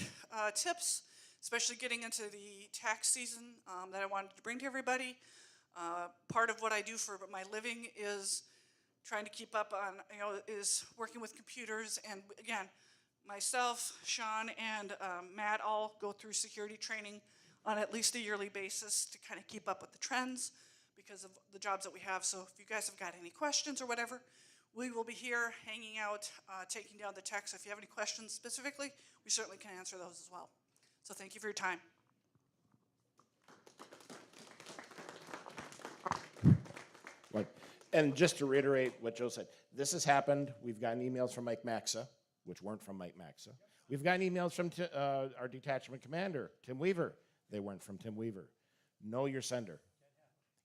tips, especially getting into the tax season that I wanted to bring to everybody. Part of what I do for my living is trying to keep up on, is working with computers. And again, myself, Sean, and Matt all go through security training on at least a yearly basis to kind of keep up with the trends because of the jobs that we have. So if you guys have got any questions or whatever, we will be here hanging out, taking down the text. If you have any questions specifically, we certainly can answer those as well. So thank you for your time. And just to reiterate what Joe said, this has happened. We've gotten emails from Mike Maxa, which weren't from Mike Maxa. We've gotten emails from our detachment commander, Tim Weaver. They weren't from Tim Weaver. Know your sender.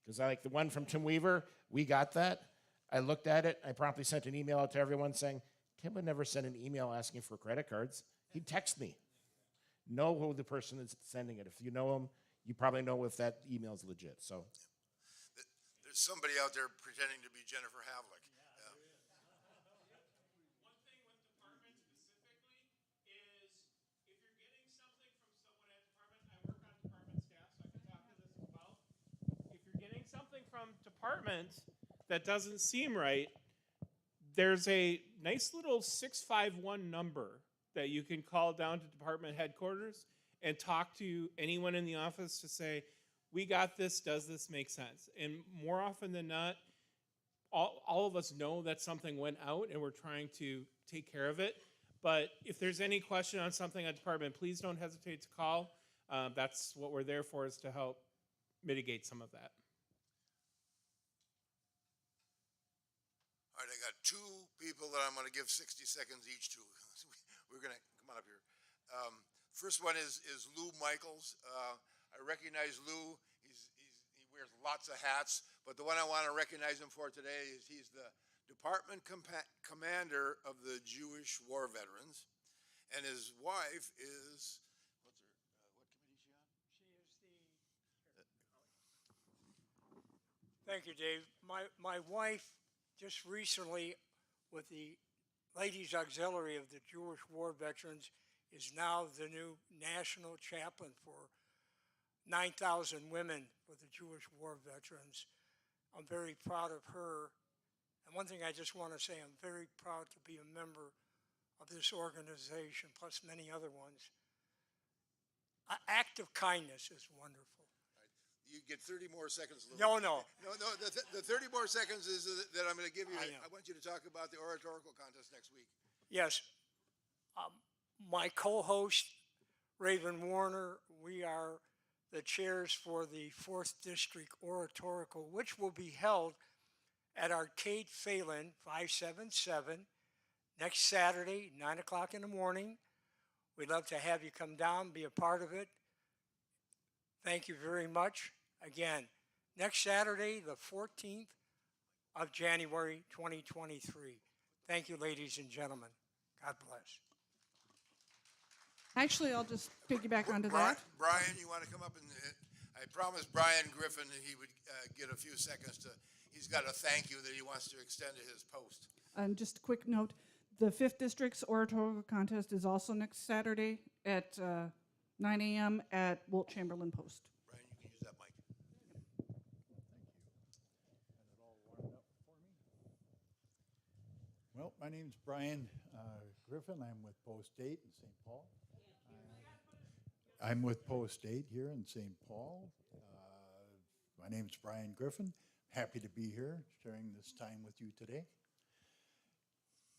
Because like the one from Tim Weaver, we got that. I looked at it. I promptly sent an email out to everyone saying, Tim would never send an email asking for credit cards. He'd text me. Know who the person is sending it. If you know him, you probably know if that email is legit. So there's somebody out there pretending to be Jennifer Havlick. One thing with departments specifically is if you're getting something from someone at department, I work on department staff, so I can talk to this as well. If you're getting something from department that doesn't seem right, there's a nice little 651 number that you can call down to department headquarters and talk to anyone in the office to say, we got this, does this make sense? And more often than not, all of us know that something went out and we're trying to take care of it. But if there's any question on something at department, please don't hesitate to call. That's what we're there for, is to help mitigate some of that. All right, I got 2 people that I'm going to give 60 seconds each to. We're going to come on up here. First one is Lou Michaels. I recognize Lou. He wears lots of hats, but the one I want to recognize him for today is he's the department commander of the Jewish war veterans, and his wife is, what committee is she on? She is Thank you, Dave. My wife just recently, with the Ladies Auxiliary of the Jewish War Veterans is now the new national chaplain for 9,000 women for the Jewish War Veterans. I'm very proud of her. And one thing I just want to say, I'm very proud to be a member of this organization, plus many other ones. An act of kindness is wonderful. You get 30 more seconds. Lou. No. No, the 30 more seconds is that I'm going to give you. I know. I want you to talk about the oratorical contest next week. Yes. My co-host, Raven Warner, we are the chairs for the 4th District Oratorical, which will be held at Arcade Phelan 577 next Saturday, 9 o'clock in the morning. We'd love to have you come down, be a part of it. Thank you very much. Again, next Saturday, the 14th of January, 2023. Thank you, ladies and gentlemen. God bless. Actually, I'll just piggyback onto Brian, that. Brian, you want to come up and I promised Brian Griffin that he would get a few seconds to. He's got a thank you that he wants to extend to his post. And just a quick note, the 5th District's oratorical contest is also next Saturday at 9 a.m. at Wolt Chamberlain Post. Brian, you can use that mic. Well, my name's Brian Griffin. I'm with Post 8 in St. Paul. I'm with Post 8 here in St. Paul. My name's Brian Griffin. Happy to be here sharing this time with you today.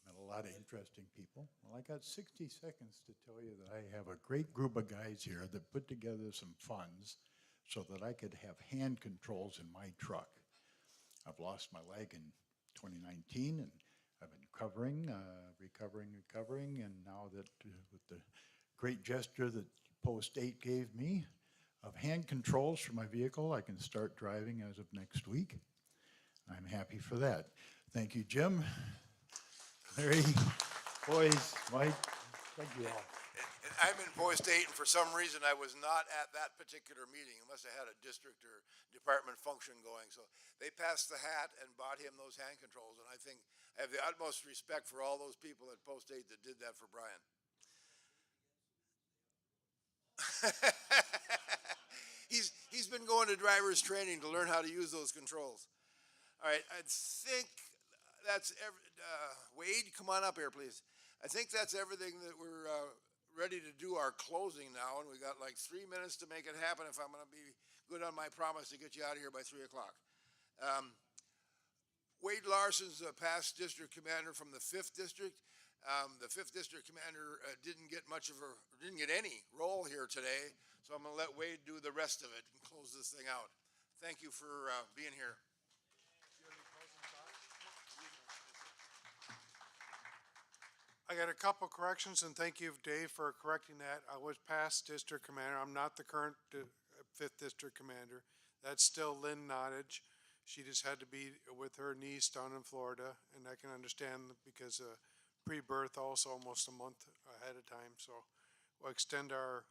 Met a lot of interesting people. Well, I got 60 seconds to tell you that I have a great group of guys here that put together some funds so that I could have hand controls in my truck. I've lost my leg in 2019, and I've been recovering, and now that with the great gesture that Post 8 gave me of hand controls for my vehicle, I can start driving as of next week. I'm happy for that. Thank you, Jim, Larry, boys, Mike, thank you all. And I'm in Post 8, and for some reason I was not at that particular meeting. It must have had a district or department function going. So they passed the hat and bought him those hand controls. And I think I have the utmost respect for all those people at Post 8 that did that for Brian. He's been going to driver's training to learn how to use those controls. All right, I think that's Wade, come on up here, please. I think that's everything that we're ready to do our closing now, and we got like 3 minutes to make it happen if I'm going to be good on my promise to get you out of here by 3 o'clock. Wade Larson's a past district commander from the 5th District. The 5th District commander didn't get any role here today, so I'm going to let Wade do the rest of it and close this thing out. Thank you for being here. I got a couple corrections, and thank you, Dave, for correcting that. I was past district commander. I'm not the current 5th District commander. That's still Lynn Lyons. She just had to be with her niece down in Florida, and I can understand because pre-birth also almost a month ahead of time. So we'll extend our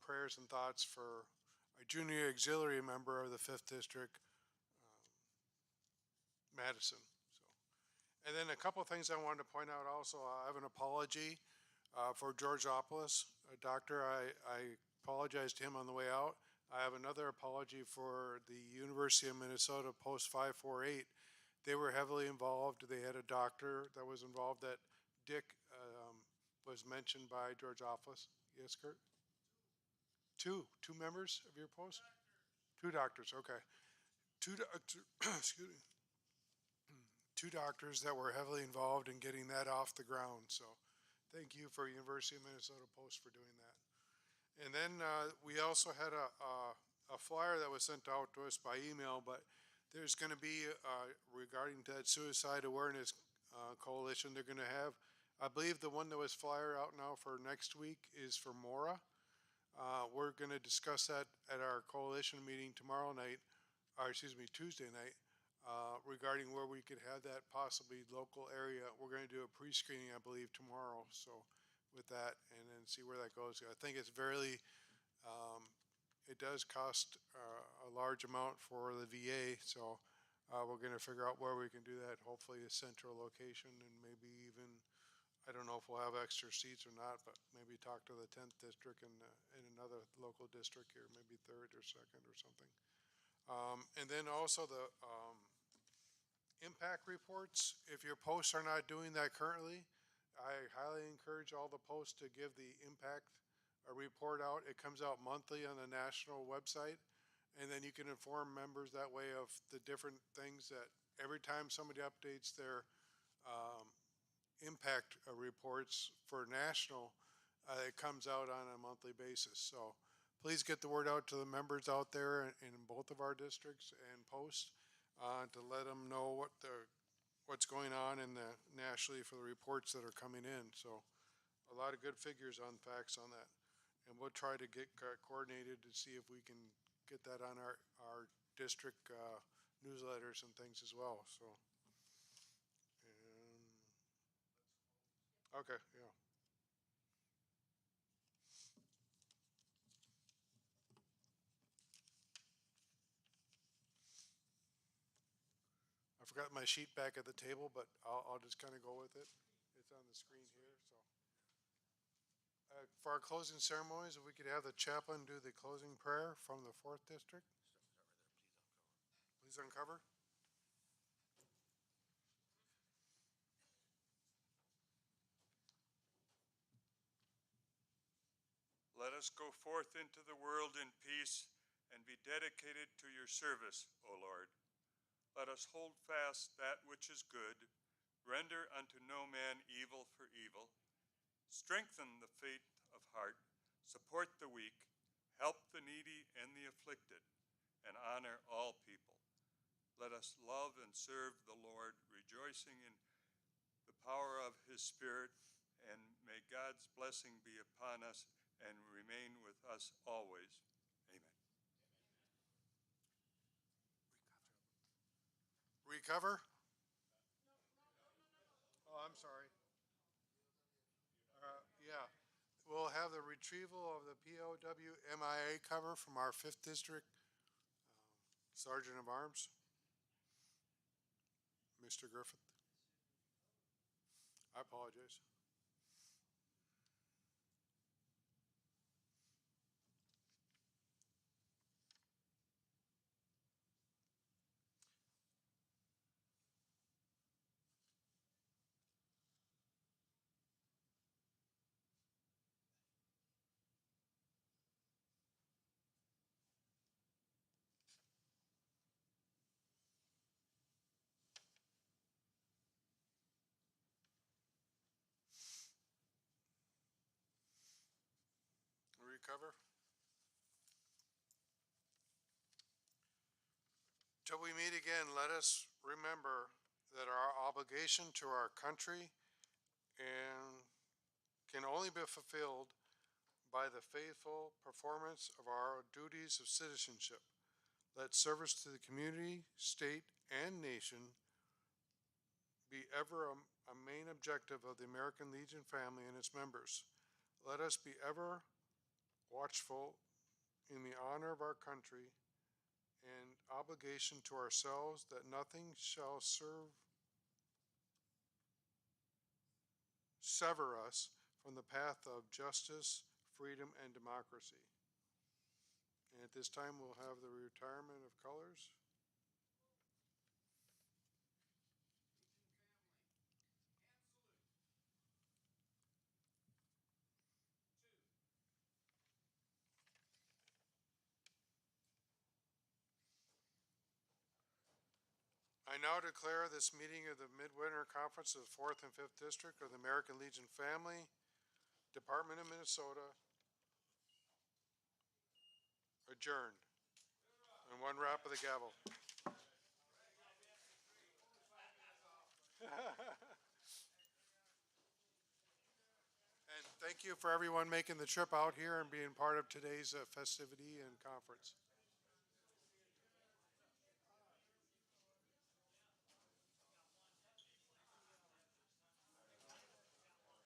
prayers and thoughts for a junior auxiliary member of the 5th District, Madison. And then a couple of things I wanted to point out also. I have an apology for Georgiopolis. Doctor, I apologized to him on the way out. I have another apology for the University of Minnesota Post 548. They were heavily involved. They had a doctor that was involved. That Dick was mentioned by Georgiopolis. Yes, Kurt? Two members of your post? Two doctors, okay. Excuse me. Two doctors that were heavily involved in getting that off the ground. So thank you for University of Minnesota Post for doing that. And then we also had a flyer that was sent out to us by email, but there's going to be, regarding that suicide awareness coalition, they're going to have, I believe the one that was flyer out now for next week is for Mora. We're going to discuss that at our coalition meeting tomorrow night, or excuse me, Tuesday night. Regarding where we could have that possibly local area. We're going to do a pre-screening, I believe, tomorrow. So with that, and then see where that goes. I think it's it does cost a large amount for the VA. So We're gonna figure out where we can do that, hopefully a central location and maybe even, I don't know if we'll have extra seats or not, but maybe talk to the 10th district and, in another local district here, maybe third or second or something. And then also the, impact reports, if your posts are not doing that currently, I highly encourage all the posts to give the impact report out. It comes out monthly on the national website, and then you can inform members that way of the different things that every time somebody updates their impact reports for national, it comes out on a monthly basis. So please get the word out to the members out there in both of our districts and post to let them know what's going on in the nationally for the reports that are coming in. So a lot of good figures on facts on that. And we'll try to get coordinated to see if we can get that on our district newsletters and things as well. So, okay, yeah. I forgot my sheet back at the table, but I'll just kind of go with it. It's on the screen here, so. For our closing ceremonies, if we could have the chaplain do the closing prayer from the 4th District. Please uncover. Let us go forth into the world in peace and be dedicated to your service, O Lord. Let us hold fast that which is good, render unto no man evil for evil, strengthen the faith of heart, support the weak, help the needy and the afflicted, and honor all people. Let us love and serve the Lord, rejoicing in the power of his Spirit, and may God's blessing be upon us and remain with us always. Amen. Recover? Oh, I'm sorry. Yeah, we'll have the retrieval of the POW MIA cover from our 5th District Sergeant of Arms, Mr. Griffith. I apologize. Recover. Till we meet again, let us remember that our obligation to our country and can only be fulfilled by the faithful performance of our duties of citizenship. Let service to the community, state, and nation be ever a main objective of the American Legion family and its members. Let us be ever watchful in the honor of our country and obligation to ourselves that nothing shall sever us from the path of justice, freedom, and democracy. And at this time, we'll have the retirement of colors. I now declare this meeting of the Midwinter Conference of the 4th and 5th District of the American Legion Family, Department of Minnesota, adjourned. And one rap of the gavel. And thank you for everyone making the trip out here and being part of today's festivity and conference.